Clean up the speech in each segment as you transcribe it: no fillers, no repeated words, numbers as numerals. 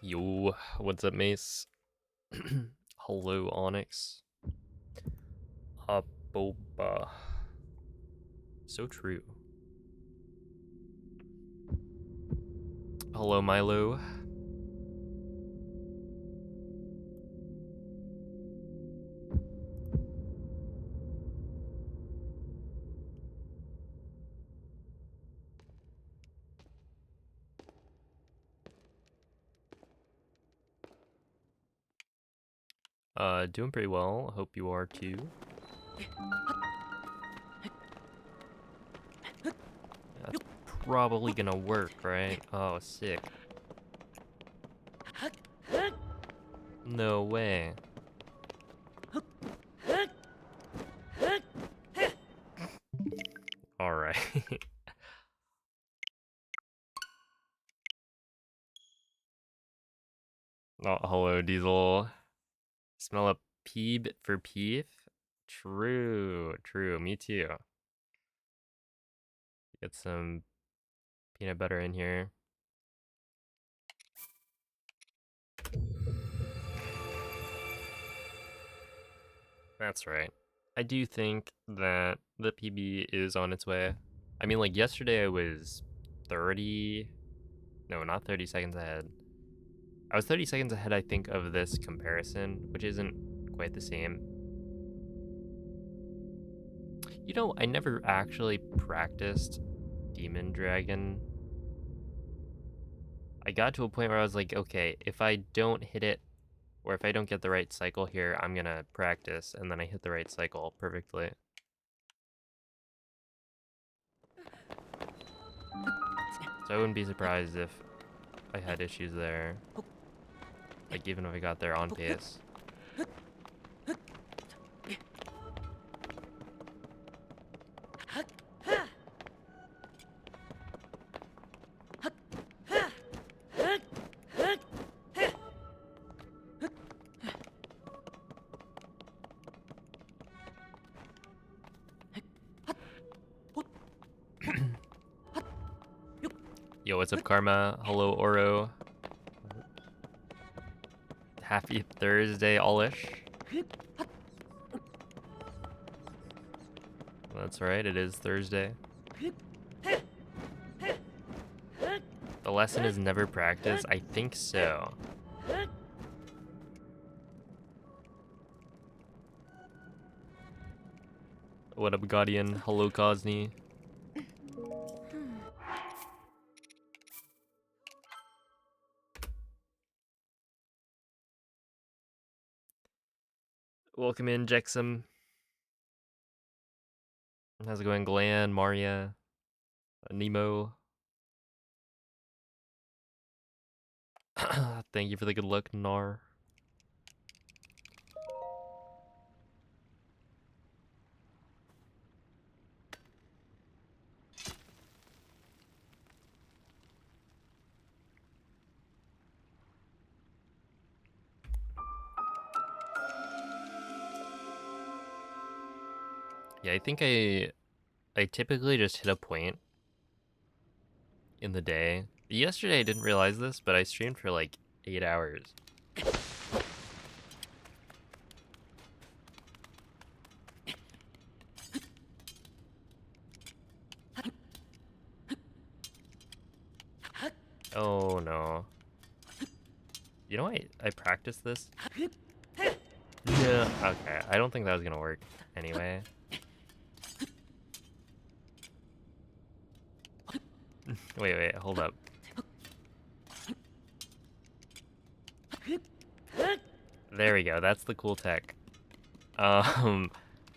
Yo, what's up, Mace? Hello, Onyx. Boba. So true. Hello, Milo. Doing pretty well. Hope you are too. That's probably gonna work, right? Oh, sick. No way. Alright. Oh, hello, Diesel. Smell a peeb for peef? True, true, me too. Get some peanut butter in here. That's right. I do think that the PB is on its way. I mean, like, yesterday I was 30... No, not 30 seconds ahead. I was 30 seconds ahead, I think, of this comparison, which isn't quite the same. You know, I never actually practiced Demon Dragon. I got to a point where I was like, okay, if I don't hit it, or if I don't get the right cycle here, I'm gonna practice, and then I hit the right cycle perfectly. So I wouldn't be surprised if I had issues there. Like, even if I got there on pace. Yo, what's up, Karma? Hello, Oro. Happy Thursday, all-ish. That's right, it is Thursday. The lesson is never practice? I think so. What up, Guardian? Hello, Cosney. Welcome in, Jexum. How's it going, Glan, Maria, Nemo? Thank you for the good luck, Nar. Yeah, I think I typically just hit a point in the day. Yesterday I didn't realize this, but I streamed for like 8 hours. Oh no. You know, I practiced this? Yeah. Okay, I don't think that was gonna work anyway. Wait, hold up. There we go, that's the cool tech. Yeah,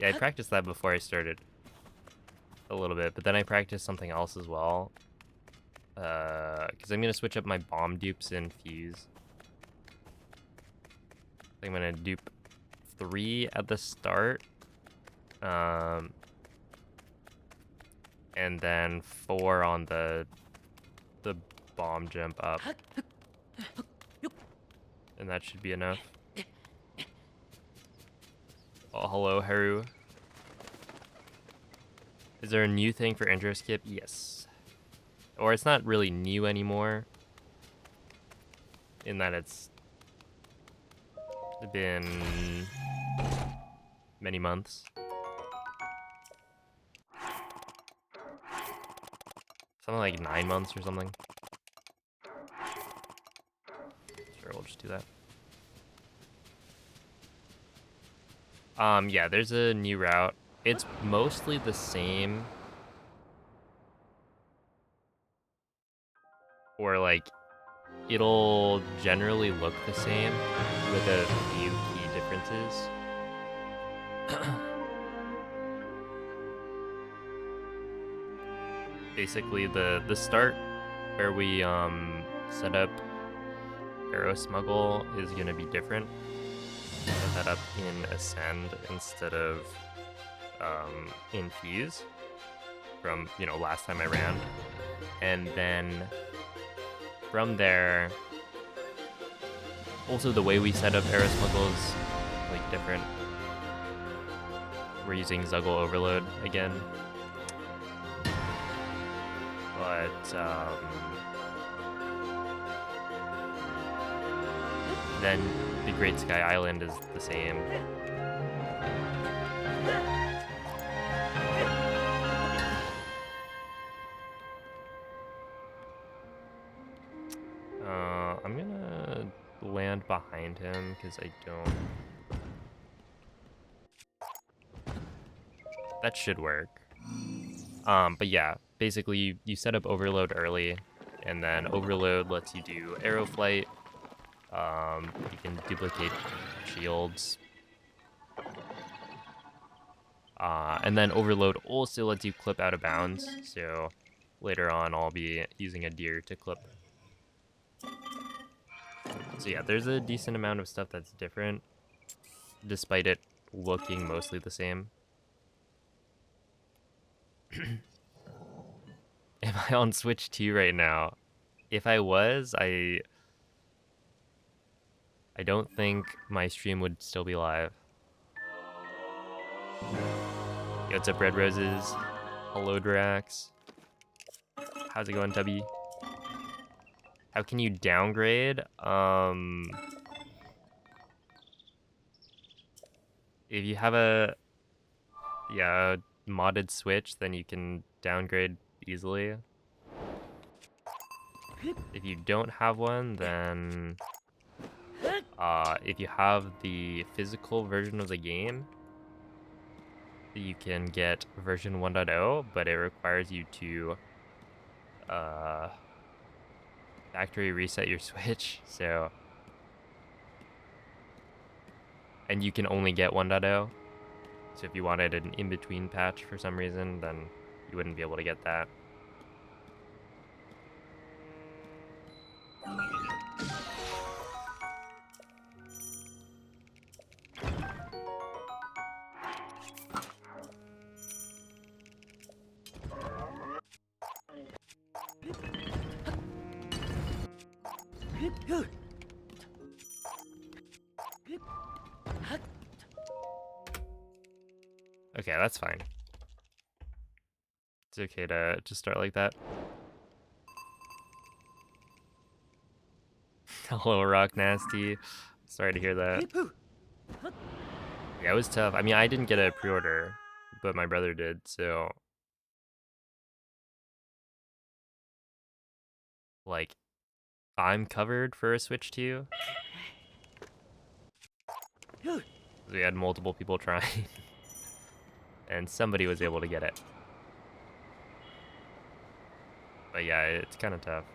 I practiced that before I started a little bit, but then I practiced something else as well. Because I'm gonna switch up my bomb dupes in Fuse. I'm gonna dupe 3 at the start. And then 4 on the bomb jump up. And that should be enough. Oh, hello, Haru. Is there a new thing for intro skip? Yes. Or it's not really new anymore. in that it's been many months. Something like 9 months or something. Sure, we'll just do that. Yeah, there's a new route. It's mostly the same. Or like, it'll generally look the same with a few key differences. Basically, the start where we set up arrow smuggle is gonna be different. Set that up in ascend instead of in fuse from last time I ran, and then from there, also the way we set up arrow smuggle is like different. We're using Zuggle overload again, but then the Great Sky Island is the same. I'm gonna land behind him because I don't. That should work. But yeah, basically you set up overload early, and then overload lets you do arrow flight. You can duplicate shields. And then overload also lets you clip out of bounds, so later on I'll be using a deer to clip. So yeah, there's a decent amount of stuff that's different, despite it looking mostly the same. Am I on Switch 2 right now? If I was, I don't think my stream would still be live. Yo, what's up, Red Roses? Hello, Drax. How's it going, Tubby? How can you downgrade? If you have a modded Switch, then you can downgrade easily. If you don't have one, then if you have the physical version of the game, you can get version 1.0, but it requires you to factory reset your Switch, so, and you can only get 1.0, so if you wanted an in-between patch for some reason, then you wouldn't be able to get that. Okay, that's fine. It's okay to start like that. Hello, Rock Nasty. Sorry to hear that. Yeah, it was tough. I mean, I didn't get a pre-order, but my brother did, so like, I'm covered for a Switch 2. We had multiple people trying, and somebody was able to get it. But yeah, it's kind of tough.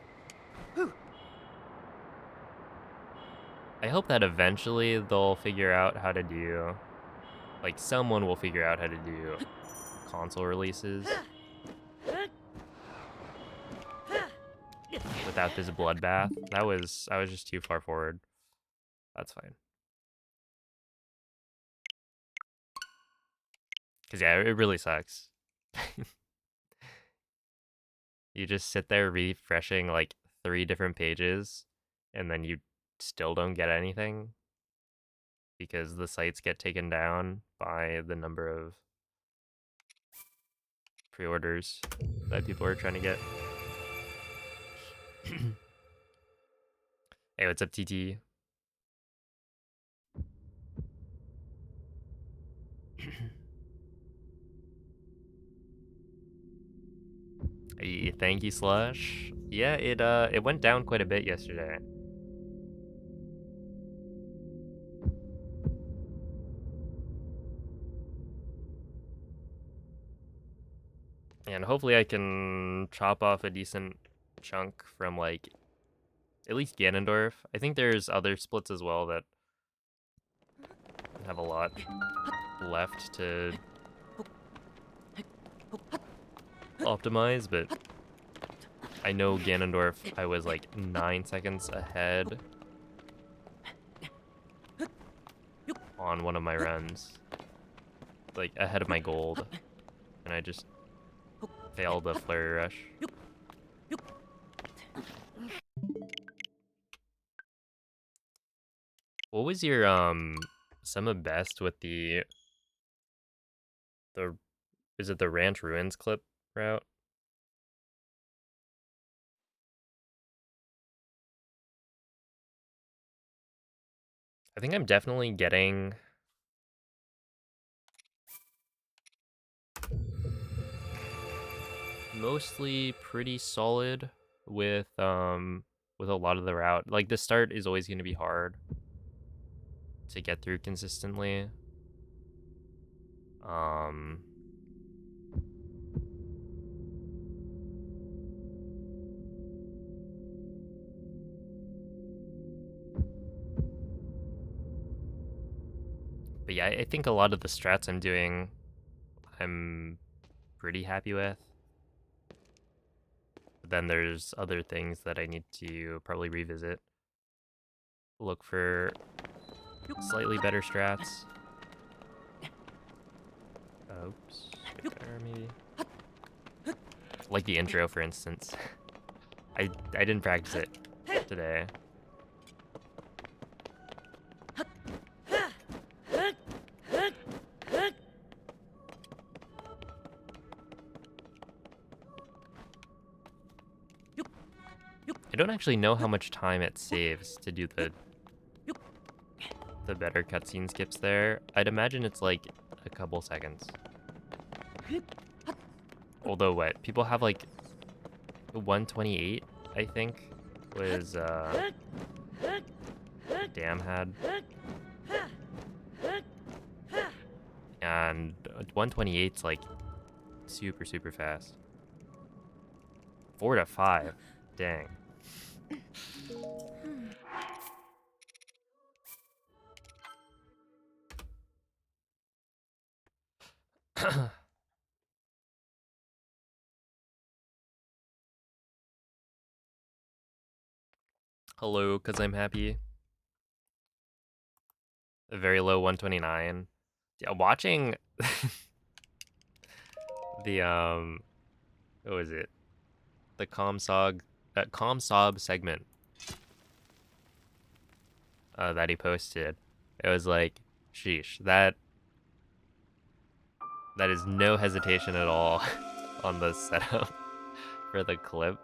I hope that eventually they'll figure out how to do, like, someone will figure out how to do console releases without this bloodbath. I was just too far forward. That's fine. Because yeah, it really sucks. You just sit there refreshing like 3 different pages, and then you still don't get anything because the sites get taken down by the number of pre-orders that people are trying to get. Hey, what's up, TT? Hey, thank you, Slush. Yeah, it went down quite a bit yesterday. And hopefully I can chop off a decent chunk from, like, at least Ganondorf. I think there's other splits as well that have a lot left to optimize, but I know Ganondorf, I was like 9 seconds ahead on one of my runs. Like, ahead of my gold. And I just failed the flurry rush. What was your summa best with the is it the Ranch Ruins clip route? I think I'm definitely getting mostly pretty solid with a lot of the route. Like, the start is always going to be hard to get through consistently. But yeah, I think a lot of the strats I'm doing, I'm pretty happy with. But then there's other things that I need to probably revisit. Look for slightly better strats. Oops. Skip there, maybe. Like the intro, for instance. I didn't practice it today. I don't actually know how much time it saves to do the better cutscene skips there. I'd imagine it's like a couple seconds. Although what? People have like 128, I think, was Dam had. And 128's like super, super fast. 4 to 5. Dang. Hello, cause I'm happy. A very low 129. Yeah, watching the what was it? The Comsob segment that he posted. It was like, sheesh, that is no hesitation at all on the setup for the clip.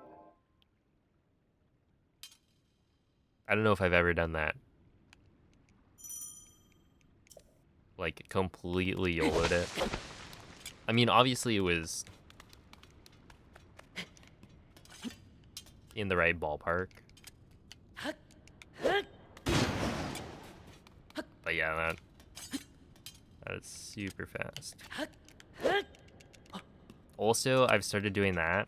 I don't know if I've ever done that. Like, completely YOLO'd it. I mean, obviously it was in the right ballpark. But yeah, that is super fast. Also, I've started doing that,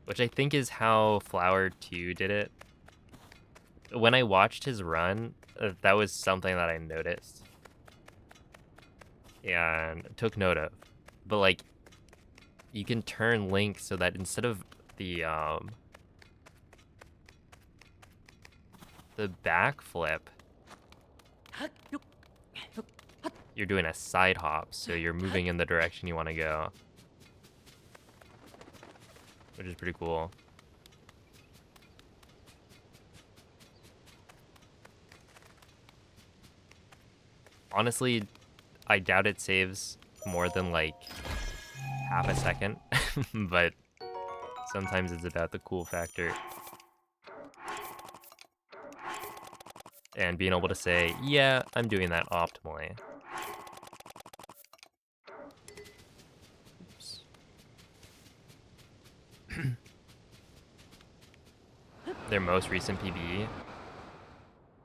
which I think is how Flower 2 did it. When I watched his run, that was something that I noticed and took note of. But like, you can turn Link so that instead of the backflip, you're doing a side hop, so you're moving in the direction you want to go, which is pretty cool. Honestly, I doubt it saves more than like half a second, but sometimes it's about the cool factor. and being able to say, yeah, I'm doing that optimally. Oops. Their most recent PB.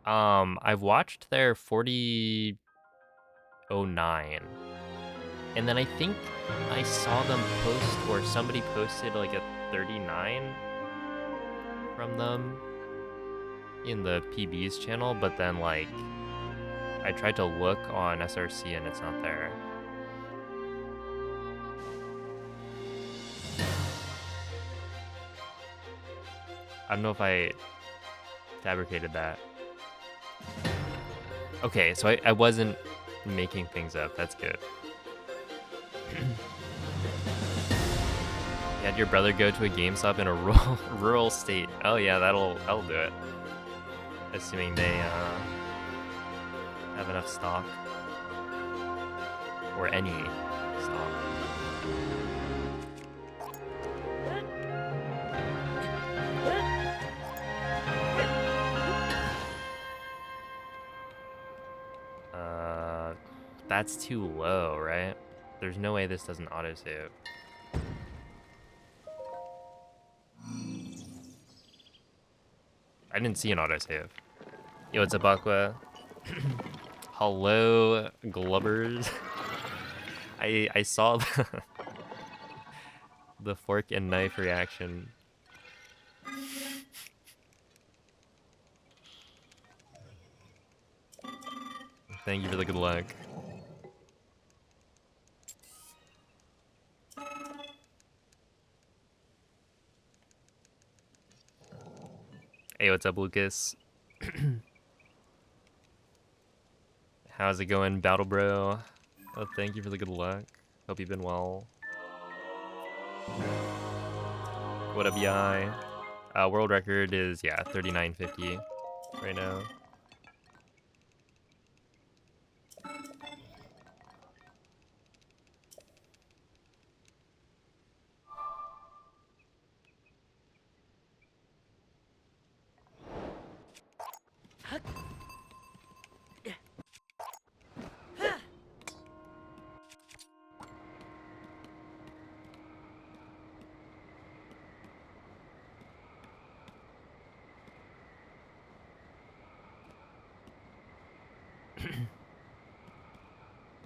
I've watched their 4009, and then I think I saw them post, or somebody posted like a 39 from them in the PB's channel, but then like I tried to look on SRC and it's not there. I don't know if I fabricated that. Okay, so I wasn't making things up. That's good. You had your brother go to a GameStop in a rural state. Oh yeah, that'll do it. Assuming they have enough stock. Or any stock. That's too low, right? There's no way this doesn't autosave. I didn't see an autosave. Yo, it's a Bakwa. Hello, Glubbers. I saw the fork and knife reaction. Thank you for the good luck. Hey, what's up, Lucas? How's it going, Battle Bro? Oh, thank you for the good luck. Hope you've been well. What up, Yai? World record is, yeah, 39.50 right now.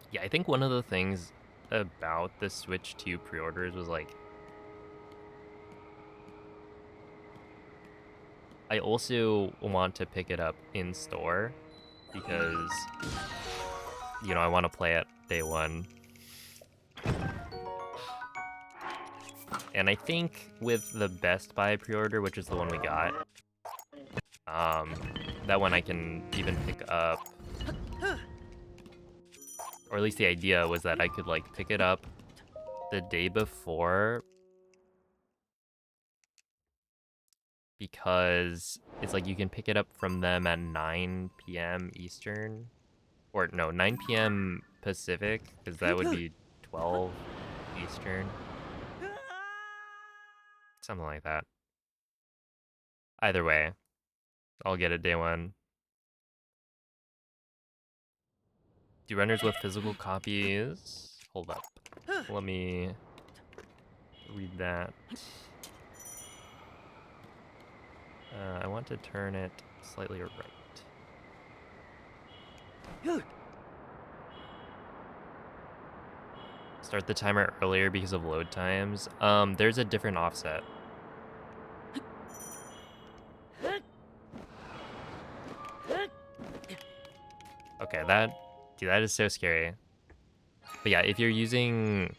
Yeah, I think one of the things about the Switch 2 pre-orders was like, I also want to pick it up in store because, you know, I want to play it day one. And I think with the Best Buy pre-order, which is the one we got, that one I can even pick up, or at least the idea was that I could like pick it up the day before, because it's like you can pick it up from them at 9 p.m. Eastern, or no, 9 p.m. Pacific, because that would be 12 Eastern. Something like that. Either way, I'll get it day one. Do runners with physical copies? Hold up. Let me read that. I want to turn it slightly right. Start the timer earlier because of load times. There's a different offset. Okay, that is so scary. But yeah, if you're using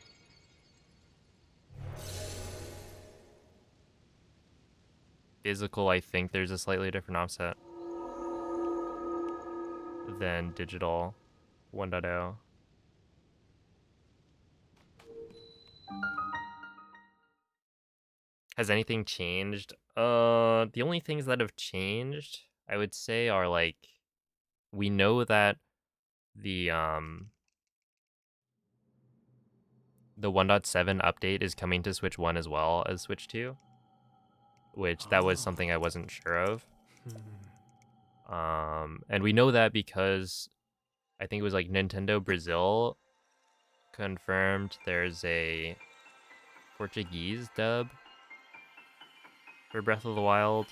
physical, I think there's a slightly different offset than digital 1.0. Has anything changed? The only things that have changed, I would say, are like, we know that the 1.7 update is coming to Switch 1 as well as Switch 2, which that was something I wasn't sure of. And we know that because I think it was like Nintendo Brazil confirmed there's a Portuguese dub for Breath of the Wild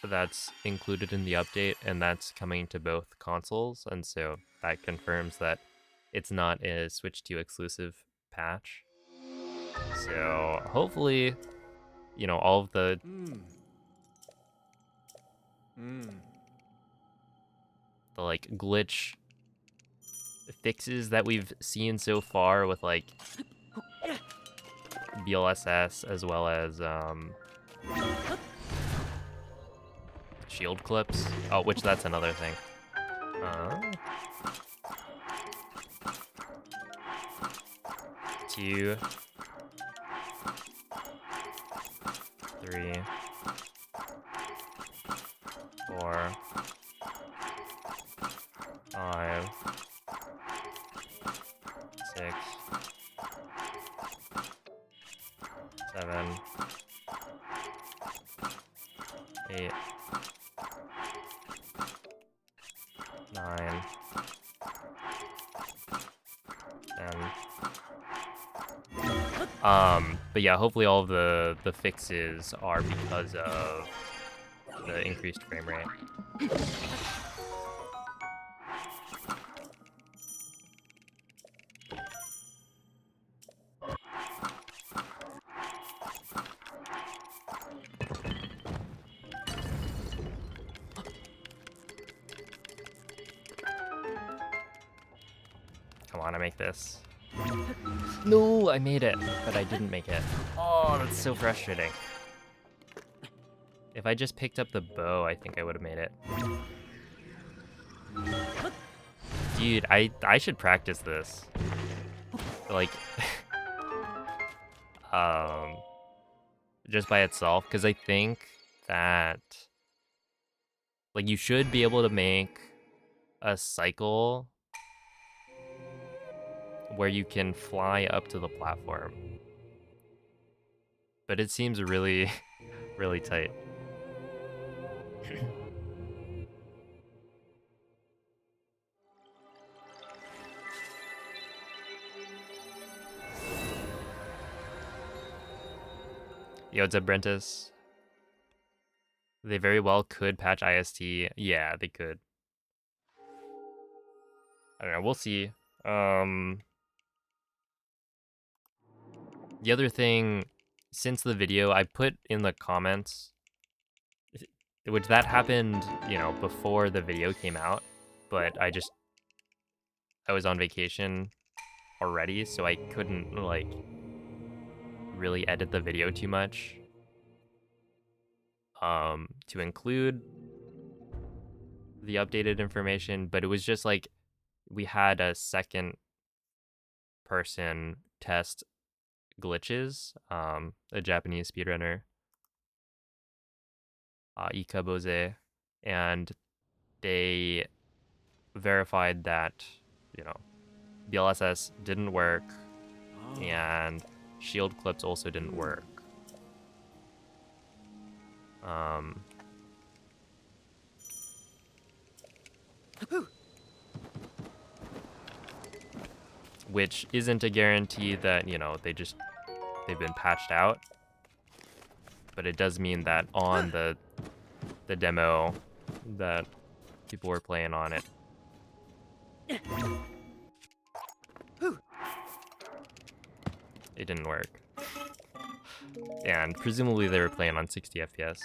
that's included in the update, and that's coming to both consoles, and so that confirms that it's not a Switch 2 exclusive patch. So hopefully, you know, all of the like glitch fixes that we've seen so far with like BLSS as well as shield clips. Oh, which that's another thing. 2, 3, 4, 5, 6, 7, 8, 9, 10. But yeah, hopefully all of the fixes are because of the increased frame rate. Come on, I make this. No, I made it, but I didn't make it. Oh, that's so frustrating. If I just picked up the bow, I think I would have made it. Dude, I should practice this. Like, just by itself, because I think that, like, you should be able to make a cycle where you can fly up to the platform. But it seems really, really tight. Yo, what's up, Brentus? They very well could patch IST. Yeah, they could. I don't know, we'll see. The other thing, since the video, I put in the comments, which that happened, you know, before the video came out, but I was on vacation already, so I couldn't, like, really edit the video too much, to include the updated information, but it was just like, we had a second person test glitches, a Japanese speedrunner, Ikaboze, and they verified that, you know, BLSS didn't work, and shield clips also didn't work. Which isn't a guarantee that, you know, they've been patched out, but it does mean that on the demo that people were playing on it, it didn't work. And presumably they were playing on 60 FPS.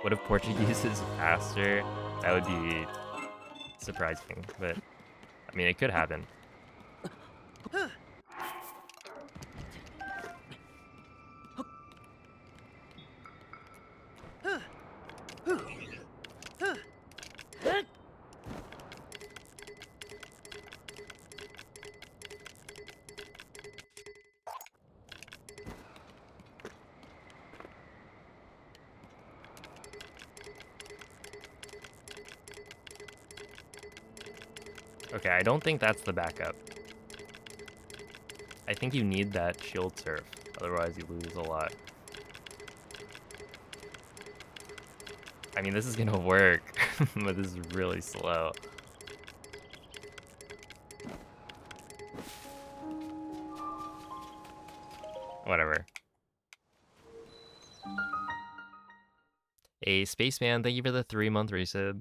What if Portuguese is faster? That would be surprising, but I mean, it could happen. Okay, I don't think that's the backup. I think you need that shield surf, otherwise you lose a lot. I mean, this is gonna work, But this is really slow. Whatever. Hey, Spaceman, thank you for the 3-month resub.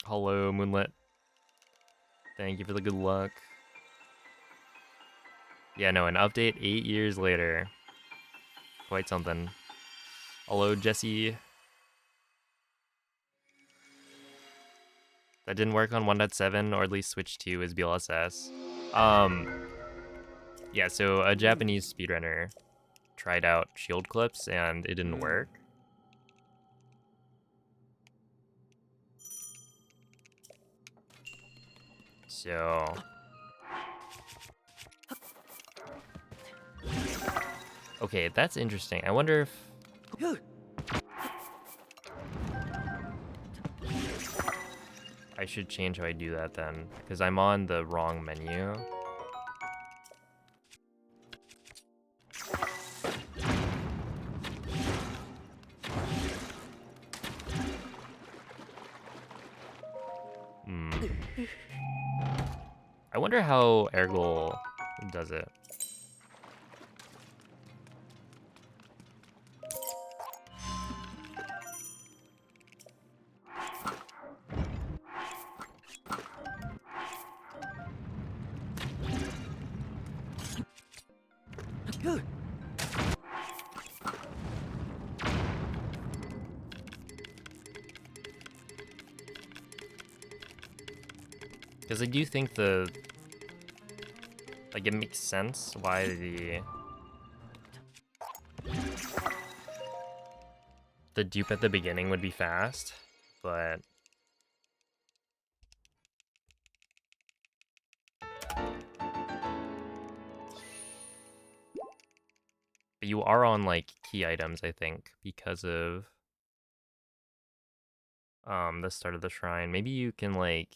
Hello, Moonlit. Thank you for the good luck. Yeah, no, an update 8 years later. Quite something. Hello, Jesse. That didn't work on 1.7, or at least Switch 2 is BLSS. Yeah, so a Japanese speedrunner tried out shield clips and it didn't work. So... Okay, that's interesting. I wonder if... I should change how I do that then, because I'm on the wrong menu. I wonder how Ergol does it. Because I do think like, it makes sense why the dupe at the beginning would be fast, but... But you are on, like, key items, I think, because of the start of the shrine. Maybe you can, like,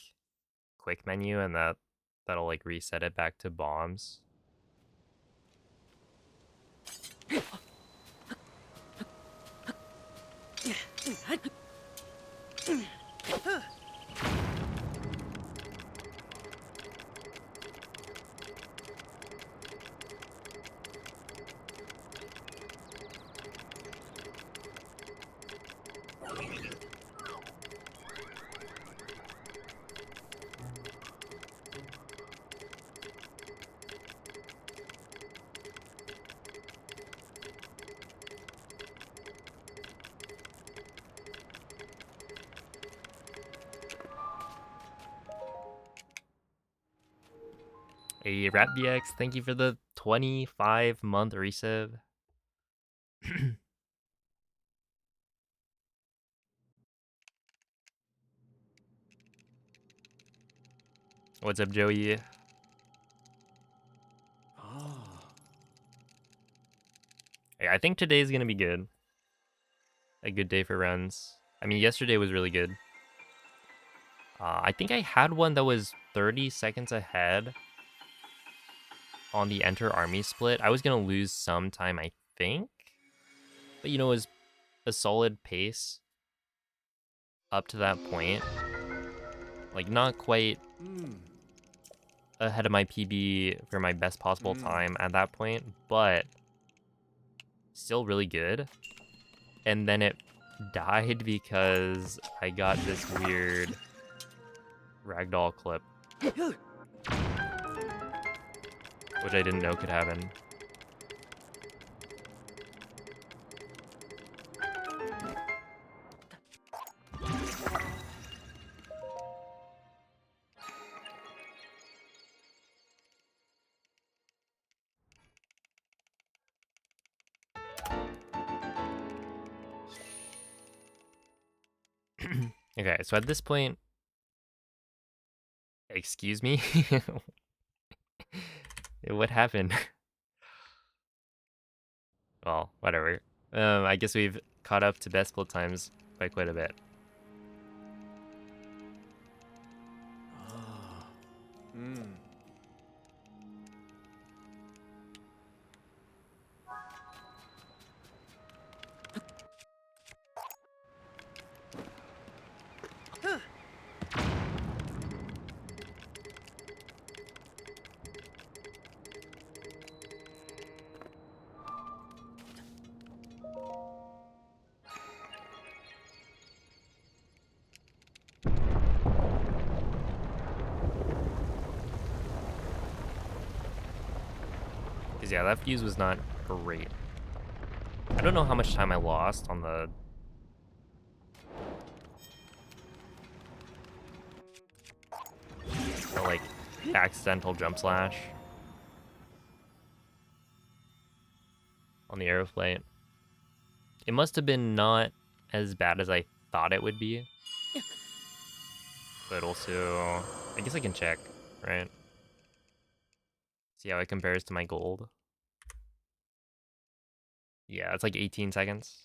quick menu and that'll, like, reset it back to bombs. Hey, RapBX, thank you for the 25-month resub. What's up, Joey? Hey, I think today's gonna be good. A good day for runs. I mean, yesterday was really good. I think I had one that was 30 seconds ahead on the enter army split. I was gonna lose some time, I think. But, you know, it was a solid pace up to that point. Like, not quite ahead of my PB for my best possible time at that point, but still really good. And then it died because I got this weird ragdoll clip, which I didn't know could happen. Okay, so at this point, excuse me? What happened? Well, whatever. I guess we've caught up to best split times by quite a bit. Because yeah, that fuse was not great. I don't know how much time I lost on the... like, accidental jump slash. On the aeroflight. It must have been not as bad as I thought it would be. But also, I guess I can check, right? See how it compares to my gold. Yeah, it's like 18 seconds.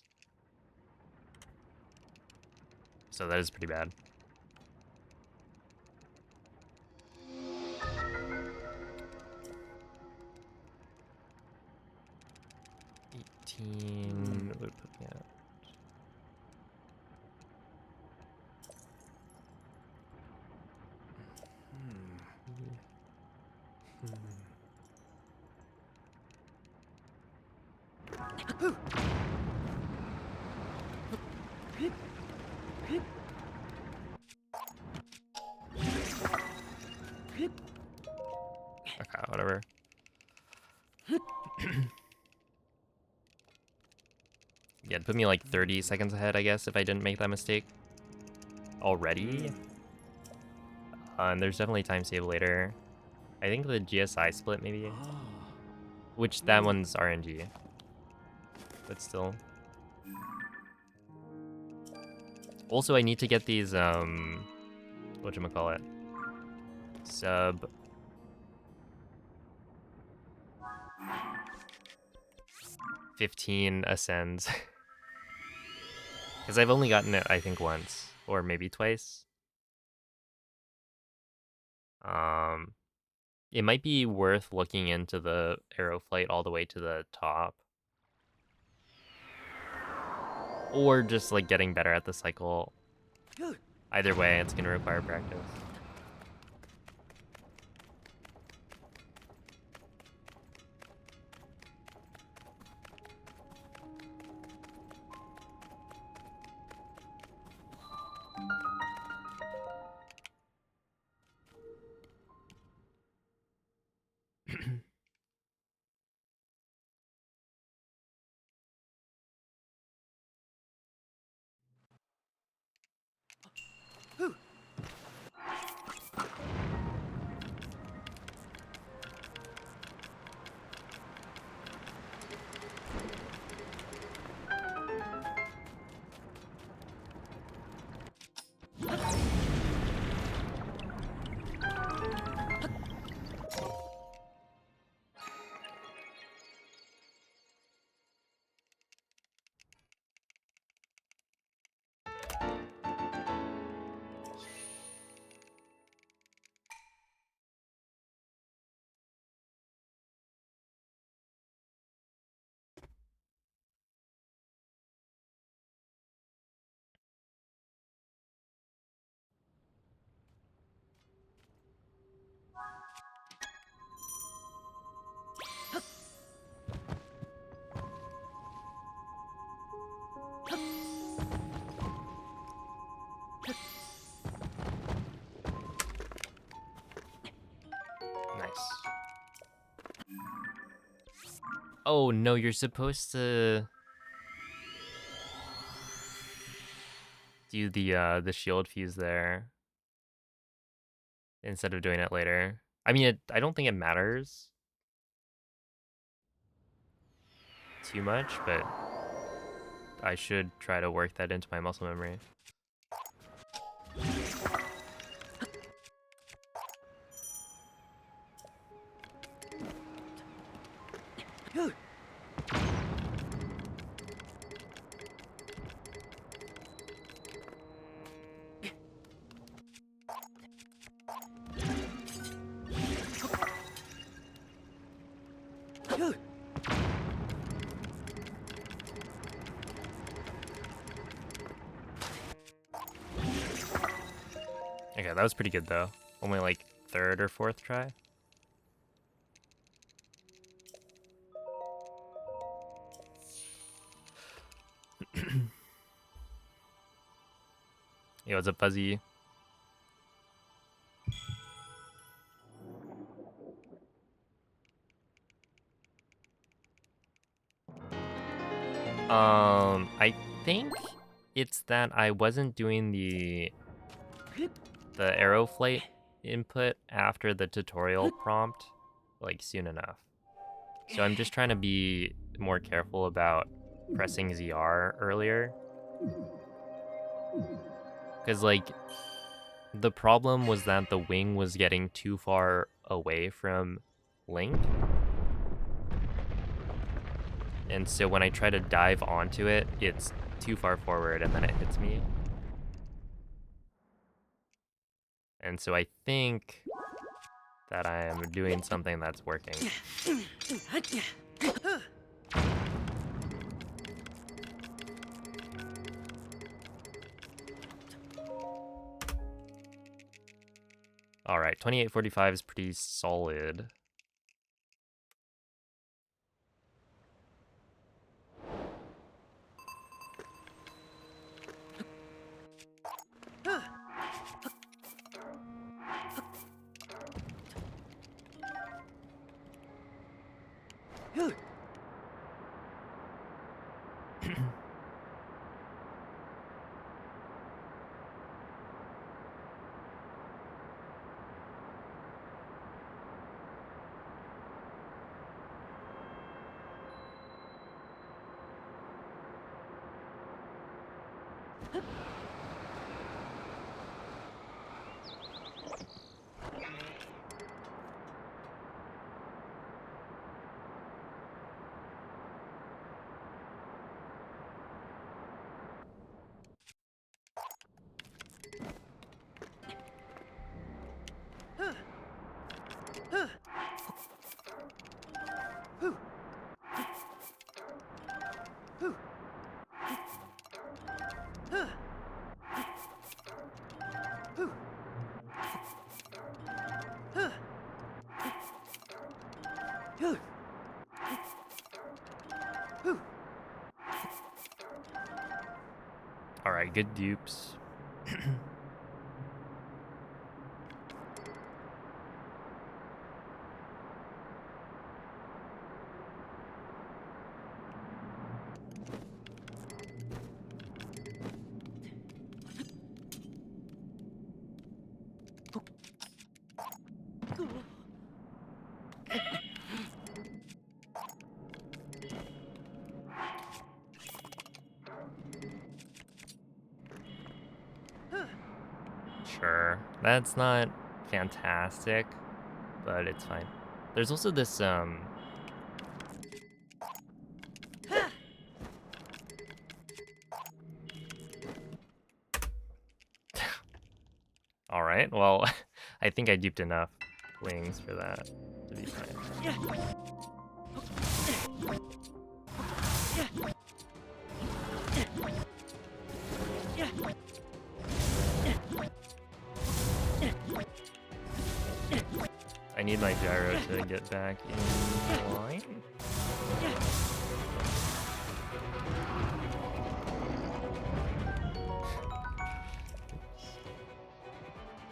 So that is pretty bad. 18, what would it put me at? Okay, whatever. Yeah, it'd put me like 30 seconds ahead, I guess, if I didn't make that mistake. Already? And there's definitely time save later. I think the GSI split, maybe? Which, that one's RNG. But still. Also, I need to get these, whatchamacallit? Sub... 15 ascends. Because I've only gotten it, I think, once. Or maybe twice. It might be worth looking into the arrow flight all the way to the top. Or just, like, getting better at the cycle. Either way, it's going to require practice. Nice. Oh, no, you're supposed to do the shield fuse there instead of doing it later. I mean, I don't think it matters too much, but I should try to work that into my muscle memory. Okay, that was pretty good though. Only like 3rd or 4th try. Yo, what's up, Fuzzy? I think it's that I wasn't doing the arrow flight input after the tutorial prompt like soon enough. So I'm just trying to be more careful about pressing ZR earlier. Because like the problem was that the wing was getting too far away from Link. And so when I try to dive onto it, it's too far forward and then it hits me. And so I think that I am doing something that's working. All right, 2845 is pretty solid. All right, good dupes. Sure, that's not fantastic, but it's fine. There's also this all right, well, I think I duped enough wings for that to be fine. I need my gyro to get back in line.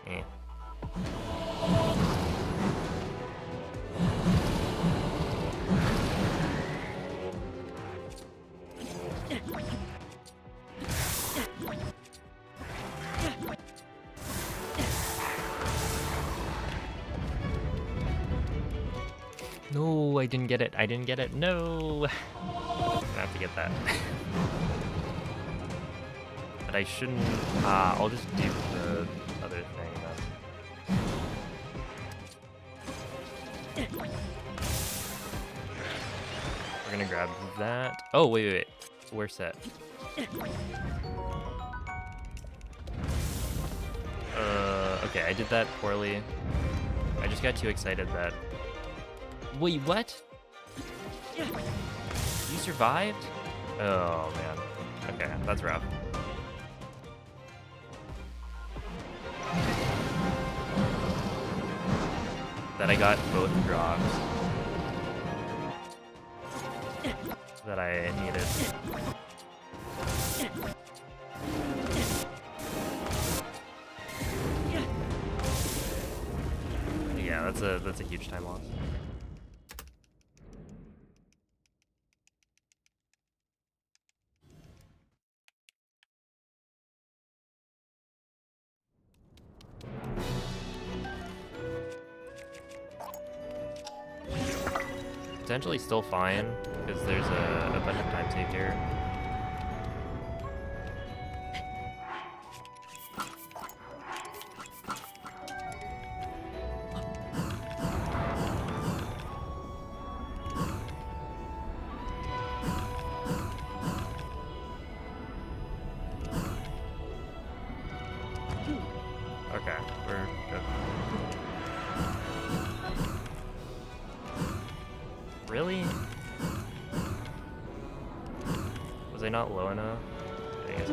Eh. No, I didn't get it. I didn't get it. No. I have to get that. But I shouldn't. I'll just do the other thing then. We're gonna grab that. Oh, wait. We're set. Okay, I did that poorly. I just got too excited that... Wait, what? You survived? Oh, man. Okay, that's rough. that I got both drops that I needed. Yeah, that's a huge time loss. Potentially still fine, because there's a bunch of time saved here. Okay, we're good. Really? Was I not low enough? I guess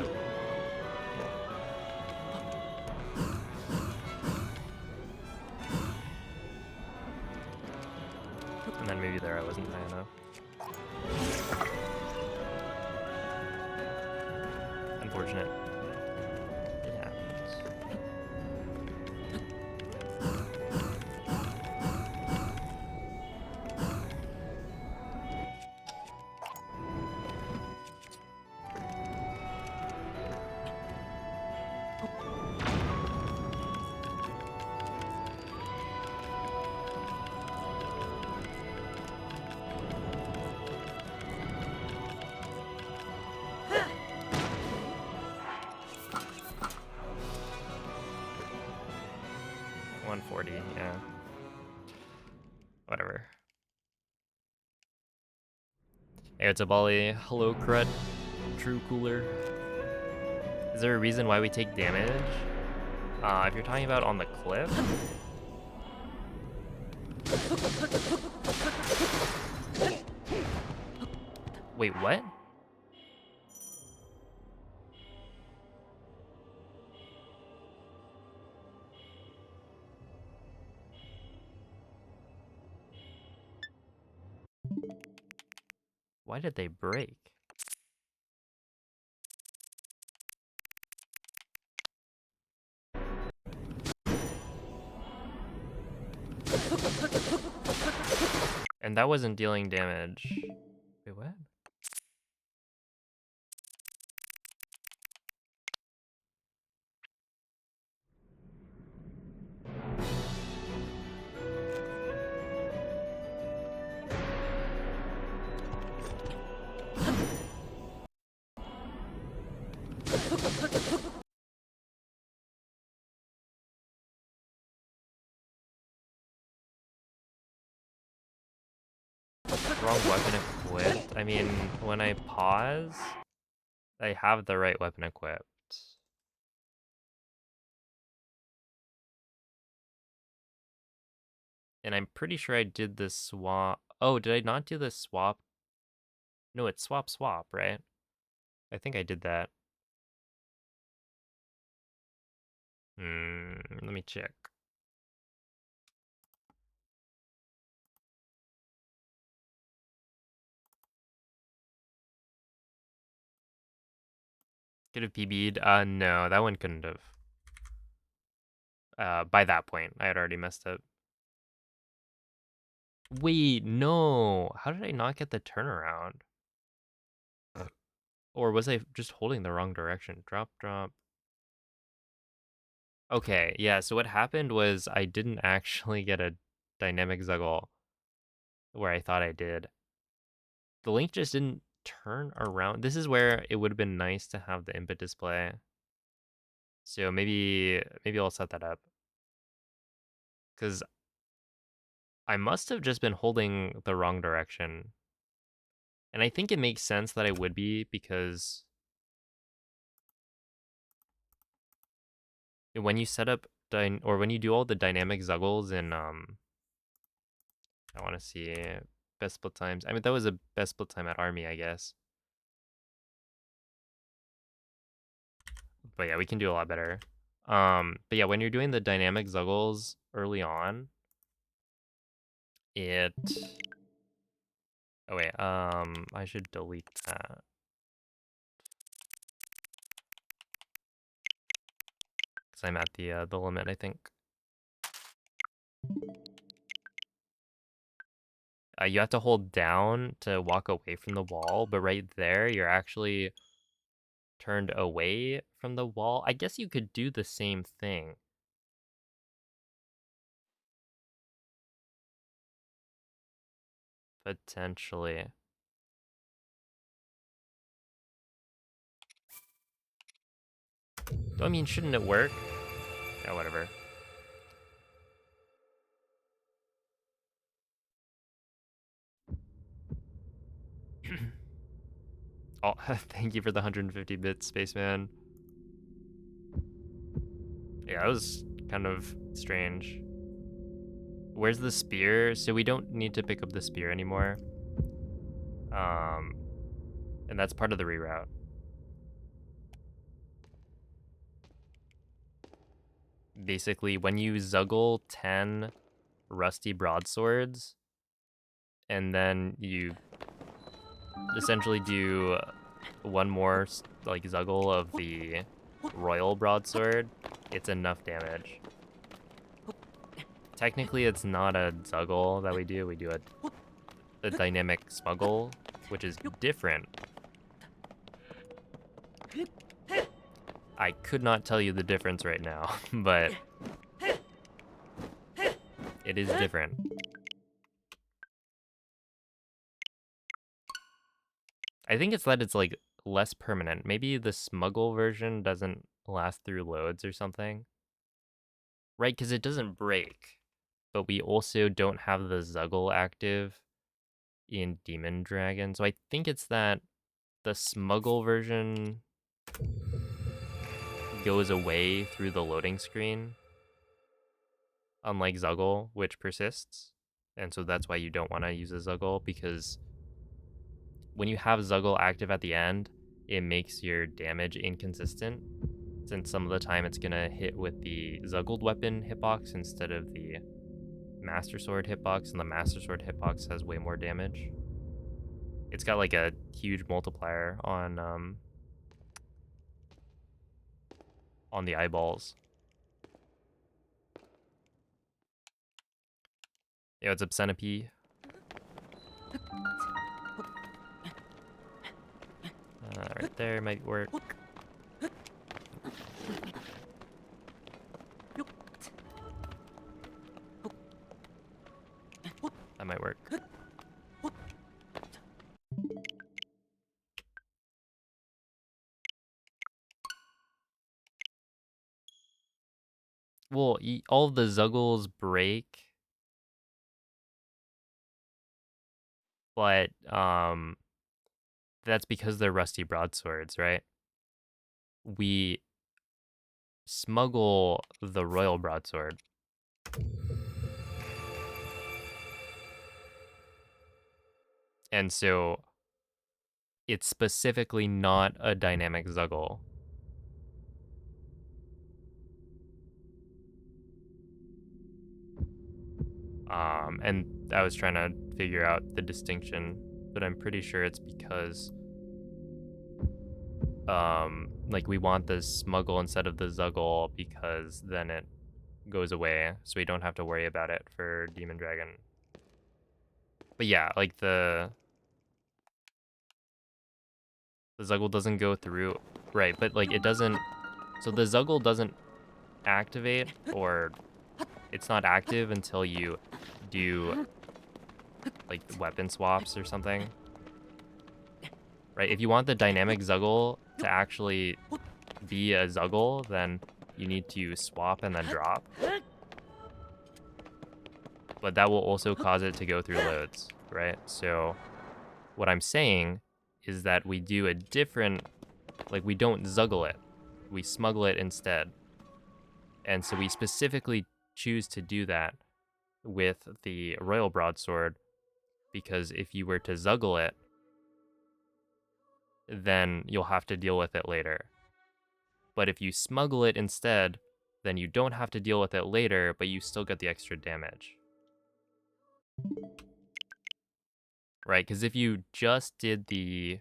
and then maybe there I wasn't high enough. Unfortunate. It happens. $140, yeah. Whatever. Hey, it's a Bali. Hello, Crut. True Cooler. Is there a reason why we take damage? If you're talking about on the cliff? Wait, what? Why did they break? And that wasn't dealing damage. Wait, what? Wrong weapon equipped? I mean, when I pause, I have the right weapon equipped. And I'm pretty sure I did this swap. Oh, did I not do this swap? No, it's swap, right? I think I did that. Let me check. Could have PB'd? No, that one couldn't have. By that point, I had already messed up. Wait, no. How did I not get the turnaround? Or was I just holding the wrong direction? Drop. Okay, yeah, so what happened was I didn't actually get a dynamic Zuggle where I thought I did. The link just didn't turn around. This is where it would have been nice to have the input display. So maybe I'll set that up. Because I must have just been holding the wrong direction. And I think it makes sense that I would be because when you set up or when you do all the dynamic Zuggles in I want to see best split times. I mean, that was a best split time at Army, I guess. But yeah, we can do a lot better. But yeah, when you're doing the dynamic Zuggles early on, it... Oh wait, I should delete that. Because I'm at the limit, I think. You have to hold down to walk away from the wall, but right there, you're actually turned away from the wall. I guess you could do the same thing. Potentially. I mean, shouldn't it work? Yeah, whatever. Oh, thank you for the 150 bits, Spaceman. Yeah, that was kind of strange. Where's the spear? So we don't need to pick up the spear anymore. And that's part of the reroute. Basically, when you zuggle 10 rusty broadswords, and then you essentially do one more like zuggle of the royal broadsword, it's enough damage. Technically, it's not a zuggle that we do. We do a dynamic smuggle, which is different. I could not tell you the difference right now, but it is different. I think it's that it's like less permanent. Maybe the smuggle version doesn't last through loads or something. Right, because it doesn't break. But we also don't have the zuggle active in Demon Dragon. So I think it's that the smuggle version goes away through the loading screen, unlike Zuggle, which persists. And so that's why you don't want to use a Zuggle, because when you have Zuggle active at the end, it makes your damage inconsistent, since some of the time it's going to hit with the Zuggled weapon hitbox instead of the Master Sword hitbox, and the Master Sword hitbox has way more damage. It's got like a huge multiplier on the eyeballs. Yo, what's up, Centipede? Right there might work. That might work. Well, all the Zuggles break, but that's because they're rusty broadswords, right? We smuggle the royal broadsword. And so it's specifically not a dynamic Zuggle. And I was trying to figure out the distinction, but I'm pretty sure it's because like we want the smuggle instead of the Zuggle, because then it goes away, so we don't have to worry about it for Demon Dragon. But yeah, like the Zuggle doesn't go through, right? But like it doesn't, so the Zuggle doesn't activate, or it's not active until you do like weapon swaps or something, right? If you want the dynamic Zuggle to actually be a Zuggle, then you need to swap and then drop. But that will also cause it to go through loads, right? So what I'm saying is that we do a different, like we don't Zuggle it, we smuggle it instead. And so we specifically choose to do that with the Royal Broadsword, because if you were to Zuggle it, then you'll have to deal with it later. But if you smuggle it instead, then you don't have to deal with it later, but you still get the extra damage. Right, because if you just did the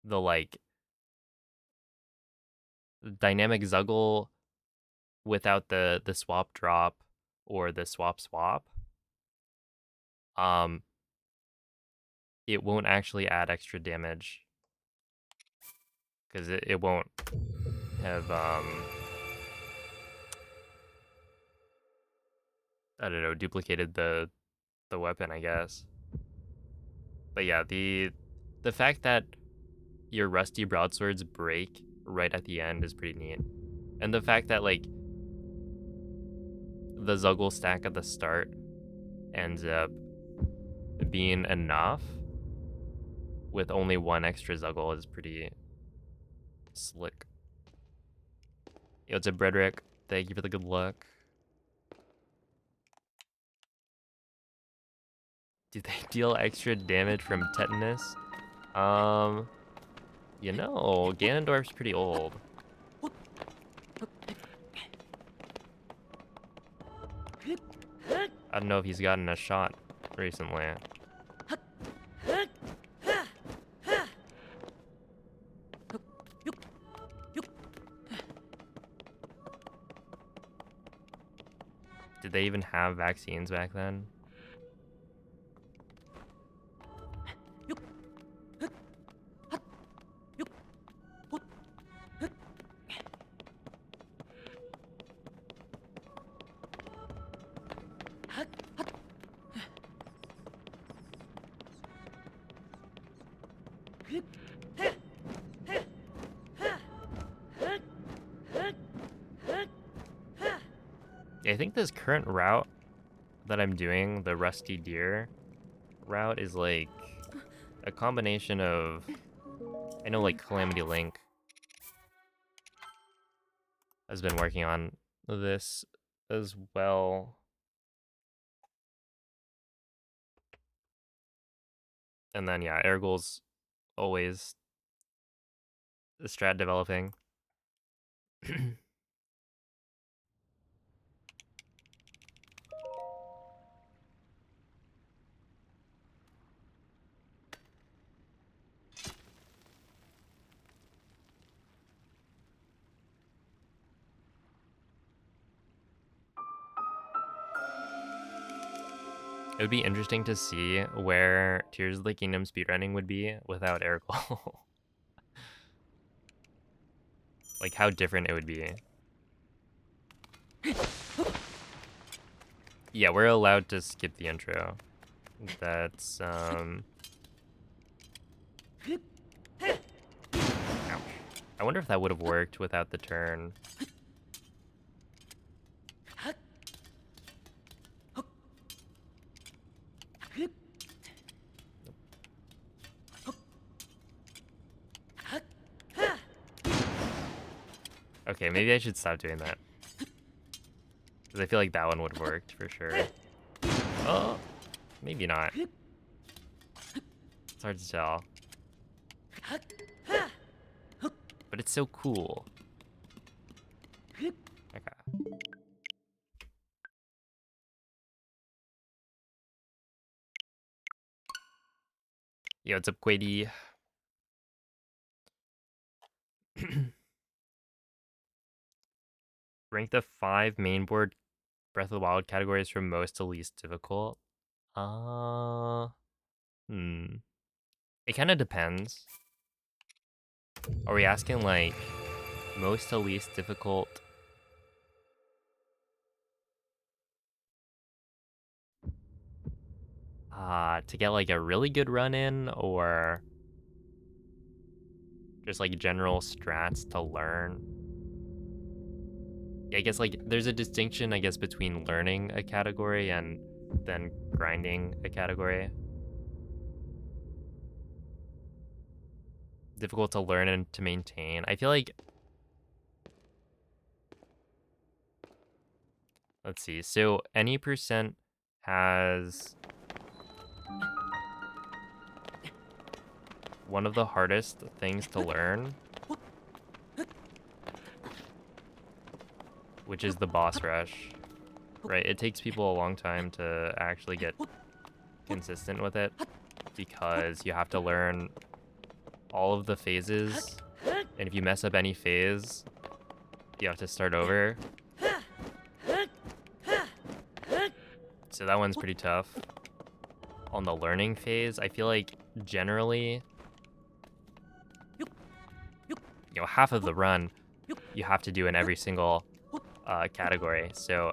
like dynamic Zuggle without the swap drop or the swap, it won't actually add extra damage because it won't have I don't know, duplicated the weapon, I guess. But yeah, the fact that your rusty broadswords break right at the end is pretty neat. And the fact that like the Zuggle stack at the start ends up being enough with only one extra Zuggle is pretty slick. Yo, what's up, Bredrick? Thank you for the good luck. Do they deal extra damage from tetanus? You know, Ganondorf's pretty old. I don't know if he's gotten a shot recently. Did they even have vaccines back then? I think this current route that I'm doing, the Rusty Deer route, is like a combination of, I know like Calamity Link has been working on this as well. And then yeah, Ergol's always the strat developing. It would be interesting to see where Tears of the Kingdom speedrunning would be without Ergol. Like how different it would be. Yeah, we're allowed to skip the intro. That's Ouch. I wonder if that would have worked without the turn. Okay, maybe I should stop doing that. Because I feel like that one would have worked for sure. Oh, maybe not. It's hard to tell. But it's so cool. Okay. Yo, what's up, Quady? Rank the 5 mainboard Breath of the Wild categories from most to least difficult. It kind of depends. Are we asking like most to least difficult? To get like a really good run in, or just like general strats to learn? I guess like there's a distinction, I guess, between learning a category and then grinding a category. Difficult to learn and to maintain. I feel like, let's see. So any percent has one of the hardest things to learn, which is the boss rush. right? It takes people a long time to actually get consistent with it because you have to learn all of the phases, and if you mess up any phase, you have to start over. So that one's pretty tough. On the learning phase, I feel like generally, half of the run you have to do in every single category. So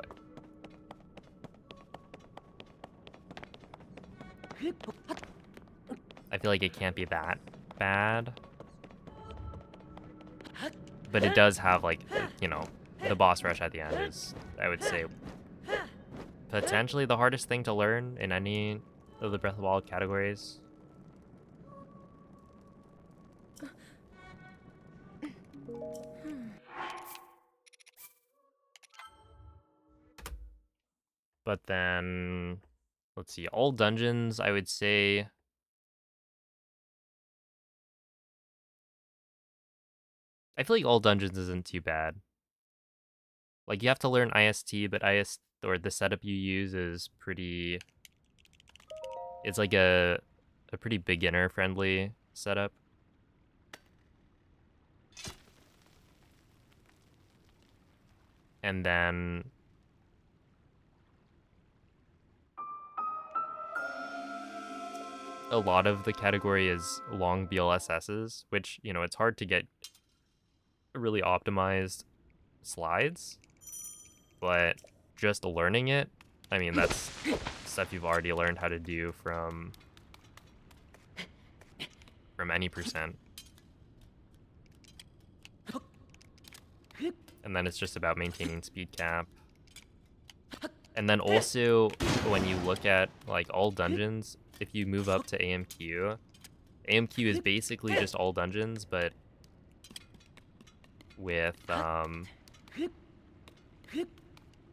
I feel like it can't be that bad. But it does have, like, the boss rush at the end is, I would say, potentially the hardest thing to learn in any of the Breath of the Wild categories. But then, let's see, all dungeons, I would say... I feel like all dungeons isn't too bad. Like, you have to learn IST, but or the setup you use is pretty... It's like a pretty beginner-friendly setup. And then... a lot of the category is long BLSSs, which, it's hard to get really optimized slides, but just learning it, I mean, that's stuff you've already learned how to do from any percent. And then it's just about maintaining speed cap. And then also, when you look at, like, all dungeons, if you move up to AMQ is basically just all dungeons, but with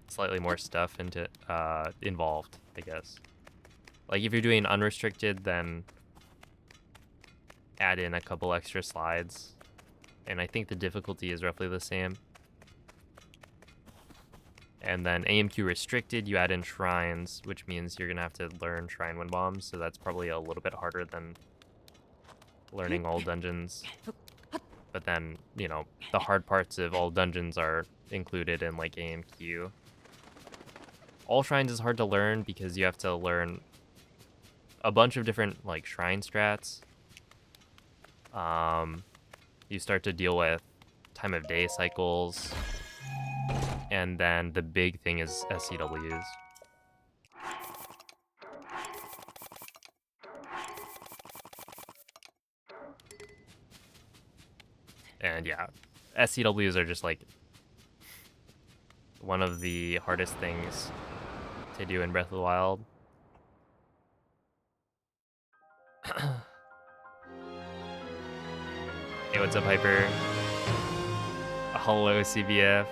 slightly more stuff involved, I guess. Like, if you're doing unrestricted, then add in a couple extra slides, and I think the difficulty is roughly the same. And then AMQ restricted, you add in shrines, which means you're gonna have to learn Shrine Wind Bombs, so that's probably a little bit harder than learning all dungeons. But then, the hard parts of all dungeons are included in, like, AMQ. All shrines is hard to learn because you have to learn a bunch of different, like, shrine strats. You start to deal with time of day cycles, and then the big thing is SCWs. And yeah, SCWs are just, like, one of the hardest things to do in Breath of the Wild. Hey, what's up, Hyper? Hello, CBF.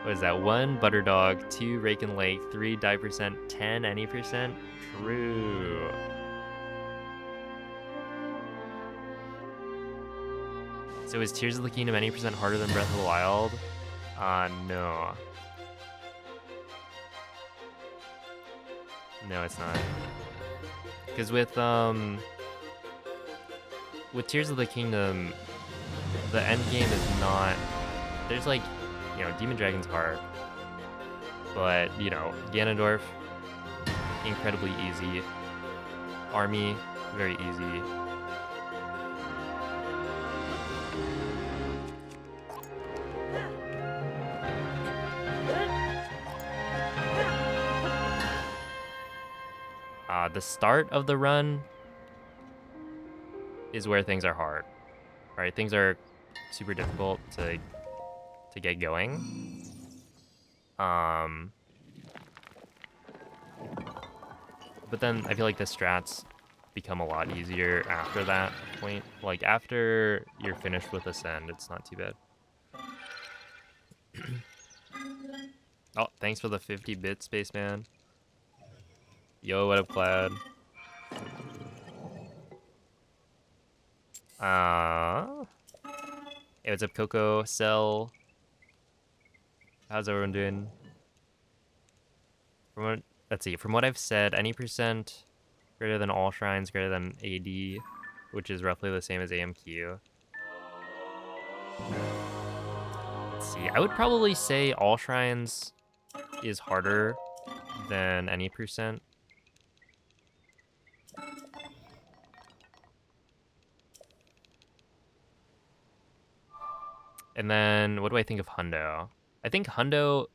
What is that? 1 Butterdog, 2 Rake and Lake, 3 Die Percent, 10 Any Percent? True. So is Tears of the Kingdom any percent harder than Breath of the Wild? No. No, it's not. Because with Tears of the Kingdom, the end game is not... There's, like, Demon Dragon's hard. But, Ganondorf, incredibly easy. Army, very easy. The start of the run is where things are hard, right? Things are super difficult to get going. But then I feel like the strats become a lot easier after that point. Like, after you're finished with Ascend, it's not too bad. Oh, thanks for the 50-bit, Spaceman. Yo, what up, Cloud? Hey, what's up, Coco? Cell? How's everyone doing? Let's see, from what I've said, any percent greater than all shrines greater than AD, which is roughly the same as AMQ. Let's see, I would probably say all shrines is harder than any percent. And then what do I think of Hundo? I think Hundo,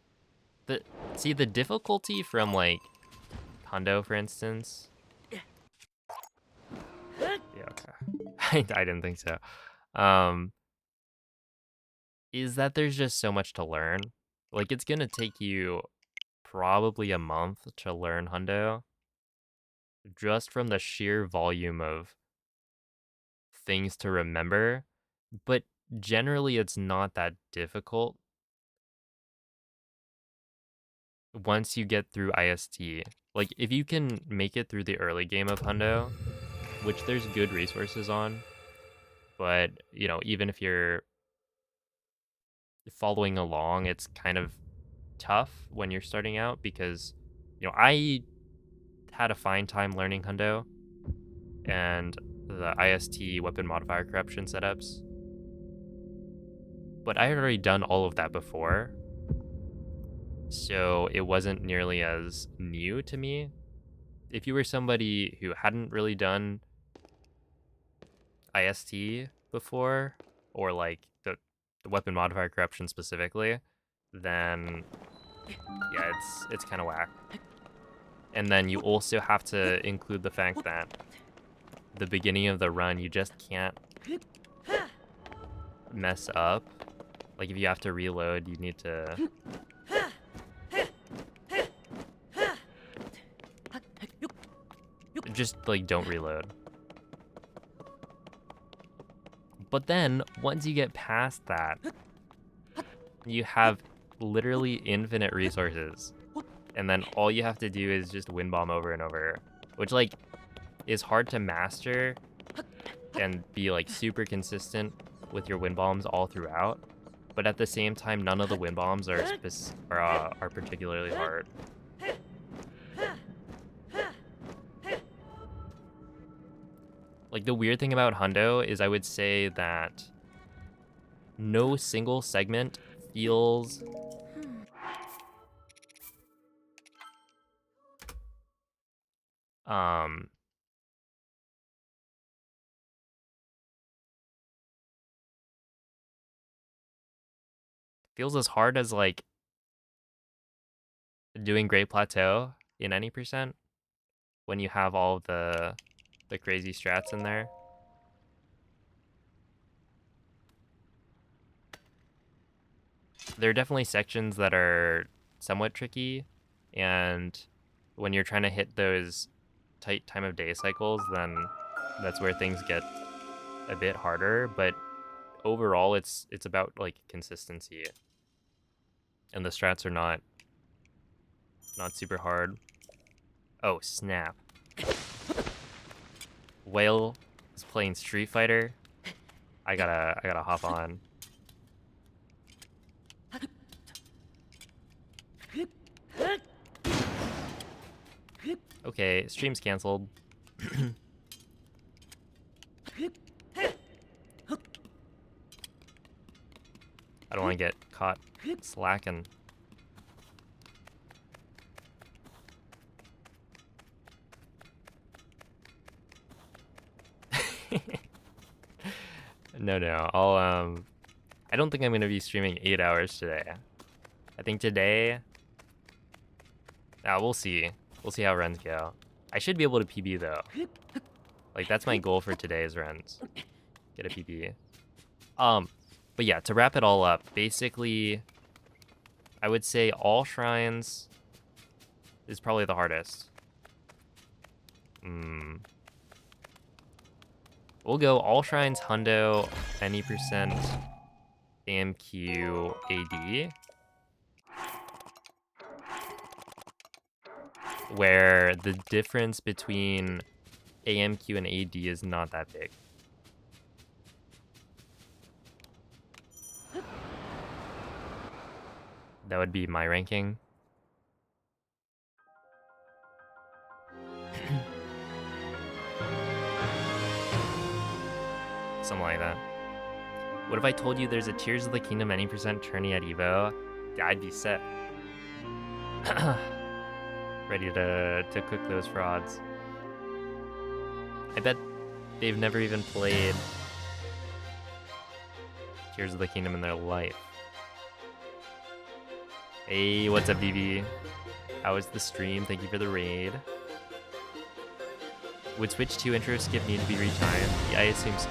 the difficulty from like Hundo, for instance. Yeah, okay. I didn't think so. Is that there's just so much to learn. Like it's gonna take you probably a month to learn Hundo, just from the sheer volume of things to remember. But generally, it's not that difficult once you get through IST. Like if you can make it through the early game of Hundo, which there's good resources on, but you know, even if you're following along, it's kind of tough when you're starting out because, you know, I had a fine time learning Hundo and the IST weapon modifier corruption setups, but I had already done all of that before, so it wasn't nearly as new to me. If you were somebody who hadn't really done IST before, or like the weapon modifier corruption specifically, then yeah, it's kind of whack. And then you also have to include the fact that the beginning of the run, you just can't mess up. Like if you have to reload, you need to just like don't reload. But then once you get past that, you have literally infinite resources. And then all you have to do is just wind bomb over and over, which like is hard to master and be like super consistent with your wind bombs all throughout. But at the same time, none of the wind bombs are particularly hard. Like the weird thing about Hundo is I would say that no single segment feels um feels as hard as like doing Great Plateau in any percent when you have all of the crazy strats in there. There are definitely sections that are somewhat tricky, and when you're trying to hit those tight time of day cycles, then that's where things get a bit harder. But overall, it's about like consistency, and the strats are not super hard. Oh snap! Whale is playing Street Fighter. I gotta hop on. Okay, stream's canceled. I don't want to get caught slacking. No. I don't think I'm gonna be streaming 8 hours today. I think today, we'll see. We'll see how runs go. I should be able to PB though. Like that's my goal for today's runs. Get a PB. But yeah, to wrap it all up, basically, I would say all shrines is probably the hardest. We'll go all shrines, Hundo, any percent, AMQ, AD. Where the difference between AMQ and AD is not that big. That would be my ranking. What if I told you there's a Tears of the Kingdom any percent tourney at Evo? Yeah, I'd be set. Ready to cook those frauds. I bet they've never even played Tears of the Kingdom in their life. Hey, what's up, BB? How was the stream? Thank you for the raid. Would Switch 2 intro skip need to be retimed? Yeah, I assume so.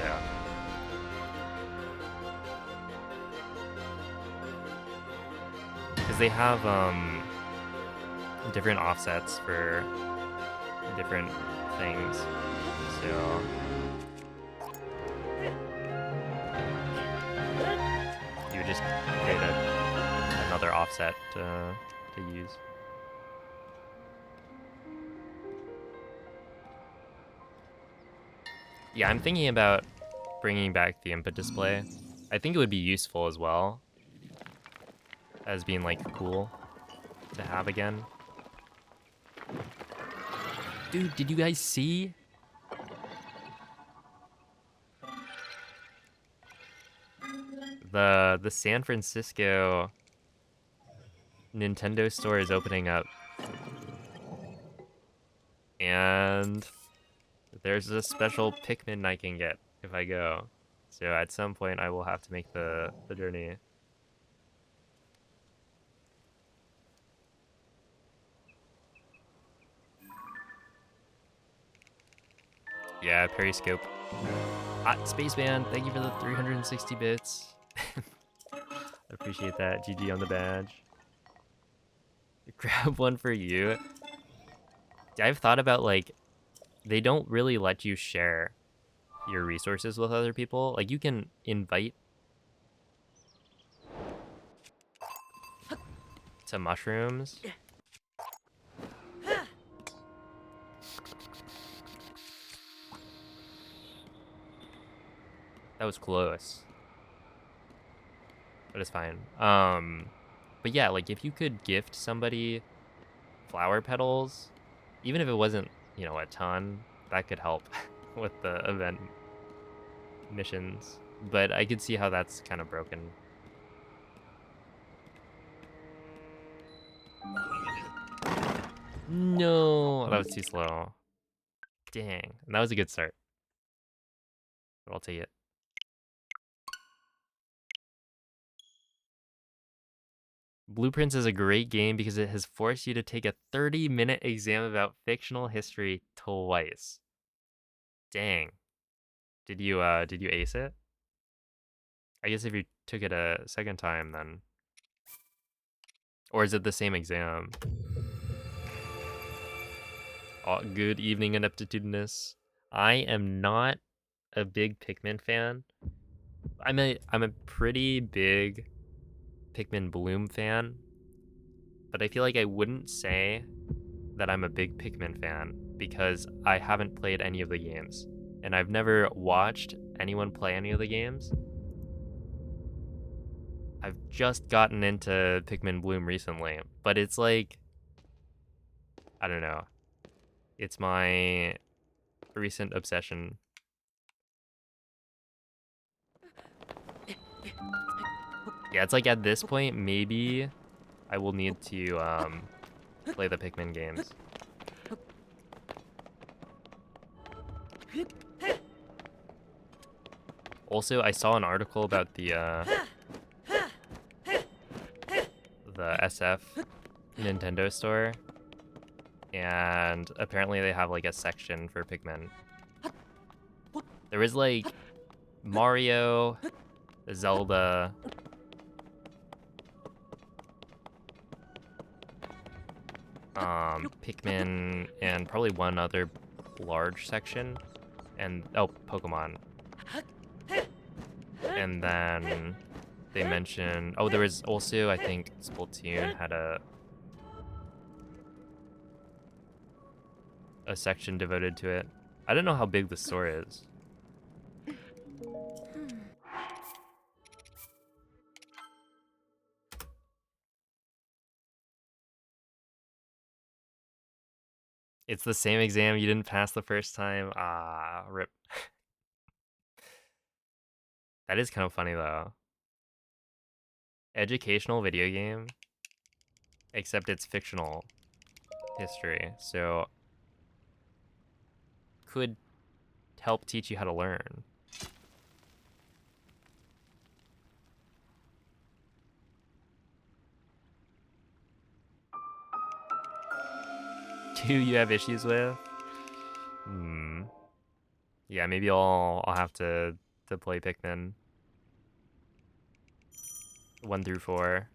Because they have different offsets for different things. So you would just create another offset to use. Yeah, I'm thinking about bringing back the input display. I think it would be useful as well as being like cool to have again. Dude, did you guys see? The San Francisco Nintendo store is opening up. And there's a special Pikmin I can get if I go. So at some point I will have to make the journey. Yeah, periscope. Spaceman, thank you for the 360 bits. I appreciate that. GG on the badge. Grab one for you. I've thought about, like, they don't really let you share your resources with other people. Like, you can invite to mushrooms. That was close. But it's fine. But yeah, like, if you could gift somebody flower petals, even if it wasn't, you know, a ton, that could help with the event missions. But I could see how that's kind of broken. No, that was too slow. Dang, and that was a good start. But I'll take it. Blueprints is a great game because it has forced you to take a 30-minute exam about fictional history twice. Dang. Did you ace it? I guess if you took it a second time then. Or is it the same exam? Oh, good evening, Ineptitudinous. I am not a big Pikmin fan. I'm a pretty big Pikmin Bloom fan, but I feel like I wouldn't say that I'm a big Pikmin fan because I haven't played any of the games, and I've never watched anyone play any of the games. I've just gotten into Pikmin Bloom recently, but it's like, I don't know. It's my recent obsession. Yeah, it's like at this point, maybe I will need to play the Pikmin games. Also, I saw an article about the SF Nintendo store, and apparently they have like a section for Pikmin. There was like Mario, Zelda, Pikmin, and probably one other large section, and oh, Pokemon. And then they mentioned, oh, there was also, I think Splatoon had a section devoted to it. I don't know how big the store is. It's the same exam you didn't pass the first time. Ah, rip. That is kind of funny though. Educational video game, except it's fictional history, so could help teach you how to learn. Do you have issues with? Yeah, maybe I'll have to play Pikmin 1 through 4.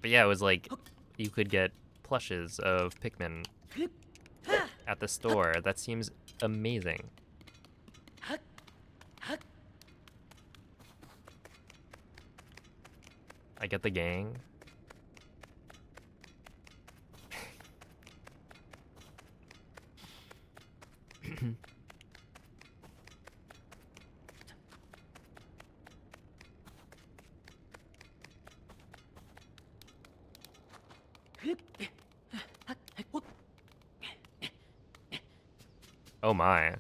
But yeah, it was like you could get plushes of Pikmin at the store. That seems amazing. I get the gang. Oh my.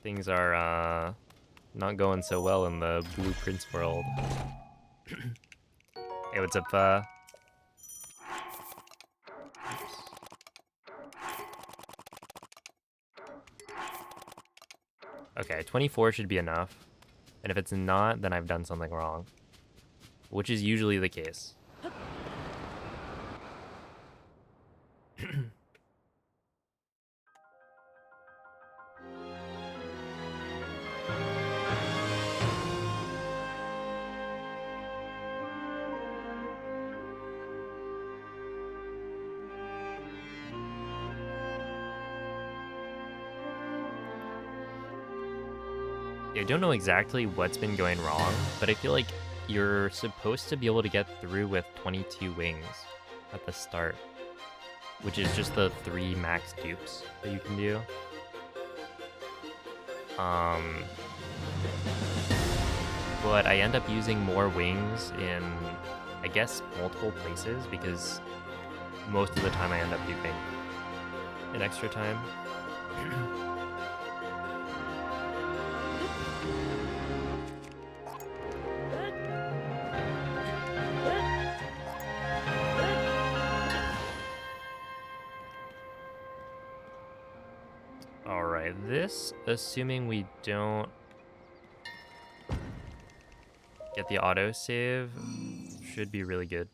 Things are not going so well in the Blueprints world. Hey, what's up, Okay, 24 should be enough. And if it's not, then I've done something wrong. Which is usually the case. I don't know exactly what's been going wrong, but I feel like you're supposed to be able to get through with 22 wings at the start, which is just the 3 max dupes that you can do. But I end up using more wings in, I guess, multiple places because most of the time I end up duping in extra time. Alright, this, assuming we don't get the autosave, should be really good.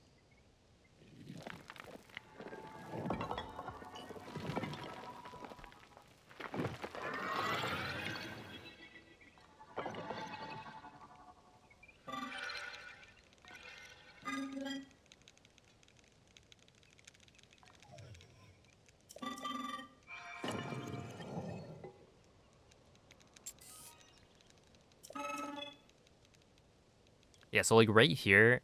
Yeah, so like right here,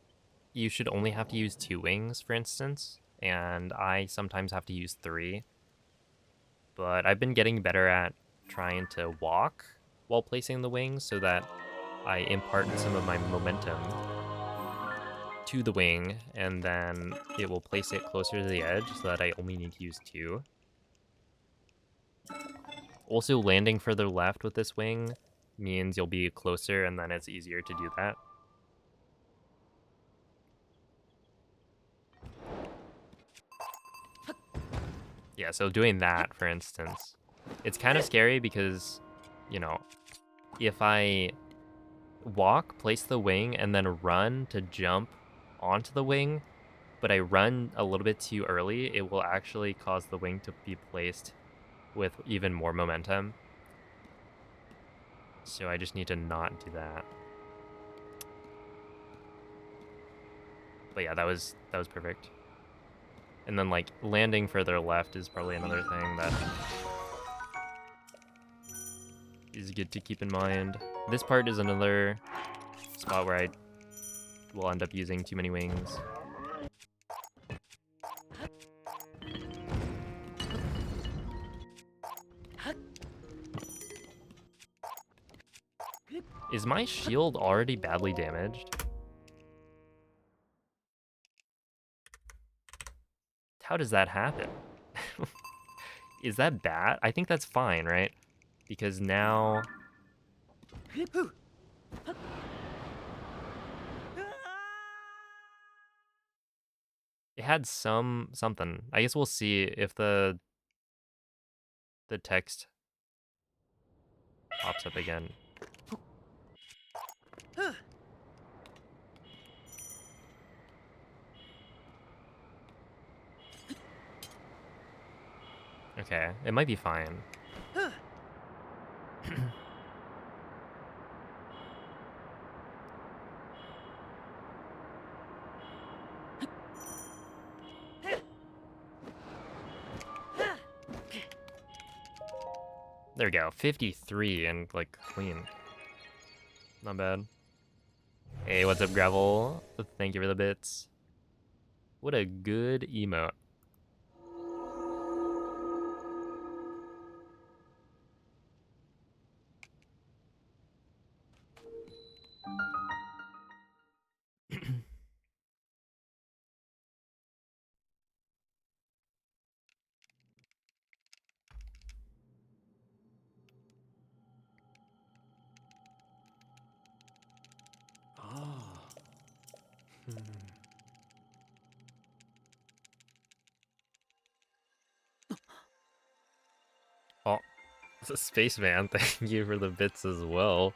you should only have to use 2 wings, for instance, and I sometimes have to use 3. But I've been getting better at trying to walk while placing the wings so that I impart some of my momentum to the wing, and then it will place it closer to the edge so that I only need to use 2. Also, landing further left with this wing means you'll be closer, and then it's easier to do that. Yeah, so doing that, for instance, it's kind of scary because, you know, if I walk, place the wing, and then run to jump onto the wing, but I run a little bit too early, it will actually cause the wing to be placed with even more momentum. So I just need to not do that. But yeah, that was perfect. And then like landing further left is probably another thing that is good to keep in mind. This part is another spot where I will end up using too many wings. Is my shield already badly damaged? How does that happen? Is that bad? I think that's fine, right? Because now... It had something. I guess we'll see if the text pops up again. Okay, it might be fine. There we go, 53 and like clean. Not bad. Hey, what's up, Gravel? Thank you for the bits. What a good emote. Oh, it's a spaceman. Thank you for the bits as well.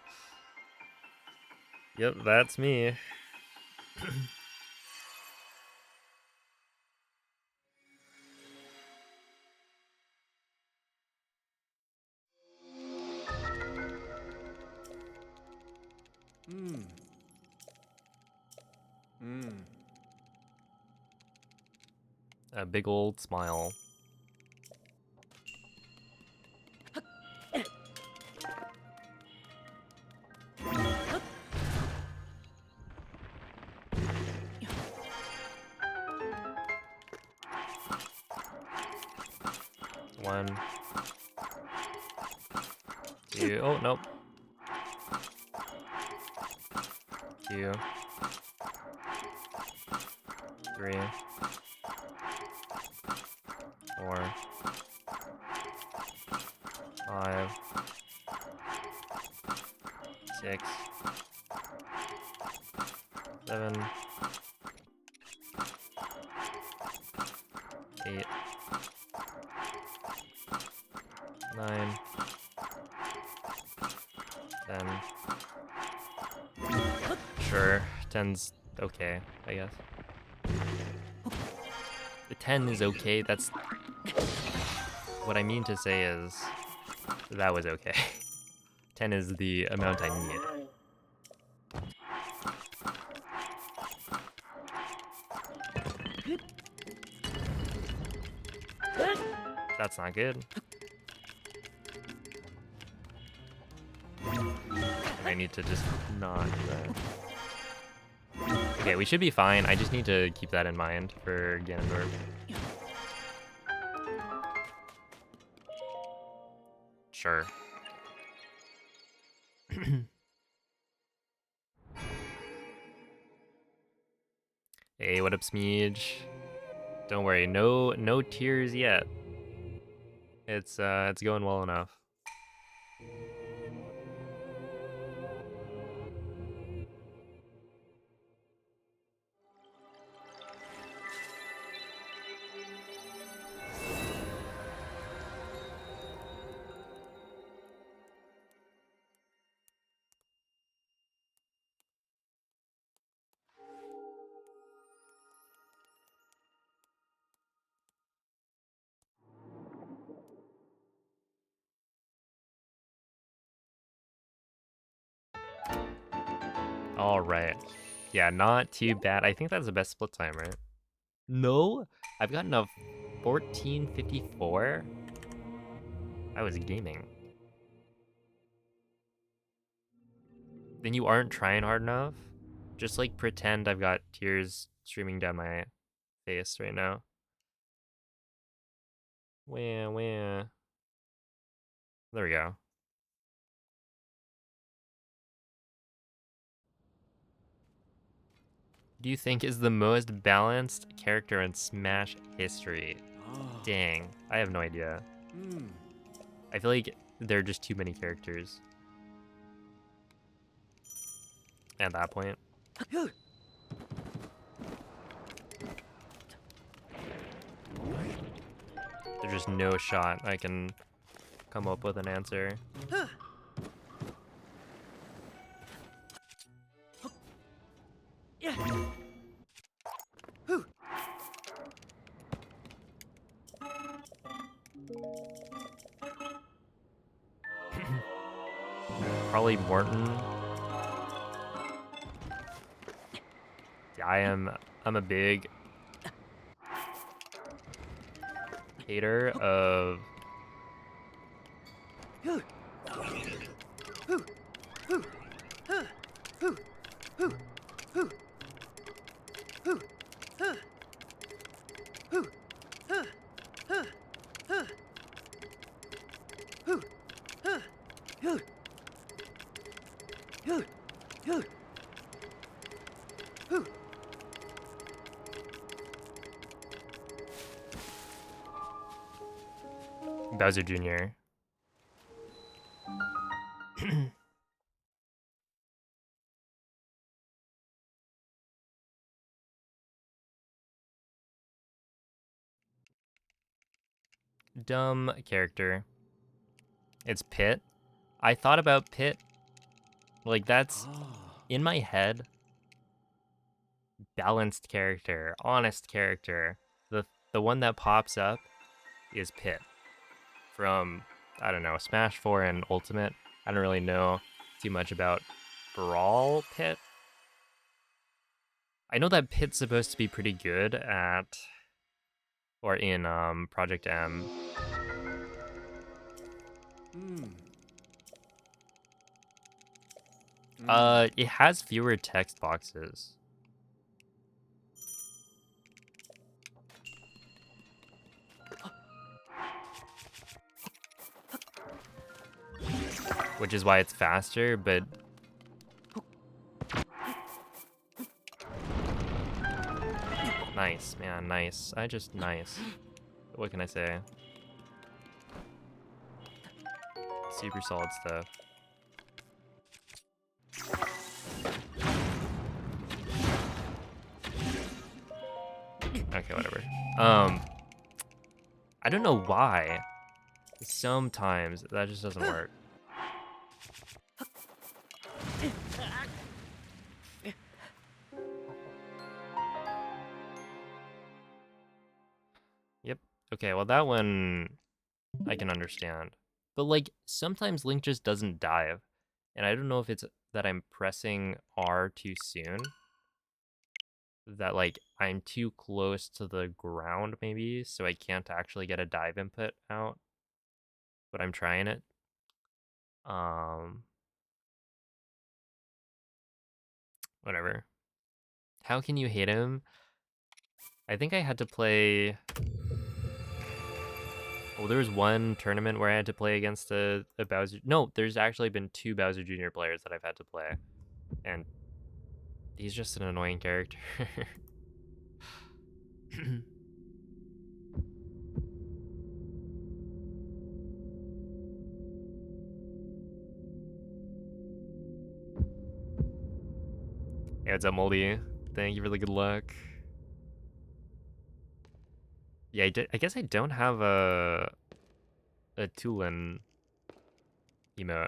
Yep, that's me. A big old smile. One. Two. Oh, nope. Two. Three. Four. Five. Six. 7. 8. 9. 10. Sure, 10's okay, I guess. The 10 is okay, that's... What I mean to say is... That was okay. 10 is the amount I need. That's not good. I need to just not do that. Okay, we should be fine. I just need to keep that in mind for Ganondorf. Sure. Hey, what up, Smeege? Don't worry, no tears yet. It's going well enough. All right. Yeah, not too bad. I think that's the best split time, right? No, I've gotten a 1454. I was gaming. Then you aren't trying hard enough. Just like pretend I've got tears streaming down my face right now. Wah, wah. There we go. do you think is the most balanced character in Smash history? Dang, I have no idea. I feel like there are just too many characters at that point. There's just no shot I can come up with an answer. Probably Morton. Yeah, I'm a big hater of Bowser Jr. Dumb character. It's Pit. I thought about Pit. Like, that's in my head. Balanced character, honest character. The one that pops up is Pit from, I don't know, Smash 4 and Ultimate. I don't really know too much about Brawl Pit. I know that Pit's supposed to be pretty good at, or in Project M. It has fewer text boxes. Which is why it's faster, but nice, man, nice. Nice. What can I say? Super solid stuff. Okay, whatever. I don't know why. Sometimes that just doesn't work. Yep. Okay, well that one I can understand. But like sometimes Link just doesn't dive. And I don't know if it's that I'm pressing R too soon. That like I'm too close to the ground maybe, so I can't actually get a dive input out. But I'm trying it. Whatever. How can you hate him? I think I had to play. Well, there was one tournament where I had to play against a Bowser. No, there's actually been 2 Bowser Jr. players that I've had to play. And he's just an annoying character. Hey, what's up, Moldy? Thank you for the good luck. Yeah, I guess I don't have a Tulin emote.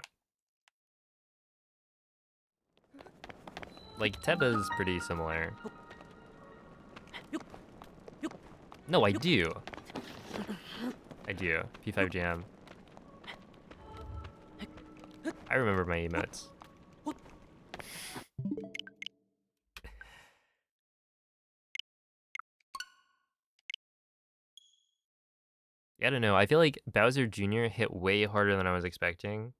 Like, Teba's pretty similar. No, I do. I do. P5 Jam. I remember my emotes. Yeah, I don't know. I feel like Bowser Jr. hit way harder than I was expecting.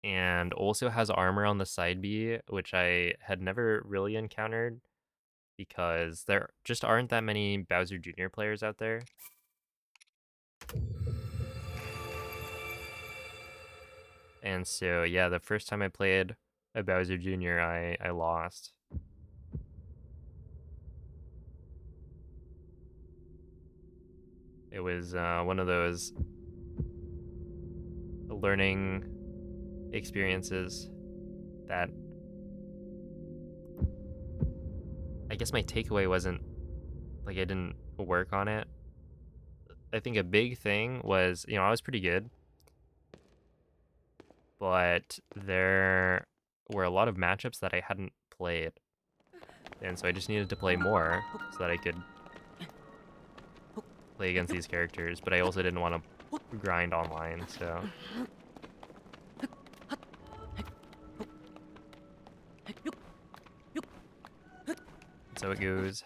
And also has armor on the side B, which I had never really encountered because there just aren't that many Bowser Jr. players out there. And so, yeah, the first time I played a Bowser Jr., I lost. It was one of those learning experiences that I guess my takeaway wasn't like I didn't work on it. I think a big thing was, I was pretty good, but there were a lot of matchups that I hadn't played. And so I just needed to play more so that I could play against these characters, but I also didn't want to grind online, so. So it goes.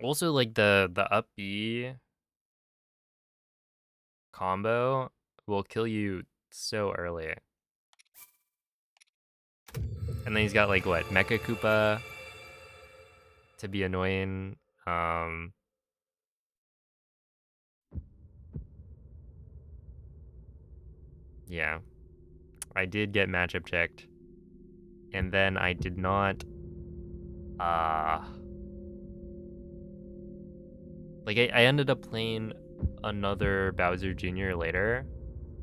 Also, like the up B combo will kill you so early. And then he's got like what, Mecha Koopa to be annoying. Yeah. I did get matchup checked. And then I did not like I ended up playing another Bowser Jr. later,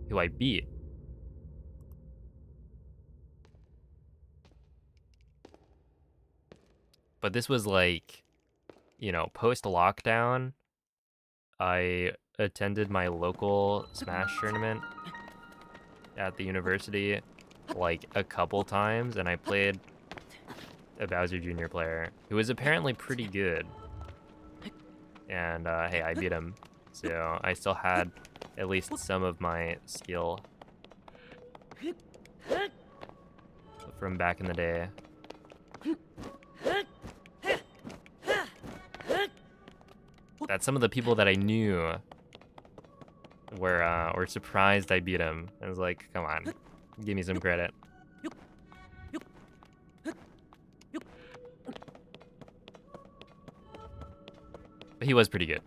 who I beat. But this was like, post lockdown. I attended my local Smash tournament at the university like a couple times, and I played a Bowser Jr. player who was apparently pretty good. And hey, I beat him. So I still had at least some of my skill from back in the day. That some of the people that I knew were surprised I beat him. I was like, come on, give me some credit. But he was pretty good.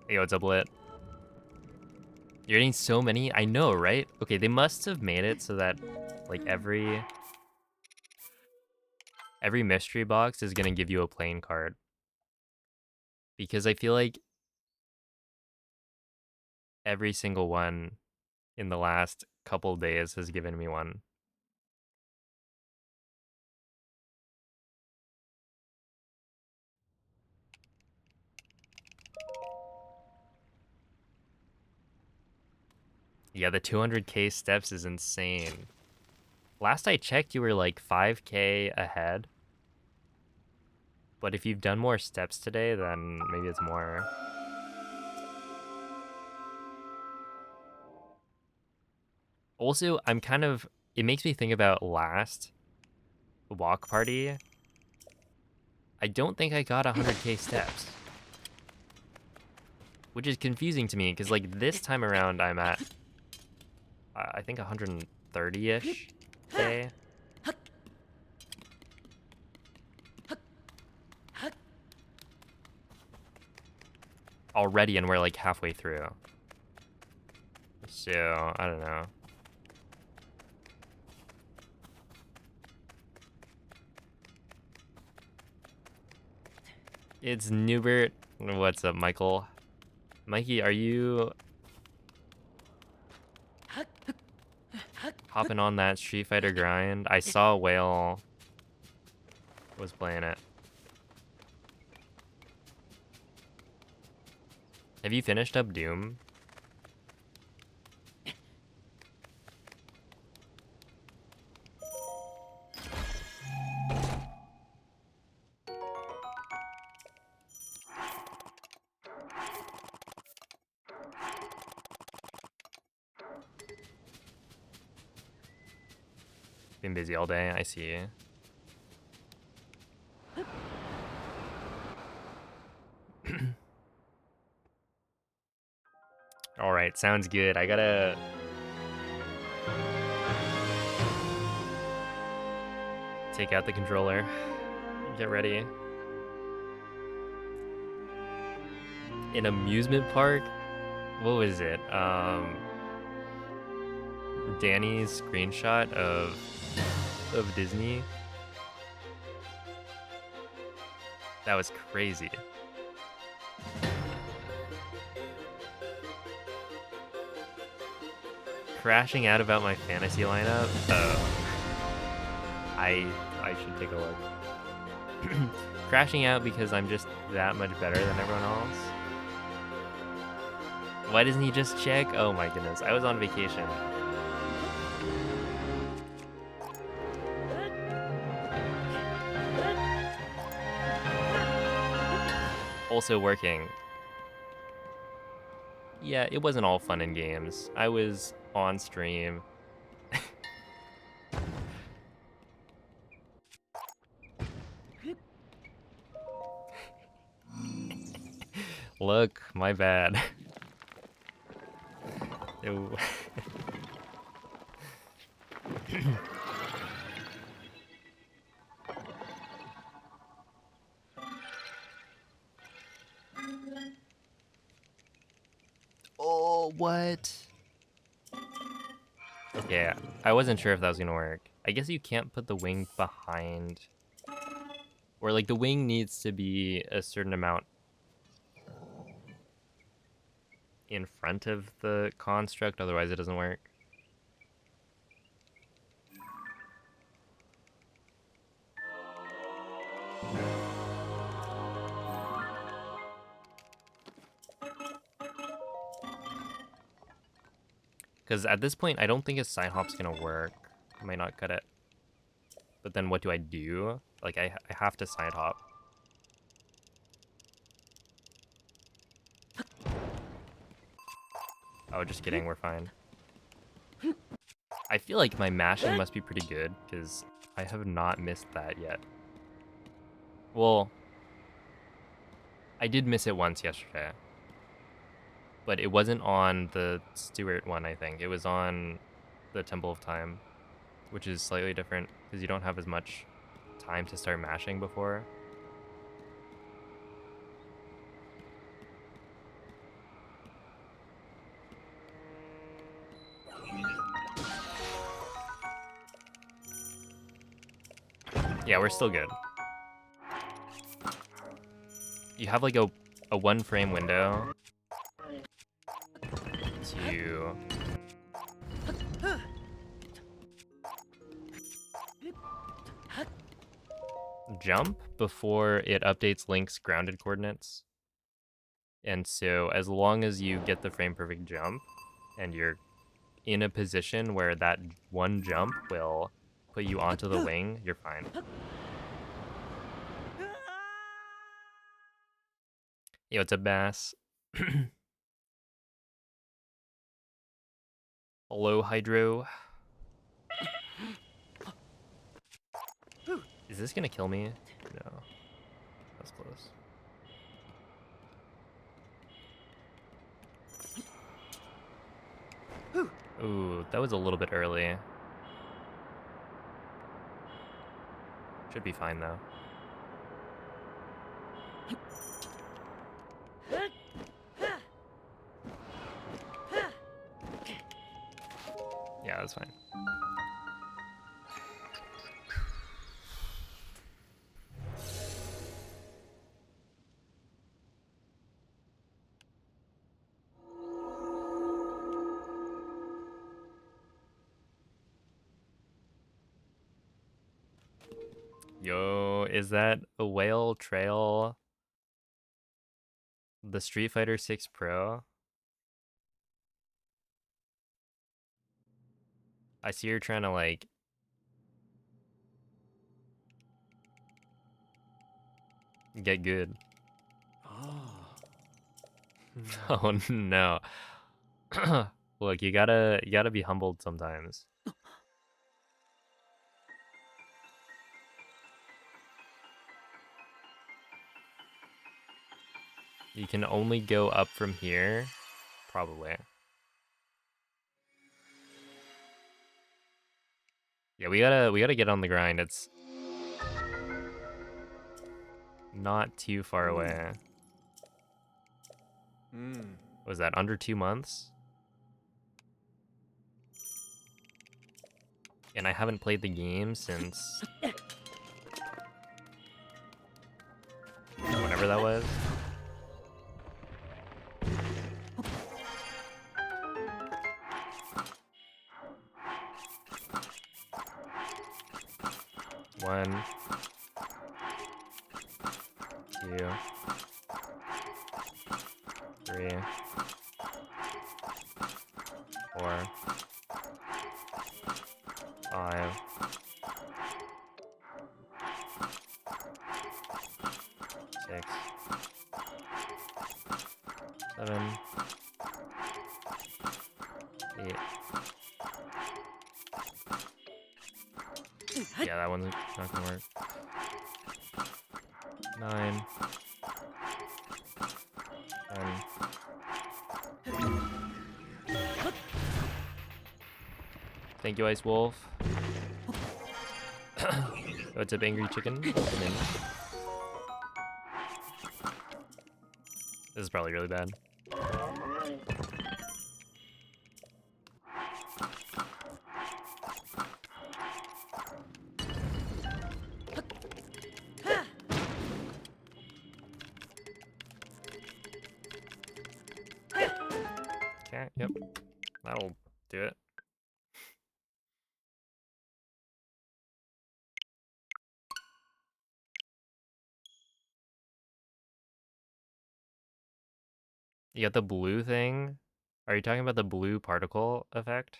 Hey, what's up, Lit? You're getting so many? I know, right? Okay, they must have made it so that like every mystery box is gonna give you a playing card. Because I feel like every single one in the last couple days has given me one. Yeah, the 200k steps is insane. Last I checked, you were like 5k ahead. But if you've done more steps today, then maybe it's more. Also, it makes me think about last walk party. I don't think I got 100k steps. Which is confusing to me, because like this time around I'm at, I think 130-ish K. Already, and we're like halfway through. So, I don't know. It's Newbert. What's up, Michael? Mikey, are you hopping on that Street Fighter grind? I saw Whale was playing it. Have you finished up Doom? Been busy all day, I see. Alright, sounds good. I gotta... take out the controller. Get ready. An amusement park? What was it? Danny's screenshot of Disney. That was crazy. Crashing out about my fantasy lineup? I should take a look. Crashing out because I'm just that much better than everyone else. Why doesn't he just check? Oh my goodness, I was on vacation. Also working. Yeah, it wasn't all fun and games. I was on stream. Look, my bad. Ew. Oh, what? Okay, I wasn't sure if that was gonna work. I guess you can't put the wing behind. Or like the wing needs to be a certain amount in front of the construct, otherwise it doesn't work. Because at this point, I don't think a side hop's gonna work. I might not cut it. But then what do I do? Like, I have to side hop. Oh, just kidding, we're fine. I feel like my mashing must be pretty good, because I have not missed that yet. Well, I did miss it once yesterday. But it wasn't on the Stewart one, I think. It was on the Temple of Time, which is slightly different, because you don't have as much time to start mashing before. Yeah, we're still good. You have like a 1 frame window to jump before it updates Link's grounded coordinates. And so as long as you get the frame perfect jump and you're in a position where that one jump will put you onto the wing, you're fine. Yo, it's a bass. Hello, Hydro. Is this gonna kill me? No. That's close. Ooh, that was a little bit early. Should be fine though. Yeah, that's fine. Yo, is that a whale trail? The Street Fighter 6 Pro? I see you're trying to like get good. Oh no. Look, you gotta be humbled sometimes. You can only go up from here, probably. Yeah, we gotta get on the grind. It's not too far away. Was that under 2 months? And I haven't played the game since whenever that was. One, two, three, four, five, six, 7, 8. Yeah, that one's not gonna work. 9, 10. Thank you, Ice Wolf. What's up, Angry Chicken? Welcome in. This is probably really bad. Okay, yep. That'll do it. You got the blue thing? Are you talking about the blue particle effect?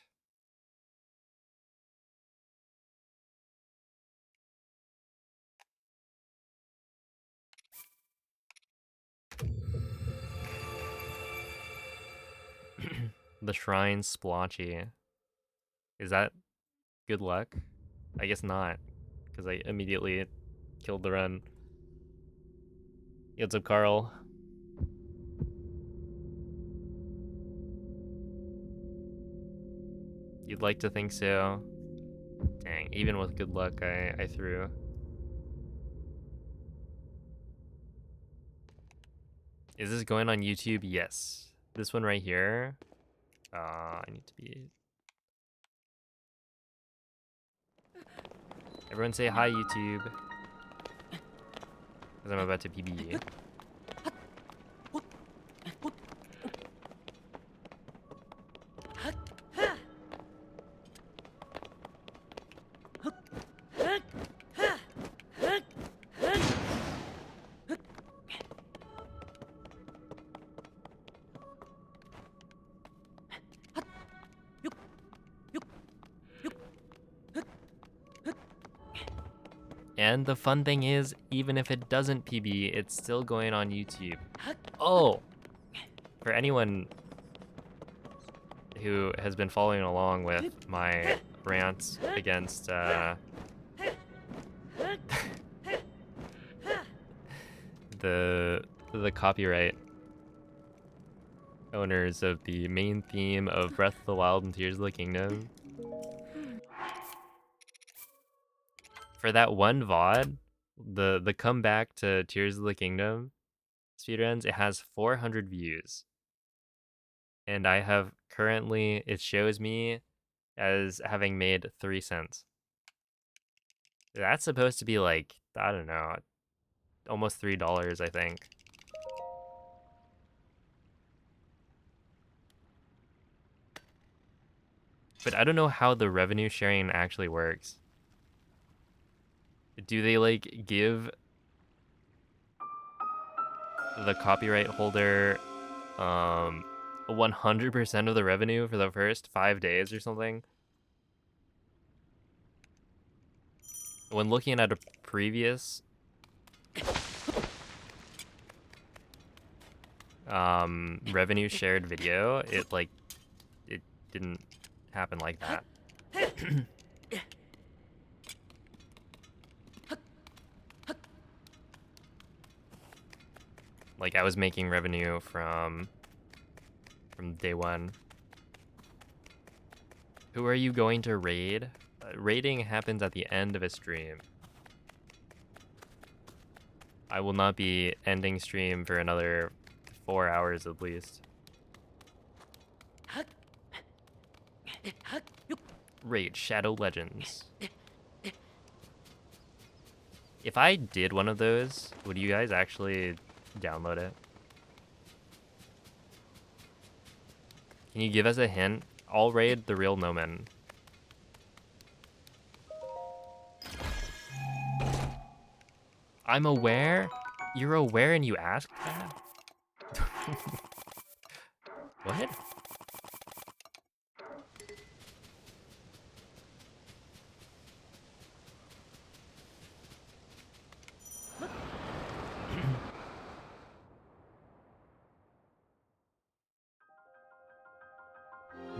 The shrine splotchy. Is that good luck? I guess not, because I immediately killed the run. What's up, Carl? You'd like to think so. Dang, even with good luck, I threw. Is this going on YouTube? Yes. This one right here. I need to be... Everyone say hi, YouTube. Because I'm about to PB. And the fun thing is, even if it doesn't PB, it's still going on YouTube. Oh! For anyone who has been following along with my rants against the copyright owners of the main theme of Breath of the Wild and Tears of the Kingdom. For that one VOD, the comeback to Tears of the Kingdom speedruns, it has 400 views. And I have currently, it shows me as having made 3 cents. That's supposed to be like, I don't know, almost $3, I think. But I don't know how the revenue sharing actually works. Do they like give the copyright holder 100% of the revenue for the first 5 days or something? When looking at a previous revenue shared video, it didn't happen like that. Like, I was making revenue from day one. Who are you going to raid? rating happens at the end of a stream. I will not be ending stream for another 4 hours at least. Raid Shadow Legends. If I did one of those, would you guys actually download it? Can you give us a hint? I'll raid the real Nomen. I'm aware? You're aware and you asked that? What?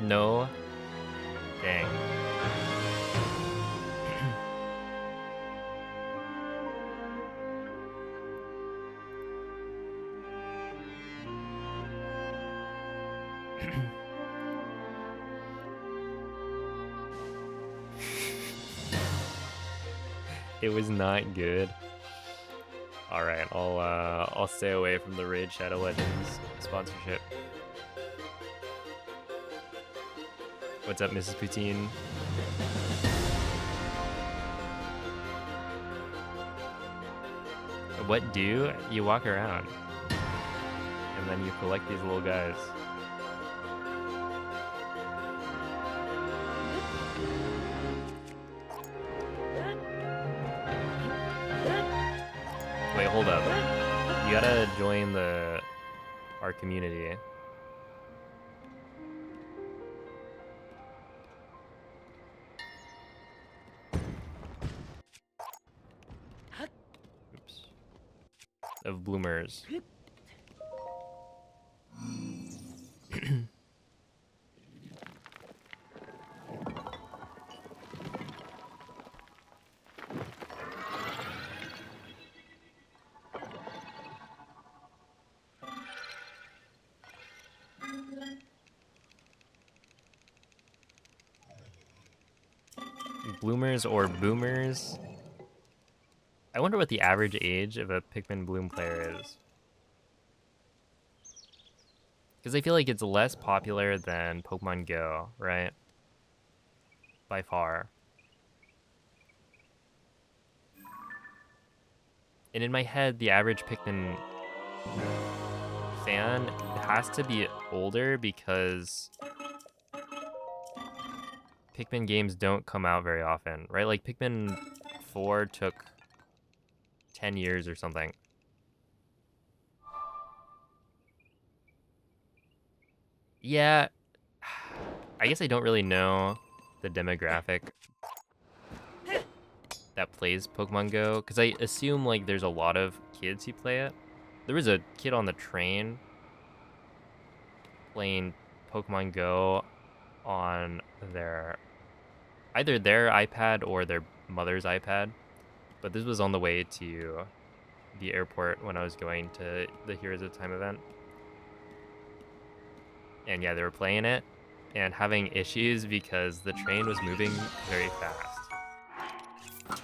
No. Dang. It was not good. All right, I'll stay away from the Raid Shadow Legends sponsorship. What's up, Mrs. Poutine? What do? You walk around. And then you collect these little guys. Wait, hold up. You gotta join our community. Oops. Of bloomers. Bloomers or boomers? I wonder what the average age of a Pikmin Bloom player is. Because I feel like it's less popular than Pokemon Go, right? By far. And in my head, the average Pikmin fan has to be older because Pikmin games don't come out very often, right? Like Pikmin 4 took 10 years or something. Yeah, I guess I don't really know the demographic that plays Pokemon Go, because I assume like there's a lot of kids who play it. There was a kid on the train playing Pokemon Go on either their iPad or their mother's iPad, but this was on the way to the airport when I was going to the Heroes of Time event. And yeah, they were playing it and having issues because the train was moving very fast.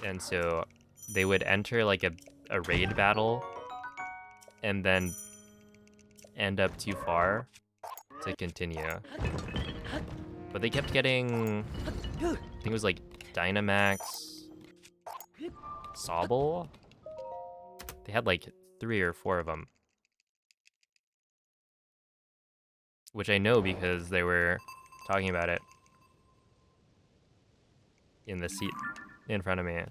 And so they would enter like a raid battle and then end up too far to continue. But they kept getting, I think it was like Dynamax, Sobble. They had like 3 or 4 of them. Which I know because they were talking about it in the seat in front of me.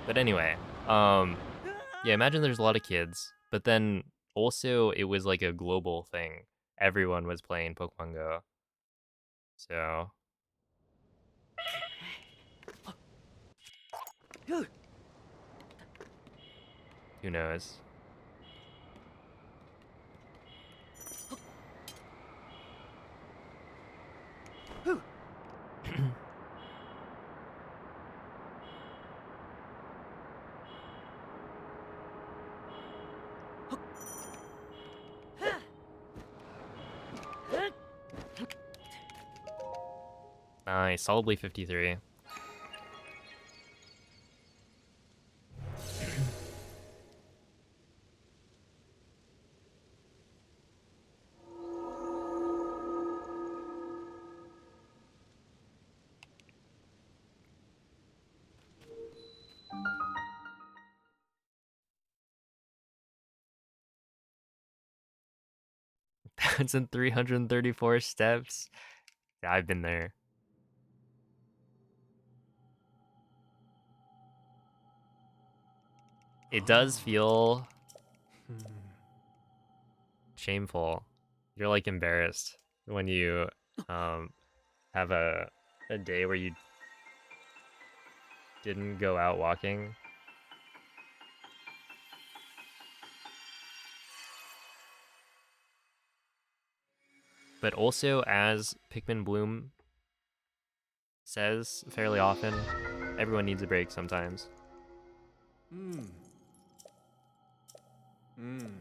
But anyway, yeah, imagine there's a lot of kids, but then also it was like a global thing. Everyone was playing Pokemon Go. So who knows? Nice, solidly 53. That's in 334 steps. Yeah, I've been there. It does feel shameful. You're like embarrassed when you have a day where you didn't go out walking. But also, as Pikmin Bloom says fairly often, everyone needs a break sometimes. Mm. Mm.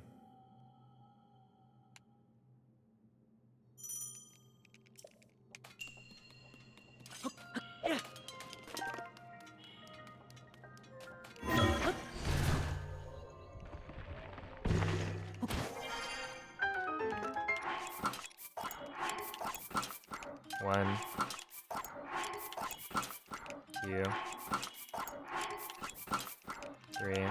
One, two, three,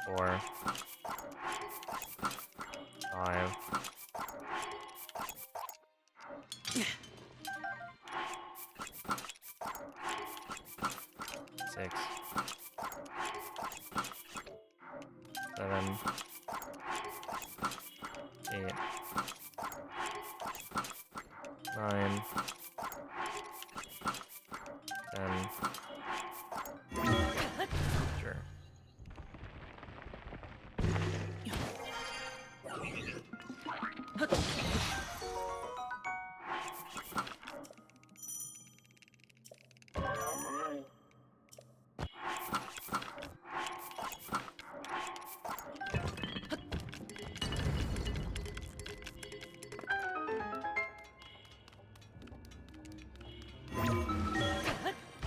four, 5, 6, 7, 8, 9, 10. Sure.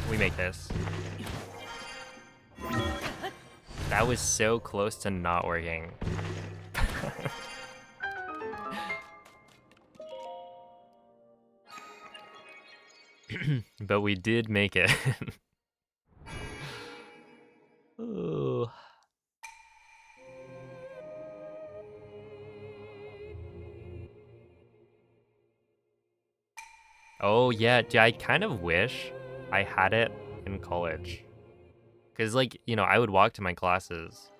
We make this. That was so close to not working. But we did make it. Ooh. Oh yeah, I kind of wish I had it in college. Cause like, you know, I would walk to my classes.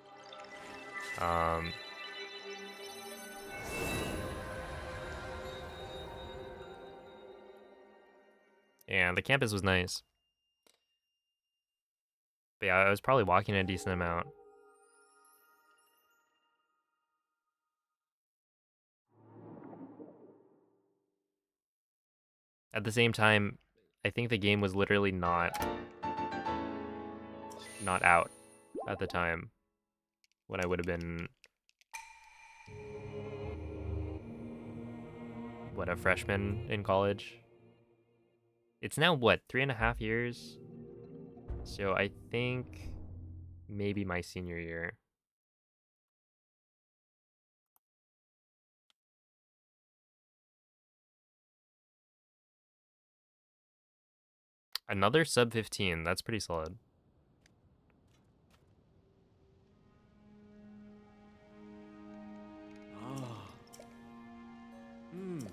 And the campus was nice. But yeah, I was probably walking a decent amount. At the same time, I think the game was literally not out at the time when I would have been what, a freshman in college. It's now what, 3.5 years? So I think maybe my senior year. Another sub 15. That's pretty solid. Ah. Mm.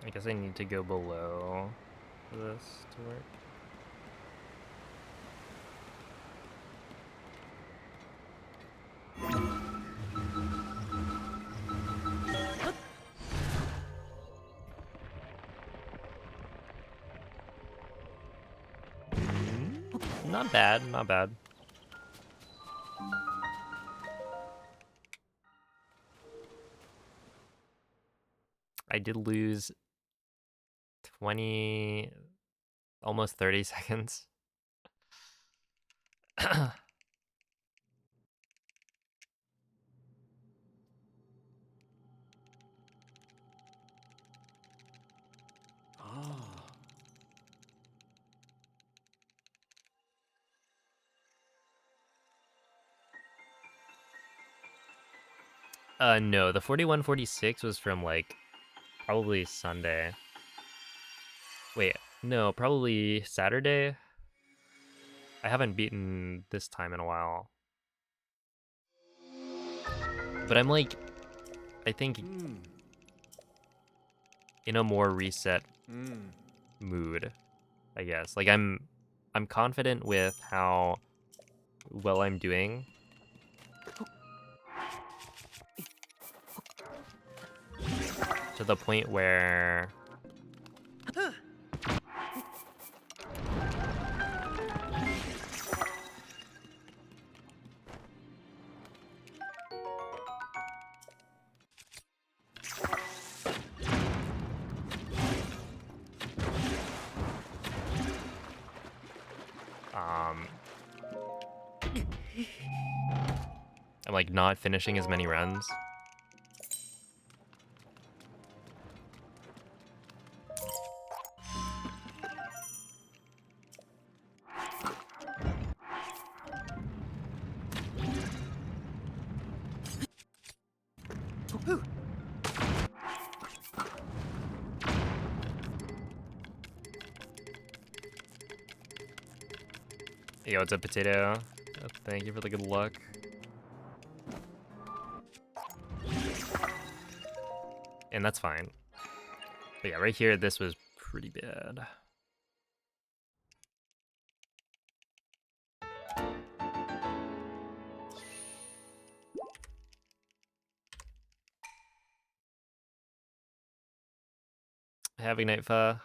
I guess I need to go below for this to work. Not bad, not bad. I did lose 20, almost 30 seconds. Ah. No, the 41-46 was from like probably Sunday. Wait, no, probably Saturday. I haven't beaten this time in a while. But I'm like, I think in a more reset mood, I guess. Like I'm confident with how well I'm doing. To the point where I'm like not finishing as many runs. Yo, it's a potato. Thank you for the good luck. And that's fine. But yeah, right here, this was pretty bad. Have a night, Fa.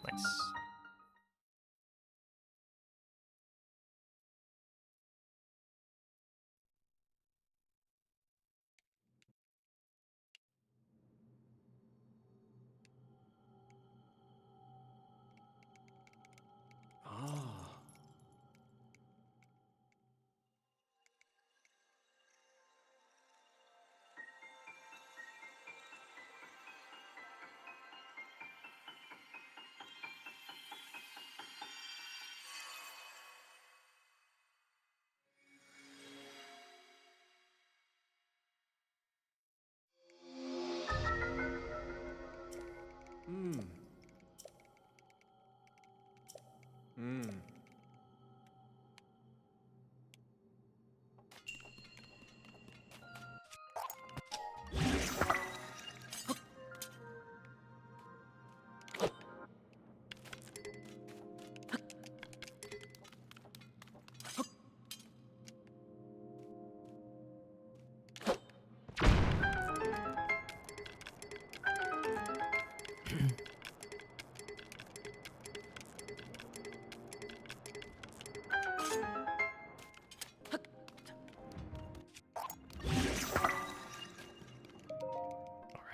Nice. Ah.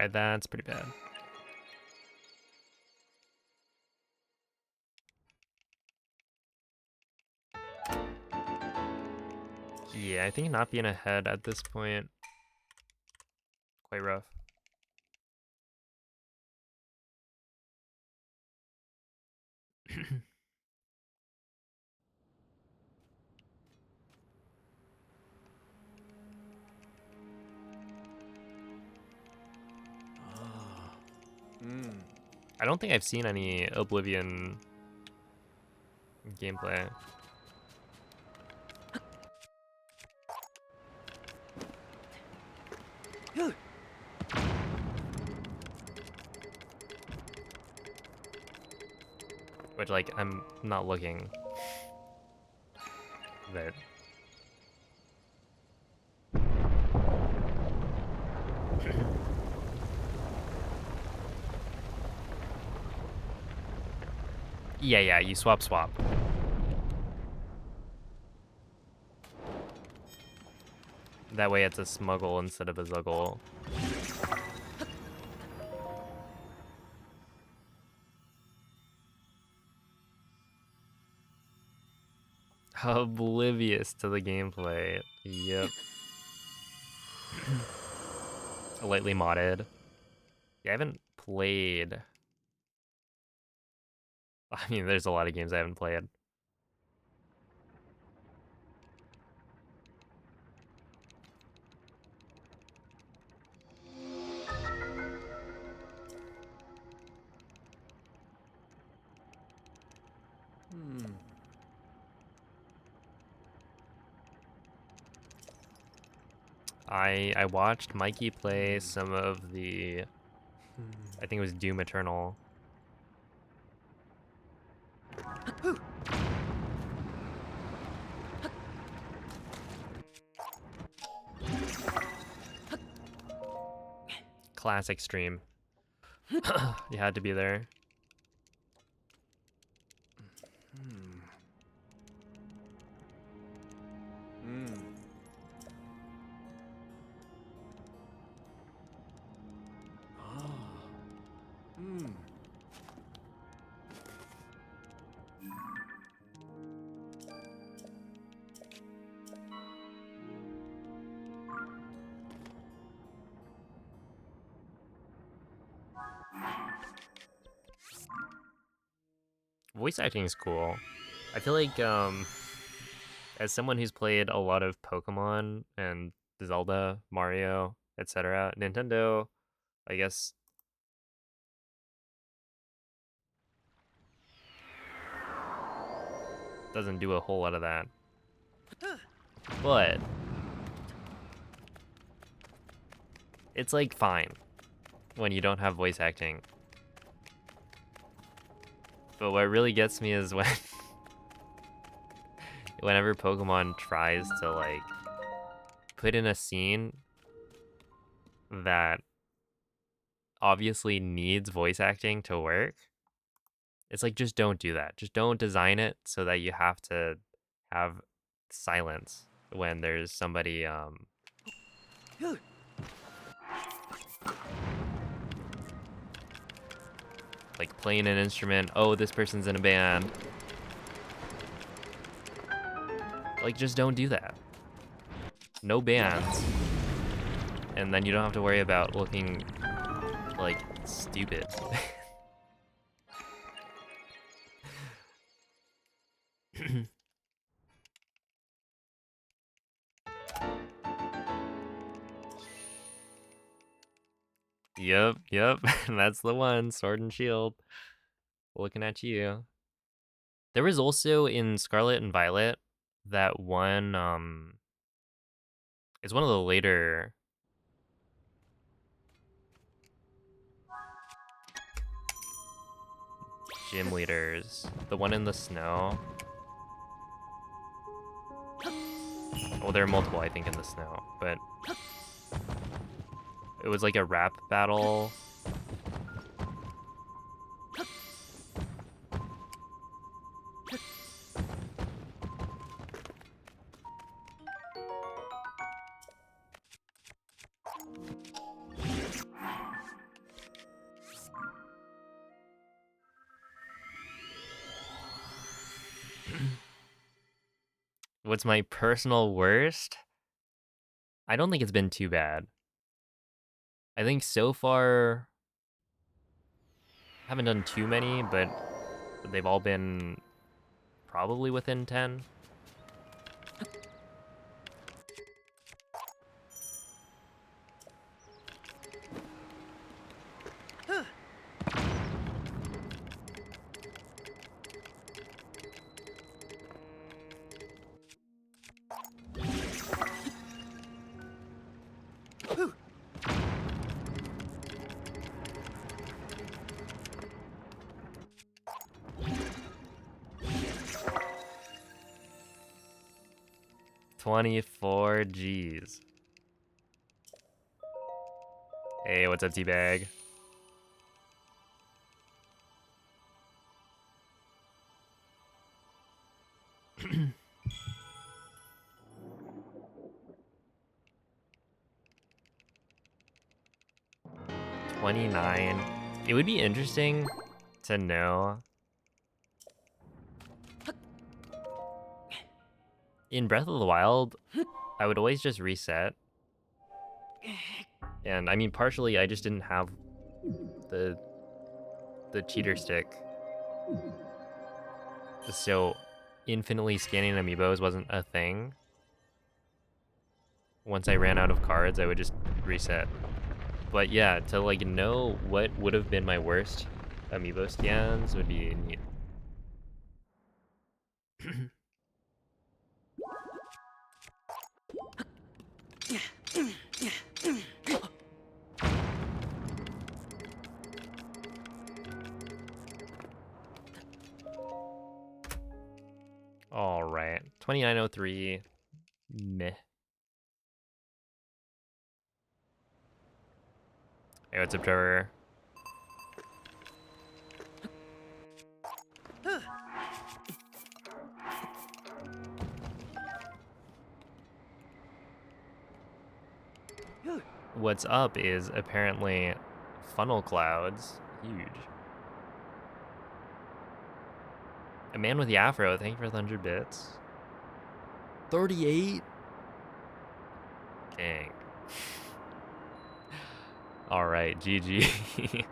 Alright, that's pretty bad. Yeah, I think not being ahead at this point, quite rough. Ah. Hmm. I don't think I've seen any Oblivion gameplay. Which, like, I'm not looking. But yeah, you swap. That way it's a smuggle instead of a zuggle. Oblivious to the gameplay. Yep. Lightly modded. Yeah, I haven't played. I mean, there's a lot of games I haven't played. Hmm. I watched Mikey play some of the, I think it was Doom Eternal. Classic stream. You had to be there. Hmm. Hmm. Ah. Hmm. Voice acting is cool. I feel like as someone who's played a lot of Pokemon and Zelda, Mario, etc., Nintendo, I guess doesn't do a whole lot of that. But it's like fine when you don't have voice acting. But what really gets me is when whenever Pokemon tries to like put in a scene that obviously needs voice acting to work. It's like, just don't do that. Just don't design it so that you have to have silence when there's somebody like playing an instrument. Oh, this person's in a band. Like, just don't do that. No bands. And then you don't have to worry about looking like stupid. Yep. That's the one. Sword and Shield. Looking at you. There was also in Scarlet and Violet that one it's one of the later gym leaders. The one in the snow. Well, there are multiple, I think, in the snow, but it was like a rap battle. What's my personal worst? I don't think it's been too bad. I think so far, I haven't done too many, but they've all been probably within 10. Whew. 24 G's. Hey, what's up, T-Bag? $29. It would be interesting to know. In Breath of the Wild, I would always just reset. And I mean, partially, I just didn't have the cheater stick. So infinitely scanning amiibos wasn't a thing. Once I ran out of cards, I would just reset. But yeah, to like know what would have been my worst amiibo scans would be neat. All right, 2903. Meh. Hey, what's up, Trevor? What's up is apparently funnel clouds. Huge. A man with the afro, thank you for the 100 bits. 38? Dang. All right, GG.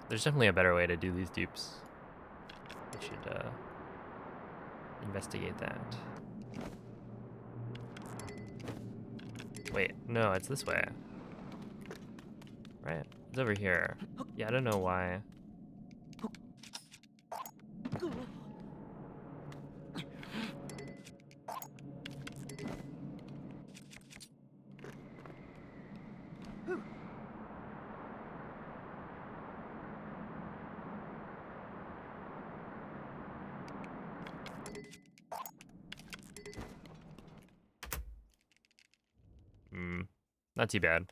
There's definitely a better way to do these dupes. We should investigate that. Wait, no, it's this way. Right? It's over here. Yeah, I don't know why. Not too bad.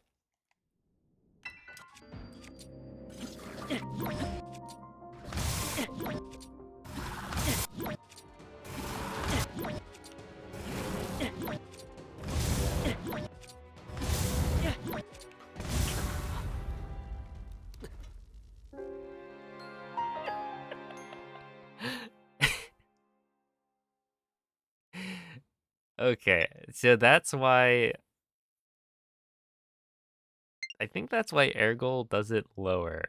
Okay, so that's why... I think that's why Ergol does it lower.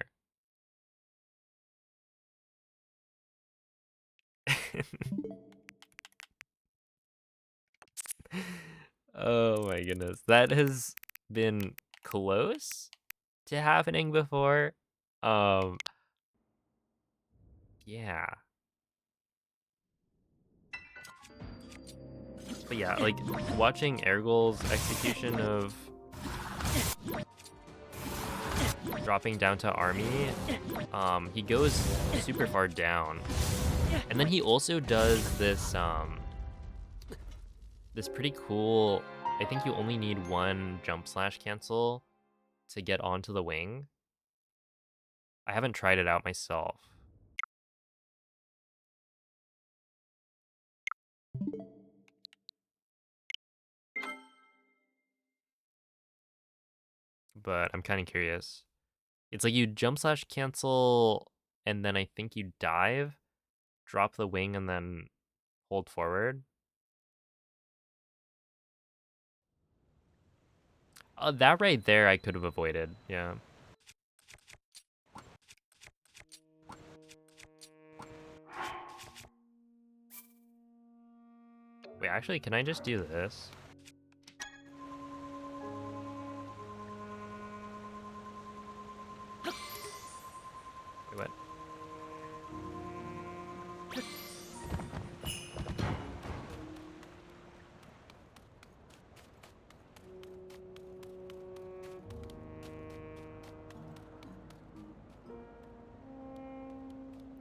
Oh my goodness. That has been close to happening before. Um, yeah. But yeah, like watching Ergol's execution of dropping down to army, he goes super far down. And then he also does this pretty cool, I think you only need one jump slash cancel to get onto the wing. I haven't tried it out myself. But I'm kind of curious. It's like you jump slash cancel and then I think you dive, drop the wing and then hold forward. That right there I could have avoided. Yeah. Wait, actually, can I just do this? Wait, what?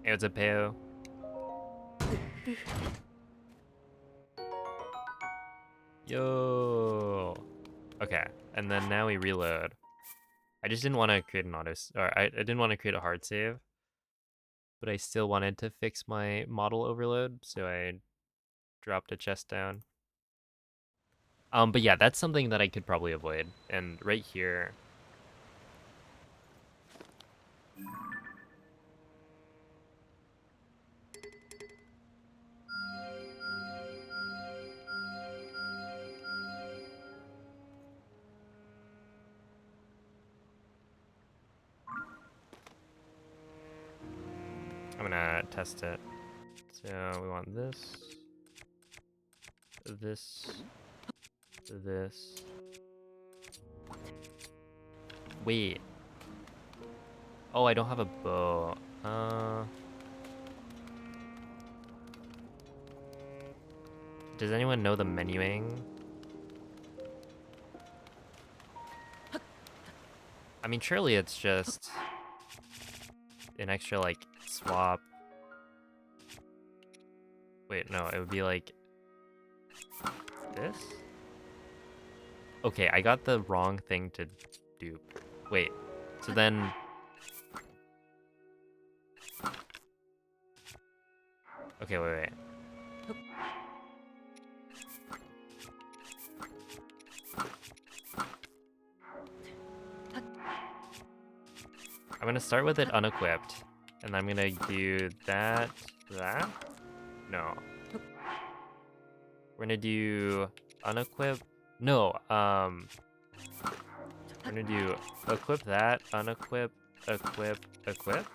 Hey, what's up, Peo? Yo. Okay, and then now we reload. I just didn't want to create an or I didn't want to create a hard save, but I still wanted to fix my model overload, so I dropped a chest down. But yeah, that's something that I could probably avoid. And right here, I'm gonna test it. So we want this, this, this. Wait. Oh, I don't have a bow. Does anyone know the menuing? I mean, surely it's just an extra, like, swap. Wait, no, it would be like this? Okay, I got the wrong thing to dupe. Wait, so then... Okay, wait. I'm gonna start with it unequipped, and I'm gonna do that, that? No. We're gonna do unequip. No, we're gonna do equip that, unequip, equip.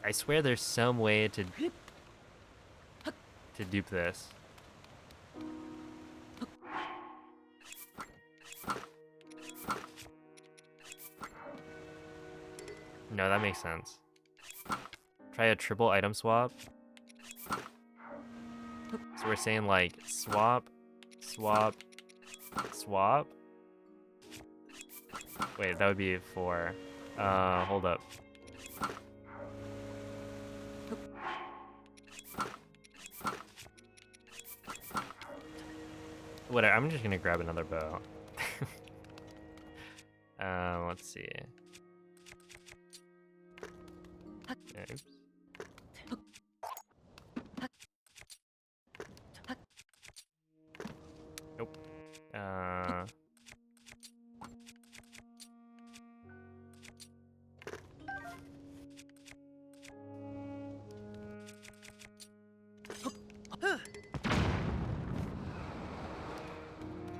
I swear there's some way to dupe this. No, that makes sense. Try a triple item swap. So we're saying like swap, swap, swap. Wait, that would be 4. Hold up. Whatever, I'm just gonna grab another bow. Let's see. Oops. Nope.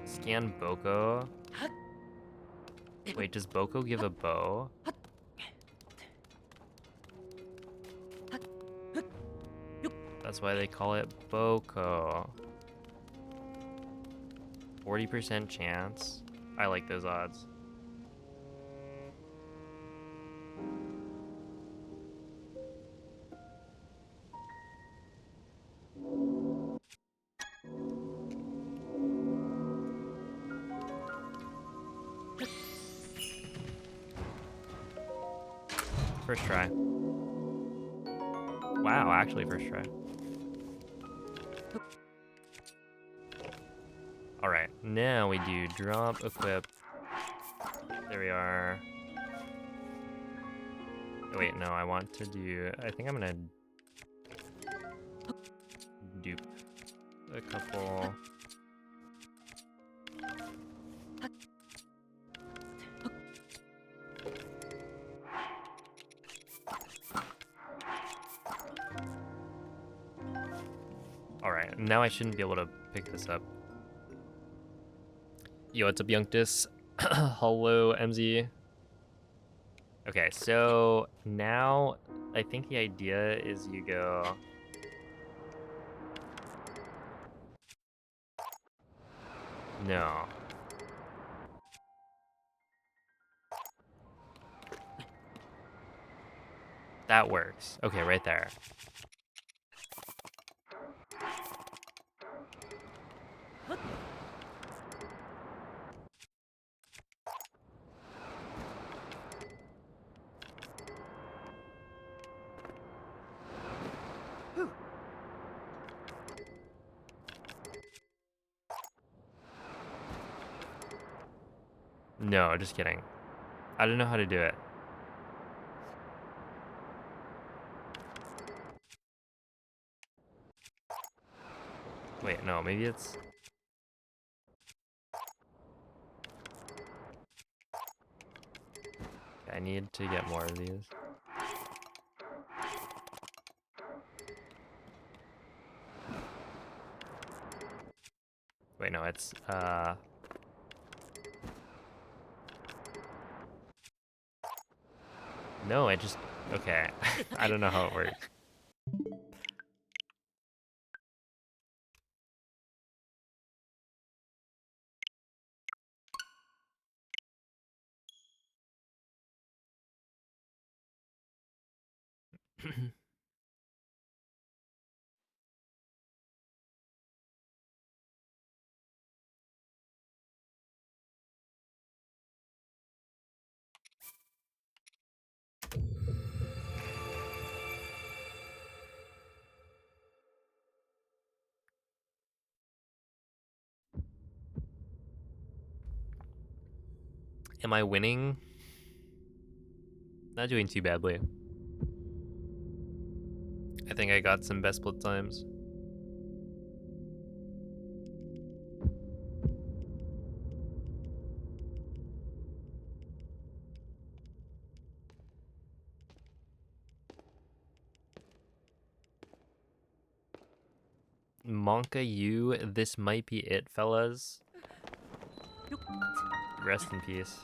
Scan Boko. Wait, does Boko give a bow? That's why they call it Boko. 40% chance. I like those odds. First try. Wow, actually first try. Alright, now we do drop, equip. There we are. Oh, wait, no, I want to do... I think I'm gonna dupe a couple... Alright, now I shouldn't be able to pick this up. Yo, what's up, Youngtis? Hello, MZ. Okay, so now I think the idea is you go... No. That works. Okay, right there. No, just kidding. I don't know how to do it. Wait, no, maybe it's... I need to get more of these. Wait, no, it's, No, I just... Okay. I don't know how it works. Am I winning? Not doing too badly. I think I got some best split times. Monka you, this might be it, fellas. Rest in peace.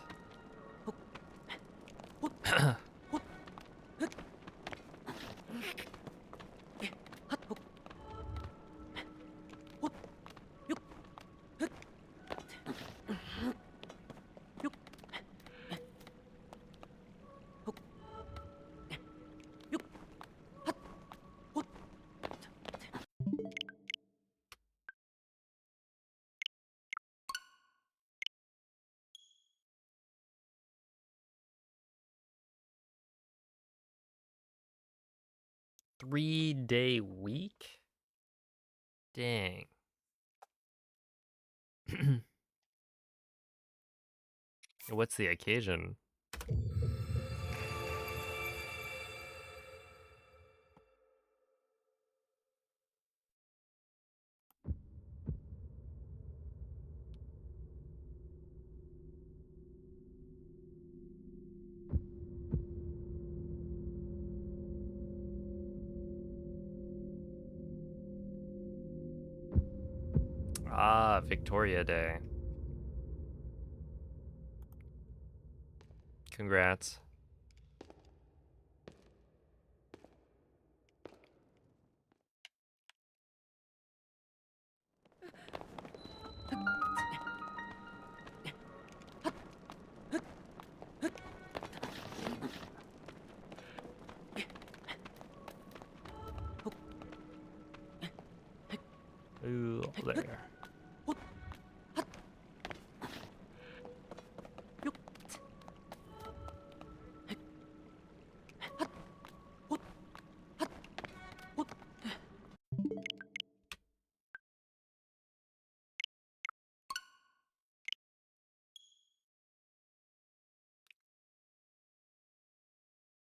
Three-day week? Dang. What's the occasion? Ah, Victoria Day. Congrats. There.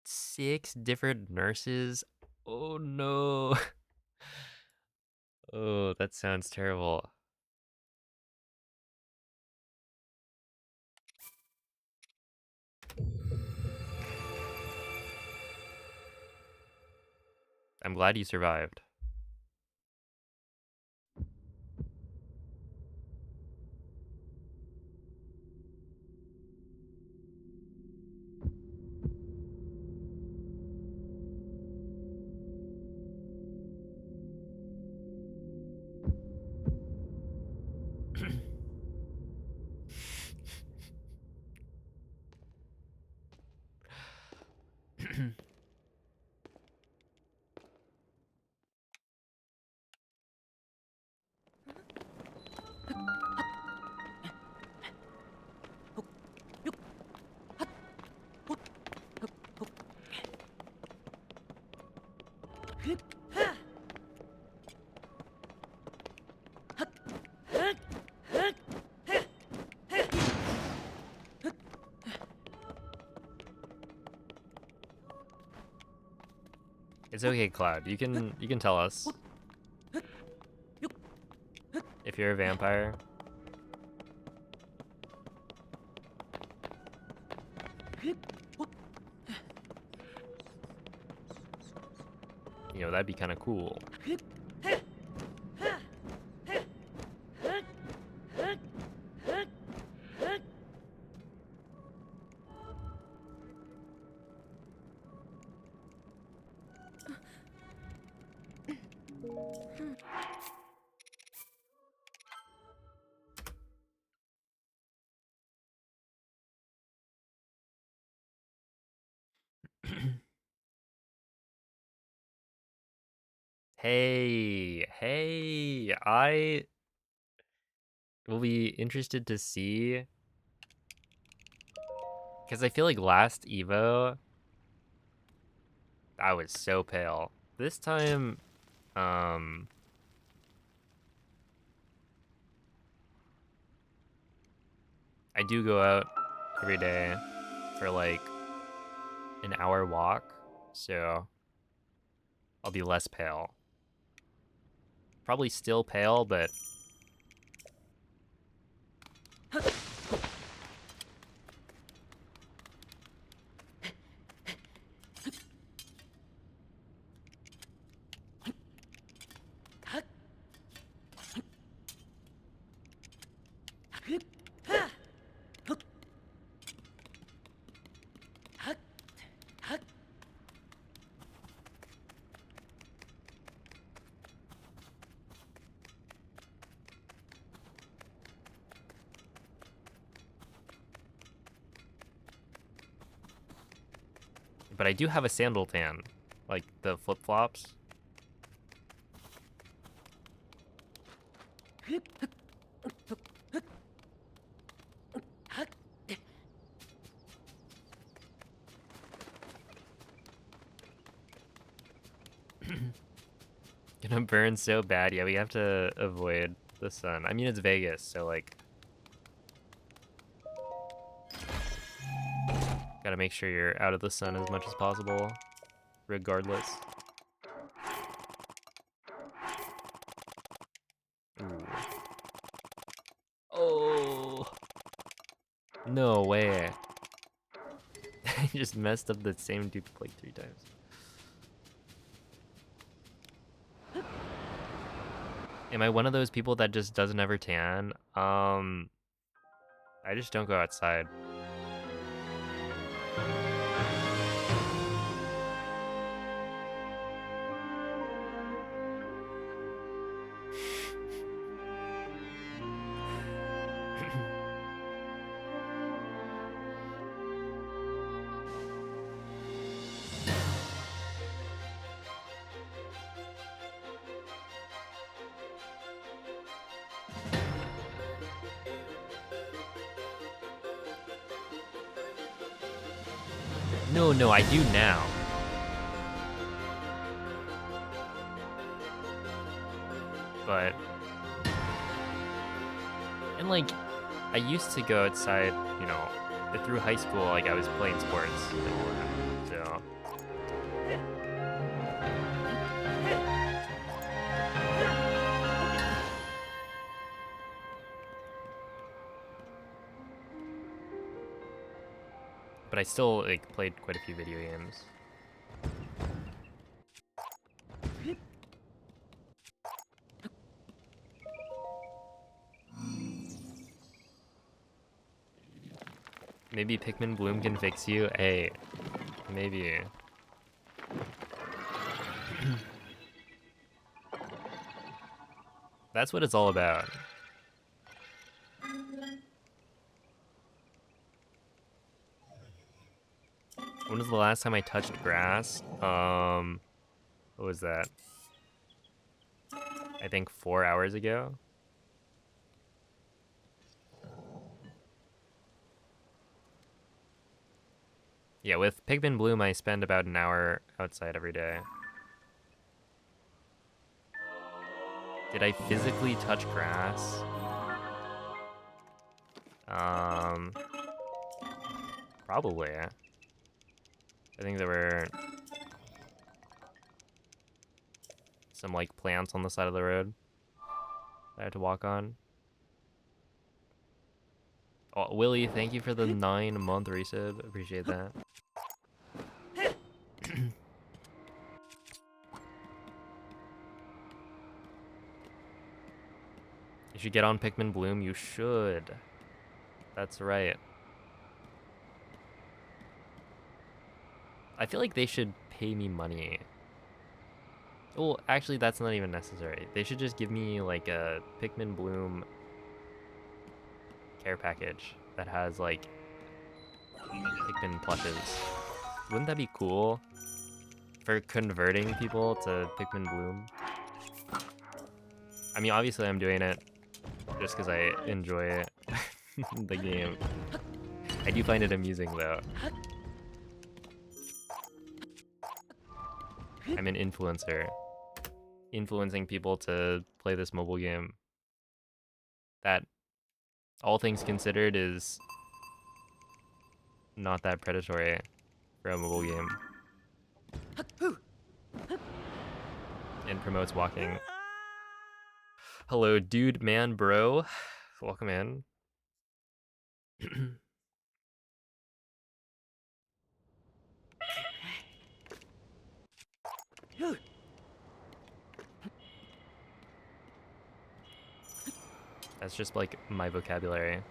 Six different nurses? Oh no. Oh, that sounds terrible. I'm glad you survived. It's okay, Cloud. You can tell us if you're a vampire. You know, that'd be kind of cool. Hey, I will be interested to see, because I feel like last Evo, I was so pale. This time, um, I do go out every day for like an hour walk, so I'll be less pale. Probably still pale, but I do have a sandal tan, like the flip flops. Gonna burn so bad. Yeah, we have to avoid the sun. I mean, it's Vegas, so like, gotta make sure you're out of the sun as much as possible, regardless. Ooh. Oh, no way. I just messed up the same dupe like 3 times. Am I one of those people that just doesn't ever tan? I just don't go outside. No, I do now. But... And, like, I used to go outside, you know, through high school, like, I was playing sports and all that, so... But I still, like, played quite a few video games. Maybe Pikmin Bloom can fix you? Hey, maybe. That's what it's all about. When was the last time I touched grass? What was that? I think 4 hours ago. Yeah, with Pikmin Bloom, I spend about an hour outside every day. Did I physically touch grass? Probably. I think there were some, like, plants on the side of the road that I had to walk on. Oh, Willie, thank you for the 9-month resub. Appreciate that. You should get on Pikmin Bloom. You should. That's right. I feel like they should pay me money. Well, actually, that's not even necessary. They should just give me, like, a Pikmin Bloom care package that has, like, Pikmin plushes. Wouldn't that be cool? For converting people to Pikmin Bloom? I mean, obviously I'm doing it just because I enjoy the game. I do find it amusing, though. I'm an influencer. Influencing people to play this mobile game. That, all things considered, is not that predatory for a mobile game. And promotes walking. Hello, dude, man, bro. Welcome in. That's just, like, my vocabulary.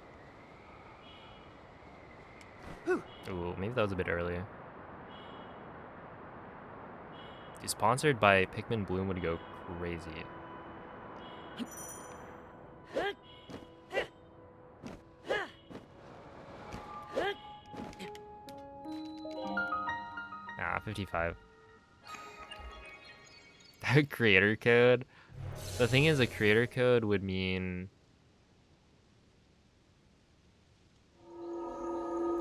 Ooh, maybe that was a bit early. Dude, sponsored by Pikmin Bloom would go crazy. Ah, 55. Creator code? The thing is, a creator code would mean...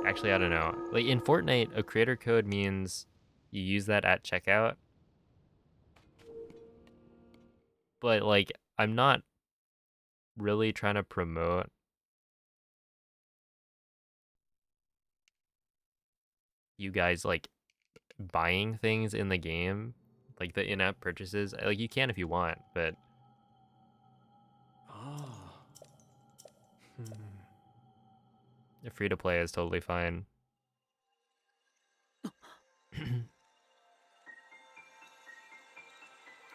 Actually, I don't know. Like, in Fortnite, a creator code means you use that at checkout. But, like, I'm not really trying to promote you guys, like, buying things in the game. Like, the in-app purchases. Like, you can if you want, but... Ah. Free-to-play is totally fine.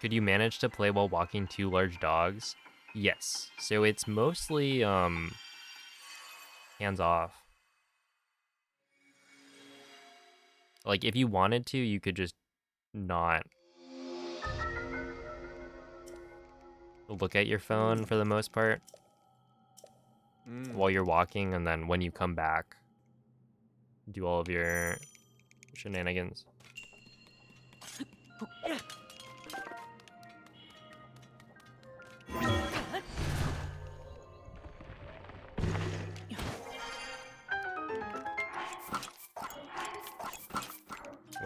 Could you manage to play while walking 2 large dogs? Yes. So it's mostly hands off. Like, if you wanted to, you could just not look at your phone for the most part while you're walking, and then when you come back, do all of your shenanigans.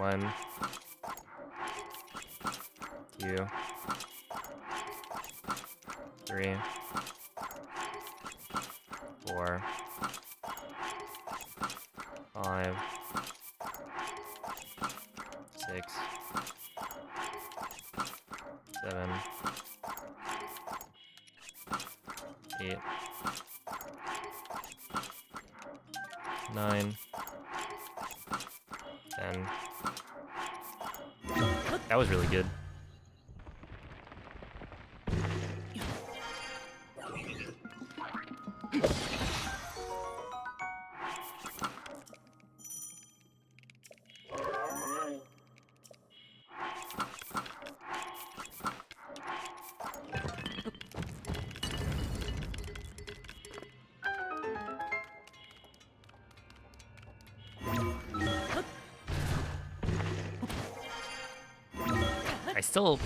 1, 2, 3, 4, 5, 6, 7, 8, 9, 10. That was really good. I still...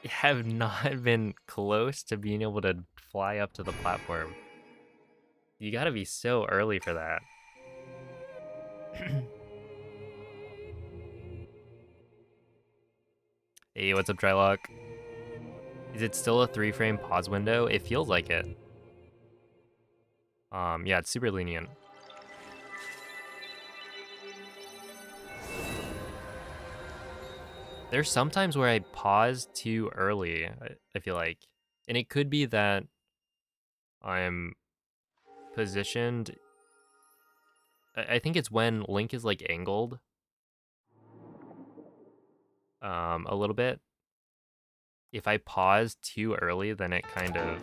have not been close to being able to fly up to the platform. You gotta be so early for that. Hey, what's up, Trylock? Is it still a 3-frame pause window? It feels like it. Yeah, it's super lenient. There's sometimes where I pause too early, I feel like. And it could be that I'm positioned... I think it's when Link is, like, angled. A little bit. If I pause too early, then it kind of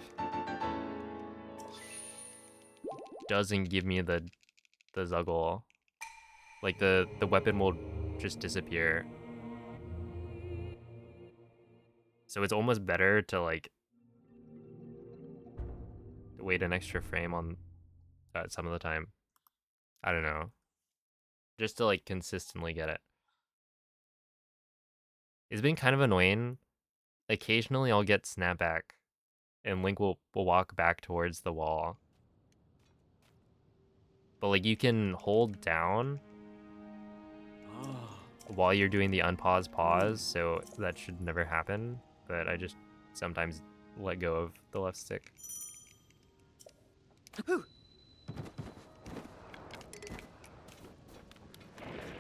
doesn't give me the Zuggle. Like, the weapon will just disappear. So it's almost better to, like, wait an extra frame on some of the time. I don't know. Just to, like, consistently get it. It's been kind of annoying. Occasionally I'll get snapback, and Link will walk back towards the wall. But, like, you can hold down while you're doing the unpause pause, so that should never happen. But I just sometimes let go of the left stick.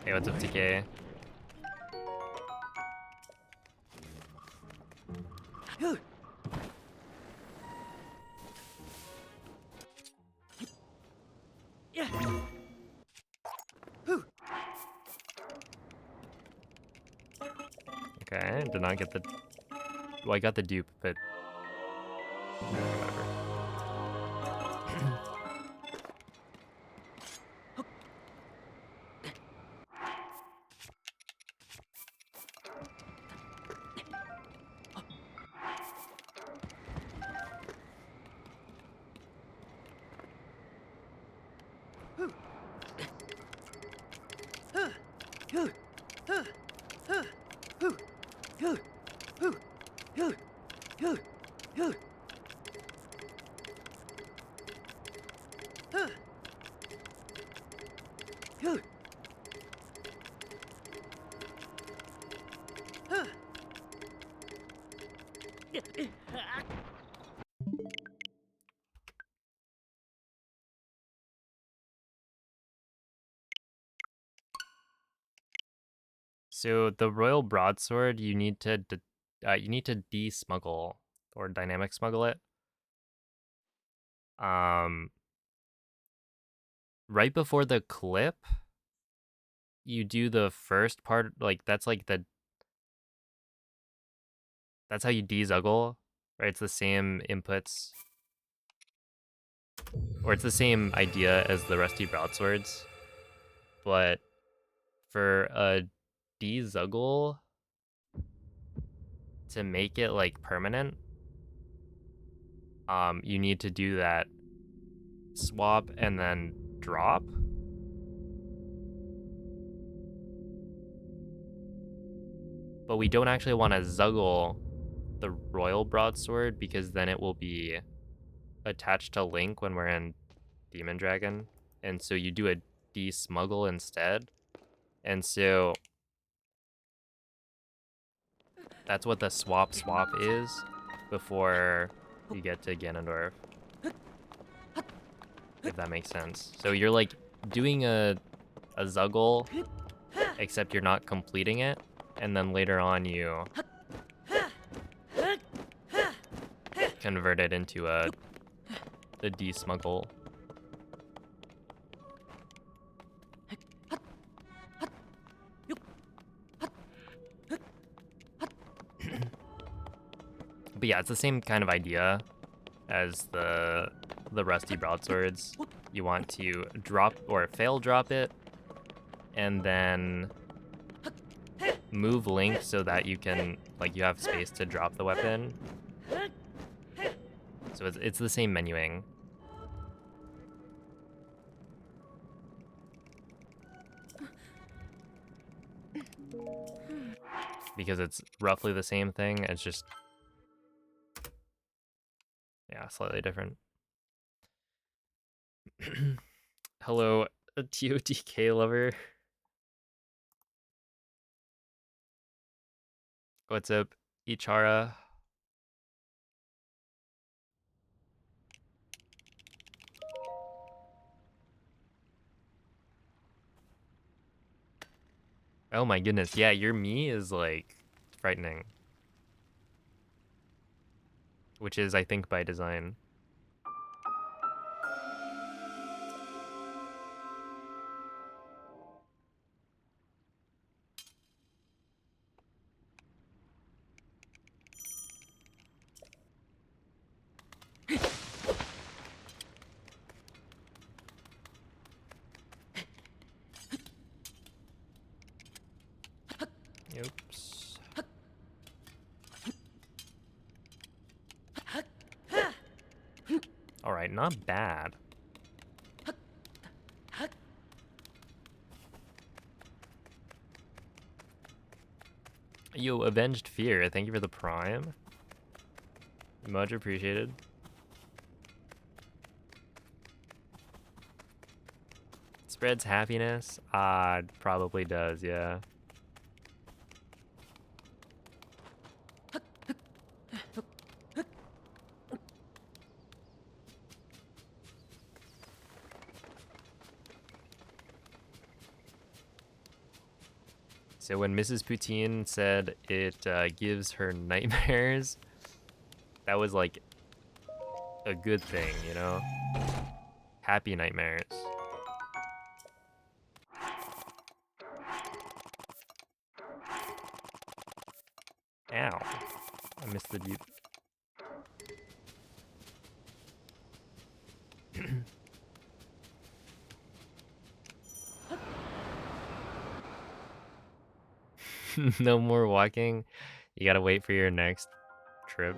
Hey, what's up, TK? Okay, did not get the... Well, I got the dupe, but... whatever. So the Royal Broadsword, you need to de-smuggle or dynamic smuggle it. Right before the clip, you do the first part, like that's how you de-zuggle, right? It's the same inputs, or it's the same idea as the Rusty Broadswords, but for a de-zuggle to make it like permanent, you need to do that swap and then drop. But we don't actually want to zuggle the Royal Broadsword because then it will be attached to Link when we're in Demon Dragon, and so you do a de-smuggle instead. And so that's what the swap is before you get to Ganondorf, if that makes sense. So you're like doing a Zuggle, except you're not completing it, and then later on you convert it into a de-smuggle. But yeah, it's the same kind of idea as the rusty broadswords. You want to drop or fail drop it, and then move Link so that you can, like, you have space to drop the weapon. So it's the same menuing. Because it's roughly the same thing, it's just, yeah, slightly different. Hello, TOTK lover. What's up, Ichara? Oh my goodness, yeah, your me is like frightening. Which is, I think, by design. Oops. Alright, not bad. Yo, Avenged Fear, thank you for the prime. Much appreciated. Spreads happiness? Probably does, yeah. So when Mrs. Poutine said it gives her nightmares, that was like a good thing, you know? Happy nightmares. Ow. I missed the deep. No more walking. You gotta wait for your next trip.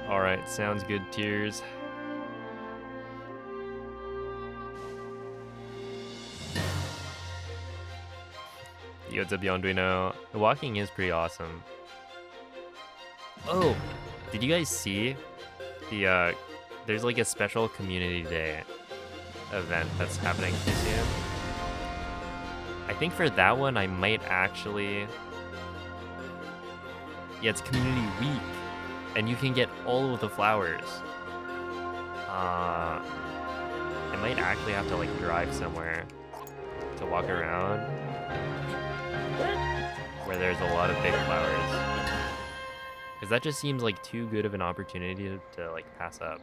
Alright, sounds good, Tears. Yo, what's up, Yonduino? The walking is pretty awesome. Oh, did you guys see the, there's like a special community day event that's happening too soon? I think for that one, I might actually... Yeah, it's community week, and you can get all of the flowers. I might actually have to like drive somewhere to walk around where there's a lot of big flowers. Because that just seems like too good of an opportunity to like pass up.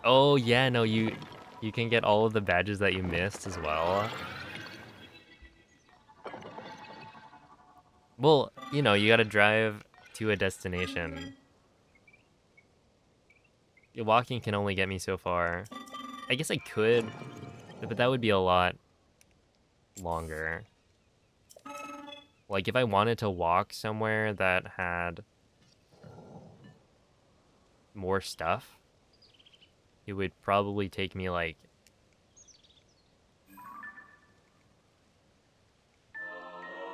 Oh yeah, no, you can get all of the badges that you missed as well. Well, you know, you gotta drive to a destination. Walking can only get me so far. I guess I could, but that would be a lot longer. Like, if I wanted to walk somewhere that had more stuff, it would probably take me, like,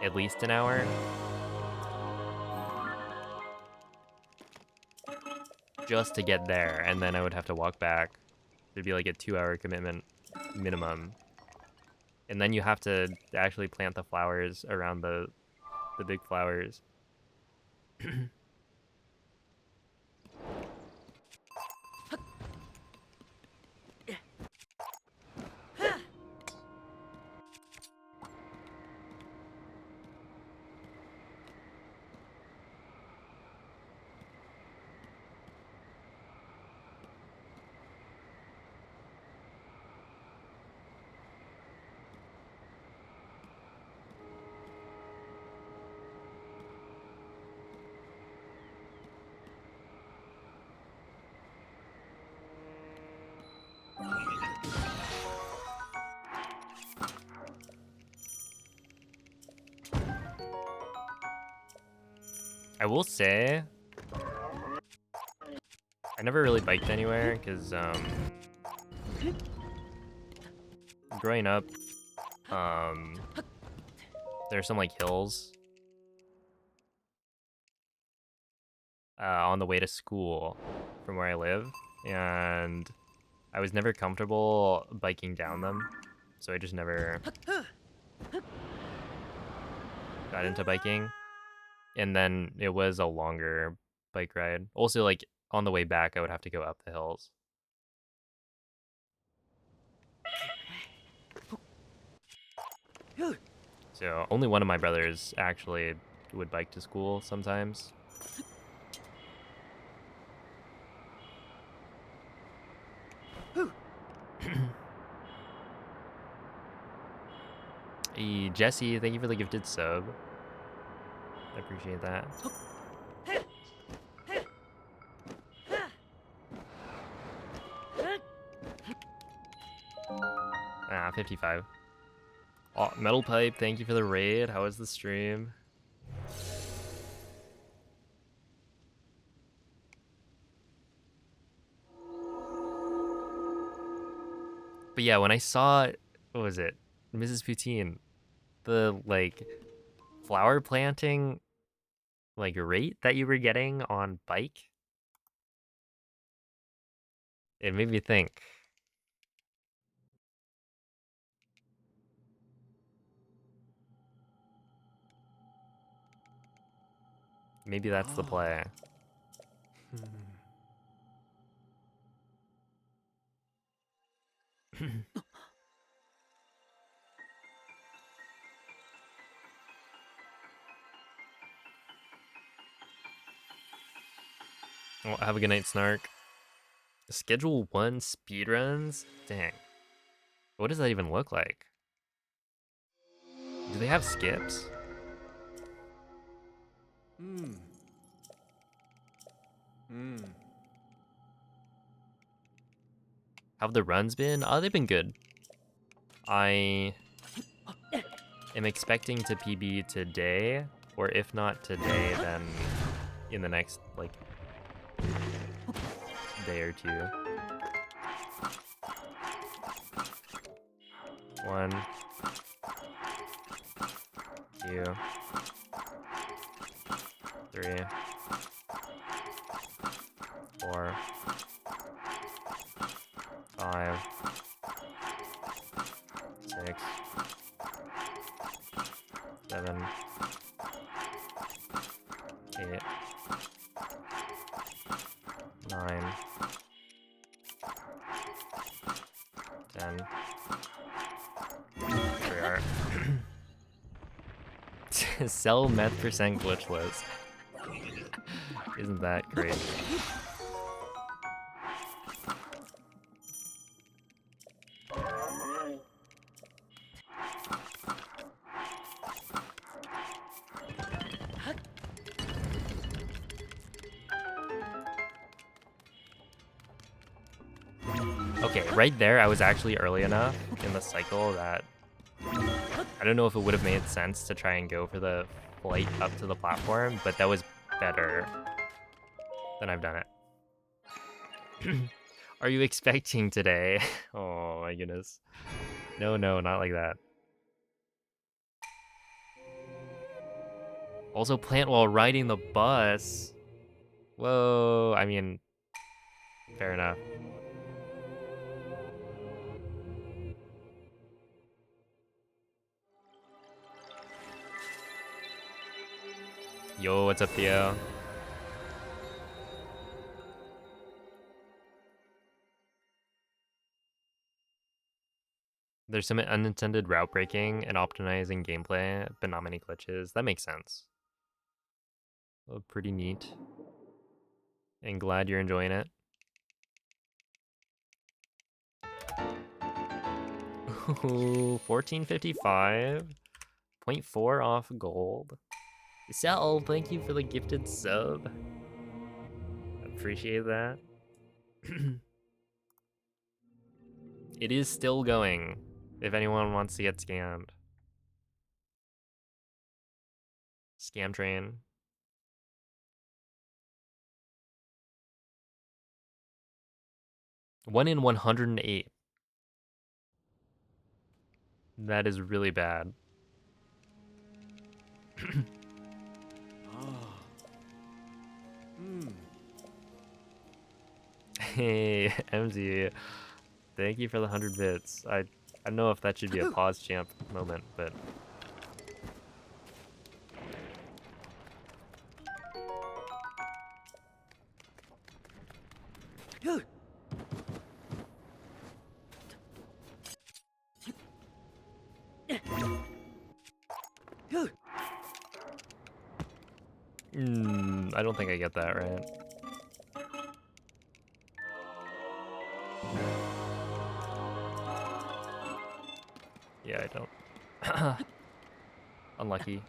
at least an hour. Just to get there, and then I would have to walk back. It'd be like a 2-hour commitment minimum. And then you have to actually plant the flowers around the big flowers. I will say, I never really biked anywhere because growing up, there's some like hills on the way to school from where I live, and I was never comfortable biking down them, so I just never got into biking. And then it was a longer bike ride. Also, like, on the way back, I would have to go up the hills. So only one of my brothers actually would bike to school sometimes. Hey, Jesse, thank you for the gifted sub. I appreciate that. 55. Oh, Metal Pipe, thank you for the raid. How was the stream? But yeah, when I saw, what was it? Mrs. Poutine, the, like, flower planting, like, rate that you were getting on bike, it made me think. Maybe that's the play. Well, have a good night, Snark. Schedule 1 speedruns? Dang. What does that even look like? Do they have skips? How have the runs been? Oh, they've been good. I am expecting to PB today, or if not today, then in the next, like, day or two. 1, 2, 3, 4, 5, 6, 7, 8, 9, 10. Here we are. Sell meth percent glitchless. Isn't that great? Okay, right there, I was actually early enough in the cycle that I don't know if it would have made sense to try and go for the flight up to the platform, but that was better than I've done it. Are you expecting today? Oh my goodness. No, not like that. Also plant while riding the bus. Whoa, I mean, fair enough. Yo, what's up, Theo? There's some unintended route breaking and optimizing gameplay, but not many glitches. That makes sense. Well, pretty neat. And glad you're enjoying it. Ooh, 1455. 0.4 off gold. Sal, thank you for the gifted sub. Appreciate that. It is still going, if anyone wants to get scammed. Scam train. One in 108. That is really bad. Ah. Hmm. Hey, MZ. Thank you for the 100 bits. I don't know if that should be a pause champ moment, but I don't think I get that right. Yeah, I don't. Unlucky.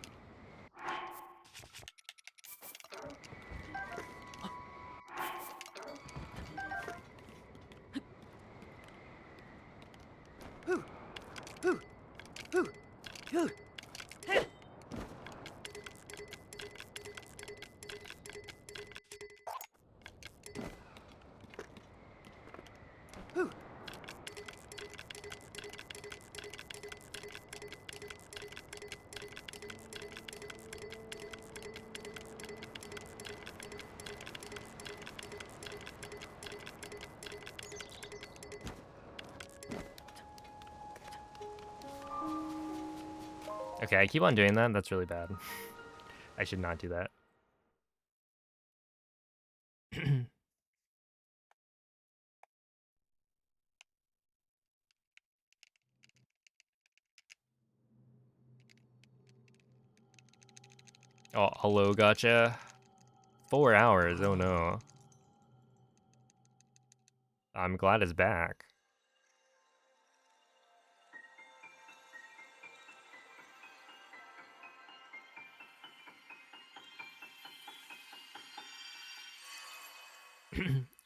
Okay, I keep on doing that. That's really bad. I should not do that. Oh, hello, gotcha. 4 hours, oh no. I'm glad it's back.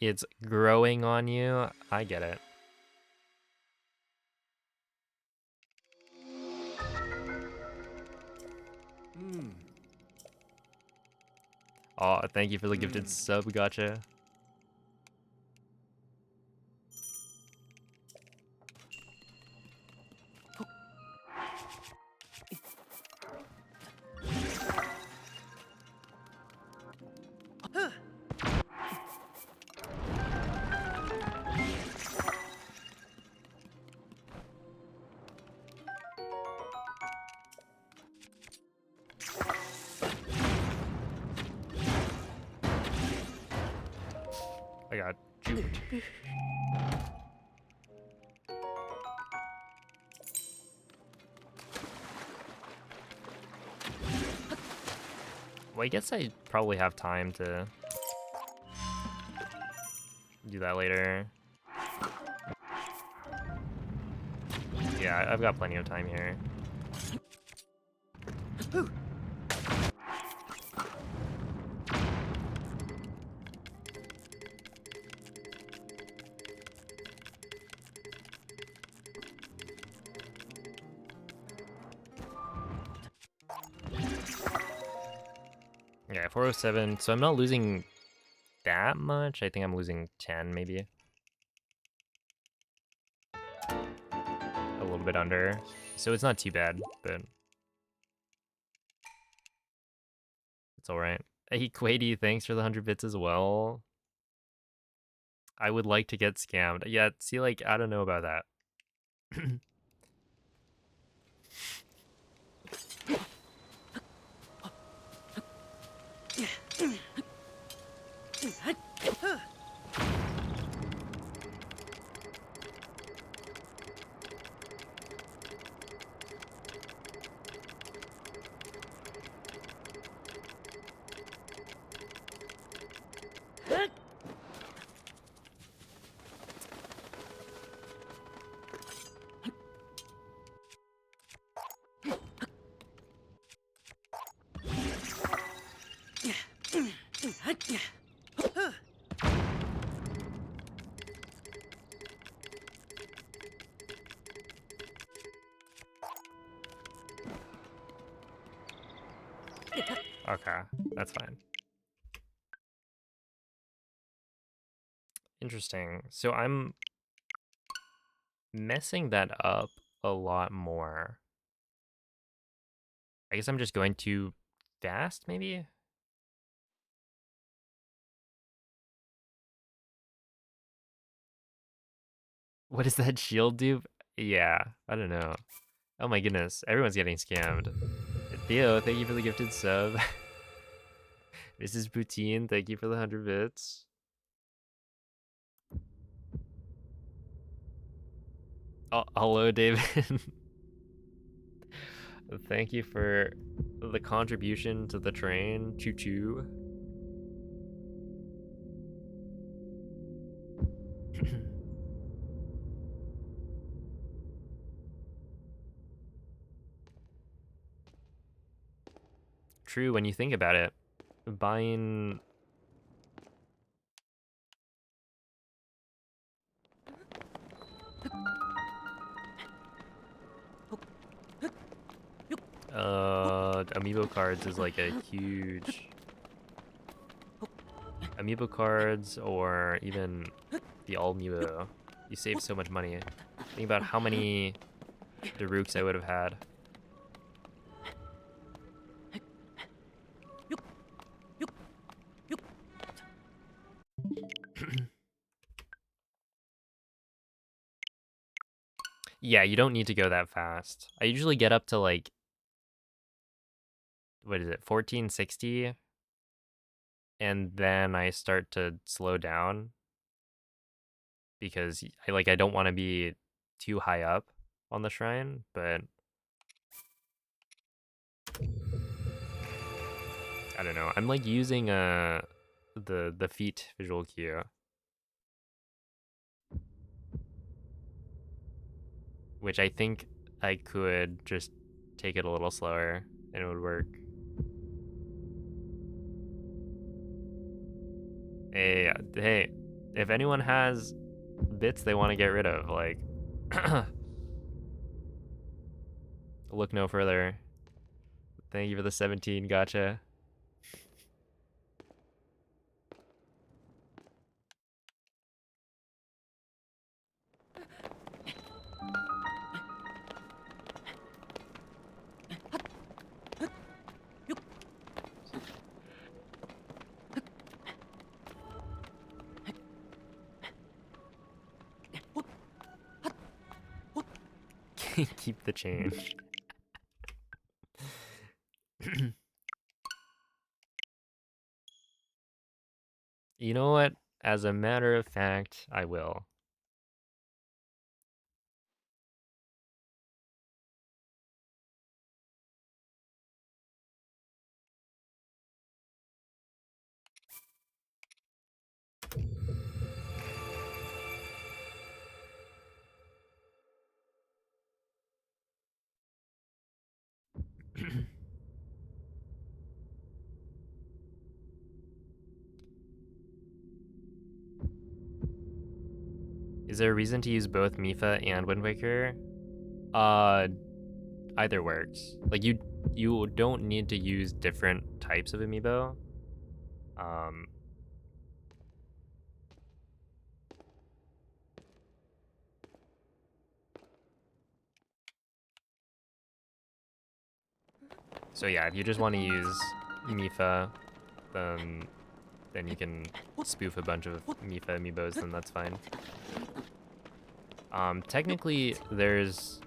It's growing on you. I get it. Hmm. Oh, thank you for the gifted sub, gotcha. I got juked. Well, I guess I probably have time to do that later. Yeah, I've got plenty of time here. Yeah, 407. So I'm not losing that much. I think I'm losing 10 maybe. A little bit under. So it's not too bad, but it's all right. Hey, Quady, thanks for the 100 bits as well. I would like to get scammed. Yeah, see, like, I don't know about that. Okay, that's fine. Interesting. So I'm messing that up a lot more. I guess I'm just going too fast, maybe? What does that shield do? Yeah, I don't know. Oh my goodness, everyone's getting scammed. Theo, thank you for the gifted sub. Mrs. Poutine, thank you for the 100 bits. Oh, hello, David. Thank you for the contribution to the train. Choo choo. True, when you think about it, buying. Amiibo cards is like a huge. Amiibo cards or even the all amiibo. You save so much money. Think about how many Daruks I would have had. Yeah, you don't need to go that fast. I usually get up to like, what is it, 1460? And then I start to slow down because I don't want to be too high up on the shrine, but I don't know. I'm like using the feet visual cue, which I think I could just take it a little slower and it would work. Hey, if anyone has bits they want to get rid of, like, look no further. Thank you for the 17, gotcha. Keep the change. You know what? As a matter of fact, I will. Is there a reason to use both Mifa and Wind Waker? Uh, either works. Like you don't need to use different types of amiibo. Um, so yeah, if you just want to use Mifa, then you can spoof a bunch of Mifa amiibos, then that's fine. Technically, there's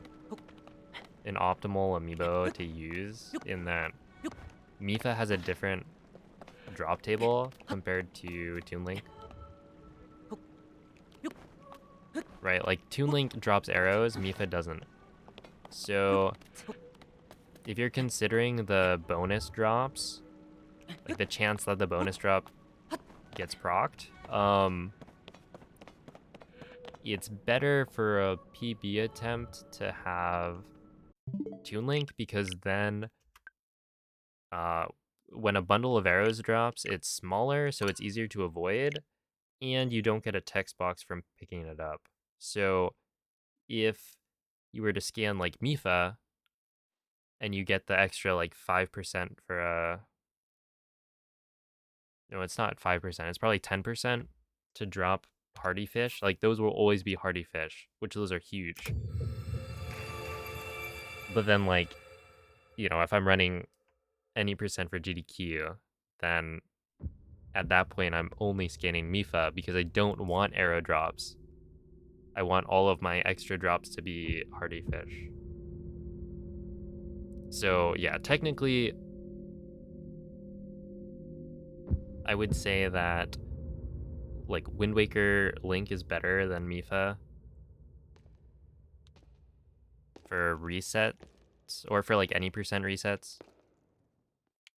an optimal amiibo to use in that Mifa has a different drop table compared to Toon Link. Right, like Toon Link drops arrows, Mifa doesn't. So if you're considering the bonus drops, like the chance that the bonus drop gets procced, it's better for a PB attempt to have Toon Link, because then when a bundle of arrows drops, it's smaller, so it's easier to avoid, and you don't get a text box from picking it up. So if you were to scan like Mifa and you get the extra like 5% for a, no, it's not 5%, it's probably 10% to drop hardy fish, like those will always be hardy fish, which those are huge. But then like, you know, if I'm running any percent for GDQ, then at that point I'm only scanning Mifa because I don't want arrow drops. I want all of my extra drops to be hardy fish. So yeah, technically I would say that like Wind Waker Link is better than Mifa for resets or for like any percent resets.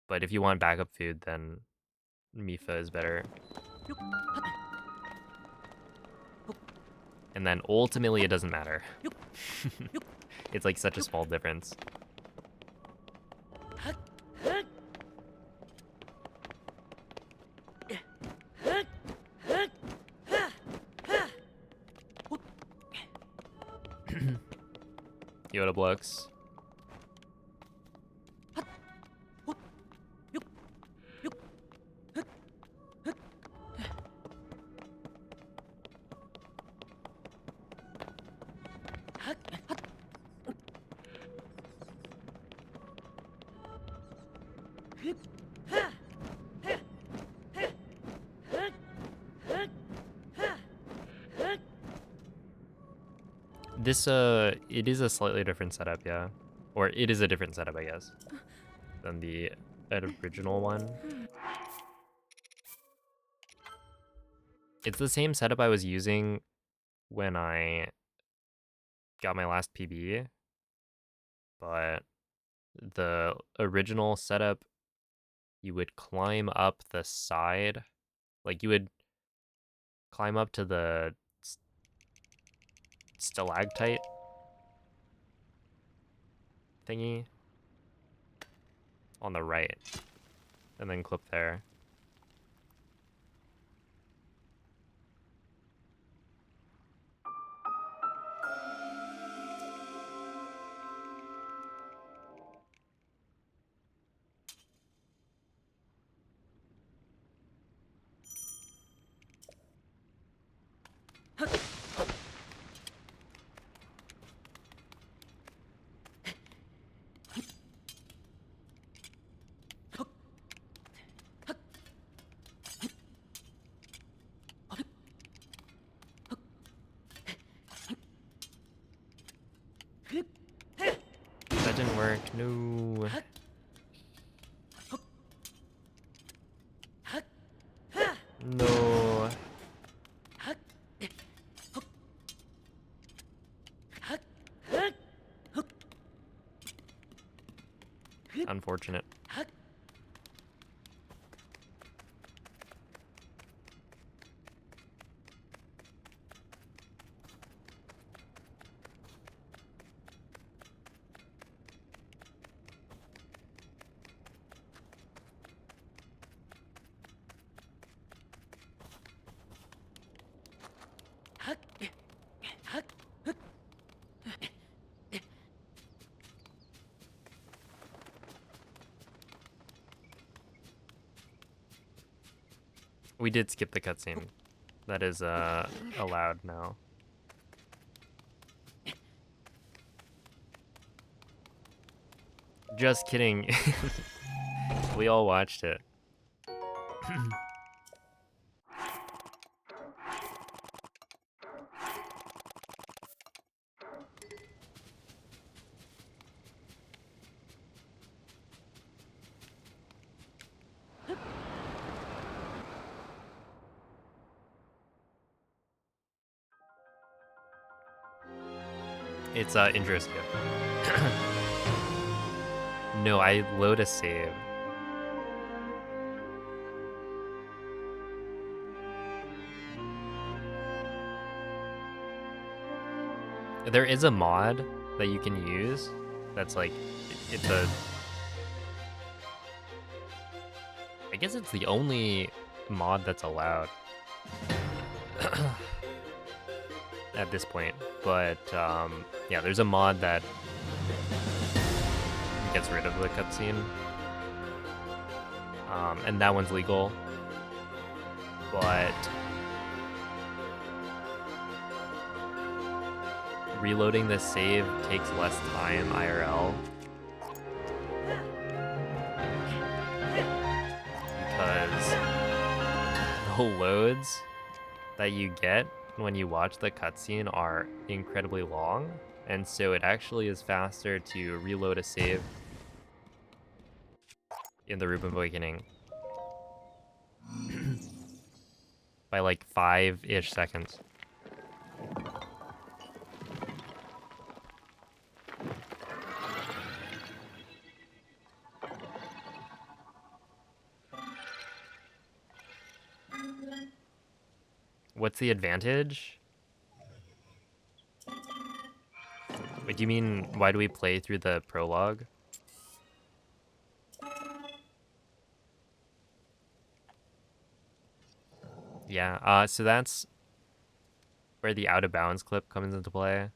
But if you want backup food, then Mifa is better. And then ultimately it doesn't matter. It's like such a small difference. Yoda blocks. This it is a slightly different setup, yeah. Or it is a different setup, I guess, than the original one. It's the same setup I was using when I got my last PB, but the original setup, you would climb up the side, like you would climb up to the stalactite thingy on the right, and then clip there. That didn't work, no. No. Unfortunate. We did skip the cutscene. That is allowed now. Just kidding. We all watched it. It's intro skip. No, I load a save. There is a mod that you can use that's like, it's a, I guess it's the only mod that's allowed at this point. But yeah, there's a mod that gets rid of the cutscene. And that one's legal. But reloading the save takes less time IRL. Because the loads that you get when you watch the cutscene are incredibly long, and so it actually is faster to reload a save in the Room of Awakening by like 5-ish seconds. What's the advantage? Wait, do you mean why do we play through the prologue? Yeah, so that's where the out of bounds clip comes into play.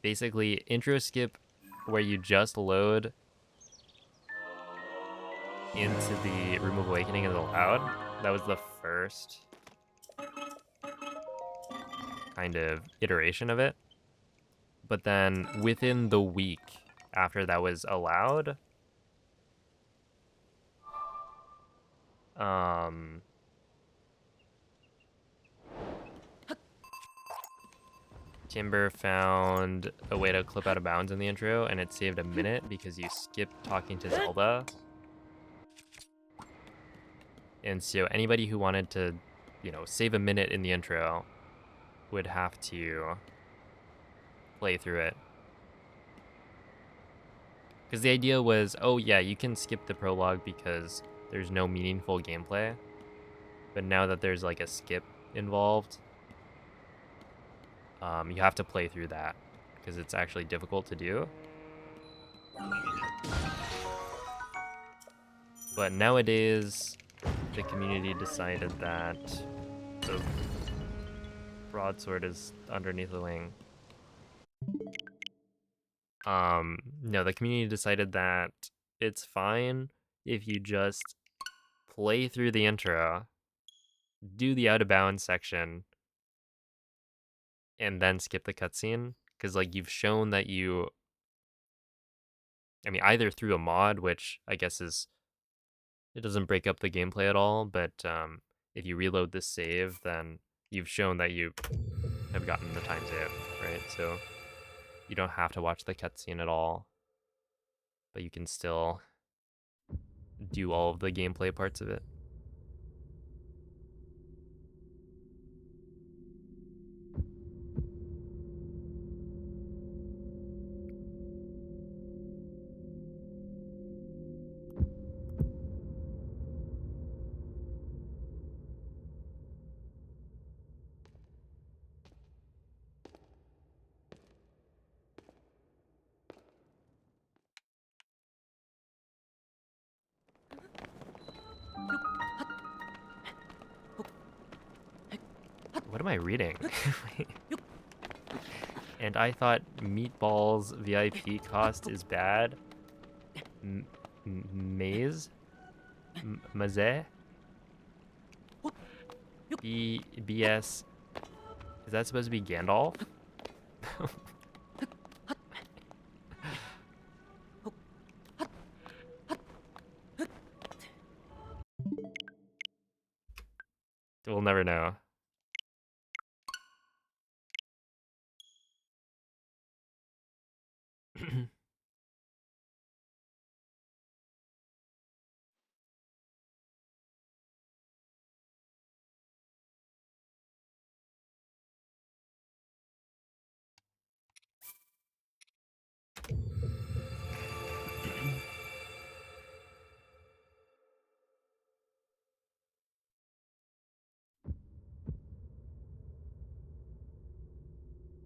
Basically, intro skip where you just load into the Room of Awakening is allowed. That was the first kind of iteration of it. But then within the week after that was allowed, Timber found a way to clip out of bounds in the intro, and it saved a minute because you skipped talking to Zelda. And so anybody who wanted to, you know, save a minute in the intro would have to play through it. Because the idea was, oh yeah, you can skip the prologue because there's no meaningful gameplay. But now that there's like a skip involved, you have to play through that because it's actually difficult to do. But nowadays, the community decided that the broadsword is underneath the wing. No, the community decided that it's fine if you just play through the intro, do the out of bounds section, and then skip the cutscene. Because, like, you've shown that you, I mean, either through a mod, which I guess is, it doesn't break up the gameplay at all, but if you reload this save, then you've shown that you have gotten the time save, right? So you don't have to watch the cutscene at all, but you can still do all of the gameplay parts of it. What am I reading? And I thought Meatball's VIP cost is bad. Maze? Maze? BS. Is that supposed to be Gandalf? We'll never know.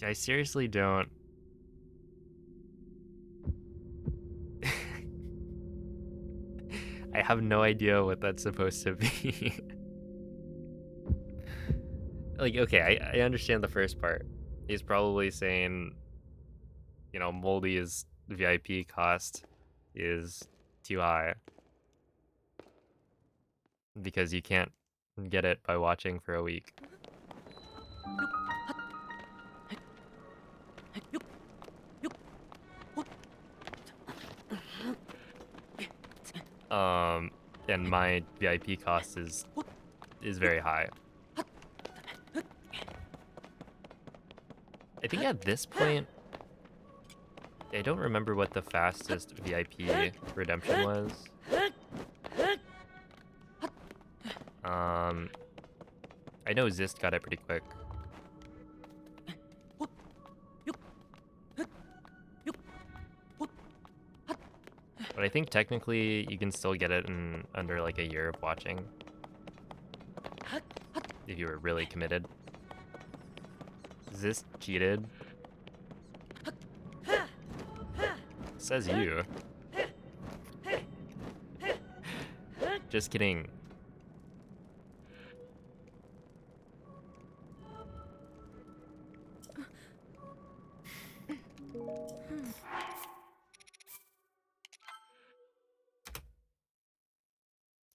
I seriously don't. I have no idea what that's supposed to be. Like, okay, I understand the first part. He's probably saying, Moldy's VIP cost is too high because you can't get it by watching for a week. And my VIP cost is very high. I think at this point, I don't remember what the fastest VIP redemption was. I know Zist got it pretty quick. But I think technically you can still get it in under like a year of watching. If you were really committed. Zist cheated. Says you. Just kidding.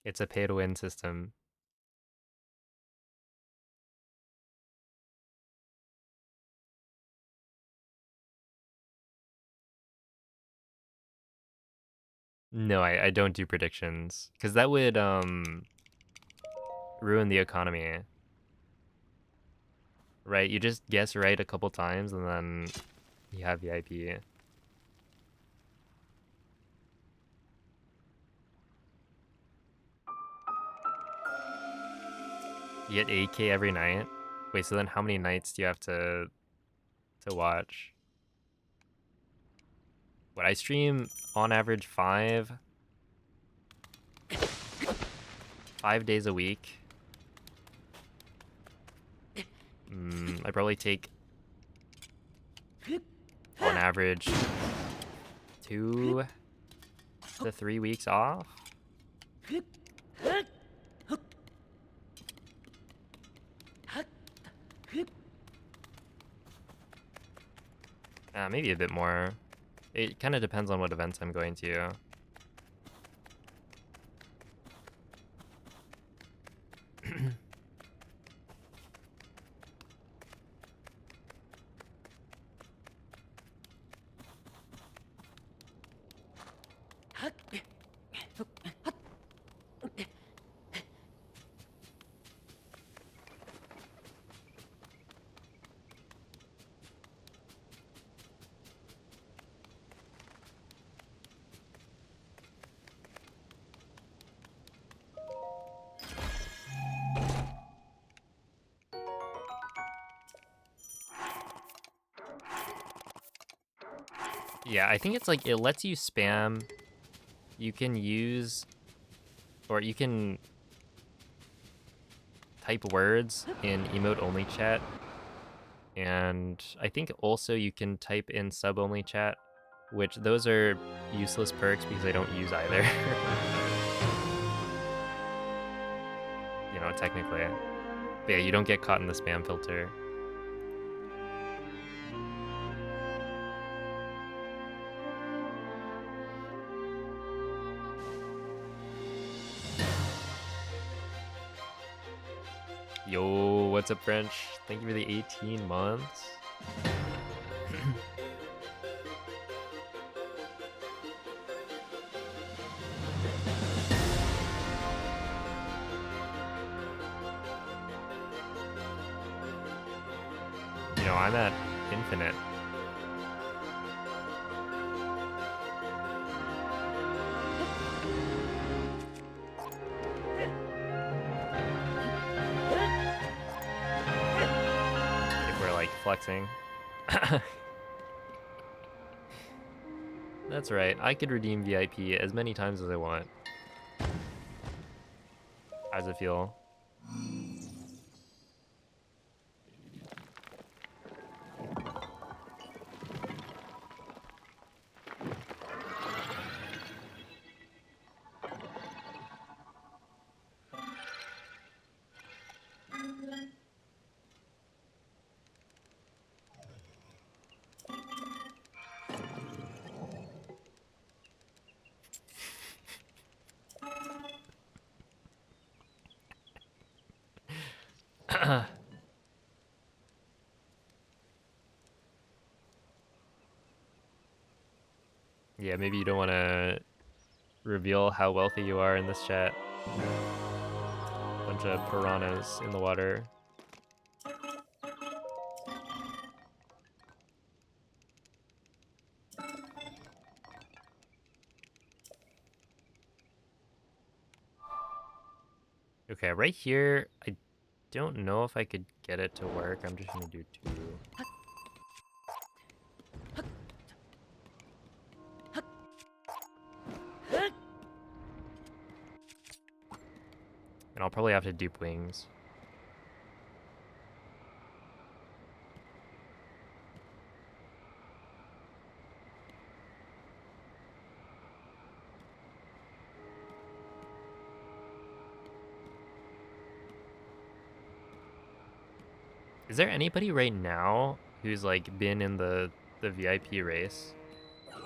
It's a pay-to-win system. No, I don't do predictions. Because that would ruin the economy. Right? You just guess right a couple times and then you have VIP. You get 8K every night? Wait, so then how many nights do you have to watch? What, I stream on average 5 days a week. I probably take on average 2 to 3 weeks off. Maybe a bit more. It kind of depends on what events I'm going to. Yeah, I think it's like it lets you spam. You can use, or you can type words in emote only chat. And I think also you can type in sub only chat, which those are useless perks because I don't use either. Technically. But yeah, you don't get caught in the spam filter. Yo, what's up, French? Thank you for the 18 months. You know, I'm at infinite. If we're like flexing. That's right, I could redeem VIP as many times as I want. How does it feel? Yeah, maybe you don't want to reveal how wealthy you are in this chat. Bunch of piranhas in the water. Okay, right here, I don't know if I could get it to work. I'm just gonna do 2. And I'll probably have to dupe wings. Is there anybody right now who's like been in the VIP race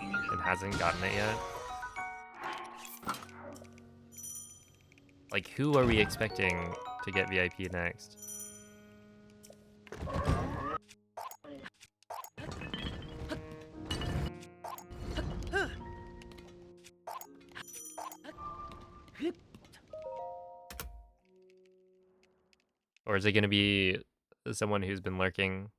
and hasn't gotten it yet? Like, who are we expecting to get VIP next? Or is it going to be someone who's been lurking?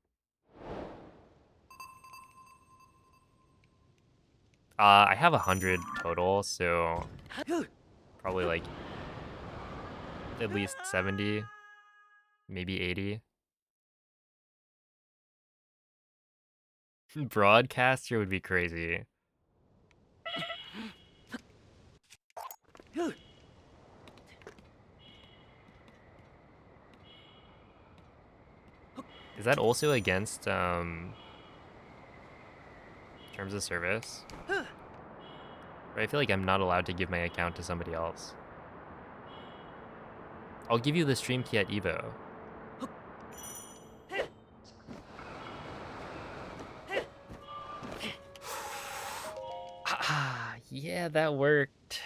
I have 100 total, so probably like at least 70, maybe 80. Broadcaster would be crazy. Is that also against terms of service? Right, I feel like I'm not allowed to give my account to somebody else. I'll give you the stream key at Evo. Ah, yeah, that worked.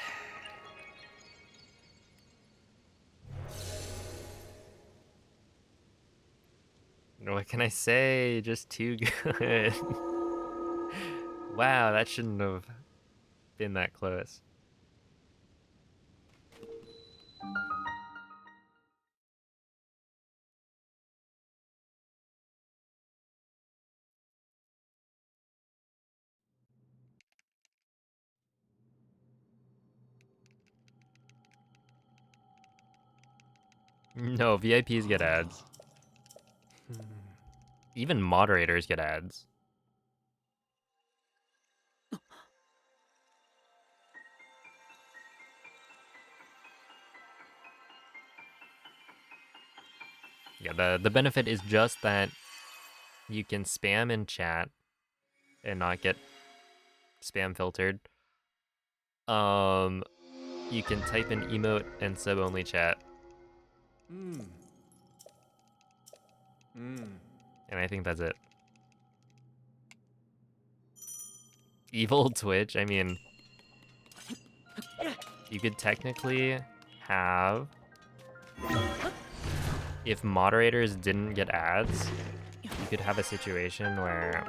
What can I say? Just too good. Wow, that shouldn't have been that close. No, VIPs get ads. Even moderators get ads. Yeah, the benefit is just that you can spam in chat and not get spam filtered. You can type in emote and sub only chat. Mm. And I think that's it. Evil Twitch, I mean, you could technically have if moderators didn't get ads, you could have a situation where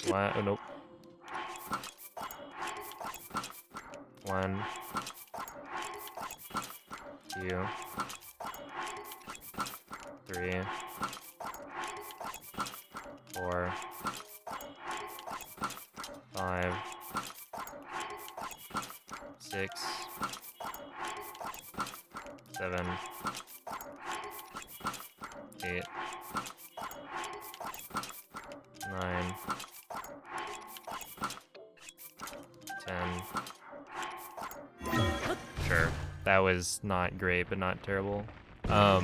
what? Oh nope. 1, 2, 3, 4, 5, 6, 7, 8, 9, 10. Sure. That was not great, but not terrible. I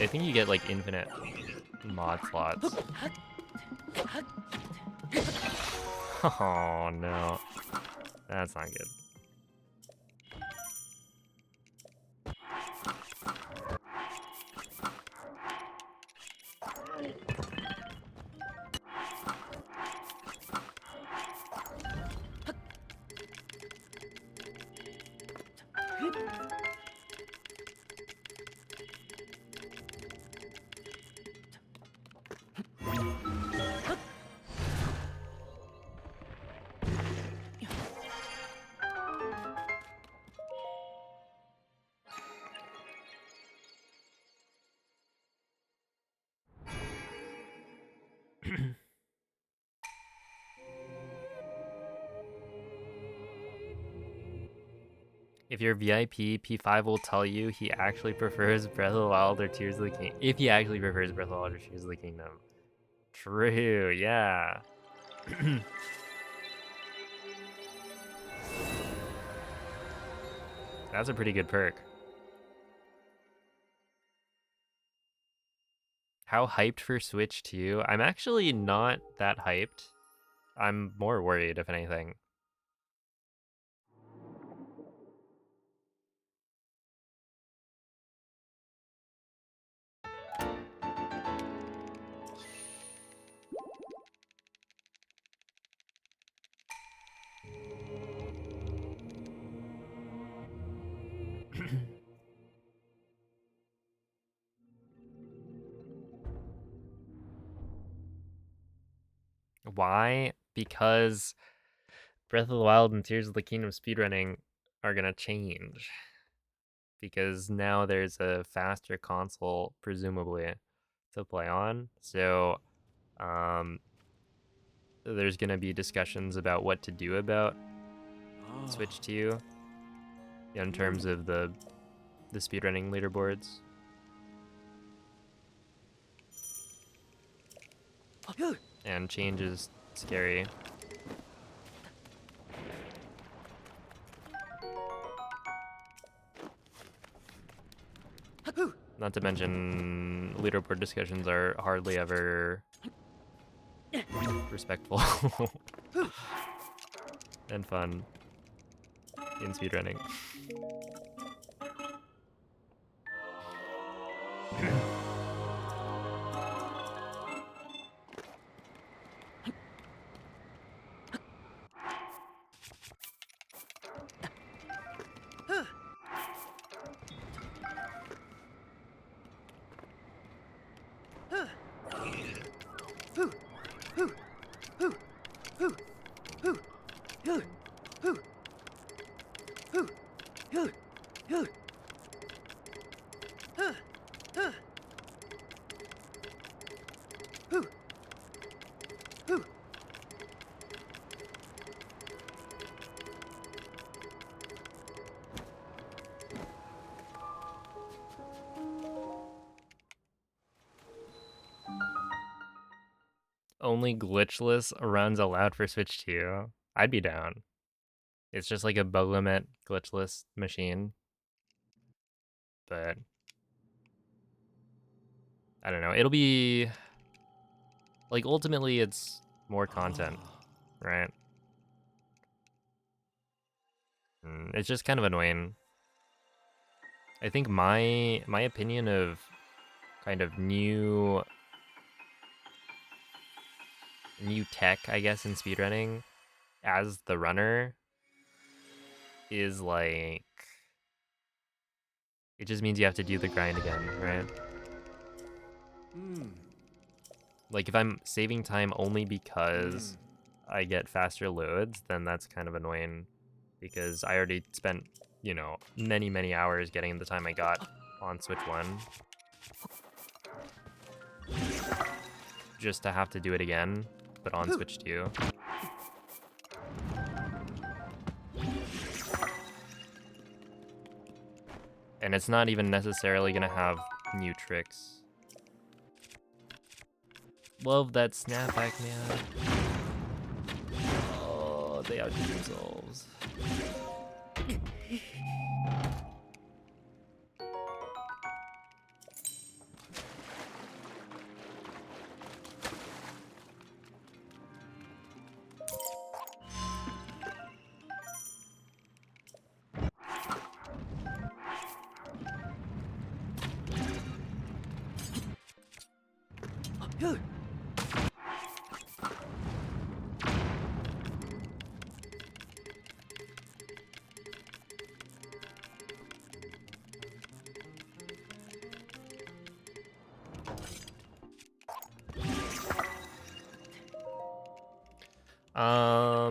think you get like infinite mod slots. Oh no. That's not good. If you're VIP, P5 will tell you he actually prefers Breath of the Wild or Tears of the Kingdom. If he actually prefers Breath of the Wild or Tears of the Kingdom. True, yeah. That's a pretty good perk. How hyped for Switch 2? I'm actually not that hyped. I'm more worried, if anything. Why? Because Breath of the Wild and Tears of the Kingdom speedrunning are gonna change. Because now there's a faster console, presumably, to play on. So, um, there's gonna be discussions about what to do about Switch 2 in terms of the speedrunning leaderboards. And change is scary. Not to mention, leaderboard discussions are hardly ever respectful and fun in speedrunning. Only glitchless runs allowed for Switch 2. I'd be down. It's just like a bug limit glitchless machine. But I don't know. It'll be like ultimately it's more content, right? It's just kind of annoying. I think my opinion of kind of new tech, I guess, in speedrunning as the runner is like It just means you have to do the grind again, right? Mm. Like if I'm saving time only because Mm. I get faster loads, then that's kind of annoying because I already spent, you know, many, many hours getting the time I got on Switch 1 just to have to do it again, but on Switch 2. And it's not even necessarily gonna have new tricks. Love that snapback, man. Oh, they outdid themselves.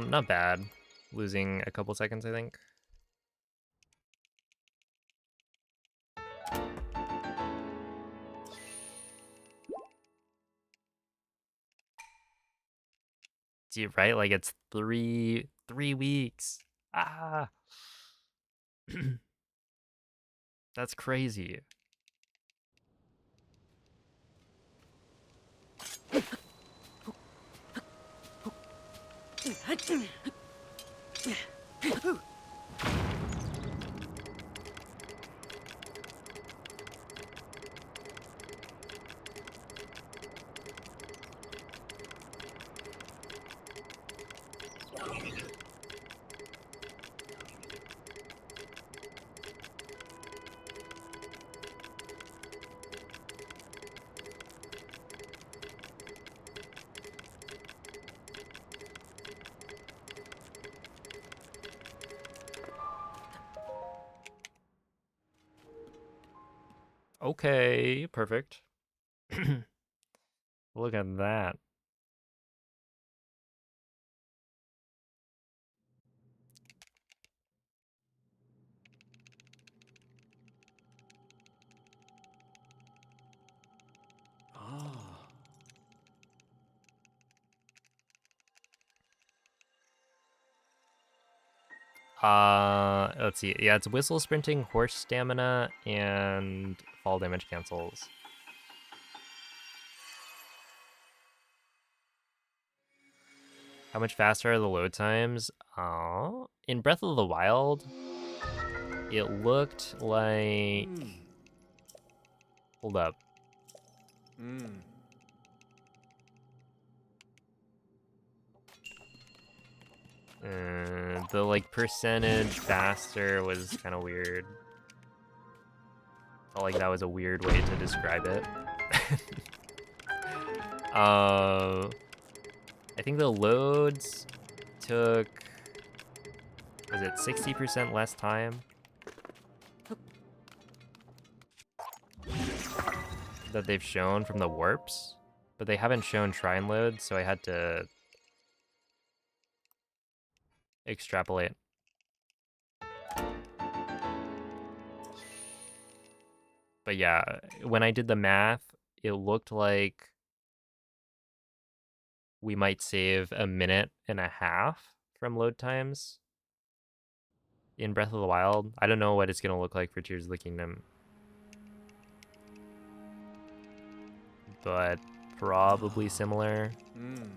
Not bad. Losing a couple seconds, I think. Dude, right? Like it's three weeks. Ah, that's crazy. Okay, perfect. Look at that. Ah. Let's see. Yeah, it's whistle sprinting, horse stamina, and fall damage cancels. How much faster are the load times? In Breath of the Wild, it looked like. Mm. Hold up. Mm. The like percentage faster was kind of weird. Felt like that was a weird way to describe it. I think the loads took, was it 60% less time that they've shown from the warps, but they haven't shown shrine loads, so I had to extrapolate. But yeah, when I did the math, it looked like we might save a minute and a half from load times in Breath of the Wild. I don't know what it's gonna look like for Tears of the Kingdom, but probably similar. Mm.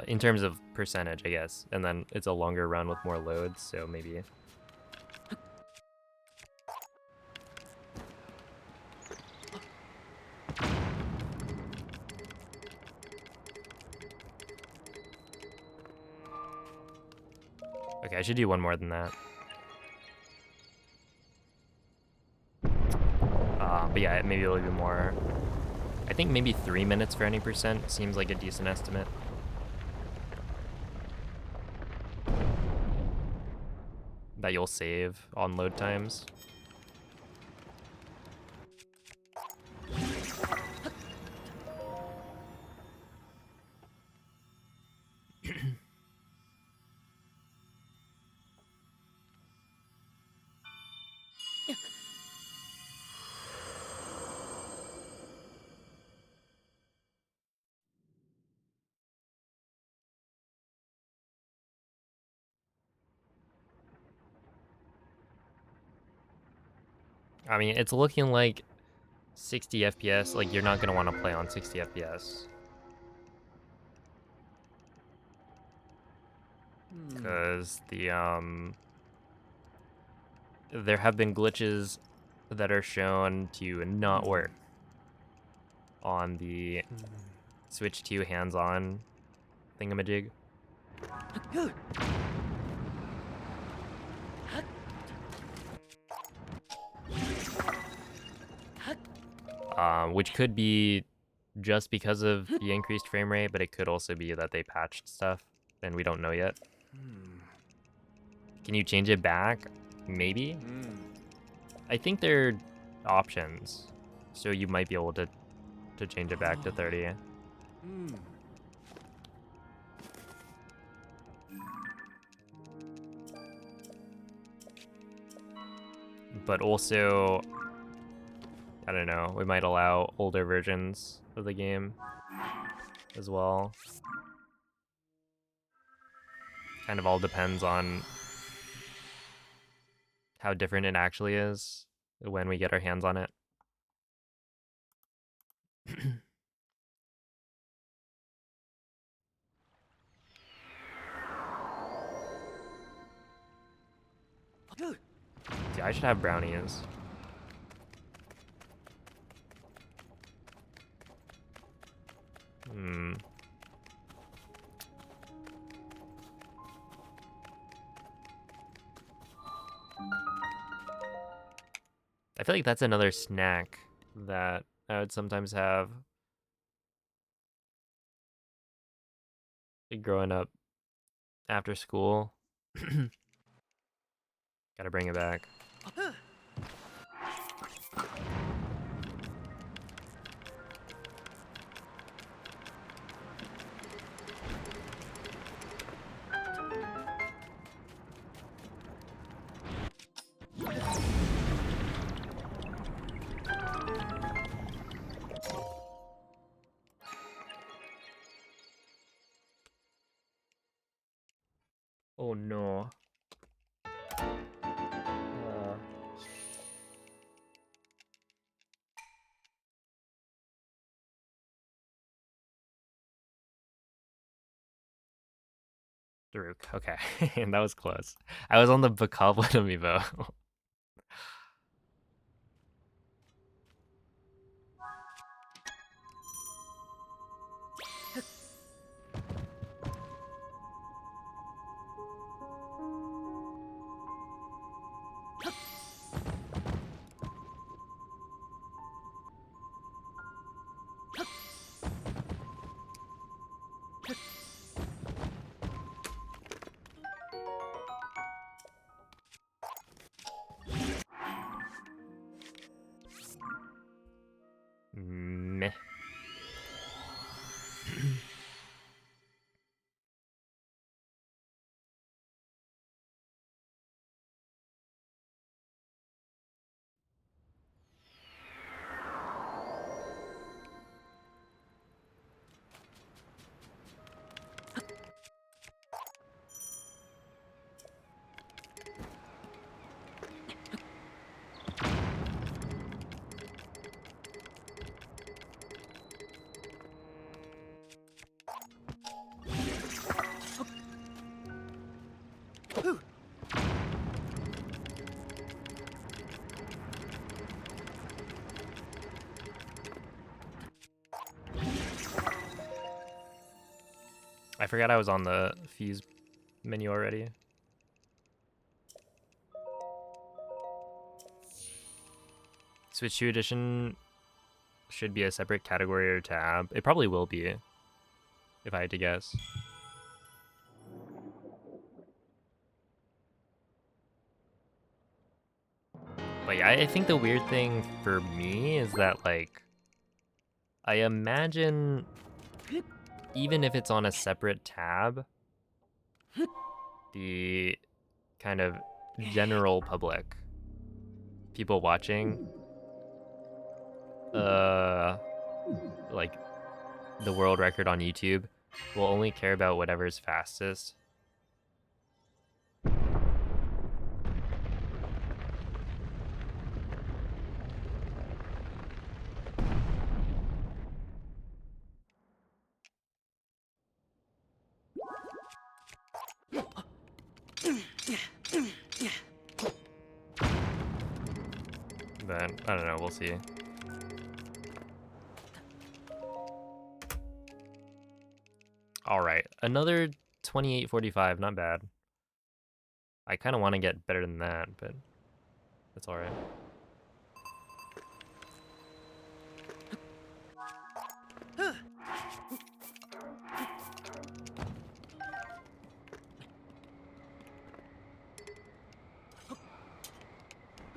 In terms of percentage, I guess. And then it's a longer run with more loads, so maybe. Okay, I should do one more than that. But yeah, maybe a little bit more. I think maybe 3 minutes for any percent seems like a decent estimate. That you'll save on load times. I mean, it's looking like 60 FPS. Like, you're not going to want to play on 60 FPS. Because there have been glitches that are shown to not work on the Switch 2 hands-on thingamajig. Which could be just because of the increased frame rate, but it could also be that they patched stuff and we don't know yet. Can you change it back? Maybe? I think there are options, so you might be able to change it back to 30. But also, I don't know, we might allow older versions of the game as well. Kind of all depends on how different it actually is when we get our hands on it. See, I should have brownies. I feel like that's another snack that I would sometimes have growing up after school. Gotta bring it back. Oh no. Daruk. Okay. And that was close. I was on the Bokoblin amiibo. Meh. I forgot I was on the fees menu already. Switch 2 edition should be a separate category or tab. It probably will be, if I had to guess. But yeah, I think the weird thing for me is that, like, I imagine even if it's on a separate tab, the kind of general public, people watching, like the world record on YouTube, will only care about whatever's fastest. but I don't know, we'll see. Alright, another 2845, not bad. I kind of want to get better than that, but that's alright.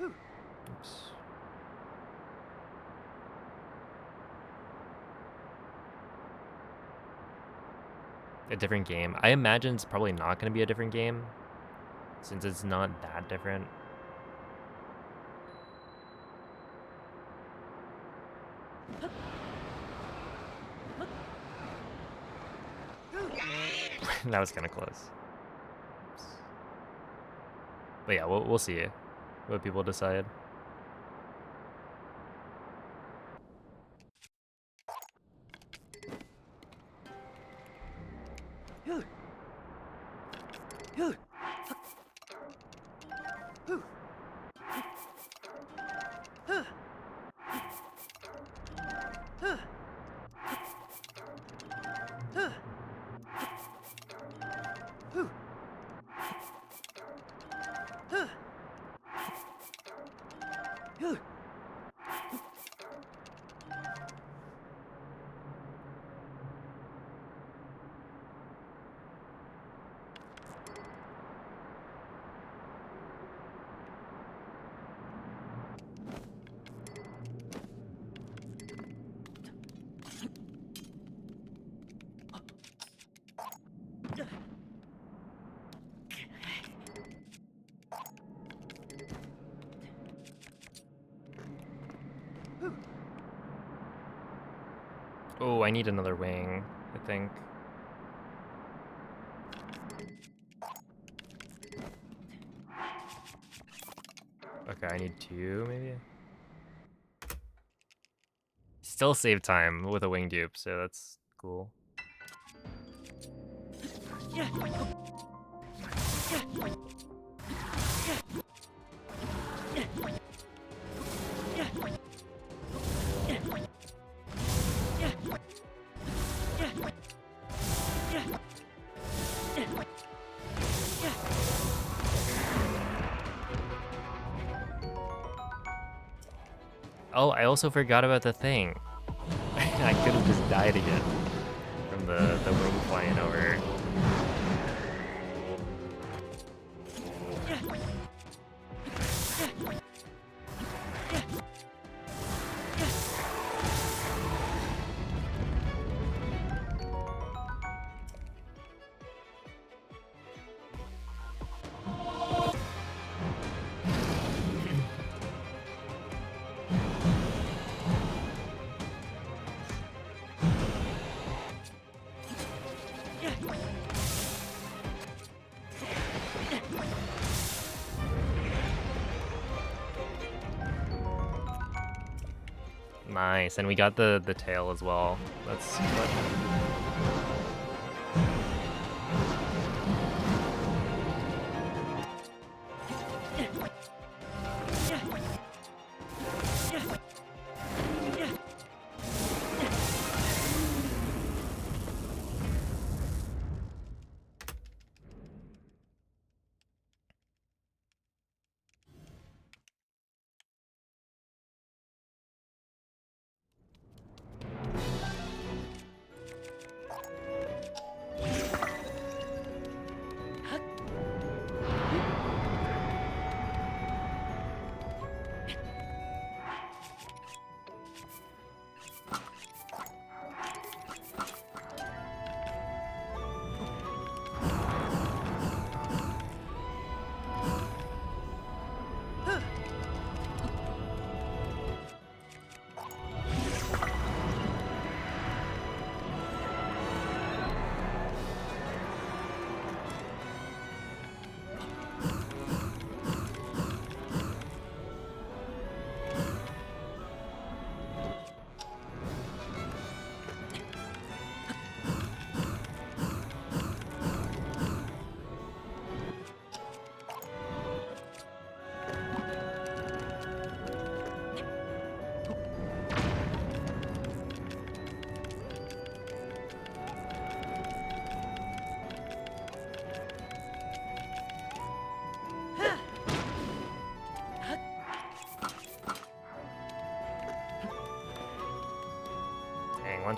Oops. A different game. I imagine it's probably not going to be a different game, since it's not that different. That was kind of close. Oops. But yeah, we'll see what people decide. Oh, I need another wing, I think. Okay, I need two, maybe? Still save time with a wing dupe, so that's cool. Oh, I also forgot about the thing. I could have just died again from the wing flying over. Nice, and we got the tail as well. That's good.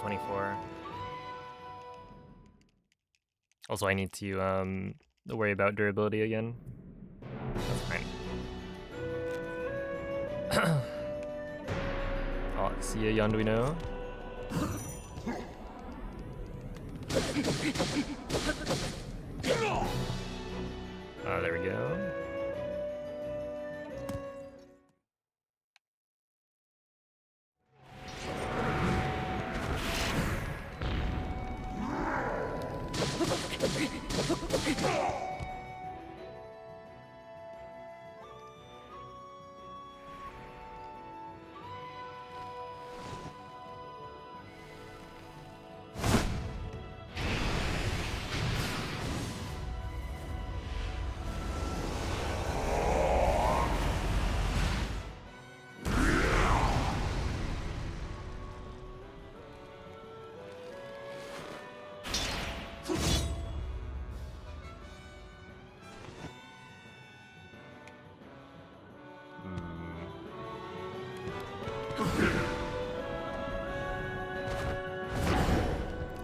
24. Also, I need to worry about durability again. That's fine. Oh, see ya, Yonduino. There we go.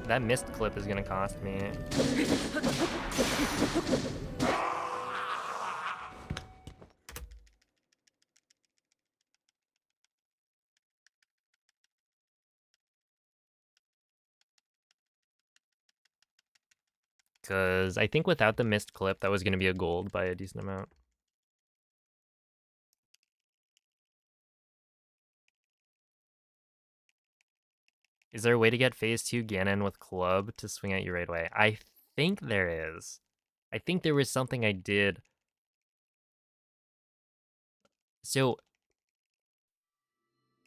That missed clip is gonna cost me. Because I think without the missed clip, that was gonna be a gold by a decent amount. Is there a way to get phase 2 Ganon with club to swing at you right away? I think there is. I think there was something I did. So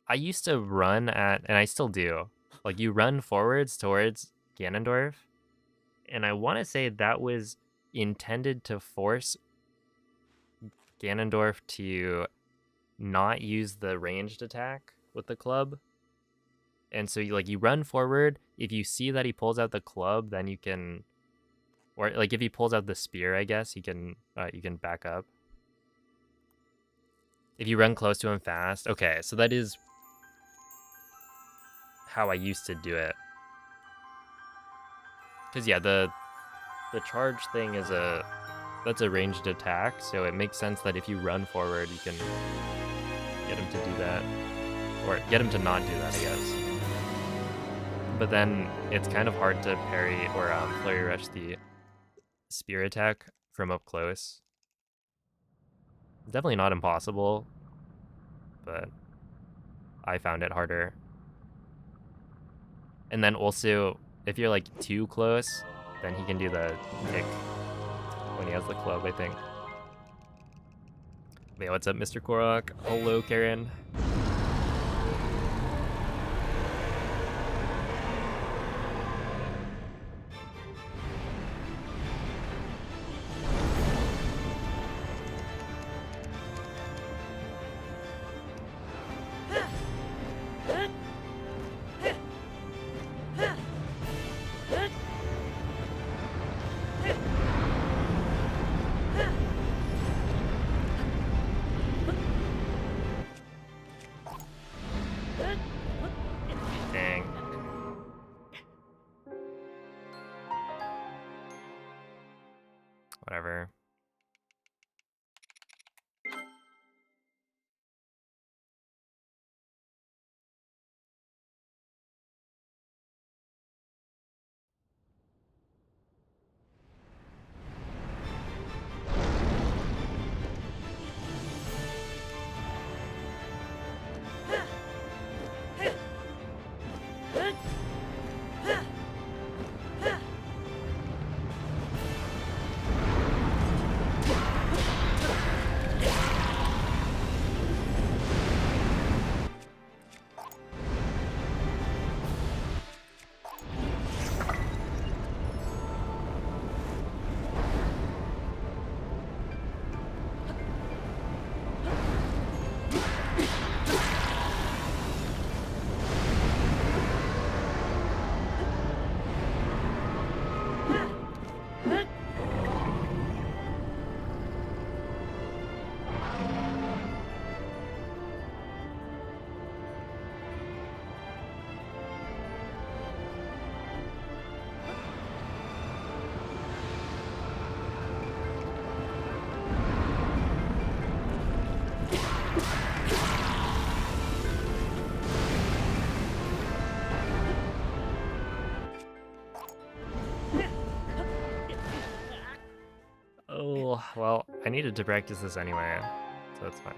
I used to run at, and I still do, like you run forwards towards Ganondorf, and I want to say that was intended to force Ganondorf to not use the ranged attack with the club. And so you run forward. If you see that he pulls out the club, then you can, or like if he pulls out the spear, I guess you can back up. If you run close to him fast. Okay, so that is how I used to do it. Cause yeah, the charge thing is that's a ranged attack, so it makes sense that if you run forward, you can get him to do that, or get him to not do that, I guess. But then it's kind of hard to parry or flurry rush the spear attack from up close. Definitely not impossible, but I found it harder. And then also, if you're like too close, then he can do the kick when he has the club, I think. Hey, what's up, Mr. Korok? Hello, Karen. Well, I needed to practice this anyway, so that's fine.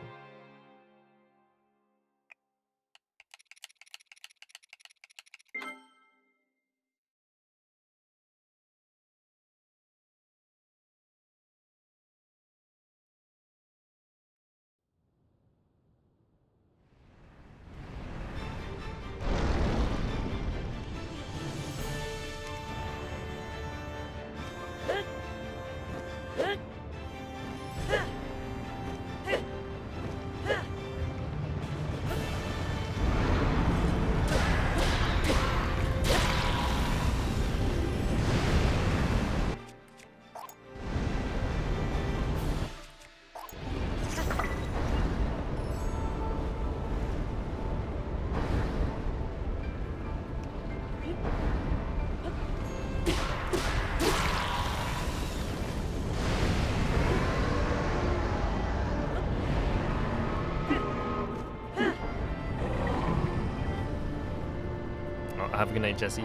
Well, have a good night, Jesse.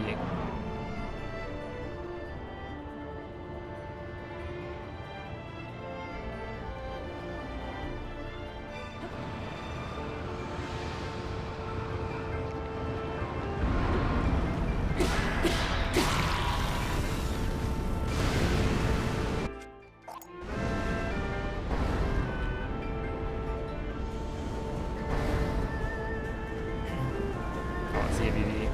See you, BB.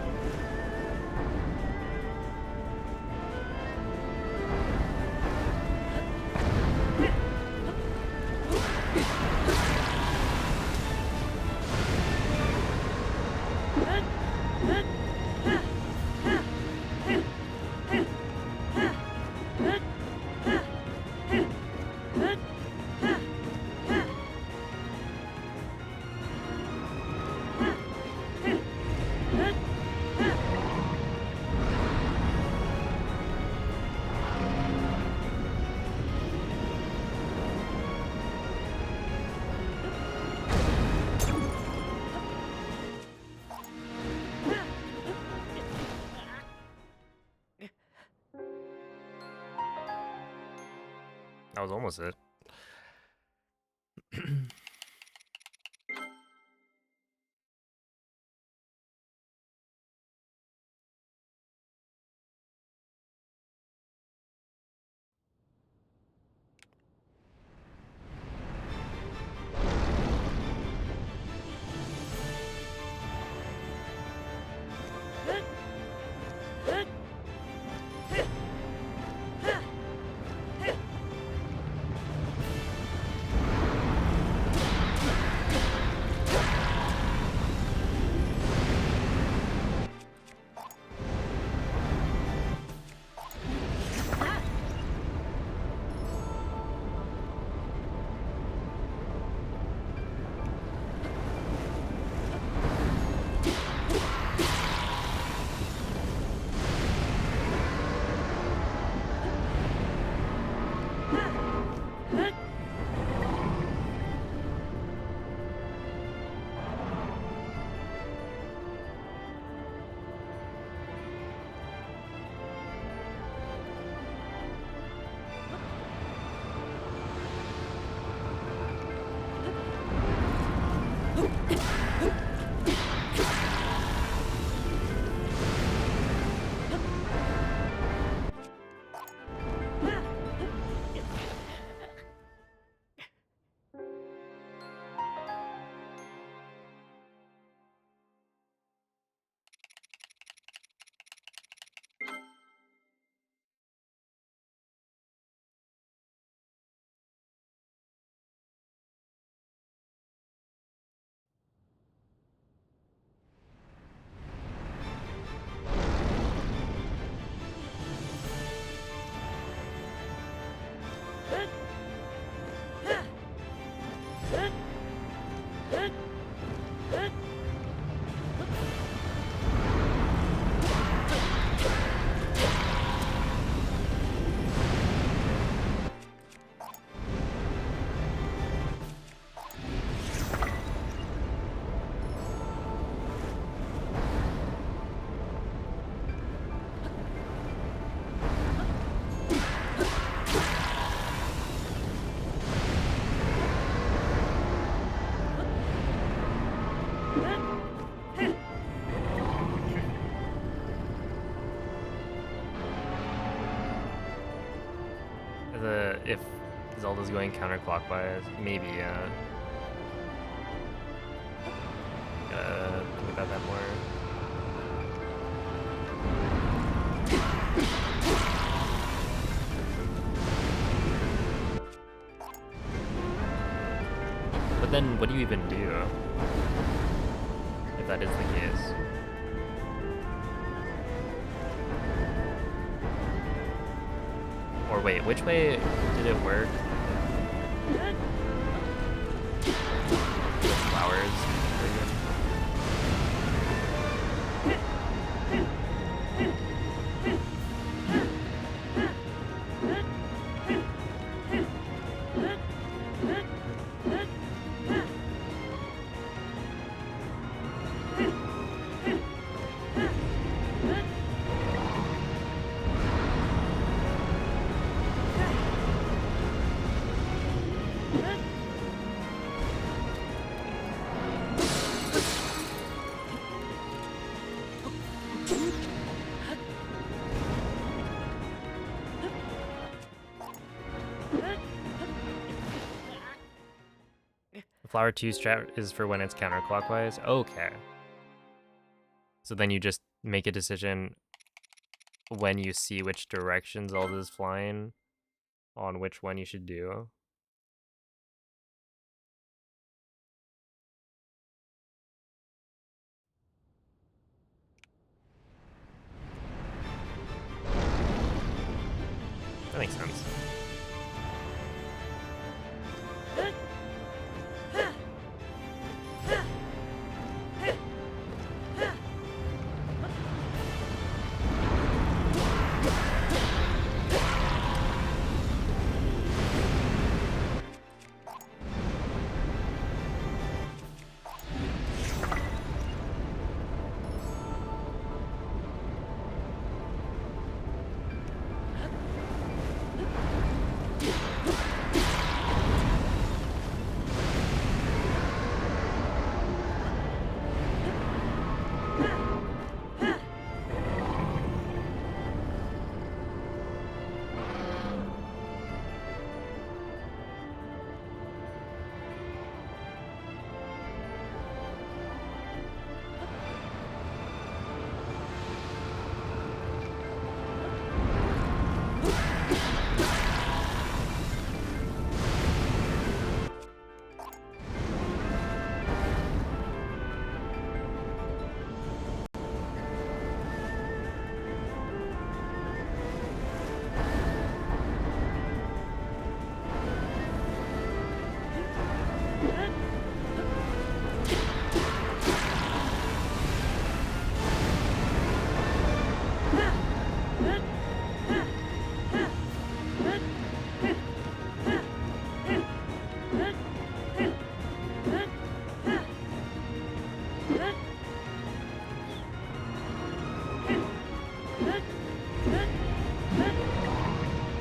That was almost it. If Zelda's going counterclockwise, maybe, think about that more. But then, what do you even do if that is the case? Or wait, which way did it work? The flowers. Flower 2 strat is for when it's counterclockwise? Okay. So then you just make a decision when you see which direction Zelda's flying on which one you should do. That makes sense.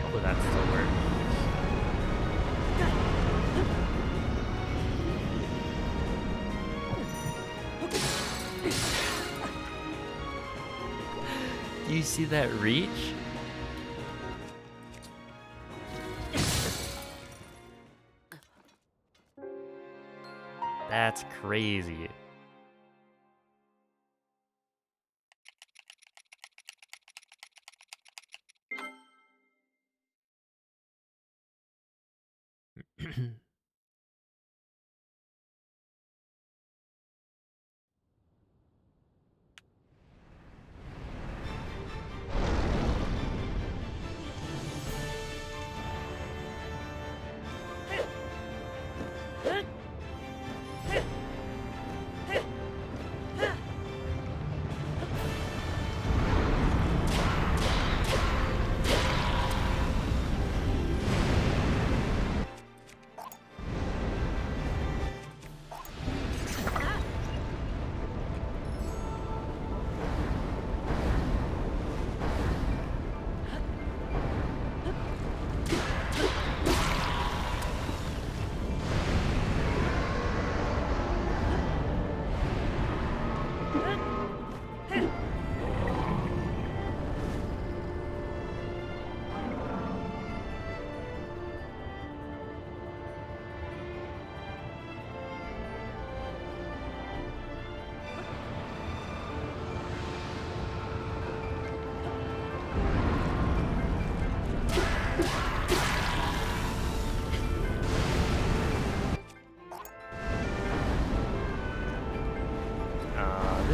Hopefully that still works. Do you see that reach? That's crazy.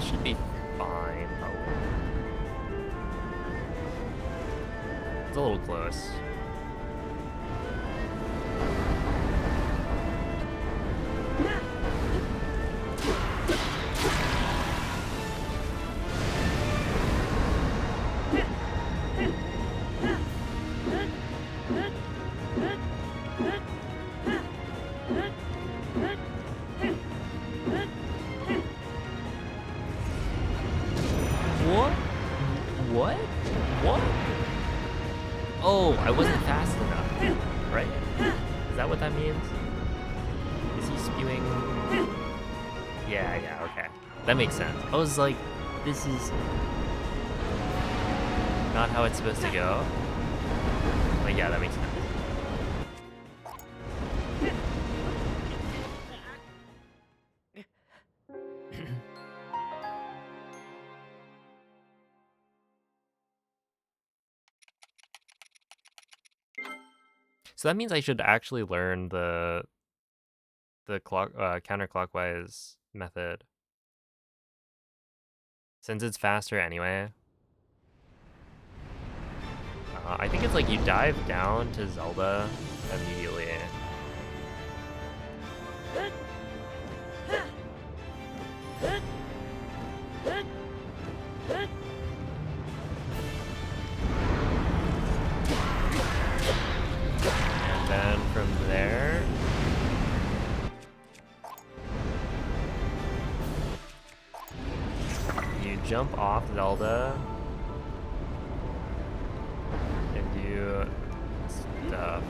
should be fine, probably. It's a little close. What? What? What? Oh, I wasn't fast enough, right? Is that what that means? Is he spewing? Yeah, okay. That makes sense. I was like, this is not how it's supposed to go. Like, yeah, that makes sense. So that means I should actually learn the counterclockwise method, since it's faster anyway. I think it's like you dive down to Zelda immediately. And then from there, you jump off Zelda and do stuff.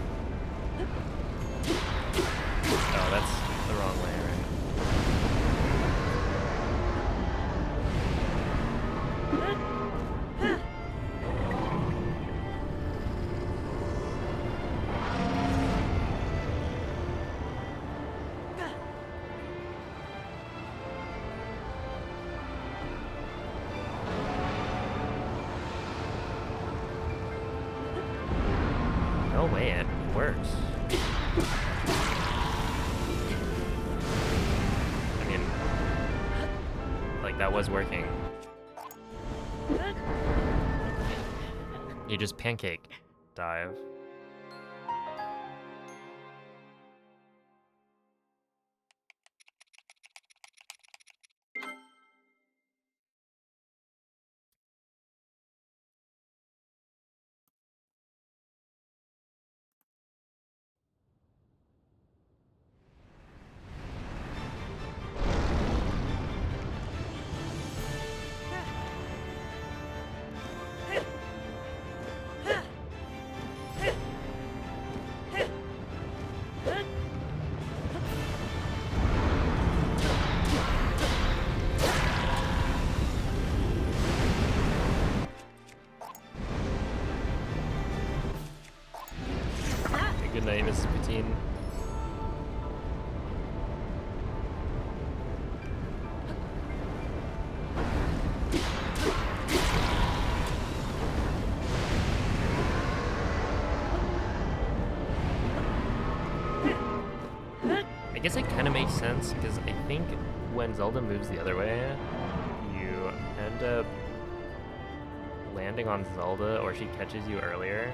Oh, that's the wrong way, right? No way, it works. I mean, like, that was working. You just pancake dive. Good night, Mrs. Poutine. I guess it kind of makes sense, because I think when Zelda moves the other way, you end up landing on Zelda, or she catches you earlier.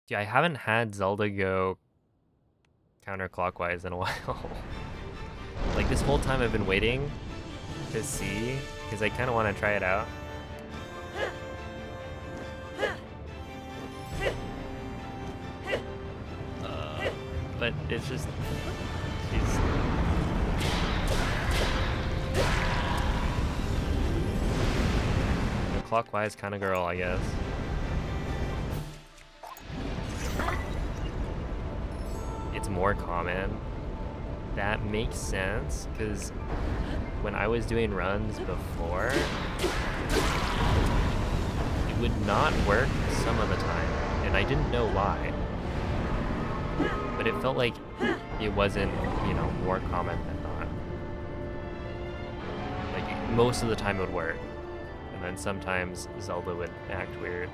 Dude, I haven't had Zelda go counterclockwise in a while. Like this whole time I've been waiting to see, because I kind of want to try it out. But it's just, she's... a clockwise kind of girl, I guess. It's more common. That makes sense, because when I was doing runs before, it would not work some of the time, and I didn't know why. But it felt like it wasn't, you know, more common than not. Like, most of the time it would work, and then sometimes Zelda would act weird.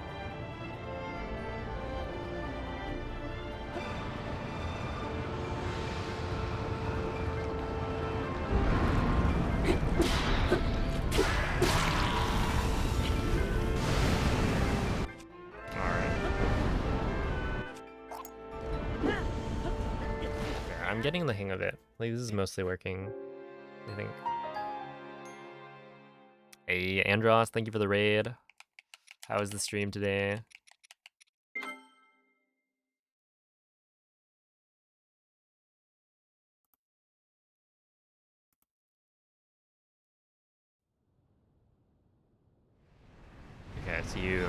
I'm getting the hang of it. Like, this is mostly working, I think. Hey, Andros, thank you for the raid. How was the stream today? Okay, so you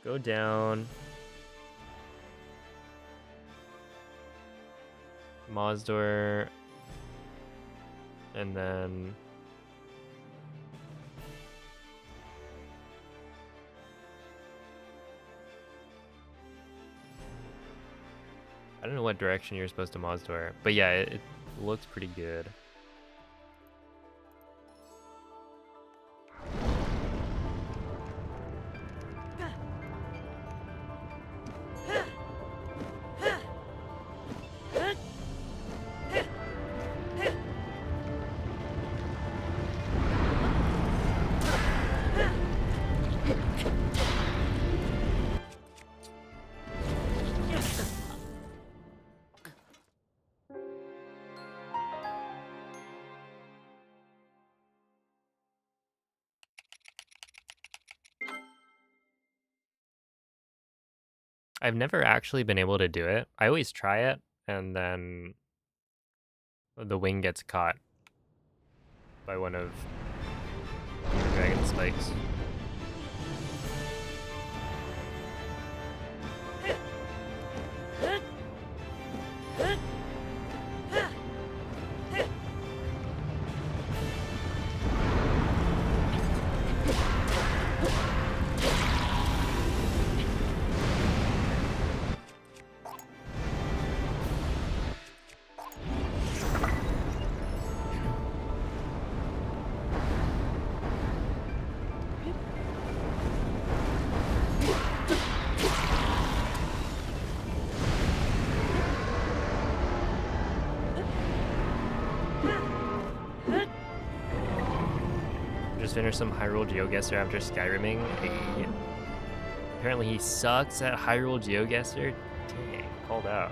go down. Mazdur, and then I don't know what direction you're supposed to Mazdur, but yeah, it looks pretty good. I've never actually been able to do it. I always try it, and then the wing gets caught by one of the dragon spikes. Just finished some Hyrule GeoGuessr after Skyriming. Hey. Apparently he sucks at Hyrule GeoGuessr. Dang, called out.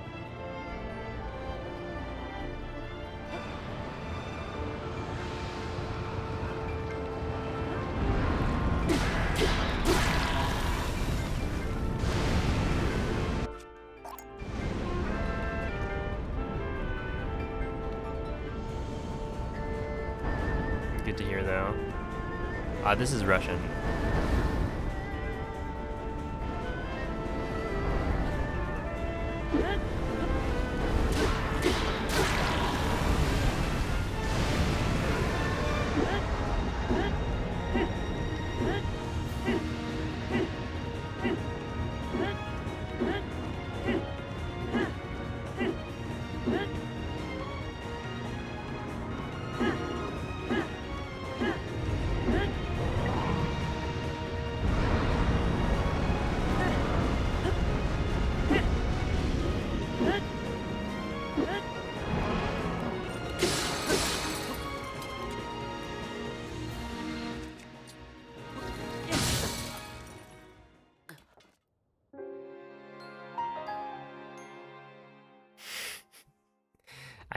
Good to hear though. This is Russian.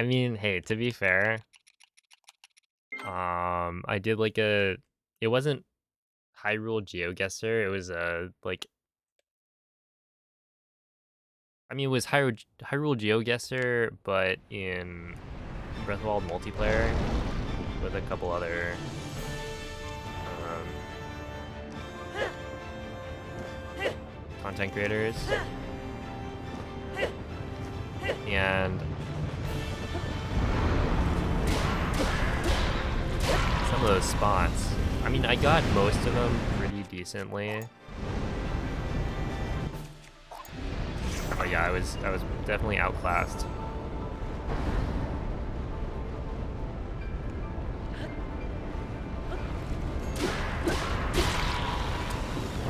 I mean, hey, to be fair, I did like a. It wasn't Hyrule GeoGuessr. It was like. I mean, it was Hyrule GeoGuessr, but in Breath of the Wild multiplayer with a couple other. Um, content creators. And some of those spots, I mean, I got most of them pretty decently. Oh yeah, I was definitely outclassed.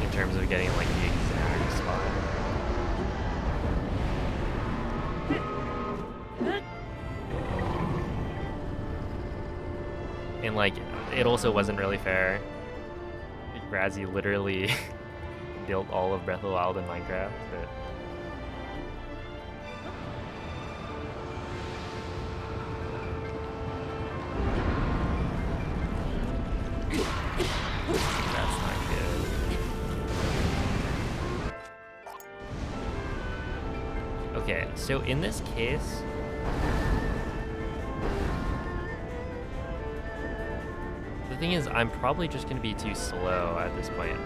In terms of getting like the exact spot. And like, it also wasn't really fair. Razzie literally built all of Breath of the Wild in Minecraft. But that's not good. Okay, so in this case, the thing is, I'm probably just going to be too slow at this point.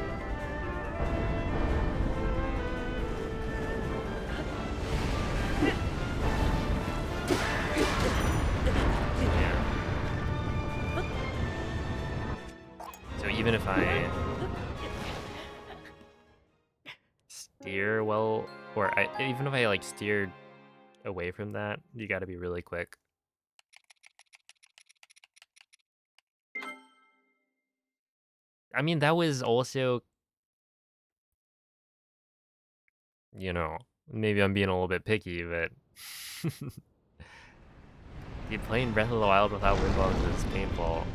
Yeah. So even if I steer well, or even if I like steer away from that, you got to be really quick. I mean, that was also, you know, maybe I'm being a little bit picky, but you playing Breath of the Wild without wind bombs is painful.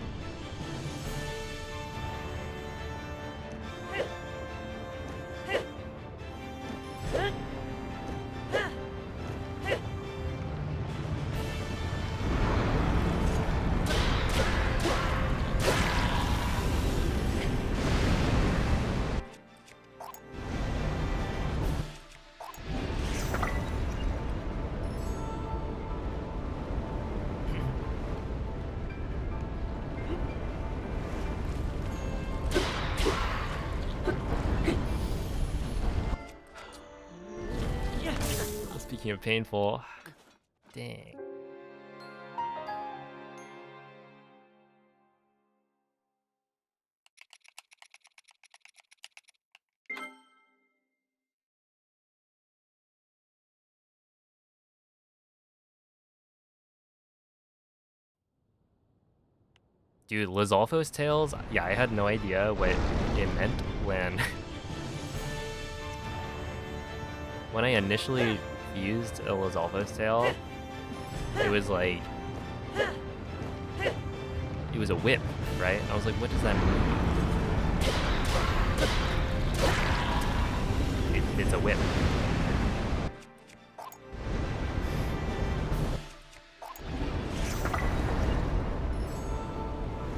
Speaking of painful, dang. Dude, Lizalfo's tails, yeah, I had no idea what it meant when when I initially used a Lizalfo's tail, it was like, it was a whip, right? I was like, what does that mean? It's a whip.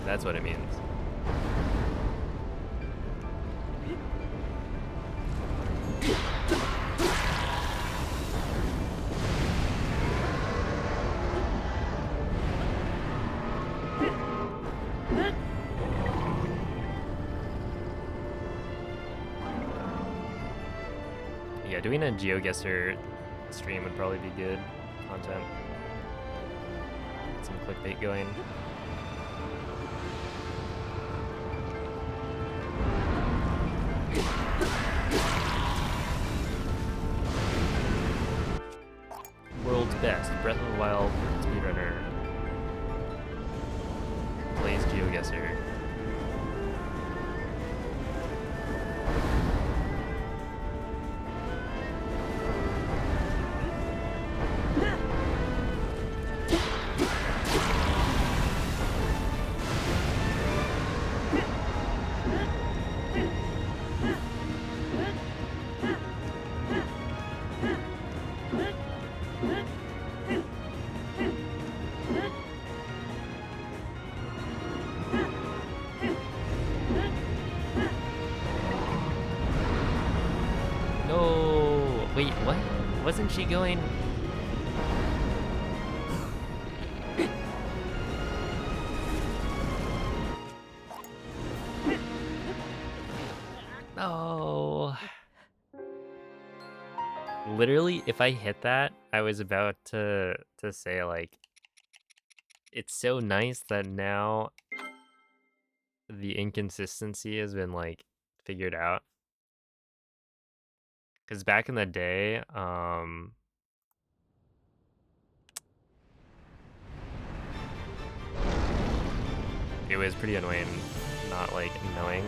That's what it means. Yeah, doing a GeoGuessr stream would probably be good content. Get some clickbait going. World's best Breath of the Wild speedrunner plays GeoGuessr. Wait, what? Wasn't she going... Oh. Literally, if I hit that, I was about to say, like, it's so nice that now the inconsistency has been, like, figured out. Because back in the day, it was pretty annoying not, like, knowing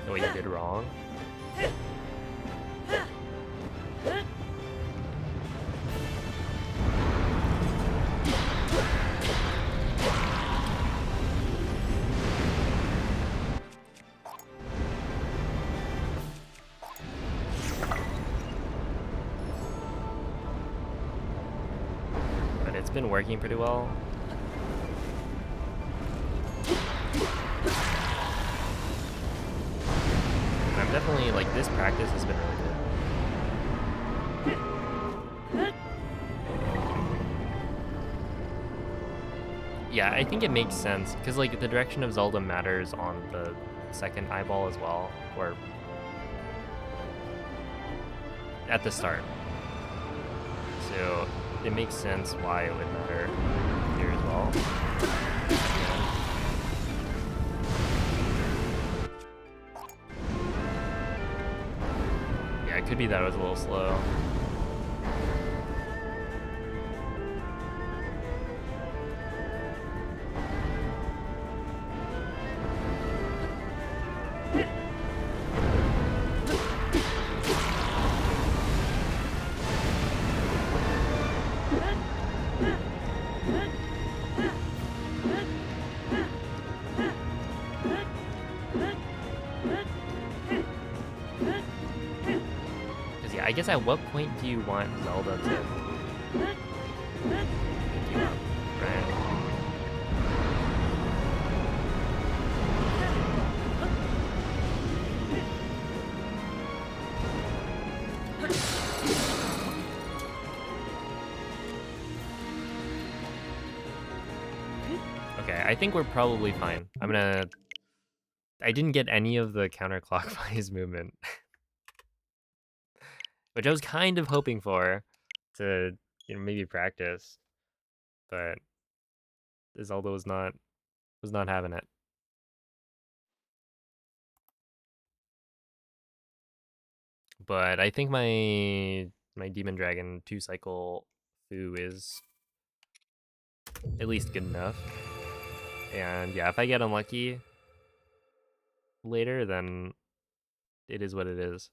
what you did wrong. But it's been working pretty well. And I'm definitely, like, this practice has been really good. Yeah, I think it makes sense, because, like, the direction of Zelda matters on the second eyeball as well, or at the start. So it makes sense why it would matter here as well. Yeah, it could be that it was a little slow. I guess at what point do you want Zelda to pick you up, right? Okay, I think we're probably fine. I didn't get any of the counterclockwise movement. Which I was kind of hoping for to, maybe practice, but Zelda was not having it. But I think my Demon Dragon 2-cycle Fu is at least good enough. And yeah, if I get unlucky later, then it is what it is.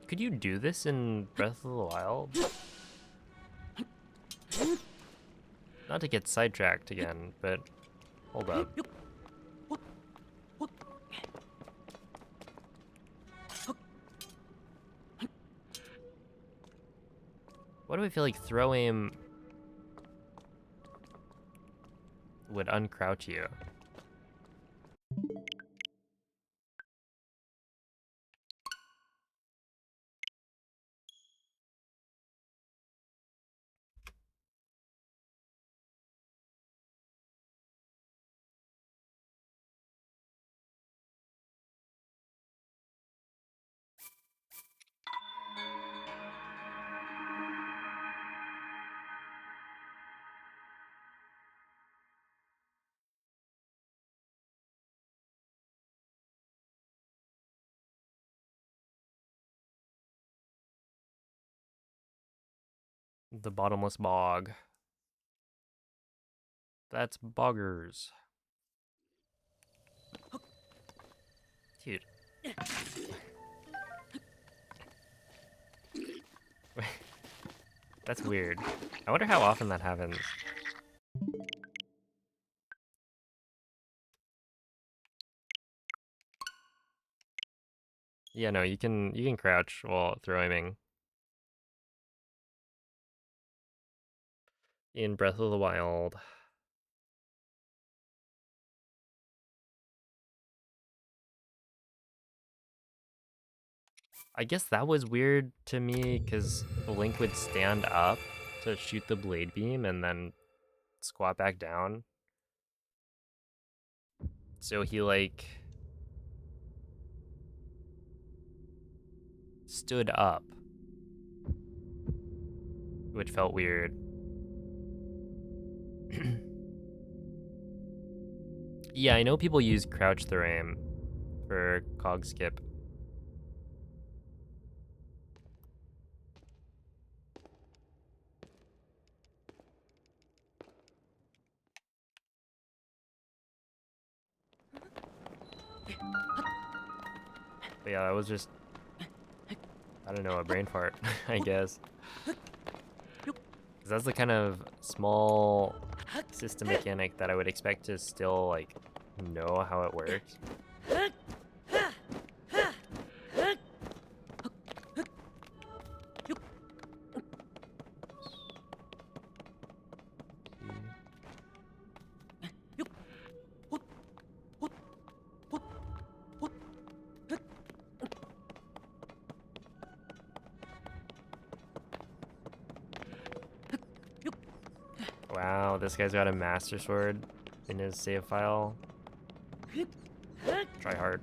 Could you do this in Breath of the Wild? Not to get sidetracked again, but hold up. What do I feel like throw aim? would uncrouch you. The bottomless bog. That's boggers. Dude. That's weird. I wonder how often that happens. Yeah, no, you can crouch while throw aiming. In Breath of the Wild. I guess that was weird to me because Link would stand up to shoot the blade beam and then squat back down. So he like stood up, which felt weird. Yeah, I know people use crouch throw aim for cog skip. But yeah, that was just, I don't know, a brain fart, I guess. Because that's the kind of small system mechanic that I would expect to still, like, know how it works. Wow, this guy's got a Master Sword in his save file. Try hard.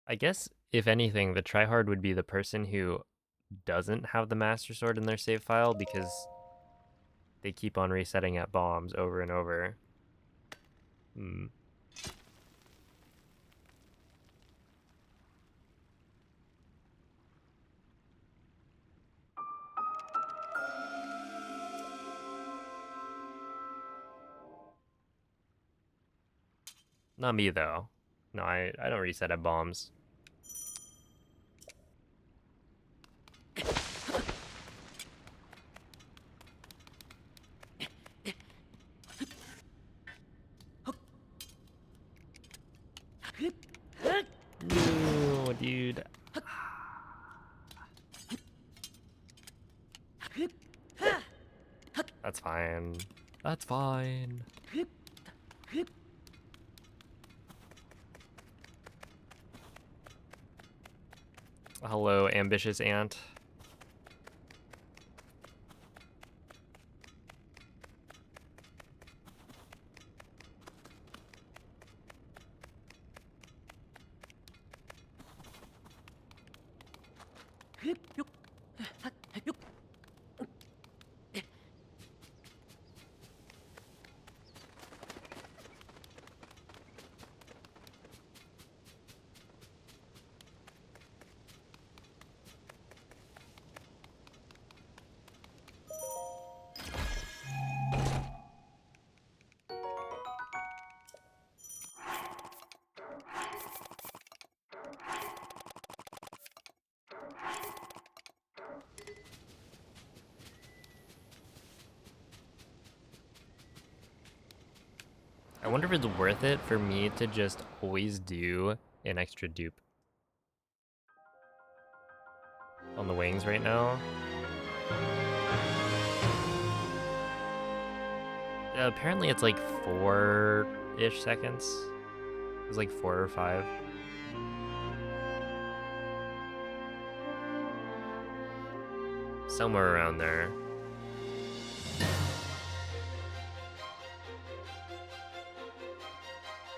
I guess, if anything, the tryhard would be the person who doesn't have the Master Sword in their save file because they keep on resetting at bombs over and over. Hmm. Not me, though. No, I don't reset at bombs. No, dude. That's fine. That's fine. Hello, ambitious ant. wonder if it's worth it for me to just always do an extra dupe on the wings right now. Apparently it's like 4-ish seconds. It's like 4 or 5. Somewhere around there.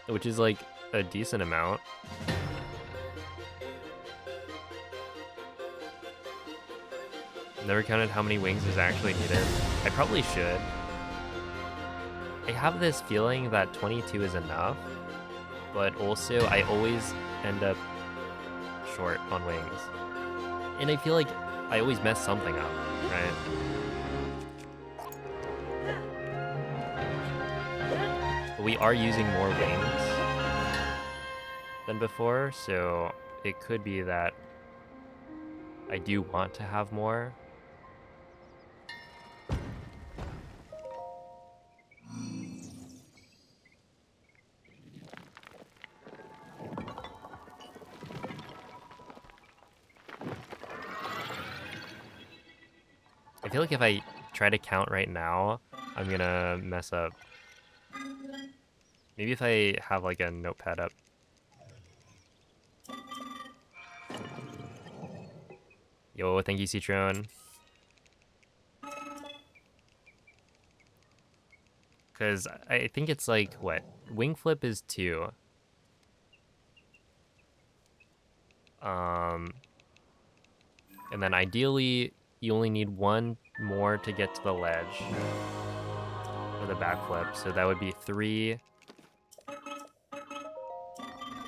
Which is like a decent amount. Never counted how many wings is actually needed. I probably should. I have this feeling that 22 is enough, but also I always end up short on wings. And I feel like I always mess something up, right? But we are using more wings than before, so it could be that I do want to have more. I feel like if I try to count right now, I'm gonna mess up. Maybe if I have like a notepad up. Yo, thank you, Citron. Because I think it's like, what? Wing flip is 2. And then ideally, you only need 1 more to get to the ledge for the backflip. So that would be 3.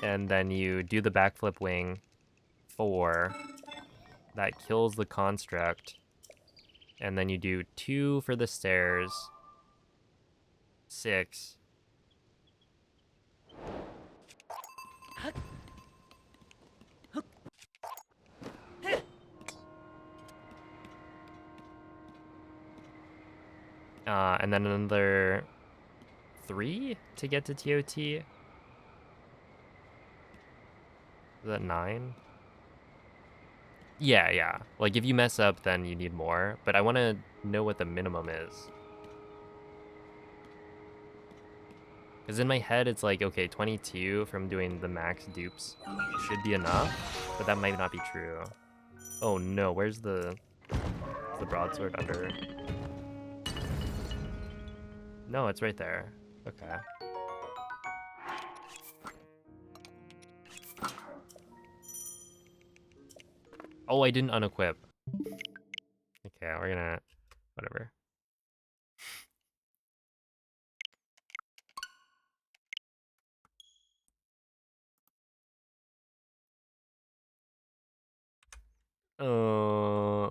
And then you do the backflip wing, 4. That kills the construct. And then you do 2 for the stairs, 6. And then another 3 to get to TOT. Is that 9? Yeah. Like if you mess up, then you need more. But I want to know what the minimum is. Because in my head, it's like, okay, 22 from doing the max dupes should be enough, but that might not be true. Oh no, where's the broadsword under? No, it's right there. Okay. Oh, I didn't unequip. Okay, we're gonna... whatever.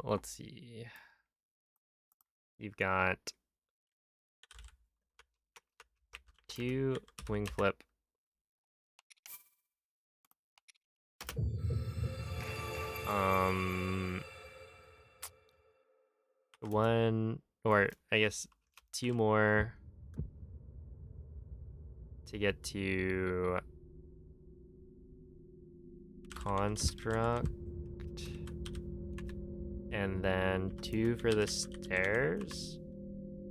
Let's see. You've got 2 wing flip. One, or I guess 2 more to get to construct, and then 2 for the stairs,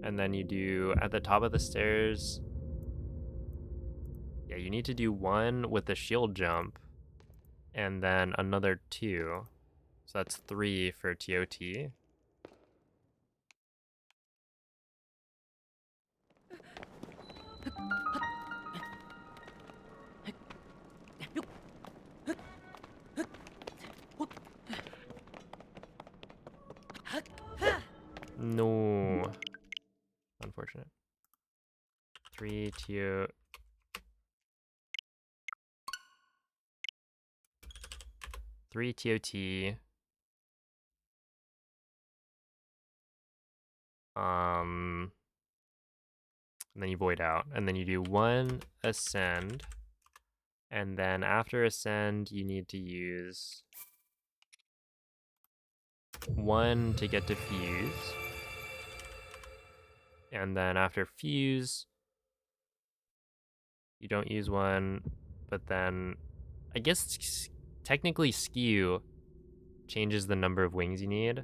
and then you do at the top of the stairs. Yeah, you need to do 1 with the shield jump, and then another 2. So that's 3 for TOT. No. Unfortunate. 3 TO. 3 TOT. And then you void out, and then you do 1 ascend, and then after ascend you need to use 1 to get to fuse, and then after fuse You don't use one, but then I guess technically skew changes the number of wings you need.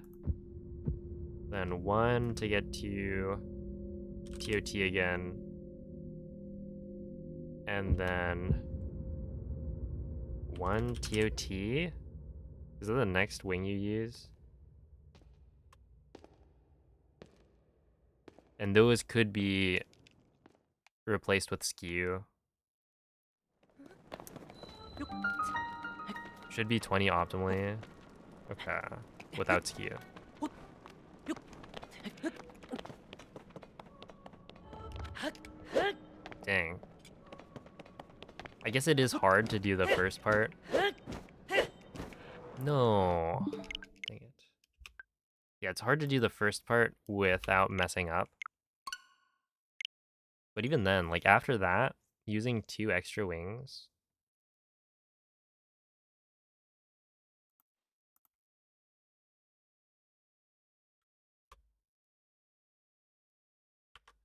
Then 1 to get to TOT again. And then 1 TOT? Is that the next wing you use? And those could be replaced with skew. Should be 20 optimally. Okay, without skew. Dang. I guess it is hard to do the first part. No. Dang it. Yeah, it's hard to do the first part without messing up. But even then, like after that, using 2 extra wings.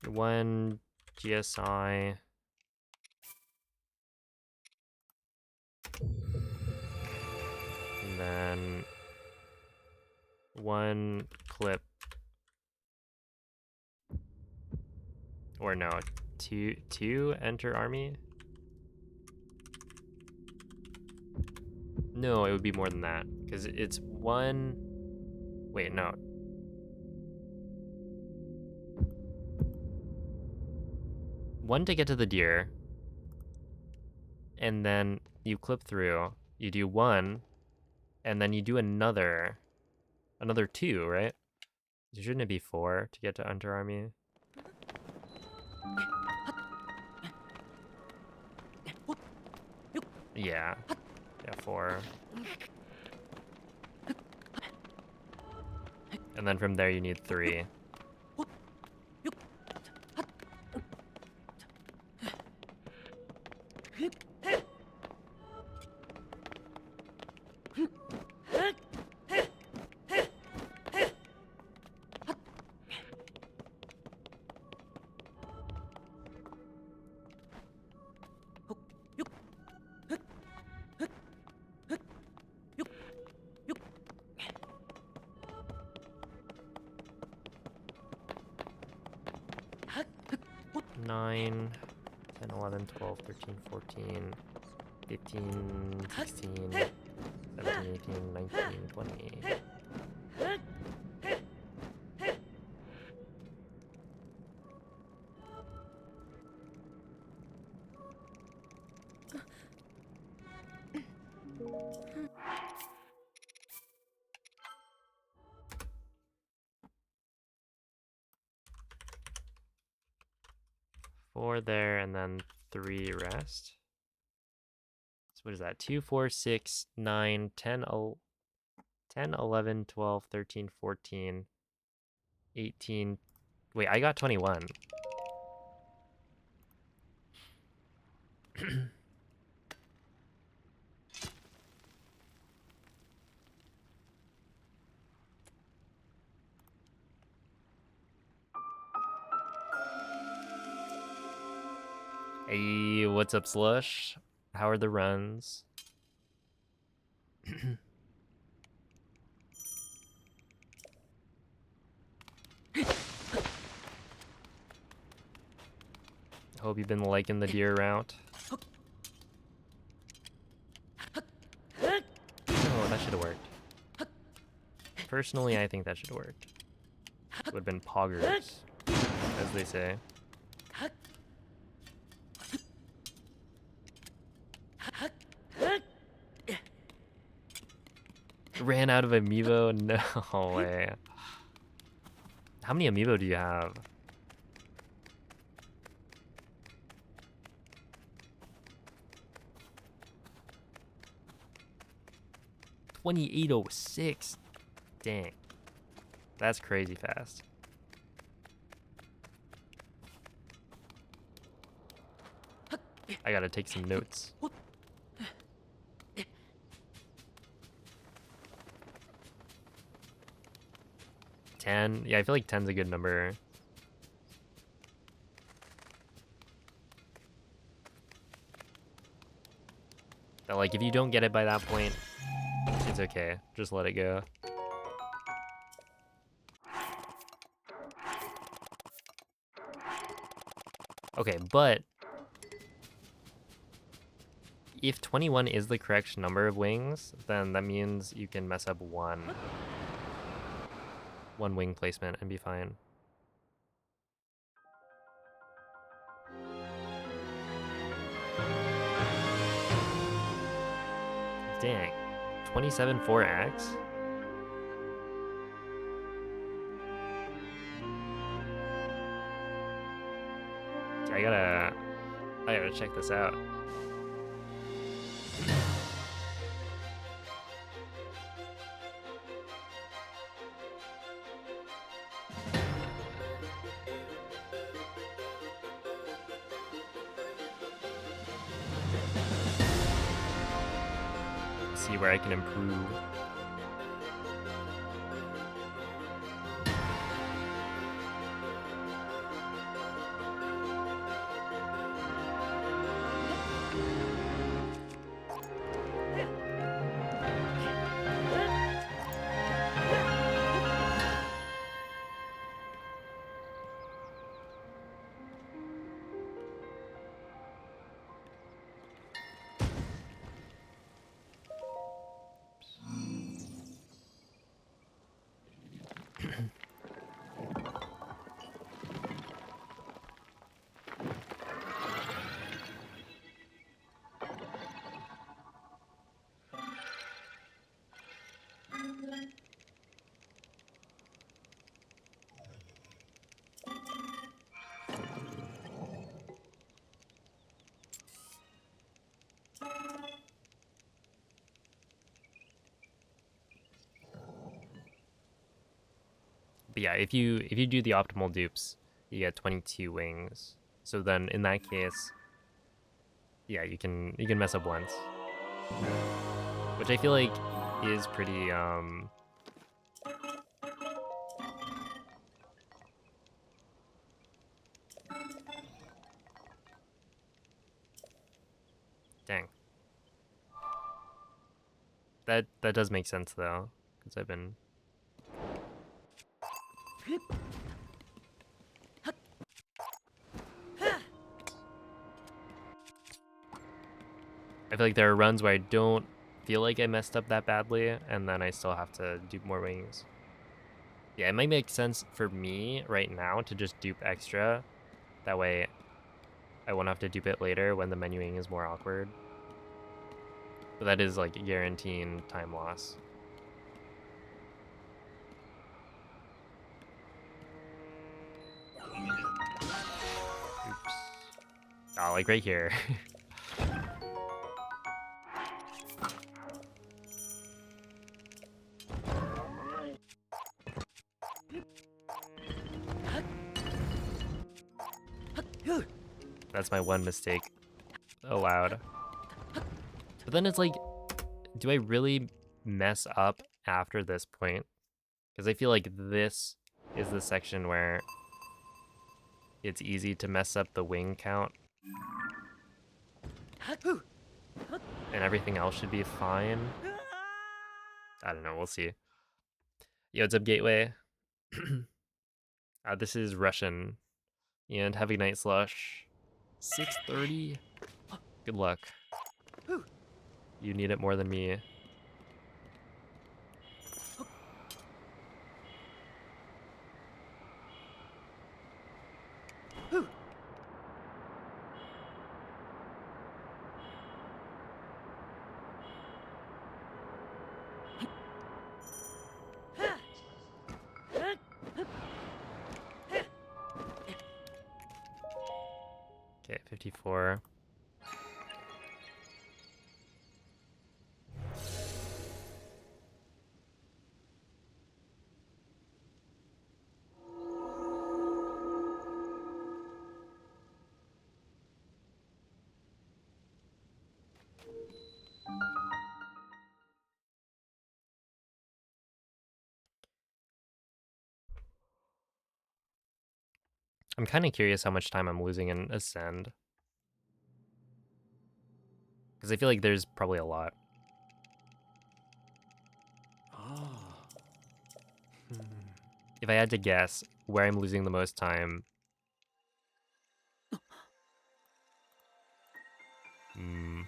One GSI. And then 1 clip. Or no, two enter army? No, it would be more than that. Because it's 1. Wait, no. One to get to the deer. And then you clip through. You do 1. And then you do another 2, right? Shouldn't it be 4 to get to Under Army? Yeah. Yeah, 4. And then from there you need 3. Nine, 10, 11, 12, 13, 14, 15, 16, 17, 18, 19, 20. Four there, and then 3 rest. So what is that? 2, 4, 6, 9, 10, 10, 11, 12, 13, 14, 18. Wait, I got 21. Hey, what's up, Slush? How are the runs? Hope you've been liking the deer route. Oh, that should have worked. Personally, I think that should have worked. Would have been poggers, as they say. Ran out of amiibo? No way. How many amiibo do you have? $28.06. Dang. That's crazy fast. I gotta take some notes. 10. Yeah, I feel like 10's a good number. like if you don't get it by that point, it's okay. Just let it go. Okay, but if 21 is the correct number of wings, then that means you can mess up one wing placement and be fine. Dang. 27 4x? I gotta check this out. See where I can improve. But yeah, if you do the optimal dupes, you get 22 wings. So then in that case, yeah, you can mess up once. Which I feel like is pretty dang. That does make sense though, because I've been I feel like there are runs where I don't feel like I messed up that badly, and then I still have to dupe more wings. Yeah, it might make sense for me right now to just dupe extra. That way I won't have to dupe it later when the menuing is more awkward. But that is like guaranteeing time loss. Oops. Oh, like right here. That's my one mistake allowed. But then it's like, do I really mess up after this point? Because I feel like this is the section where it's easy to mess up the wing count. And everything else should be fine. I don't know, we'll see. Yo, what's up, Gateway? This is Russian. And have a night, Slush. 6:30? Good luck. You need it more than me. Okay, 54. I'm kind of curious how much time I'm losing in Ascend. Because I feel like there's probably a lot. Ah. Hmm. If I had to guess where I'm losing the most time, hmm.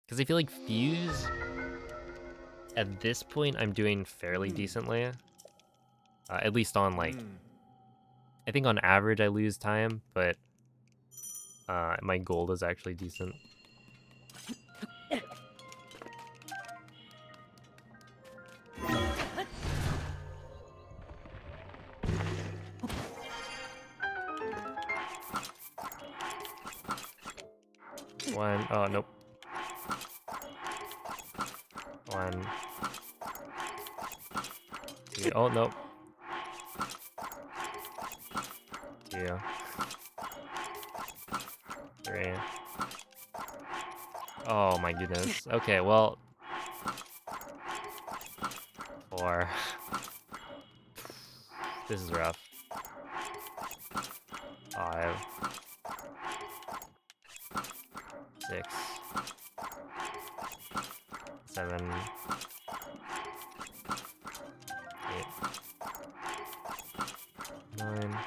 Because I feel like Fuse, at this point, I'm doing fairly decently. At least on, like, Hmm. I think on average I lose time, but my gold is actually decent. One, oh, nope. One, two, oh, nope. Two, three. Oh my goodness. Okay, well, four. This is rough. Five, six, seven, eight, nine,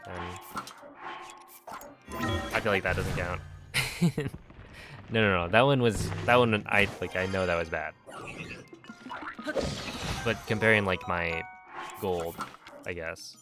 10. I feel like that doesn't count. No. That one I know that was bad. But comparing like my gold, I guess.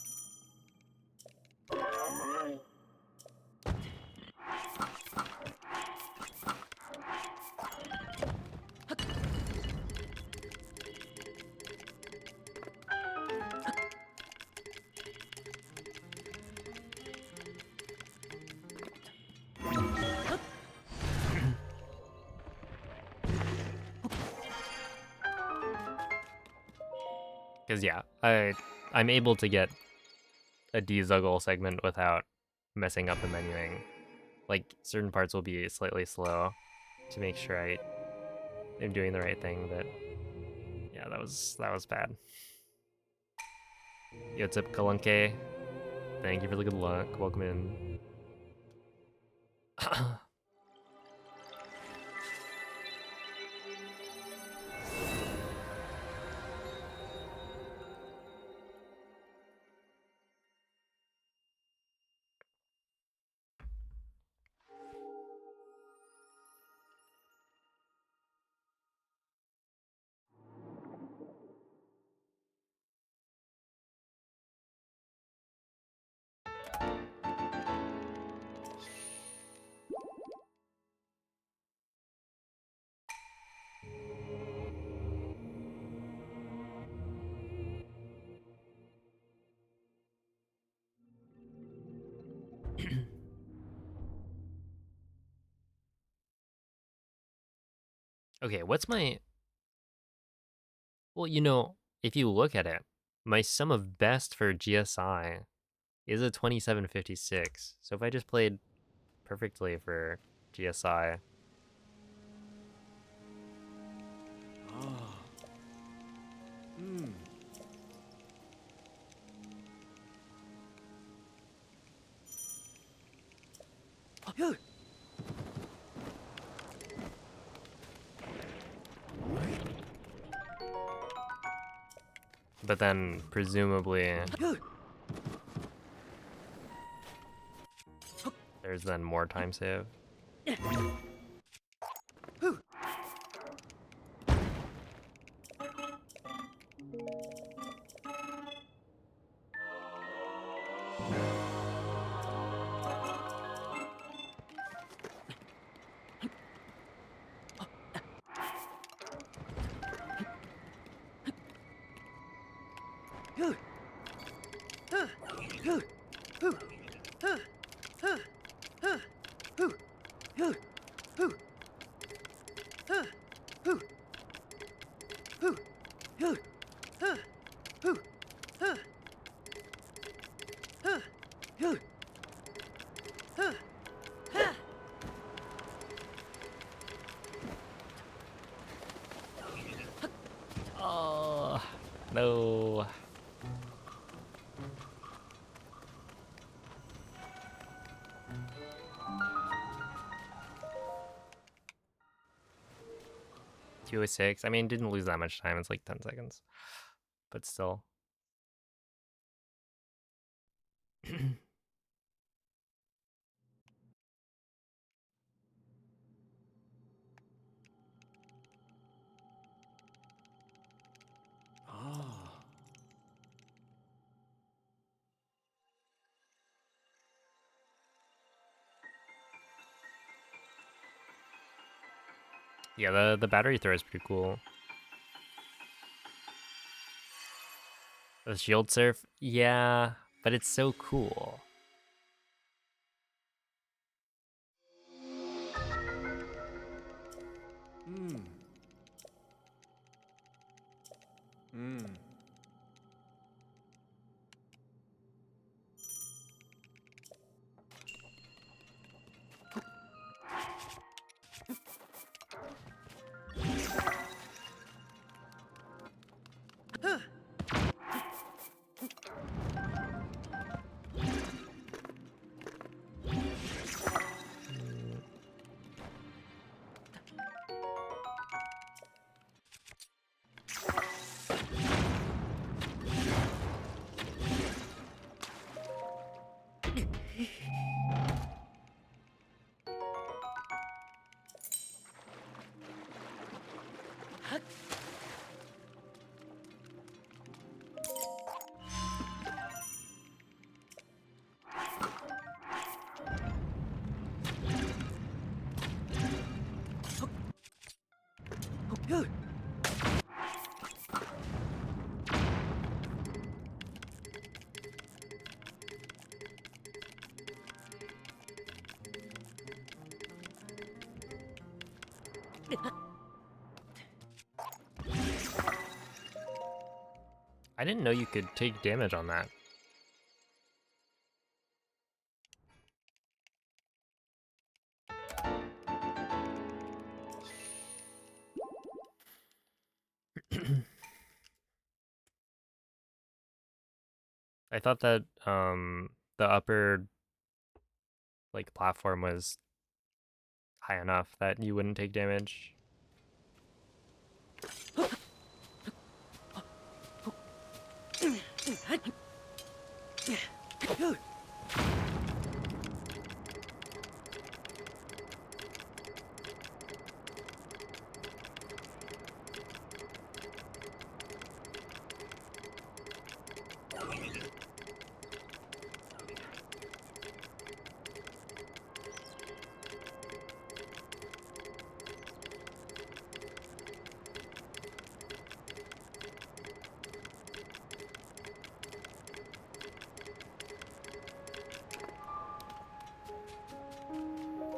Cause yeah, I'm able to get a dezuggle segment without messing up the menuing. Like certain parts will be slightly slow to make sure I am doing the right thing, but yeah, that was bad. Yotsup Kalunke, thank you for the good luck. Welcome in. Okay, what's my... Well, if you look at it, my sum of best for GSI is a 2756. So if I just played perfectly for GSI, Ah. Hmm. Phew. but then presumably Phew. there's then more time save. Phew. Phew. Huh. Phew. Phew. Huh. Huh. Huh. Phew. Phew. Phew. Huh. Phew. Phew. Phew. Huh. Phew. Huh. Huh. Phew. Huh. Ha. Oh, no. Two 6. I mean, didn't lose that much time. It's like 10 seconds, but still. Ah. Yeah, the battery throw is pretty cool. The shield surf, yeah, but it's so cool. Hmm. Hmm. I didn't know you could take damage on that. I thought that the upper like platform was high enough that you wouldn't take damage.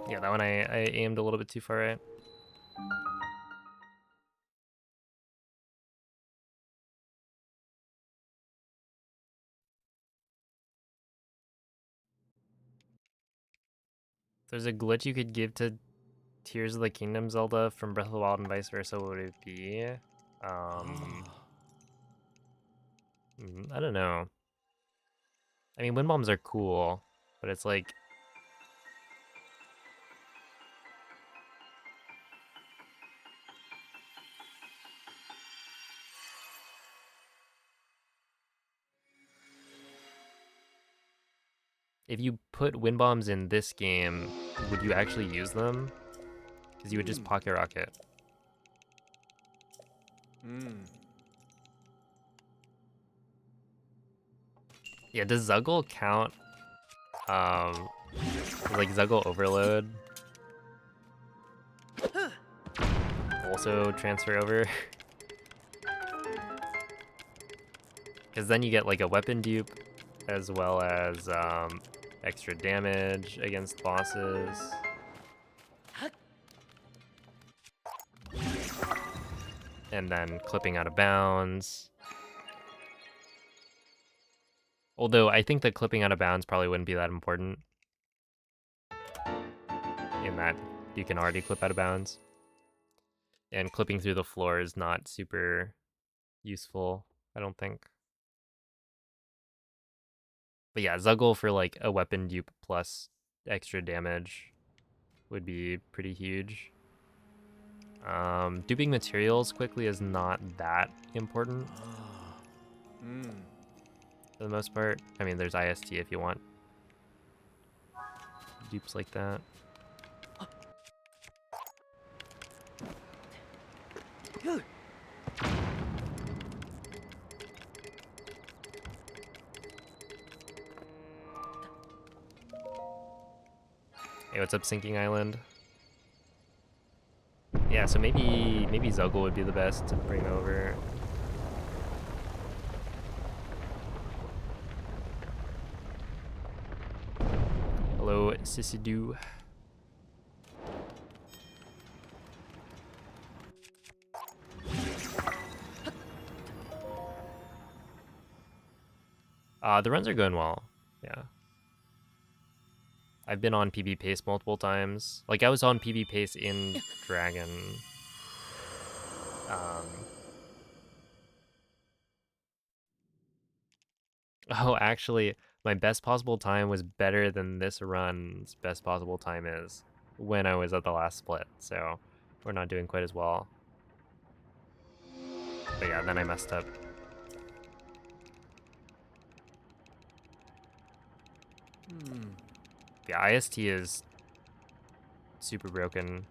Yeah, that one I aimed a little bit too far right. There's a glitch you could give to Tears of the Kingdom Zelda from Breath of the Wild and vice versa. What would it be? Ah. I don't know. I mean, wind bombs are cool, but it's like if you put wind bombs in this game, would you actually use them? Because you would just Hmm. pocket rocket. Hmm. Yeah, does Zuggle count? Like Zuggle overload also transfer over? Because then you get like a weapon dupe as well as extra damage against bosses. And then clipping out of bounds. Although I think the clipping out of bounds probably wouldn't be that important. In that you can already clip out of bounds. And clipping through the floor is not super useful, I don't think. But yeah, Zuggle for like a weapon dupe plus extra damage would be pretty huge. Duping materials quickly is not that important for the most part. I mean, there's IST if you want dupes like that. Hey, what's up, Sinking Island? Yeah, so maybe Zuggle would be the best to bring over. Hello, Sissidoo. The runs are going well. Yeah. I've been on PB Pace multiple times. Like, I was on PB Pace in Dragon. Oh, actually, my best possible time was better than this run's best possible time is when I was at the last split. So we're not doing quite as well. But yeah, then I messed up. Yeah, IST is super broken.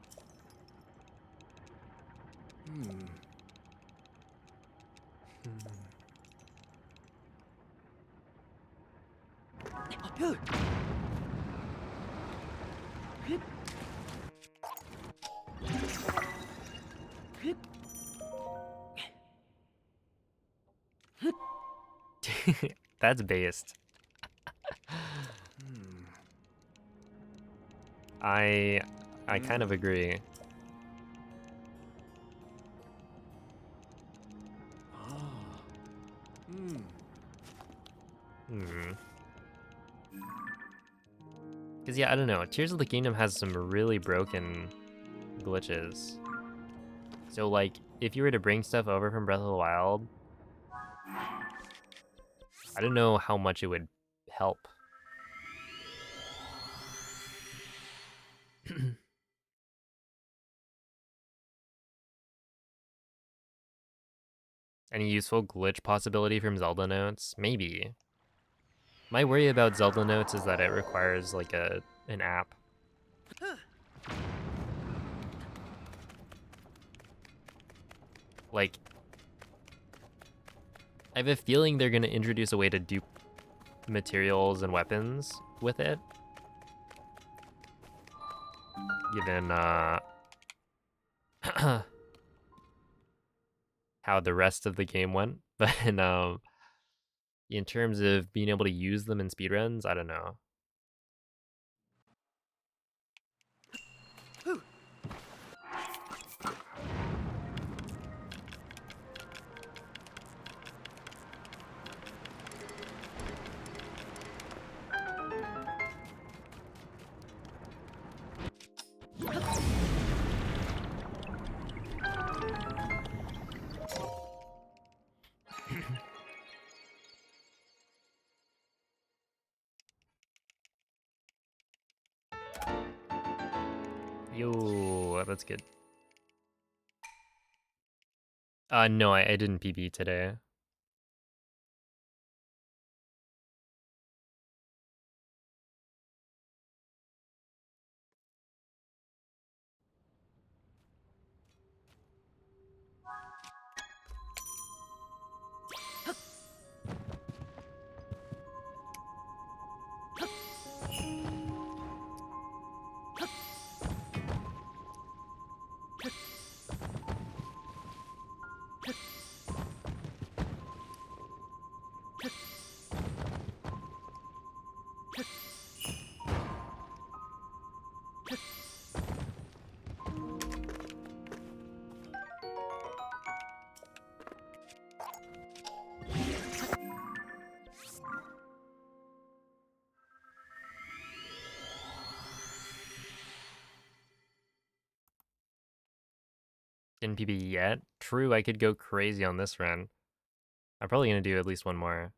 That's based. I kind of agree. Because, yeah, I don't know. Tears of the Kingdom has some really broken glitches. So, like, if you were to bring stuff over from Breath of the Wild, I don't know how much it would help. Any useful glitch possibility from Zelda Notes? Maybe. My worry about Zelda Notes is that it requires, like, an app. Like, I have a feeling they're going to introduce a way to dupe materials and weapons with it. Given how the rest of the game went. But in terms of being able to use them in speedruns, I don't know. Yo, that's good. No, I didn't PB today. Didn't PB yet. True, I could go crazy on this run. I'm probably gonna do at least one more.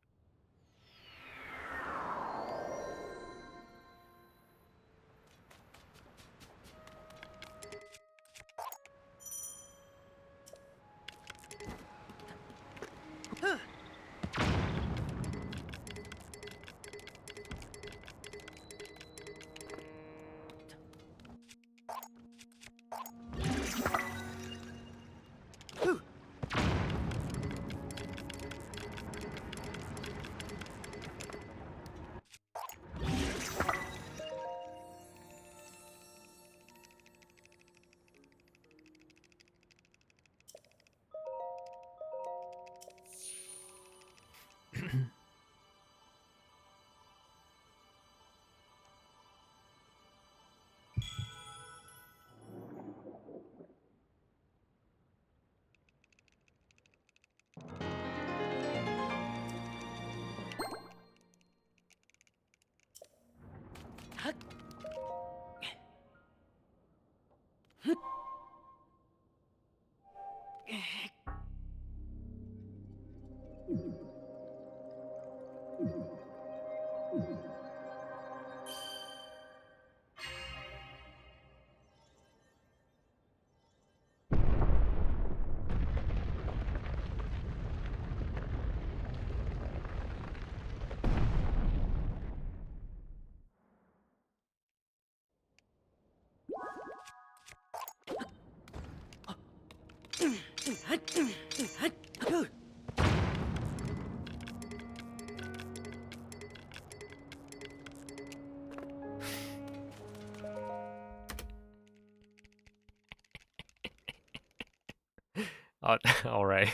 All right.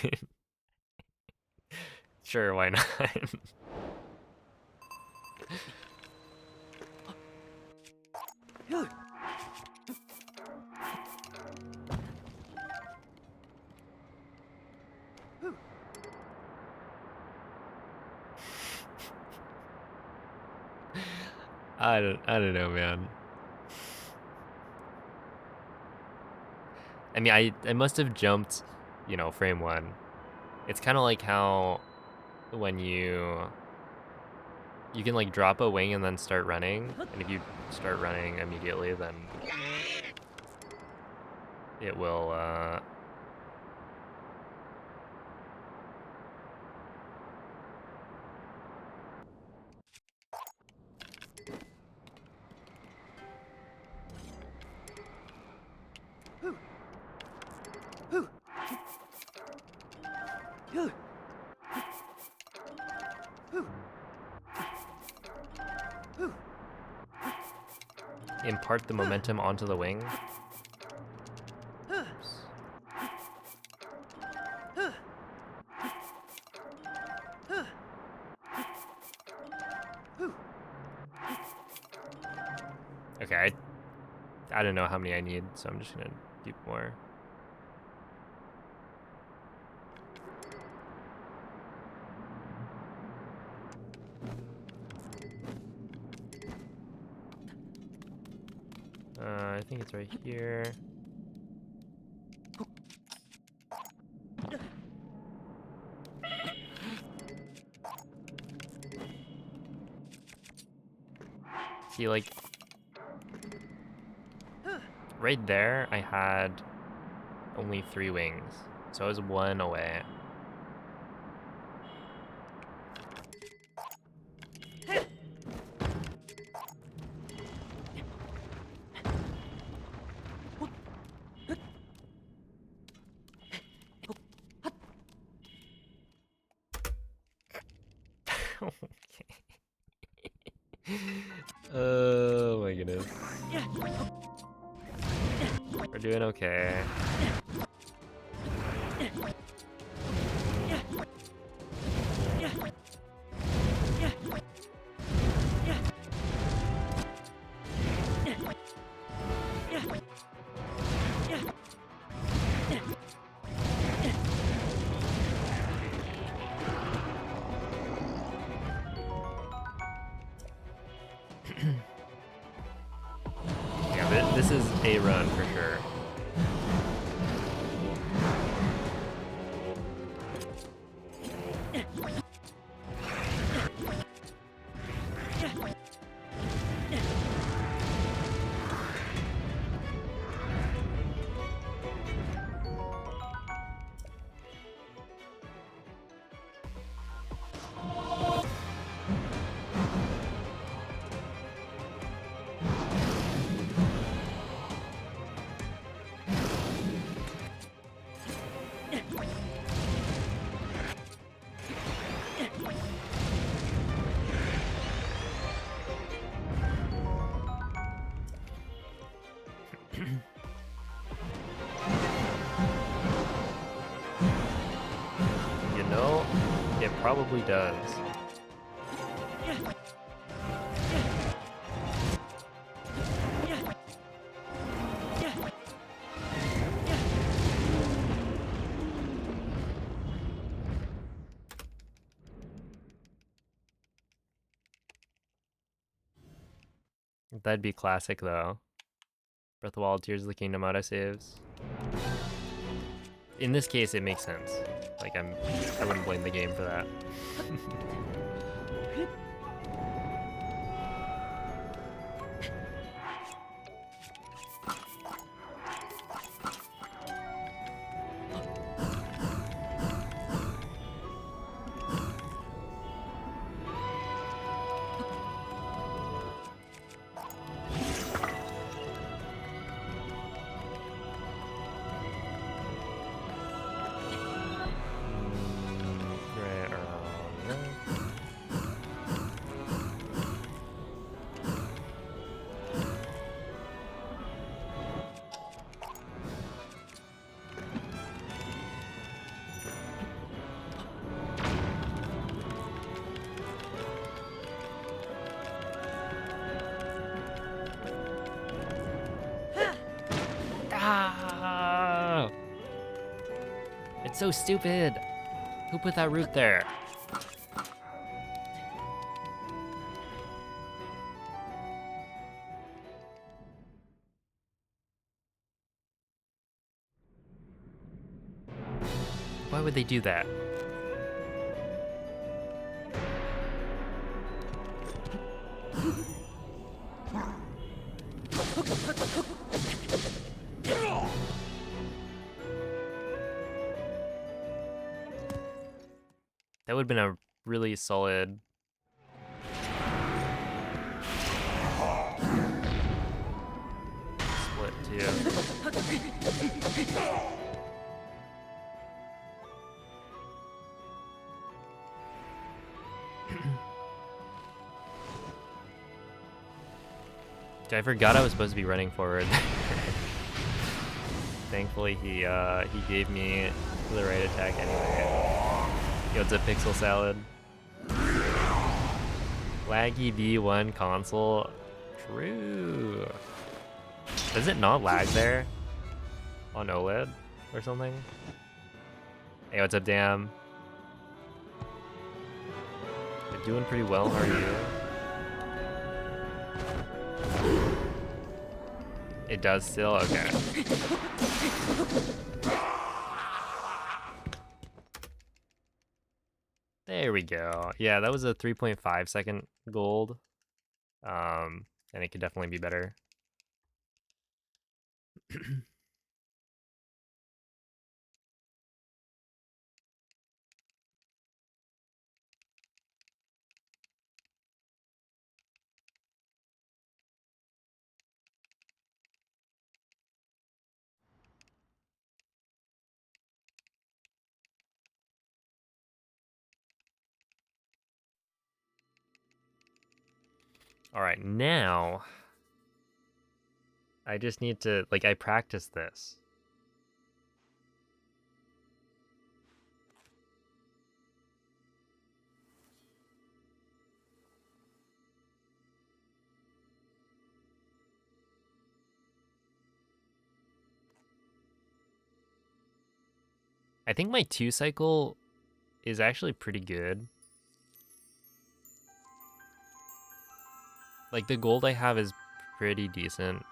Sure, why not? I don't know, man. I mean, I must have jumped, you know, frame 1. It's kind of like how when you can like drop a wing and then start running, and if you start running immediately, then it will impart the momentum onto the wing. Okay, I don't know how many I need, so I'm just gonna do more. I think it's right here. See, like, right there, I had only 3 wings, so I was 1 away. Oh my goodness. We're doing okay. Yeah, this is a run for sure. It probably does. That'd be classic though. Breath of the Wild, Tears of the Kingdom autosaves. In this case, it makes sense. Like I wouldn't blame the game for that. Right around there. Ah! It's so stupid. Who put that root there? Why would they do that? That would have been a really solid split too. I forgot I was supposed to be running forward. Thankfully, he gave me the right attack anyway. Yo, it's a pixel salad. Laggy V1 console. True. Does it not lag there? On OLED or something? Hey, what's up, Dan? You're doing pretty well, how are you? It does still? Okay. There we go. Yeah, that was a 3.5 second gold. And it could definitely be better. All right, now I just need to, like, I practiced this. I think my 2 cycle is actually pretty good. Like, the gold I have is pretty decent.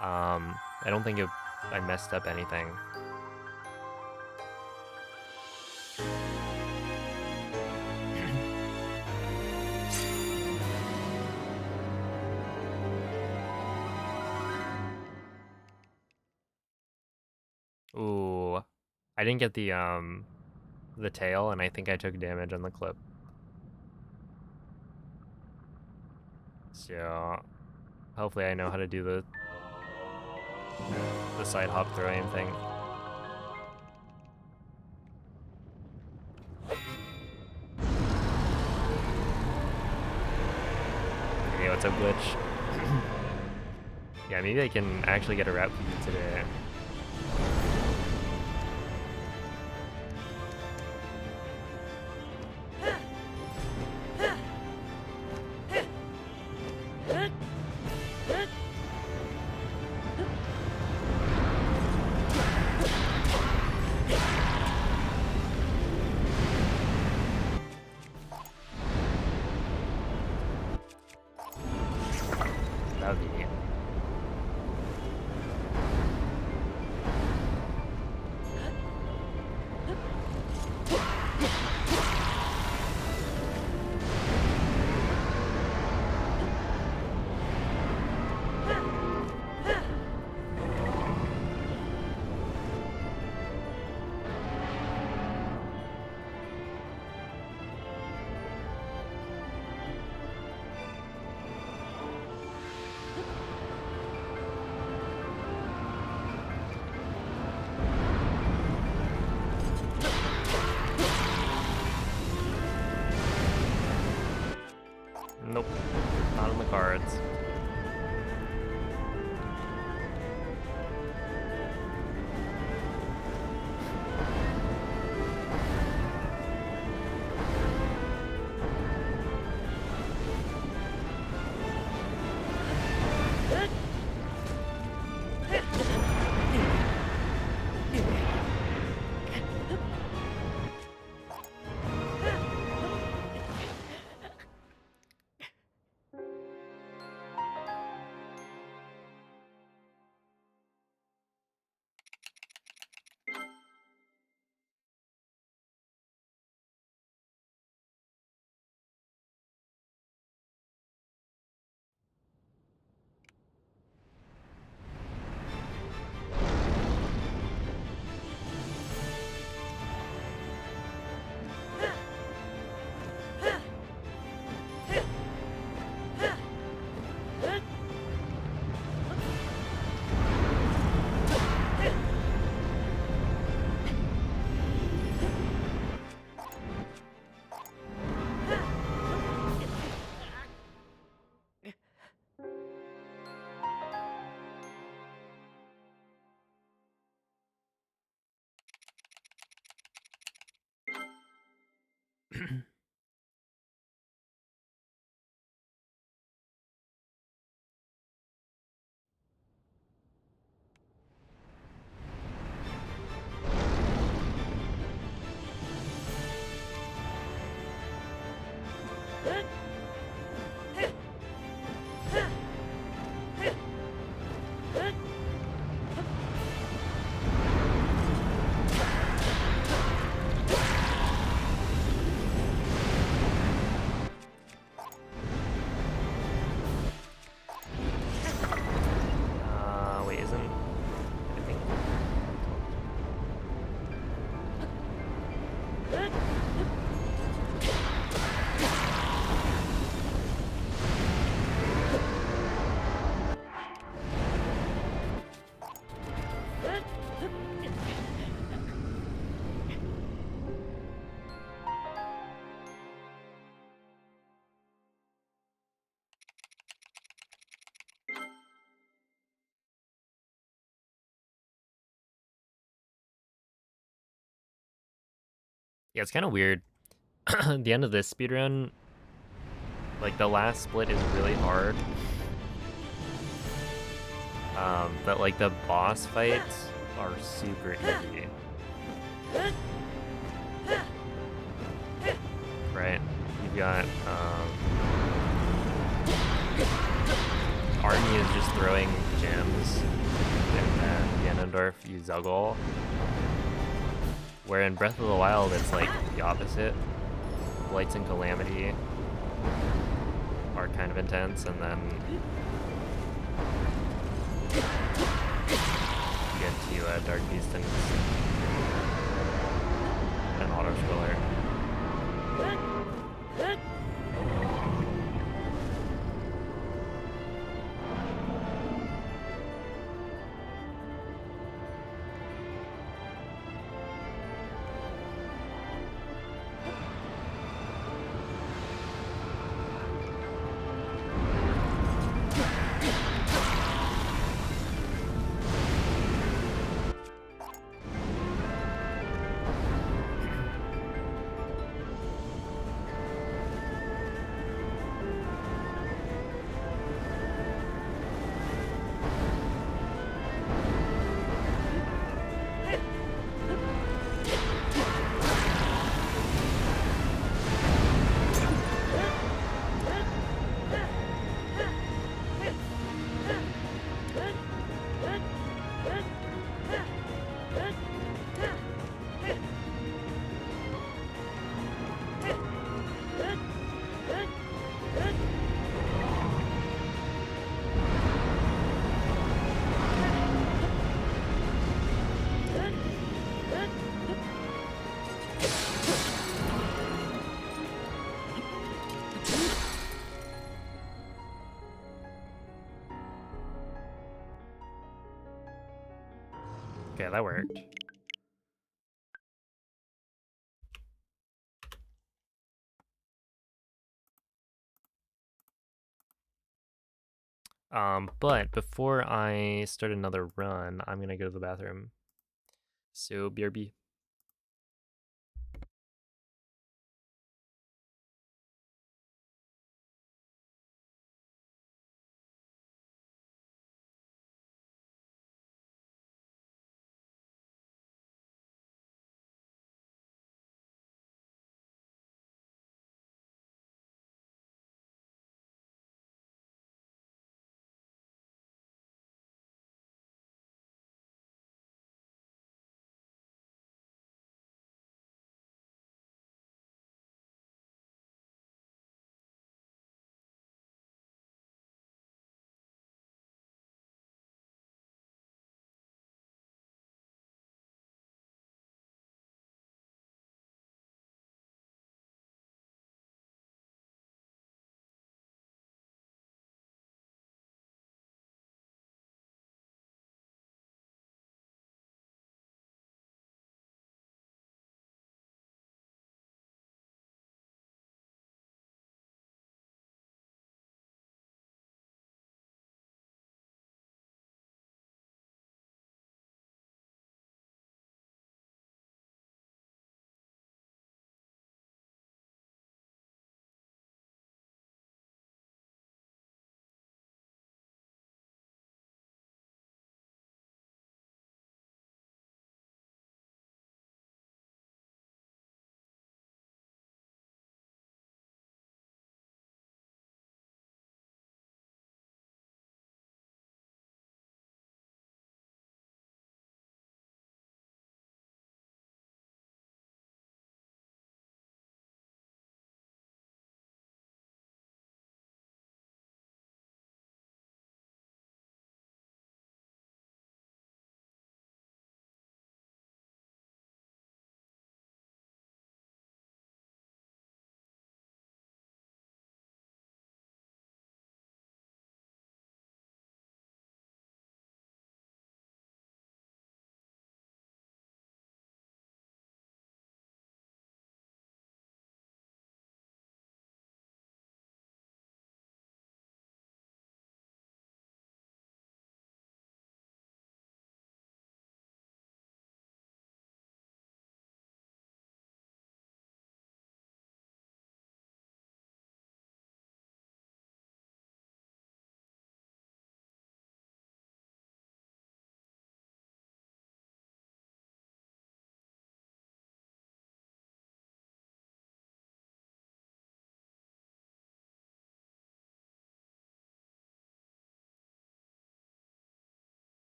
I don't think I messed up anything. Ooh, I didn't get the tail, and I think I took damage on the clip. So hopefully I know how to do the side hop throwing thing. Hey, what's up, Glitch? Yeah, maybe I can actually get a route PB today. cards. Wait, isn't I think yeah, it's kind of weird. The end of this speedrun, like the last split is really hard. But like the boss fights are super easy. Right? You've got Arnie is just throwing gems, and then Ganondorf use Zuggle. Where in Breath of the Wild it's like the opposite. Blights and Calamity are kind of intense, and then you get to Dark Beast and an auto scroller. Okay, that worked. But before I start another run, I'm gonna go to the bathroom. So BRB.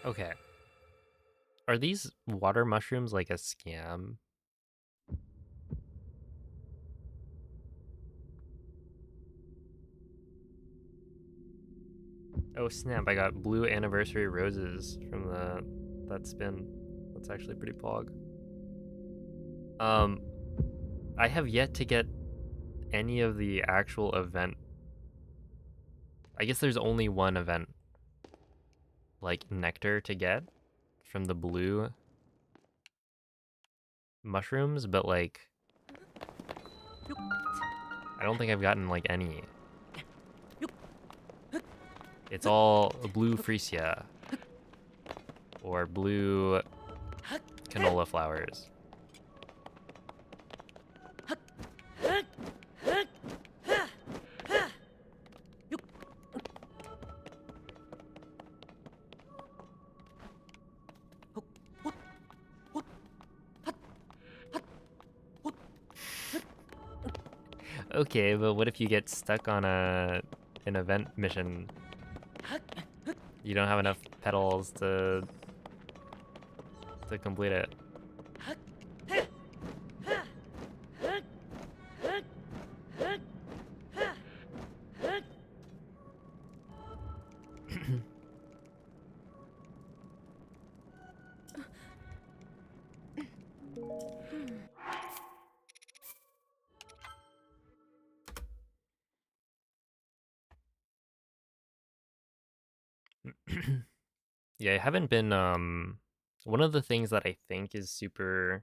Okay. Are these water mushrooms like a scam? Oh snap, I got blue anniversary roses from that spin. That's actually pretty pog. Um, I have yet to get any of the actual event. I guess there's only one event, like nectar to get from the blue mushrooms, but like I don't think I've gotten like any. It's all blue freesia or blue canola flowers. Okay, but what if you get stuck on an event mission? You don't have enough petals to complete it. Yeah, I haven't been one of the things that I think is super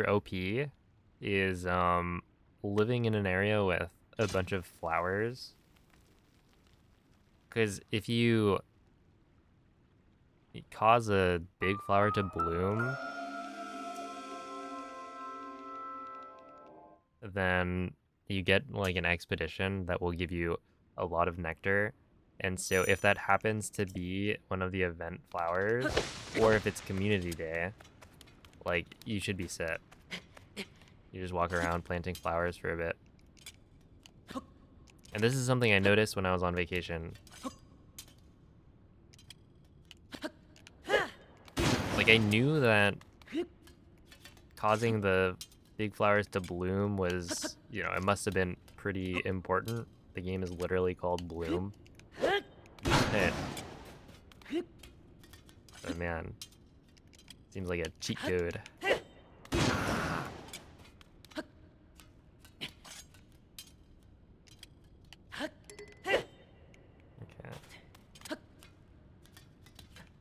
OP is living in an area with a bunch of flowers. Cuz if you cause a big flower to bloom, then you get like an expedition that will give you a lot of nectar. And so if that happens to be one of the event flowers, or if it's community day, like you should be set. You just walk around planting flowers for a bit. And this is something I noticed when I was on vacation. Like I knew that causing the big flowers to bloom was, it must have been pretty important. The game is literally called Bloom. But man, seems like a cheat code. Okay.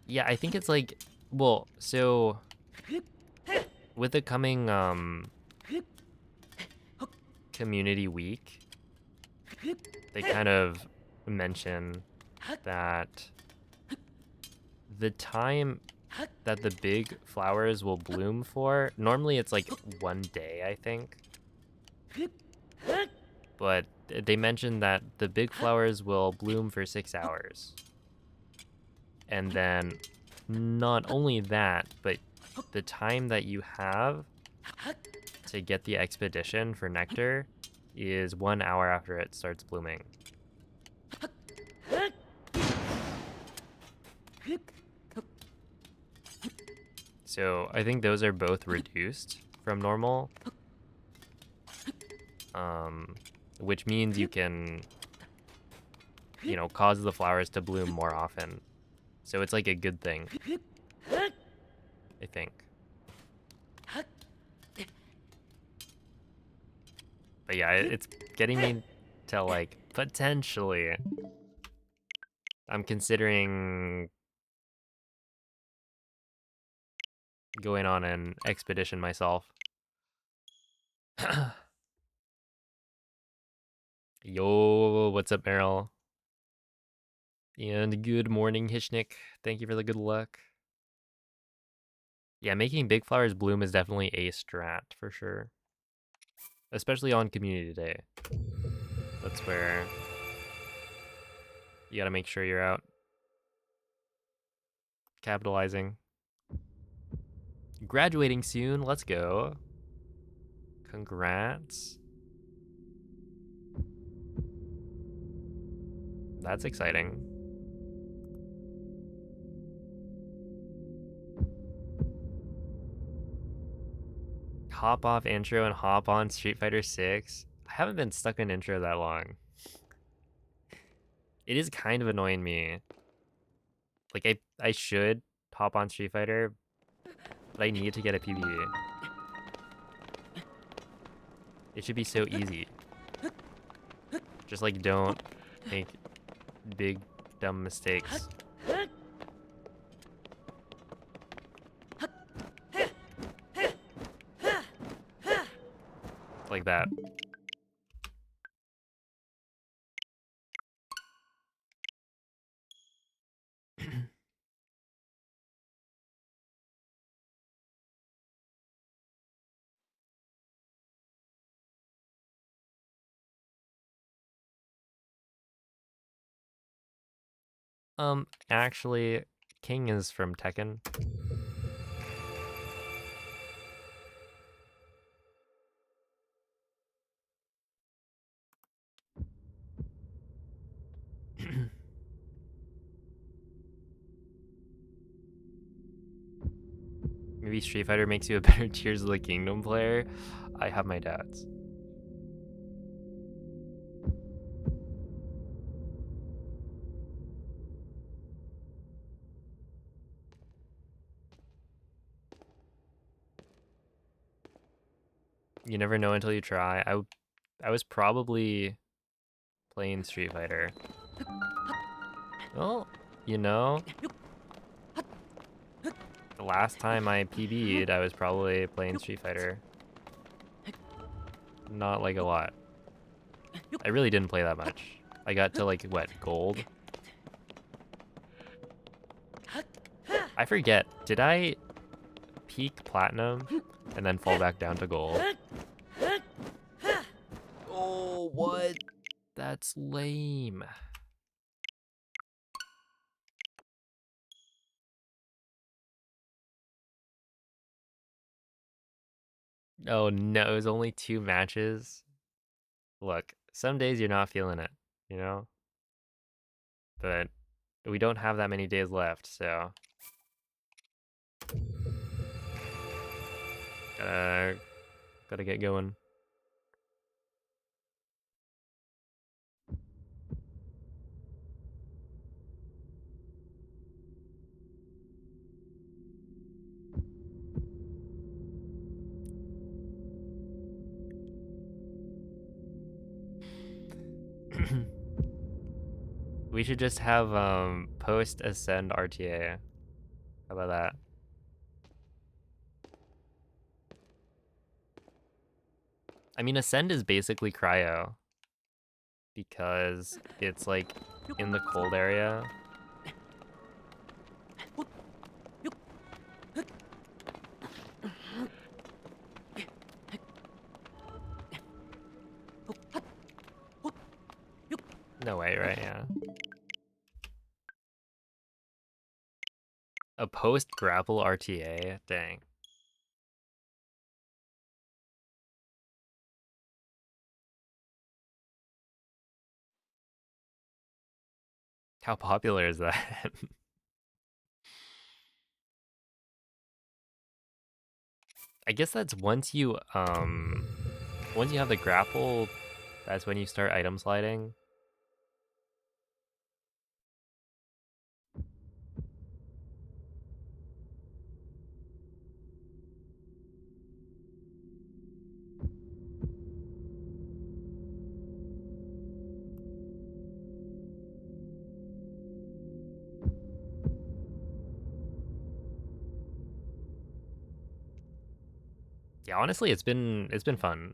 Yeah, I think it's like, well, so with the coming community week, they kind of mention that the time that the big flowers will bloom for, normally it's like one day, I think. But they mentioned that the big flowers will bloom for 6 hours. And then not only that, but the time that you have to get the expedition for nectar is 1 hour after it starts blooming. So I think those are both reduced from normal, which means you can, cause the flowers to bloom more often. So it's like a good thing, I think. But yeah, it's getting me to like potentially. I'm considering going on an expedition myself. Yo, what's up, Meryl? And good morning, Hishnik. Thank you for the good luck. Yeah, making big flowers bloom is definitely a strat for sure. Especially on community day. That's where you gotta make sure you're out capitalizing. Graduating soon, let's go. Congrats. That's exciting. Hop off intro and hop on Street Fighter 6. I haven't been stuck in intro that long. It is kind of annoying me. Like I should hop on Street Fighter, but I need to get a PB. It should be so easy. Just like don't make big dumb mistakes. Like that. Actually, King is from Tekken. Maybe Street Fighter makes you a better Tears of the Kingdom player. I have my doubts. You never know until you try. I was probably playing Street Fighter. Well, you know, the last time I PB'd, I was probably playing Street Fighter. Not like a lot. I really didn't play that much. I got to like, what, gold? I forget, did I peak platinum and then fall back down to gold? Oh, what? That's lame. Oh no, it was only 2 matches. Look, some days you're not feeling it, you know? But we don't have that many days left, so gotta get going. We should just have post ascend RTA. How about that? I mean, ascend is basically cryo because it's like in the cold area. No way, right? Yeah. A post grapple RTA? Dang. How popular is that? I guess that's once you have the grapple, that's when you start item sliding. Yeah, honestly, it's been fun.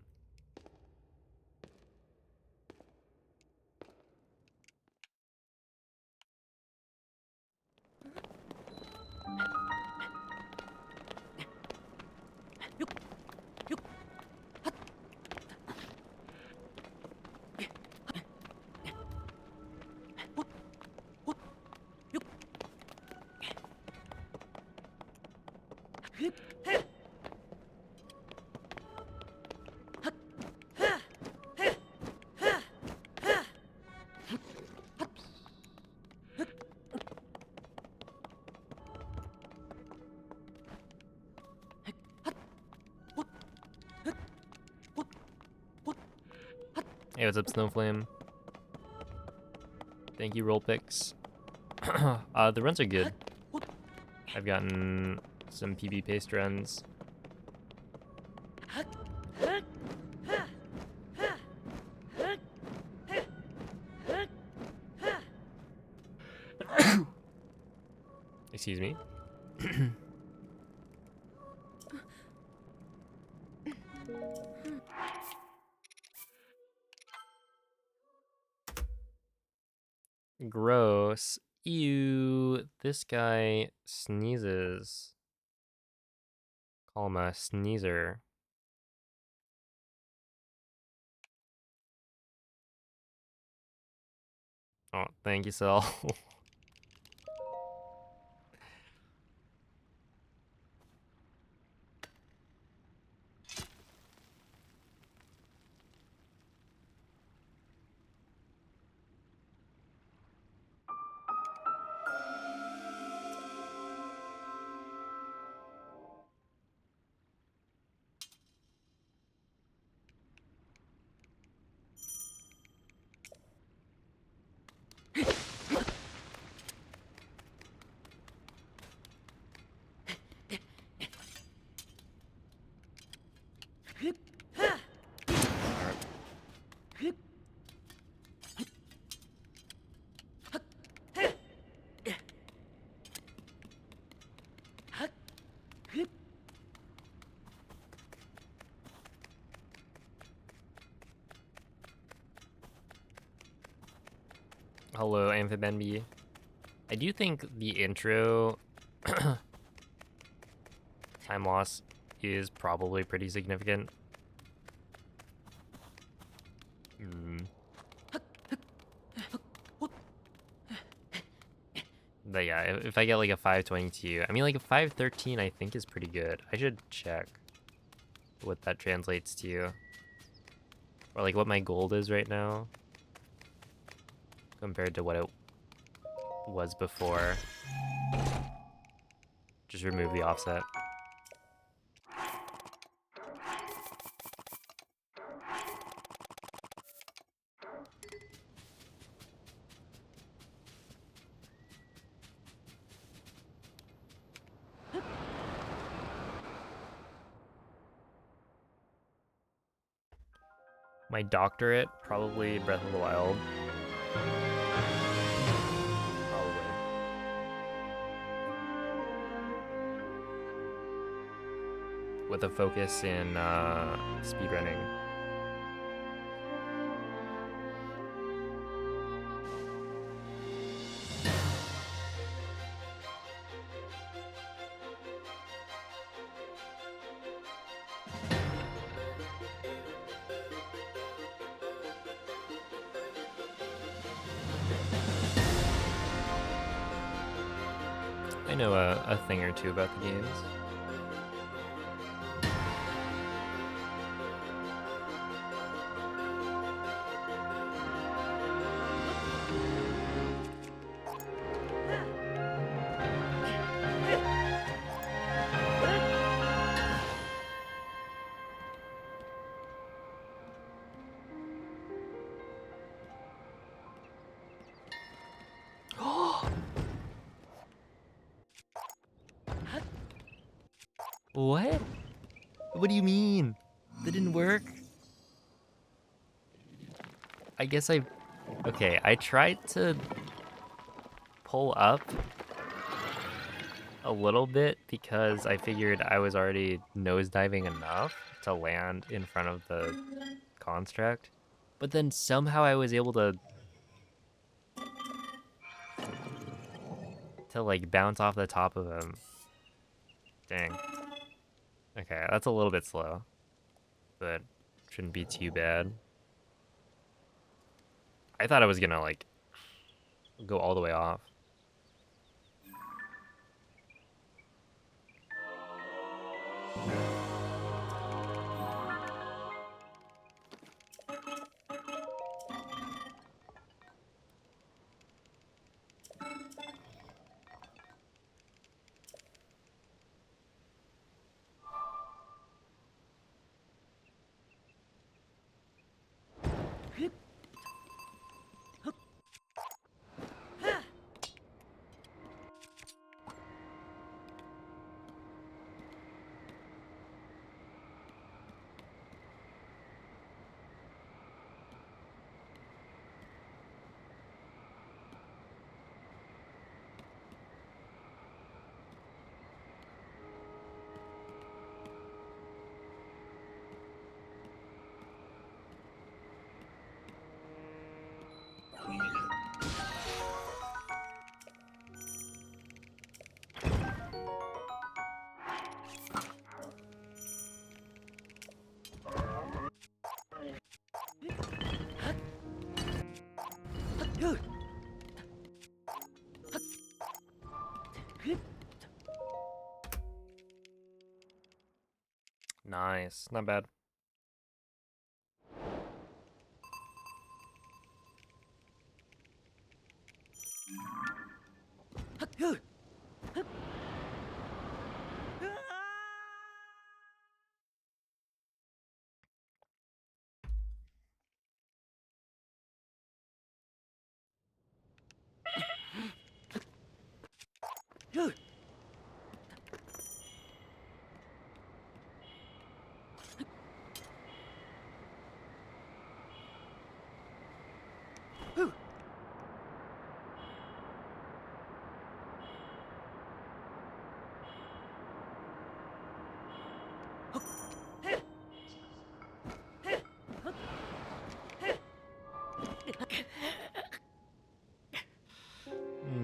Hey, what's up, Snowflame? Thank you, roll picks. The runs are good. I've gotten some PB paste runs. Excuse me. Gross. Ew. This guy sneezes. Call him a sneezer. Oh, thank you, Sel. Hello, Amphibenby. I do think the intro time loss is probably pretty significant. But yeah, if I get like a 522, I mean like a 513 I think is pretty good. I should check what that translates to. Or like what my gold is right now. Compared to what it was before. Just remove the offset. My doctorate, probably Breath of the Wild. Probably. With a focus in speedrunning. I know a thing or two about the games. What? What do you mean? That didn't work? I guess okay, I tried to pull up a little bit because I figured I was already nosediving enough to land in front of the construct. But then somehow I was able to like bounce off the top of him. Dang. Okay, that's a little bit slow, but shouldn't be too bad. I thought I was gonna like go all the way off. Nice, not bad.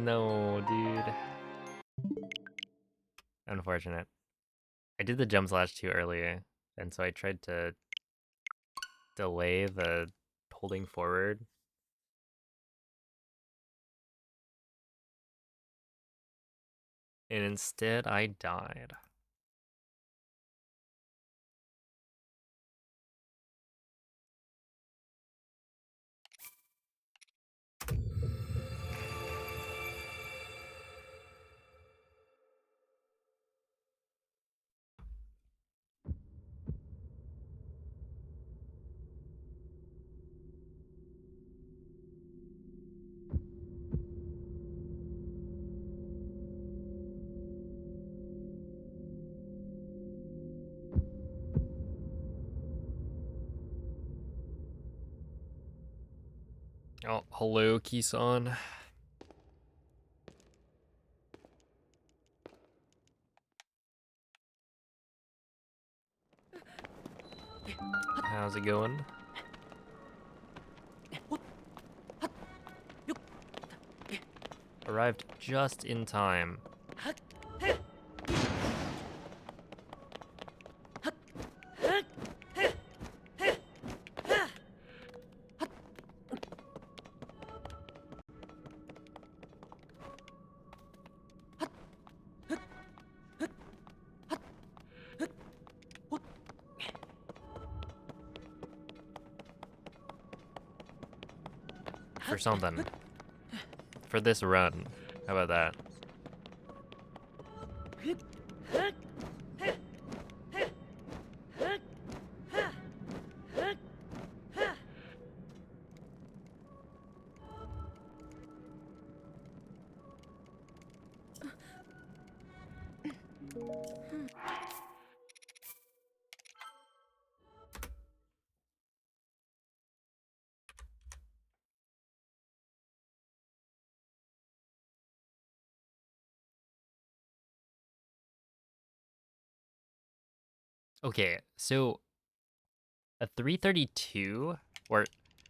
No, dude. Unfortunate. I did the jump slash too early, and so I tried to delay the holding forward. And instead, I died. Oh, hello, Kisan. How's it going? Arrived just in time. For something. For this run. How about that? Okay, so a 332, or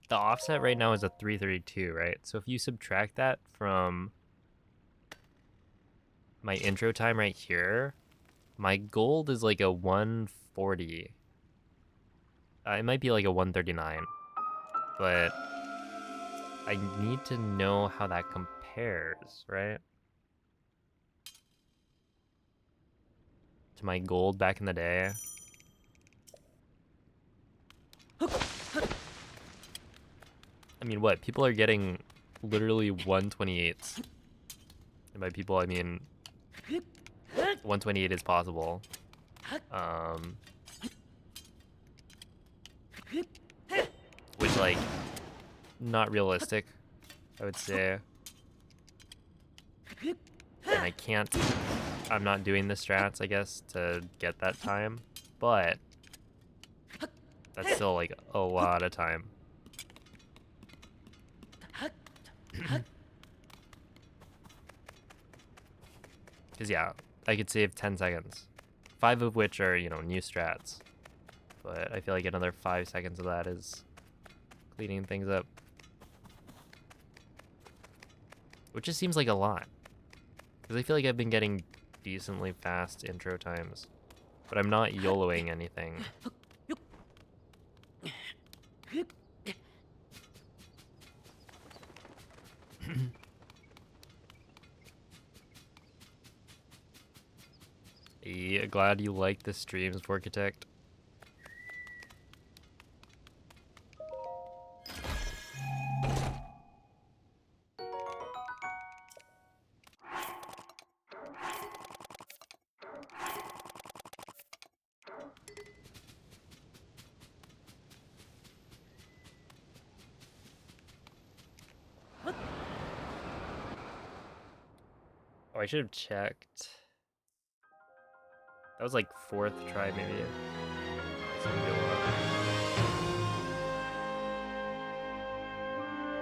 the offset right now is a 332, right? So if you subtract that from my intro time right here, my gold is like a 140. It might be like a 139, but I need to know how that compares, right? To my gold back in the day. I mean, what? People are getting literally 128s. And by people, I mean 128 is possible. Which, like, not realistic, I would say. And I can't, I'm not doing the strats, I guess, to get that time. But that's still, like, a lot of time. Because, yeah, I could save 10 seconds. 5 of which are, you know, new strats. But I feel like another 5 seconds of that is cleaning things up. Which just seems like a lot. Because I feel like I've been getting decently fast intro times. But I'm not YOLOing anything. Glad you like the streams, Vorkitect. Oh, I should have checked. That was like 4th try, maybe.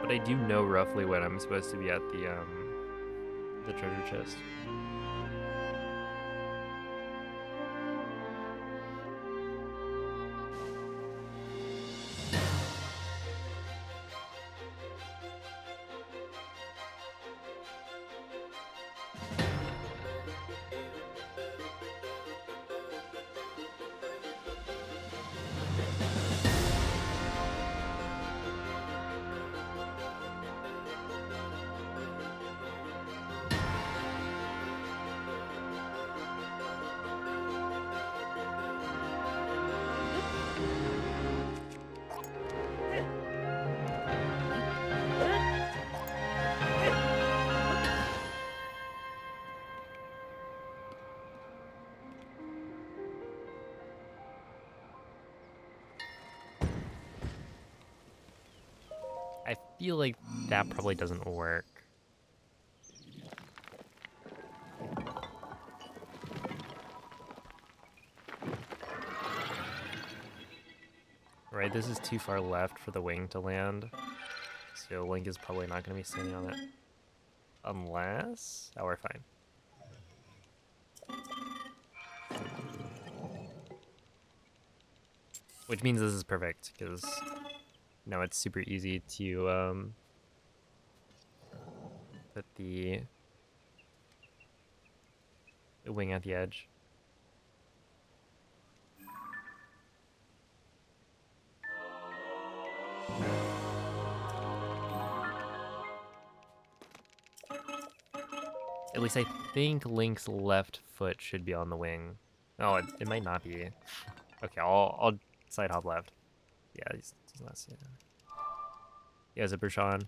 But I do know roughly when I'm supposed to be at the treasure chest. I feel like that probably doesn't work. Right, this is too far left for the wing to land. So Link is probably not going to be standing on it. Unless... Oh, we're fine. Which means this is perfect, because now it's super easy to put the wing at the edge. At least I think Link's left foot should be on the wing. Oh, it might not be. Okay, I'll side hop left. Yeah, he's not seeing it. Yeah, Zipper Sean.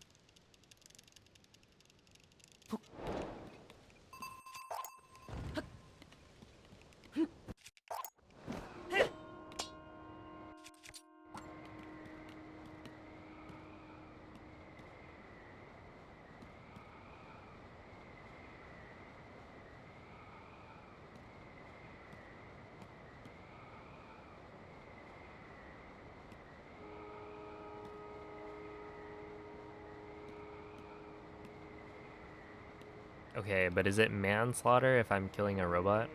Okay, but is it manslaughter if I'm killing a robot?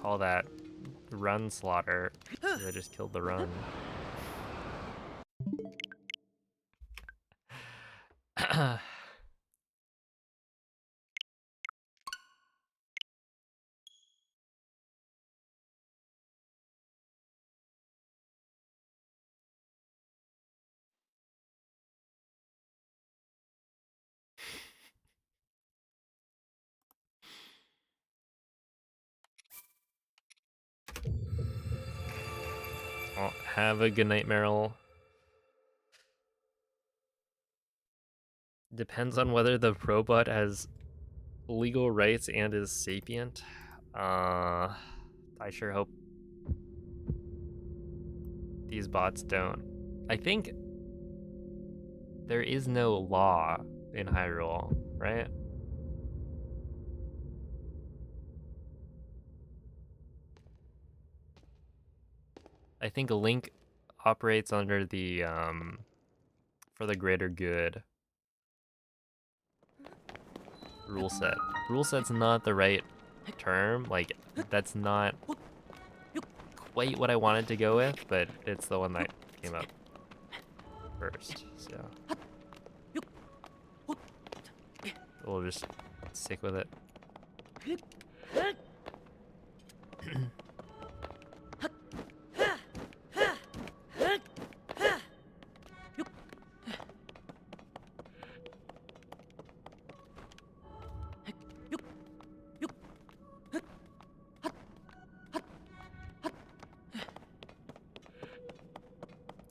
Call that run slaughter. I just killed the run. Well, have a good night, Meryl. Depends on whether the robot has legal rights and is sapient. I sure hope these bots don't. I think there is no law in Hyrule, right? I think Link operates under the for the greater good rule set. Rule set's not the right term. Like, that's not quite what I wanted to go with, but it's the one that came up first. So we'll just stick with it.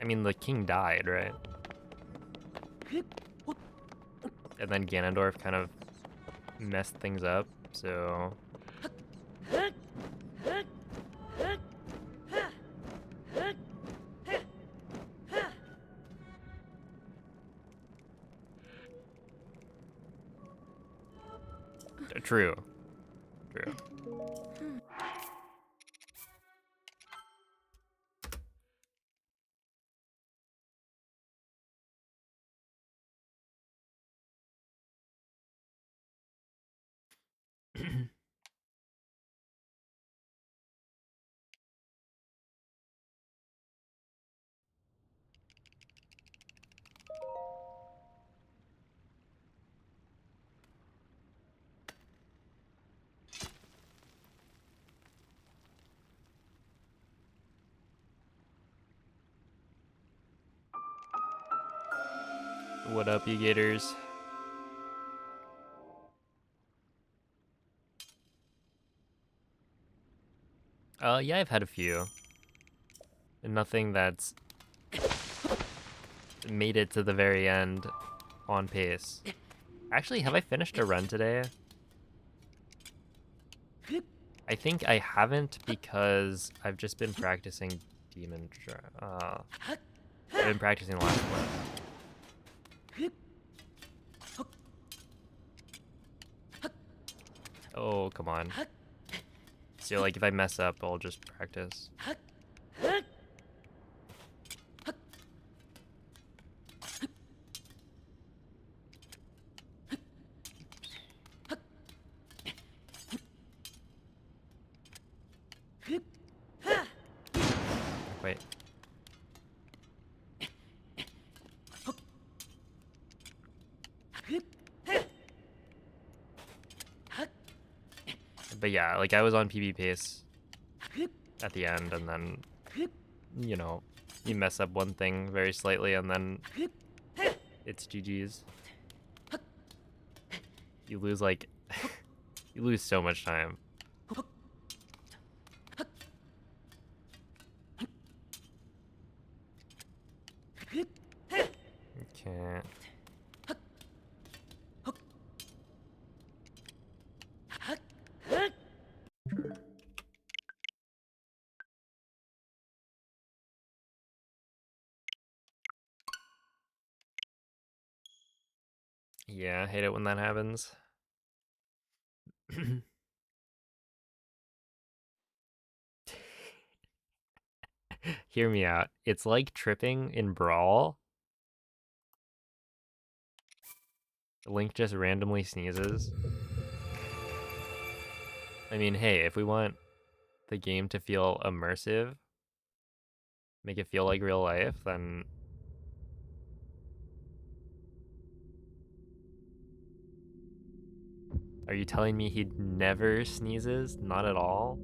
I mean, the king died, right? And then Ganondorf kind of messed things up, so... True. True. What up, you gators? Yeah, I've had a few. Nothing that's made it to the very end on pace. Actually, have I finished a run today? I think I haven't because I've just been practicing Demon I've been practicing last one. Oh, come on. So, like, if I mess up, I'll just practice. Wait. But yeah, like, I was on PB pace at the end, and then, you know, you mess up one thing very slightly, and then it's GG's. You lose, like, you lose so much time. Okay. Yeah, I hate it when that happens. Hear me out. It's like tripping in Brawl. Link just randomly sneezes. I mean, hey, if we want the game to feel immersive, make it feel like real life, then... Are you telling me he never sneezes? Not at all?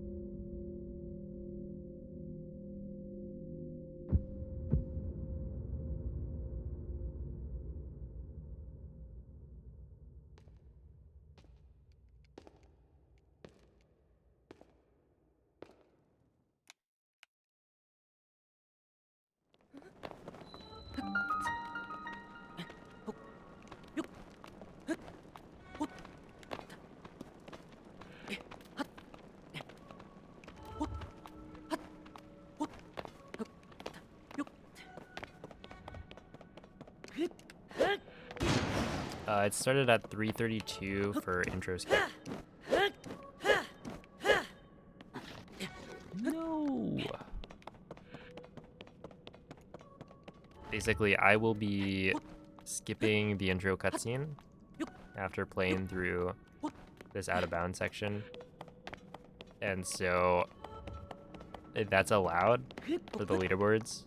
It started at 3:32 for intro skip. No. Basically, I will be skipping the intro cutscene after playing through this out of bounds section. And so that's allowed for the leaderboards.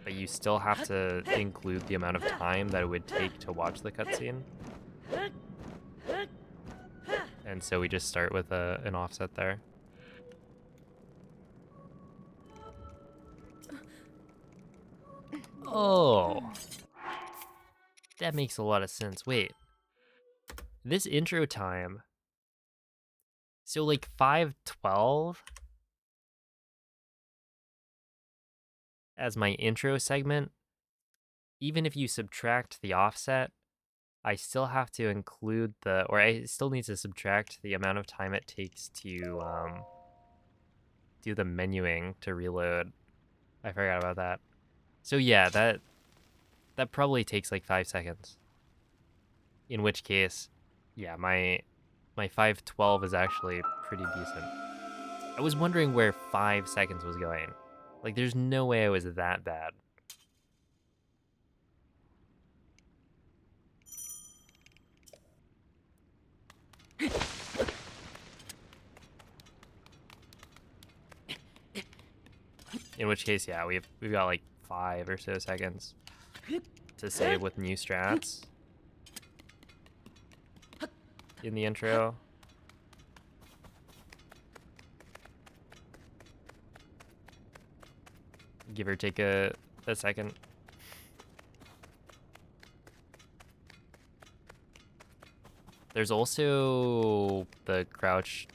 But you still have to include the amount of time that it would take to watch the cutscene. And so we just start with an offset there. Oh, that makes a lot of sense. Wait, this intro time. So like 512 as my intro segment, even if you subtract the offset, I still have to include or I still need to subtract the amount of time it takes to do the menuing to reload. I forgot about that. So yeah, that probably takes like 5 seconds. In which case, yeah, my 512 is actually pretty decent. I was wondering where 5 seconds was going. Like there's no way I was that bad. In which case, yeah, we've got like 5 or so seconds to save with new strats in the intro. Give or take a second. There's also the crouch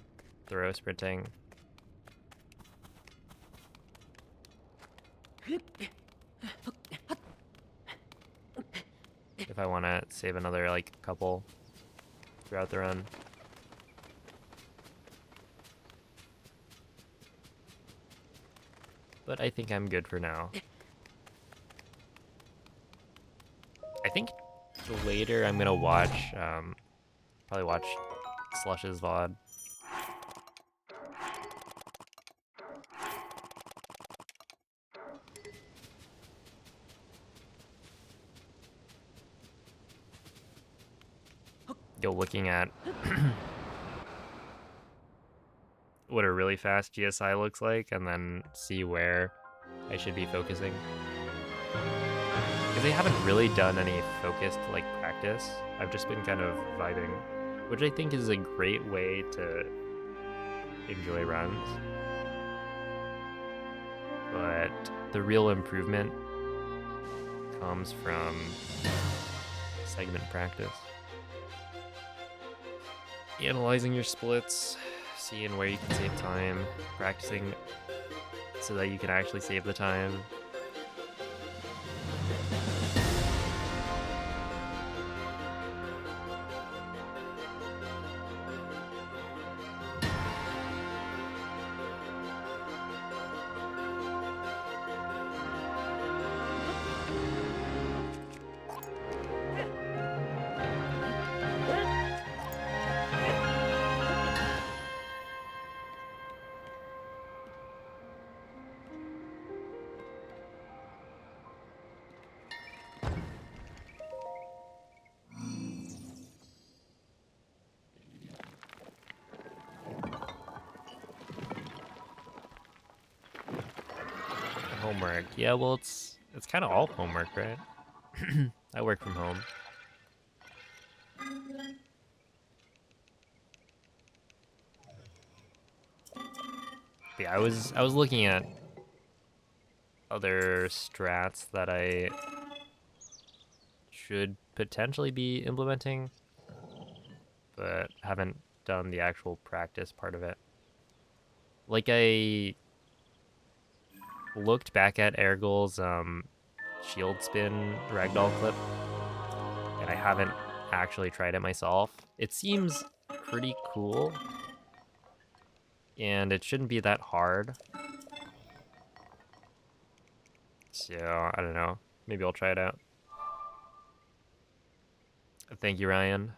throw sprinting. If I want to save another like couple throughout the run. But I think I'm good for now. I think later I'm gonna watch, probably watch Slush's VOD. Go looking at what a really fast GSI looks like and then see where I should be focusing. Because I haven't really done any focused like practice. I've just been kind of vibing, which I think is a great way to enjoy runs. But the real improvement comes from segment practice. Analyzing your splits, seeing where you can save time, practicing so that you can actually save the time. Homework. Yeah, well, it's kind of all homework, right? I work from home. But yeah, I was looking at other strats that I should potentially be implementing, but haven't done the actual practice part of it. Like I looked back at Ergol's shield spin ragdoll clip, and I haven't actually tried it myself. It seems pretty cool, and it shouldn't be that hard. So, I don't know. Maybe I'll try it out. Thank you, Ryan.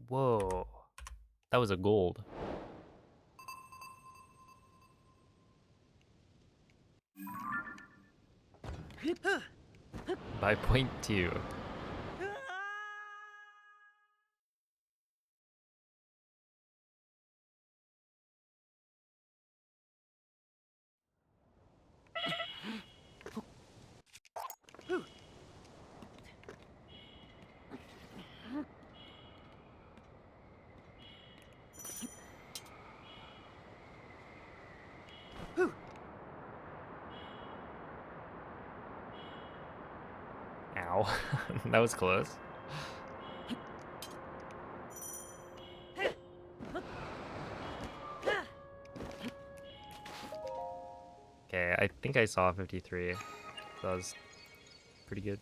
Whoa. That was a gold. By point two. Ow. That was close. Okay, I think I saw 53. That was pretty good.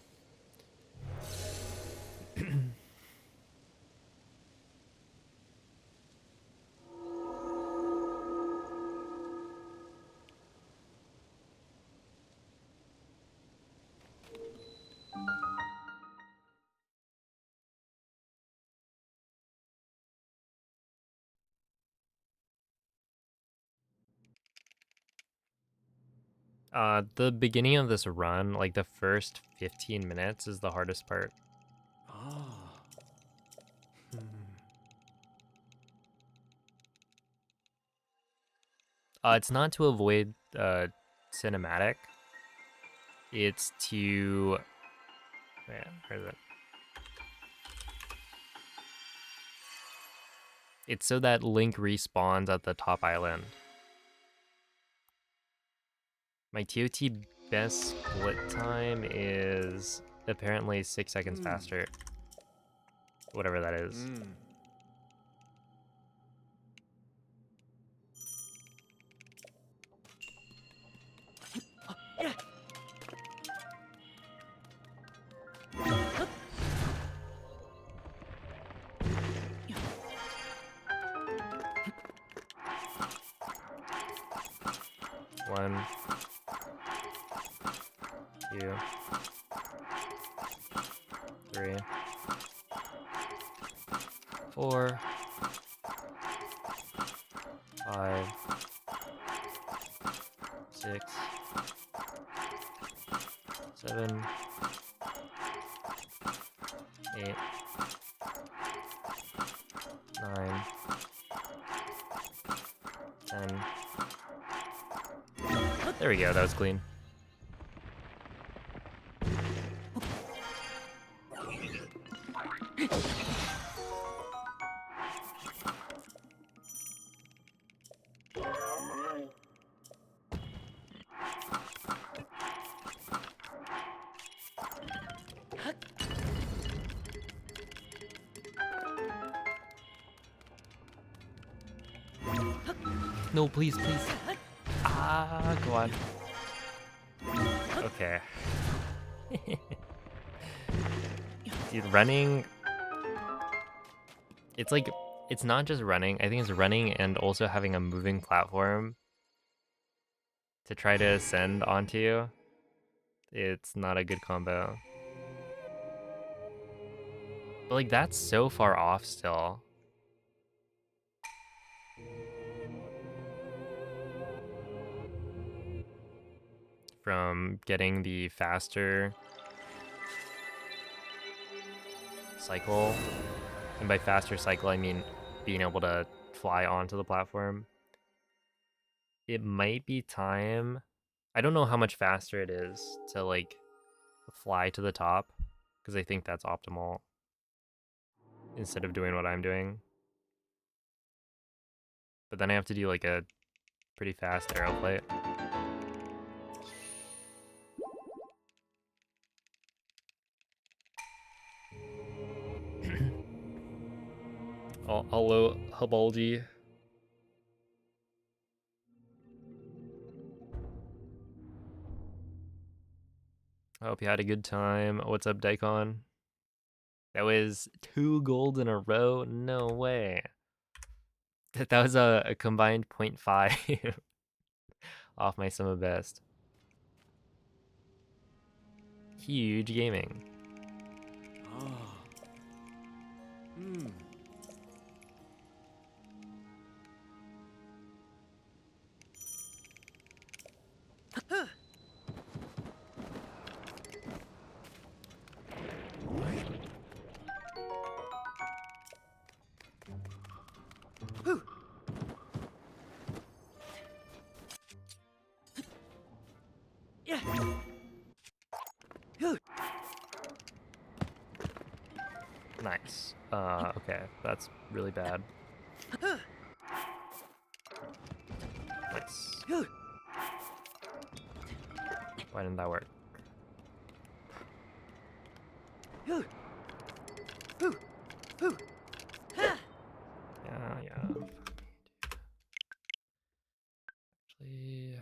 The beginning of this run, like the first 15 minutes, is the hardest part. Ah. Hmm. It's not to avoid cinematic. It's to where is it? It's so that Link respawns at the top island. My TOT best split time is apparently 6 seconds Hmm. faster. Whatever that is. Hmm. One, two, three, four, 5, 6, 7, 8, 9, 10. There we go, that was clean. No, please, please. Ah, go on. Okay. Dude, running... It's like, it's not just running. I think it's running and also having a moving platform to try to ascend onto. It's not a good combo. But like, that's so far off still from getting the faster cycle. And by faster cycle, I mean being able to fly onto the platform. It might be time. I don't know how much faster it is to like fly to the top, because I think that's optimal instead of doing what I'm doing. But then I have to do like a pretty fast arrow flight. Hello, Hubaldi. I hope you had a good time. What's up, Daikon? That was 2 golds in a row? No way. That was a combined 0.5 off my sum of best. Huge gaming. Ah. Hmm. Nice. Okay, that's really bad. Nice. Why didn't that work? Yeah. Actually,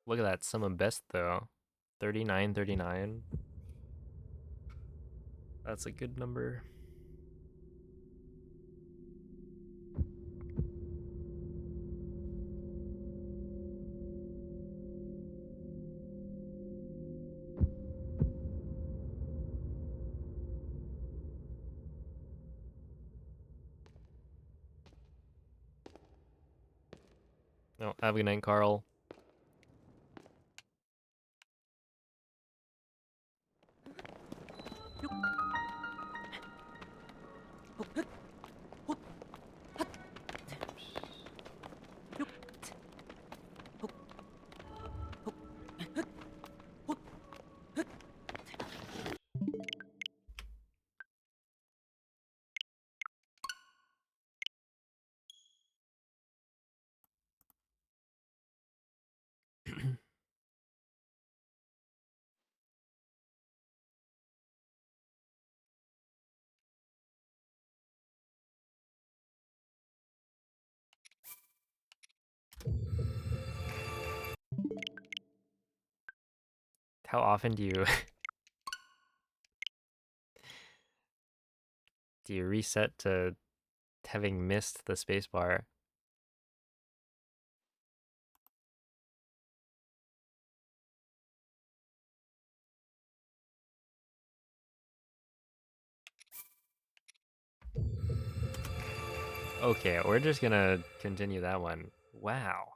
look at that sum of best though. 39, 39. That's a good number. No, have a good night, Carl. How often do you do you reset to having missed the spacebar? Okay, we're just gonna continue that one. Wow.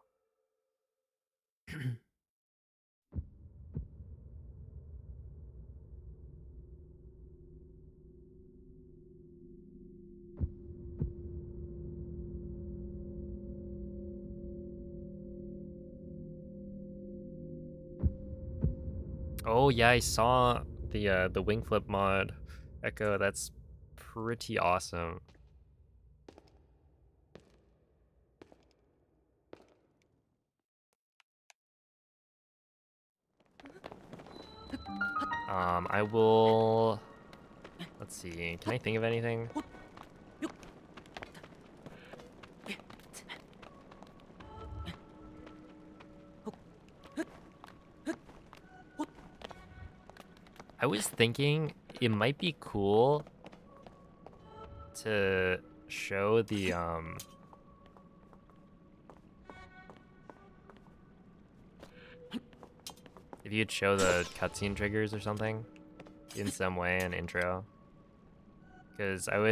Oh yeah, I saw the wing flip mod. Echo, that's pretty awesome. I will. Let's see. Can I think of anything? I was thinking it might be cool to show the if you'd show the cutscene triggers or something in some way in intro. Because I've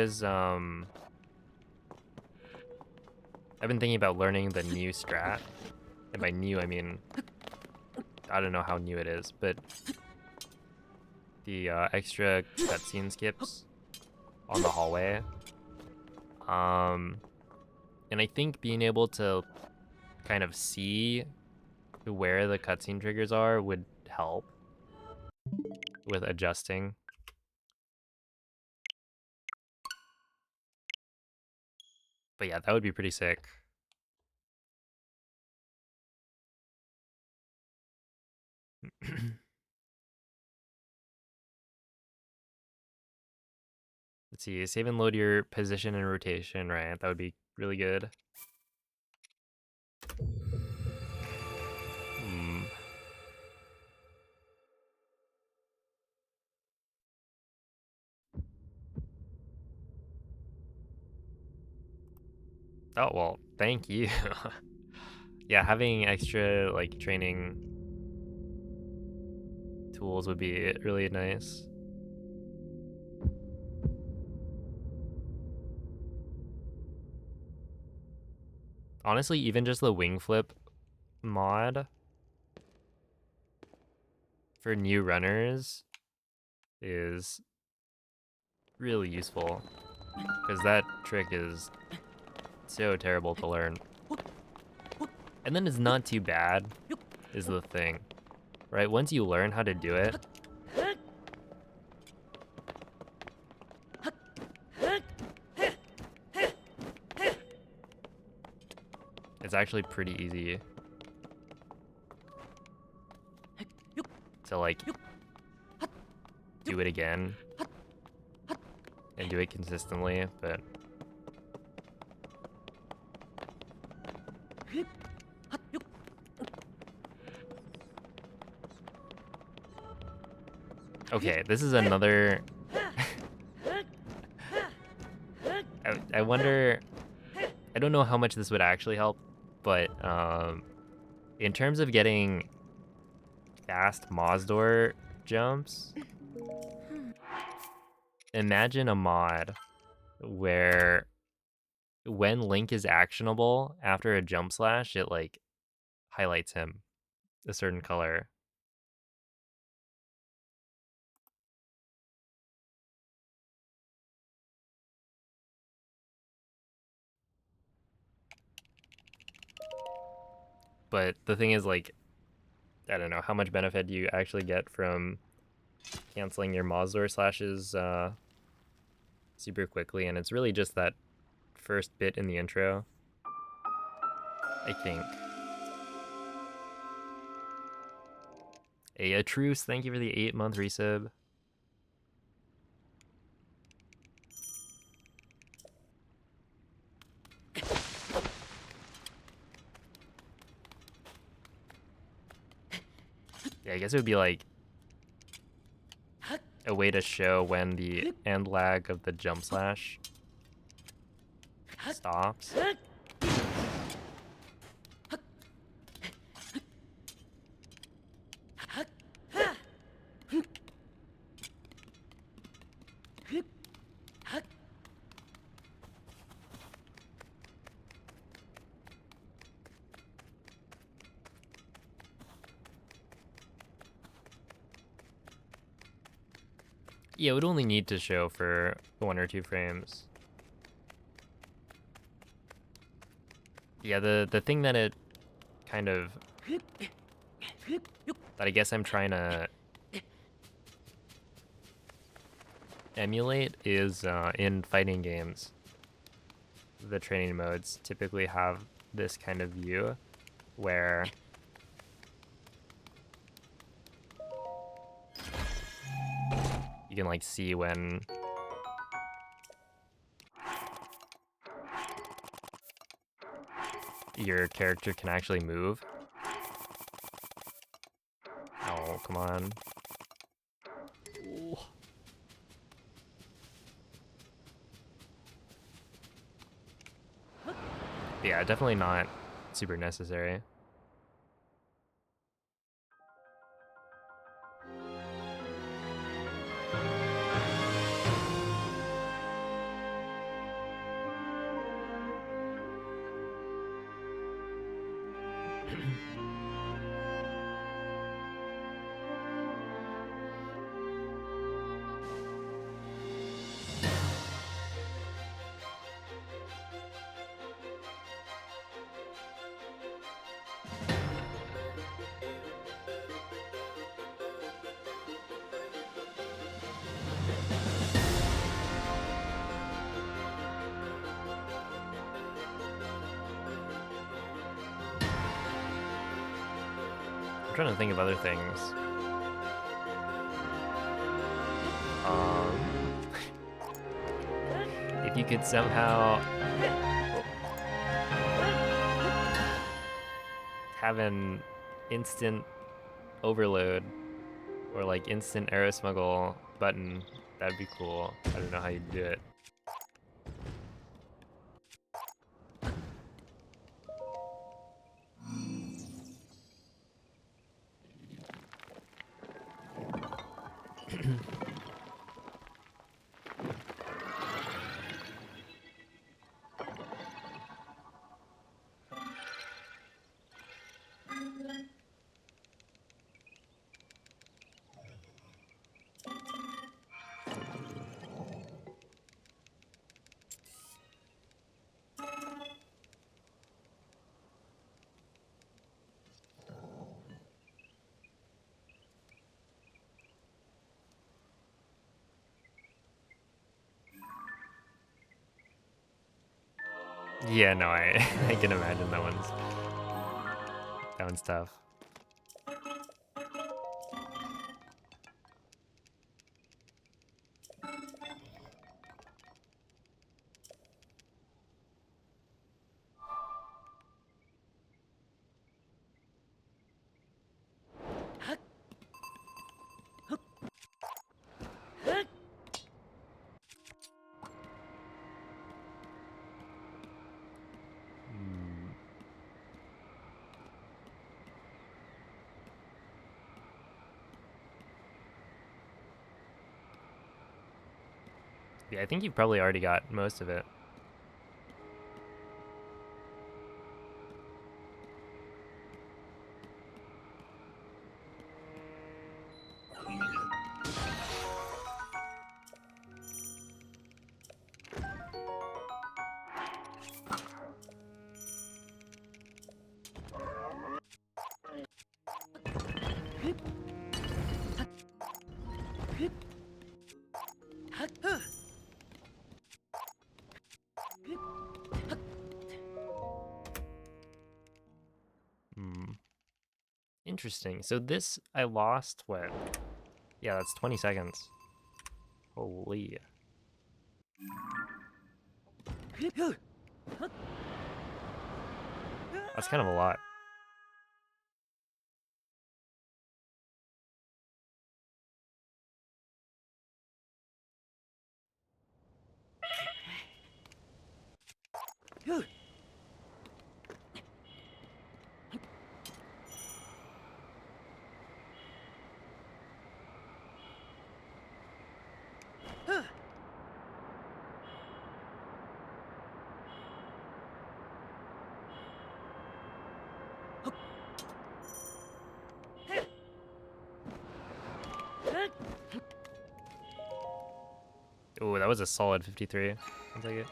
been thinking about learning the new strat. And by new I mean I don't know how new it is, but the extra cutscene skips on the hallway. And I think being able to kind of see where the cutscene triggers are would help with adjusting. But yeah, that would be pretty sick. Let's see, save and load your position and rotation, right? That would be really good. Hmm. Oh, well, thank you. Yeah, having extra like training tools would be really nice. Honestly, even just the wing flip mod for new runners is really useful because that trick is so terrible to learn. And then it's not too bad, is the thing, right? Once you learn how to do it, it's actually pretty easy to like do it again and do it consistently, but okay, this is another I wonder, I don't know how much this would actually help, but in terms of getting fast Mazdoor jumps, imagine a mod where when Link is actionable after a jump slash, it like highlights him a certain color. But the thing is, like, I don't know how much benefit do you actually get from canceling your Mazdoor slashes super quickly, and it's really just that first bit in the intro, I think. A truce, thank you for the 8-month resub. Yeah, I guess it would be like a way to show when the end lag of the jump slash stops. Yeah, it would only need to show for 1 or 2 frames. Yeah, the thing that it kind of, that I guess I'm trying to emulate is in fighting games. The training modes typically have this kind of view where you can like see when your character can actually move. Oh, come on. Ooh. Yeah, definitely not super necessary. I'm trying to think of other things. If you could somehow have an instant overload or like instant arrow smuggle button, that'd be cool. I don't know how you'd do it. Yeah, no, I I can imagine that one's tough. Hmm. Yeah, I think you've probably already got most of it. Hmm. Interesting. So this, I lost what? Yeah, that's 20 seconds. Holy. That's kind of a lot. Oh, that was a solid 53. I'll take it.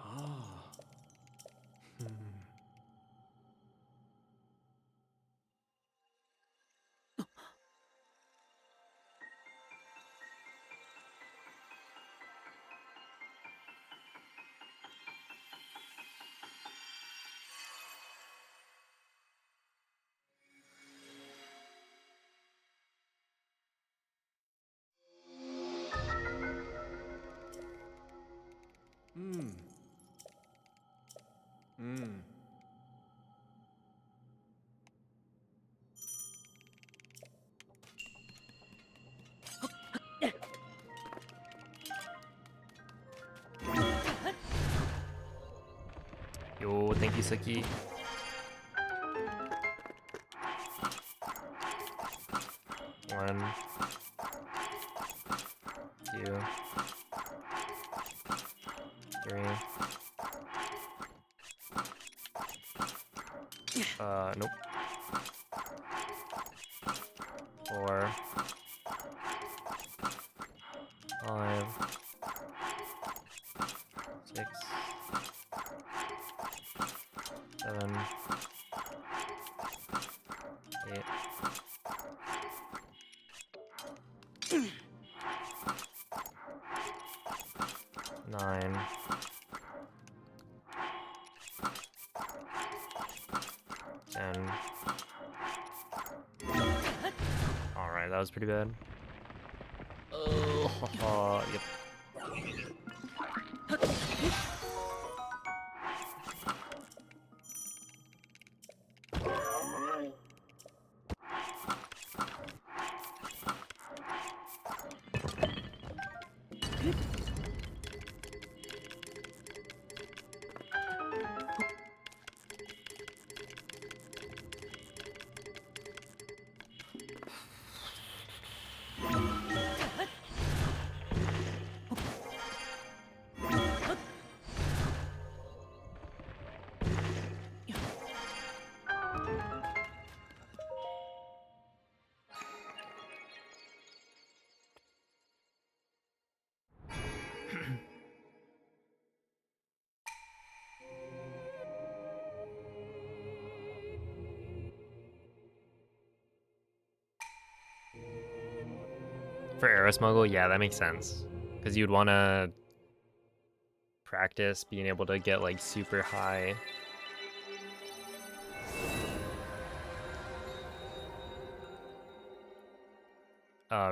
Ah. Hmm. Hmm. Hmm. Yo, thank you, Suki. One, two, three. Nope. Four, five, six, seven, eight, nine, 10. All right, that was pretty bad. Oh, yep. For arrow smuggle, yeah, that makes sense. Because you'd want to practice being able to get like super high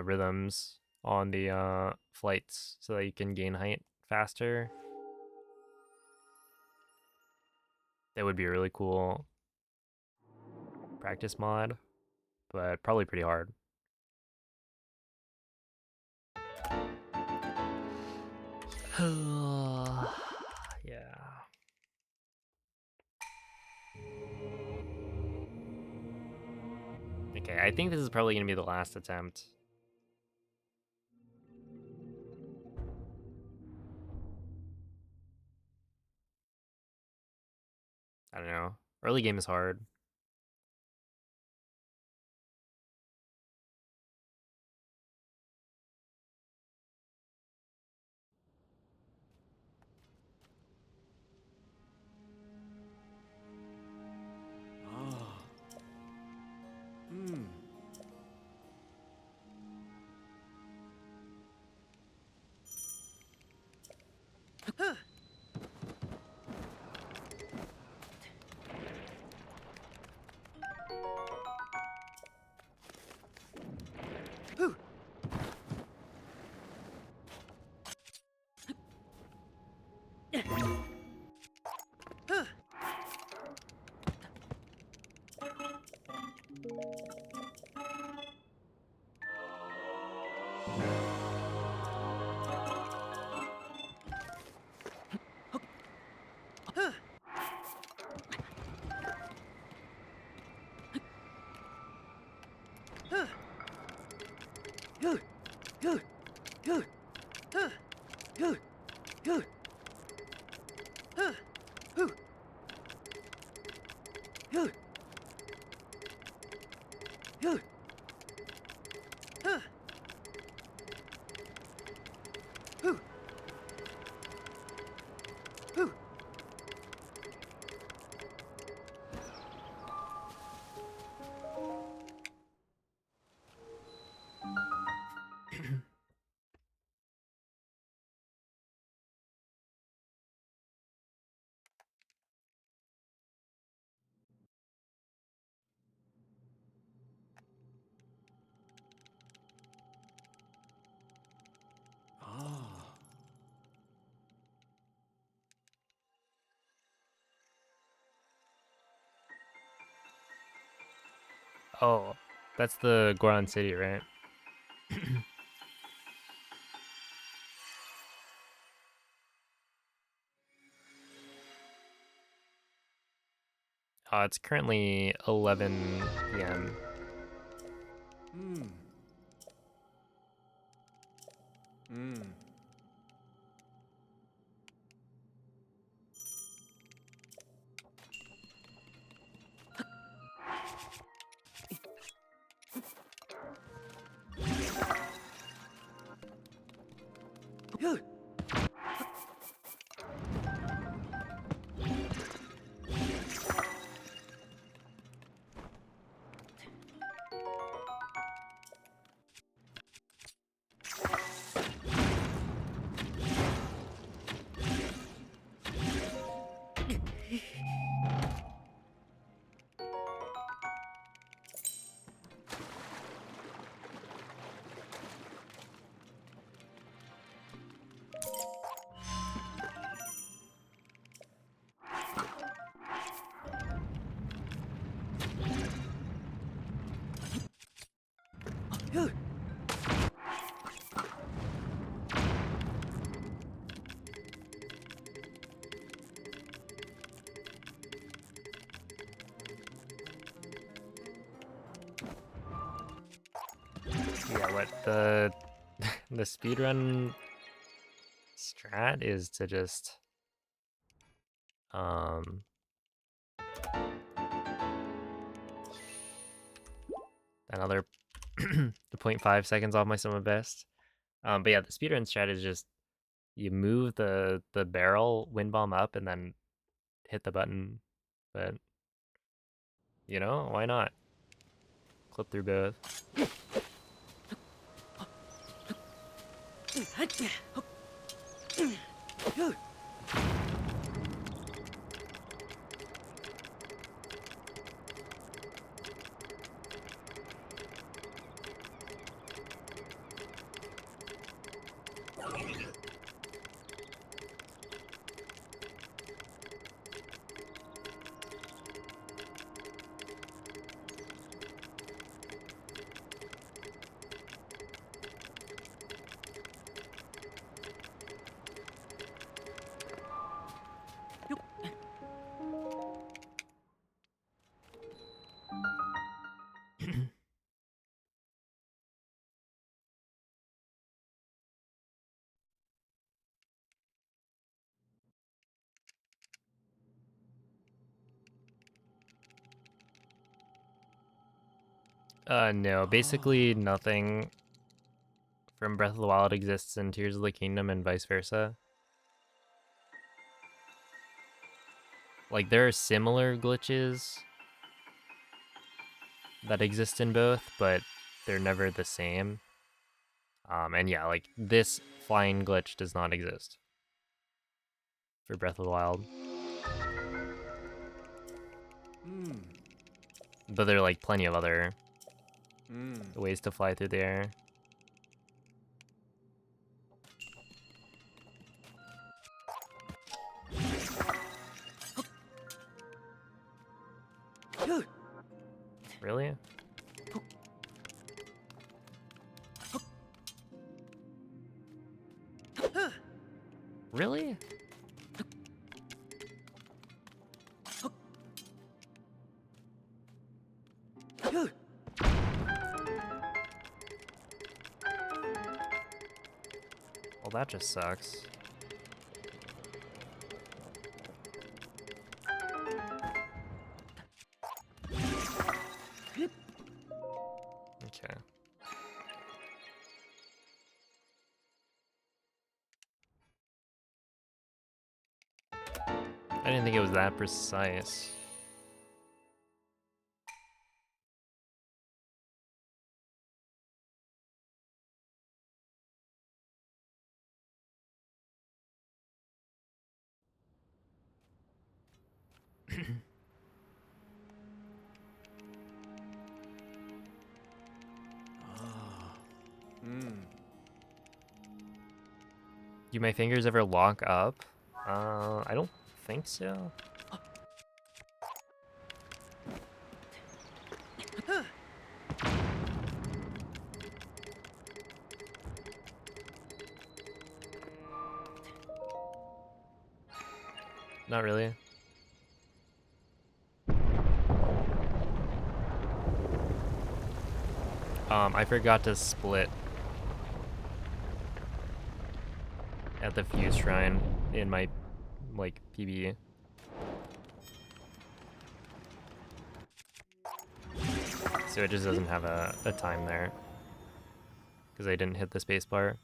rhythms on the flights so that you can gain height faster. That would be a really cool practice mod, but probably pretty hard. Yeah. Okay, I think this is probably gonna be the last attempt. I don't know. Early game is hard. Ah. Hmm. Ah. Oh, that's the Goron City, right? It's currently 11 p.m. Hmm. Hmm. Yeah, what the speedrun strat is to just um another the 0.5 seconds off my summer best. But yeah, the speedrun strat is just you move the barrel wind bomb up and then hit the button. But you know, why not? Clip through both. No, basically nothing from Breath of the Wild exists in Tears of the Kingdom and vice versa. Like, there are similar glitches that exist in both, but they're never the same. And yeah, like, this flying glitch does not exist for Breath of the Wild. But there are, like, plenty of other ways to fly through the air. Really? Really? Well, that just sucks. Okay. I didn't think it was that precise. Do my fingers ever lock up? I don't think so. Not really. I forgot to split at the Fuse Shrine in my, like, PB. So it just doesn't have a time there. Because I didn't hit the spacebar.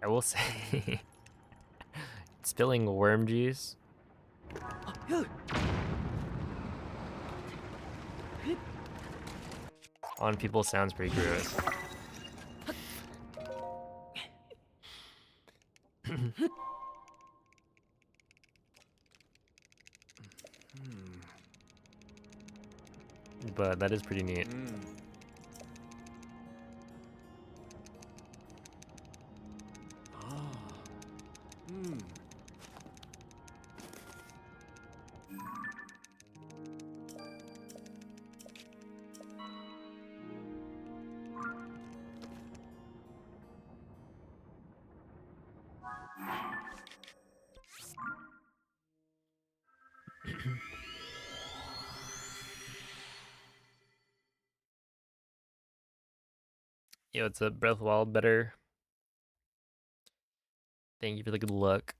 I will say, spilling worm juice on people sounds pretty gross. But that is pretty neat. Yo, it's a Breath of the Wild better. Thank you for the good luck.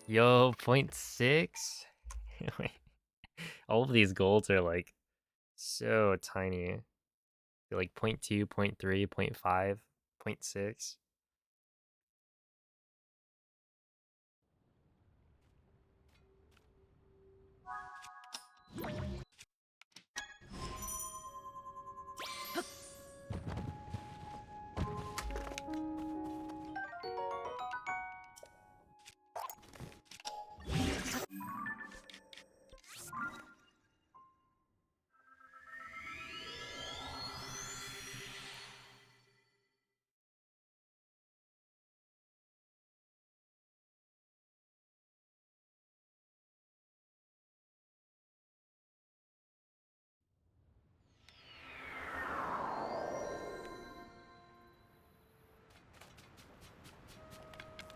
Yo, point 0.6? All of these golds are like so tiny. They're like 0.2, 0.3, 0.5, 0.6.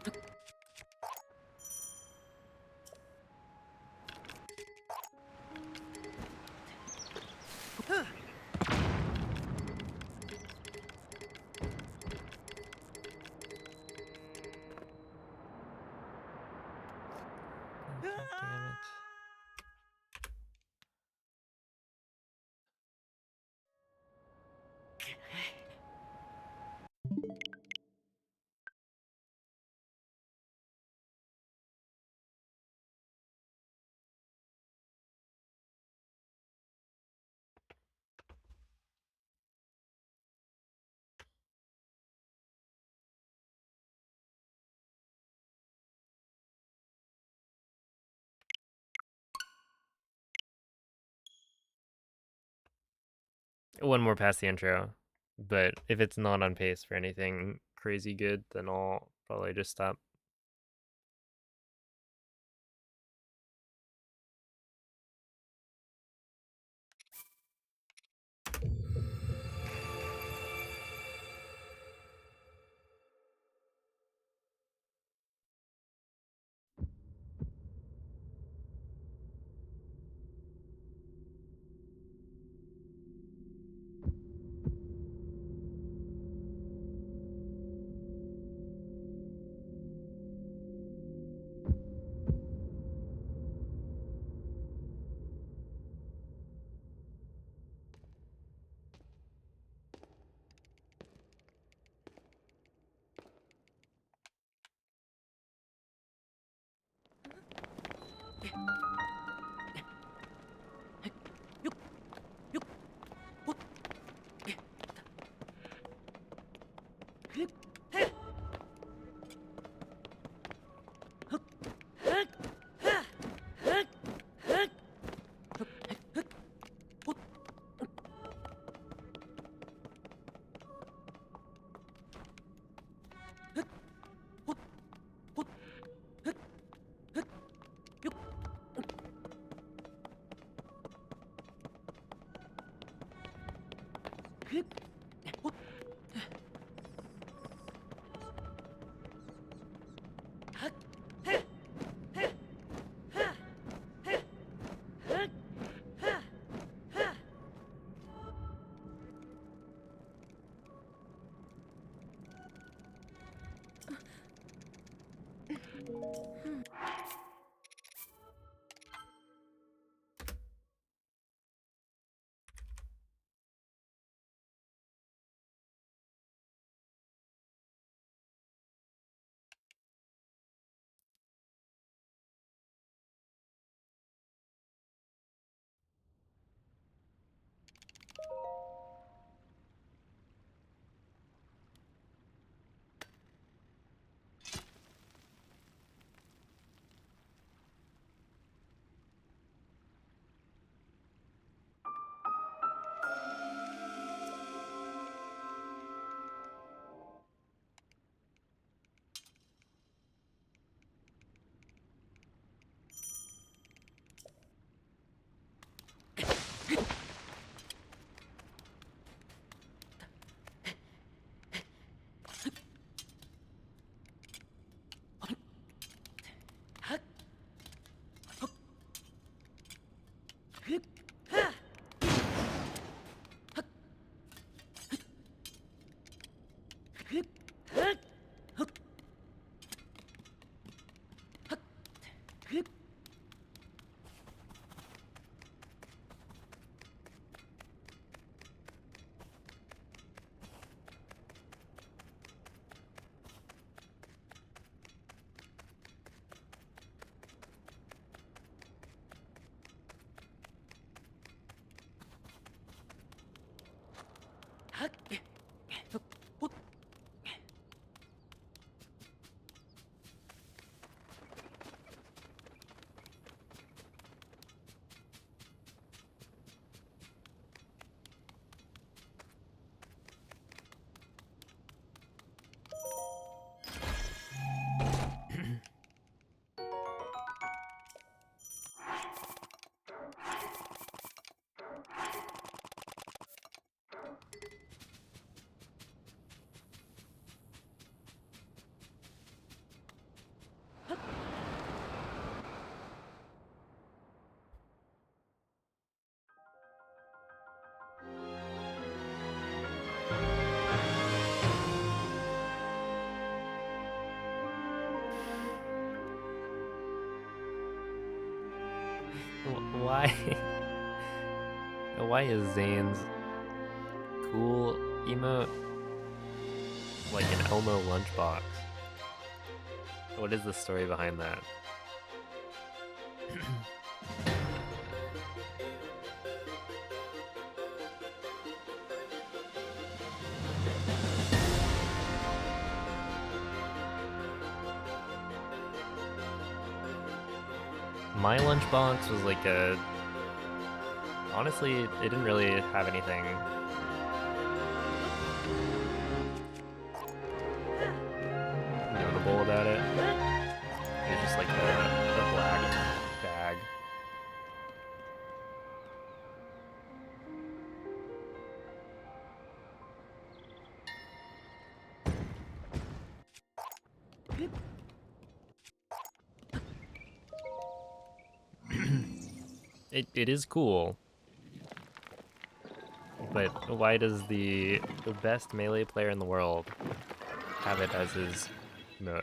God damn it. One more past the intro. But if it's not on pace for anything crazy good, then I'll probably just stop. Why? Why is Zane's cool emote like an Elmo lunchbox? What is the story behind that? My lunchbox was like a... Honestly, it didn't really have anything notable about it. It was just like a black bag. It is cool, but why does the best melee player in the world have it as his emote?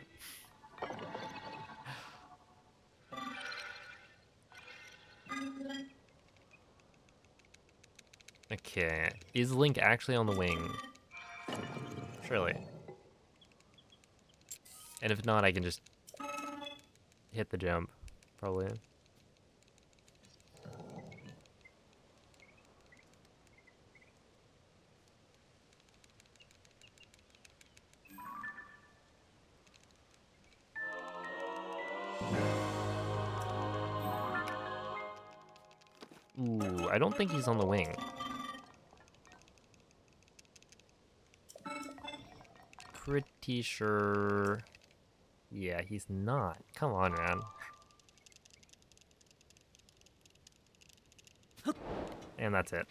Okay, is Link actually on the wing? Surely. And if not, I can just hit the jump, probably. Ooh, I don't think he's on the wing. Pretty sure... Yeah, he's not. Come on, man. And that's it.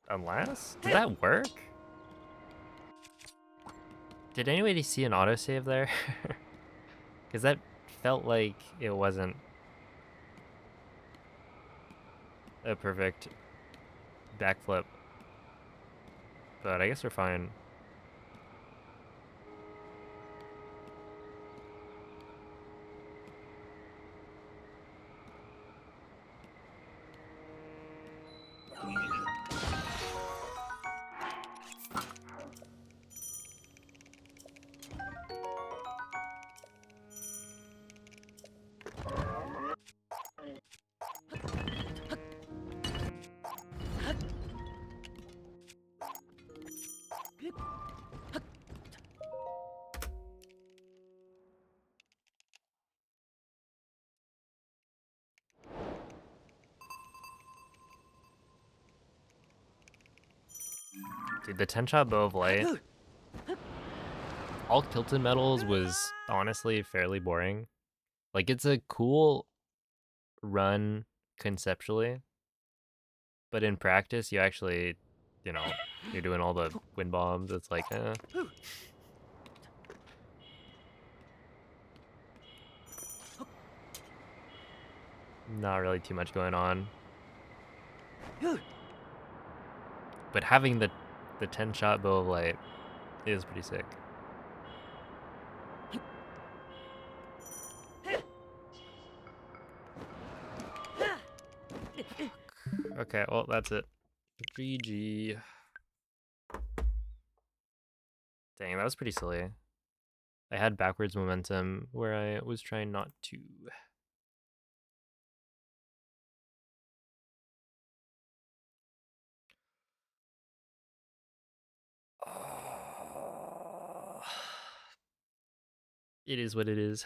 Unless? Did that work? Did anybody see an autosave there? Because that felt like it wasn't a perfect backflip. But I guess we're fine. Dude, the 10-shot bow of light, all tilted metals was honestly fairly boring. Like, it's a cool run conceptually, but in practice, you actually, you know, you're doing all the wind bombs. It's like, not really too much going on. But having the 10-shot bow of light is pretty sick. Okay, well, that's it. GG. Dang, that was pretty silly. I had backwards momentum where I was trying not to. It is what it is.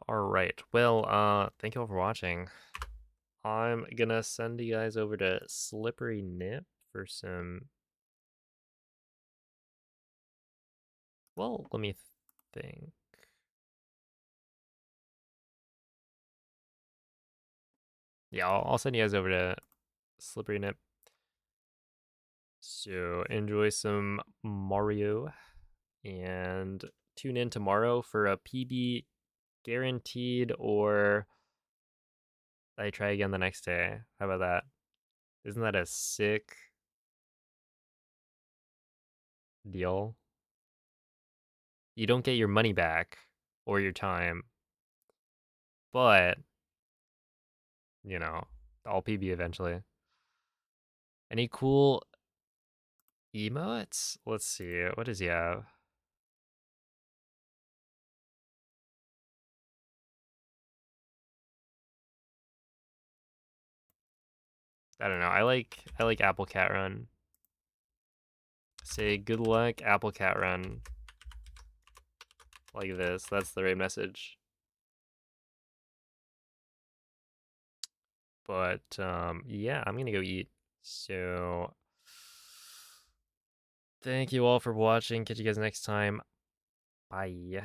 All right. Well, thank you all for watching. I'm gonna send you guys over to Slippery Nip for some. Well, let me think. Yeah, I'll send you guys over to Slippery Nip. So enjoy some Mario and tune in tomorrow for a PB guaranteed, or I try again the next day. How about that? Isn't that a sick deal? You don't get your money back or your time, but I'll PB eventually. Any cool emotes? Let's see. What does he have? I don't know. I like Apple Cat Run. Say good luck, Apple Cat Run. Like this. That's the right message. But yeah, I'm gonna go eat. So thank you all for watching. Catch you guys next time. Bye.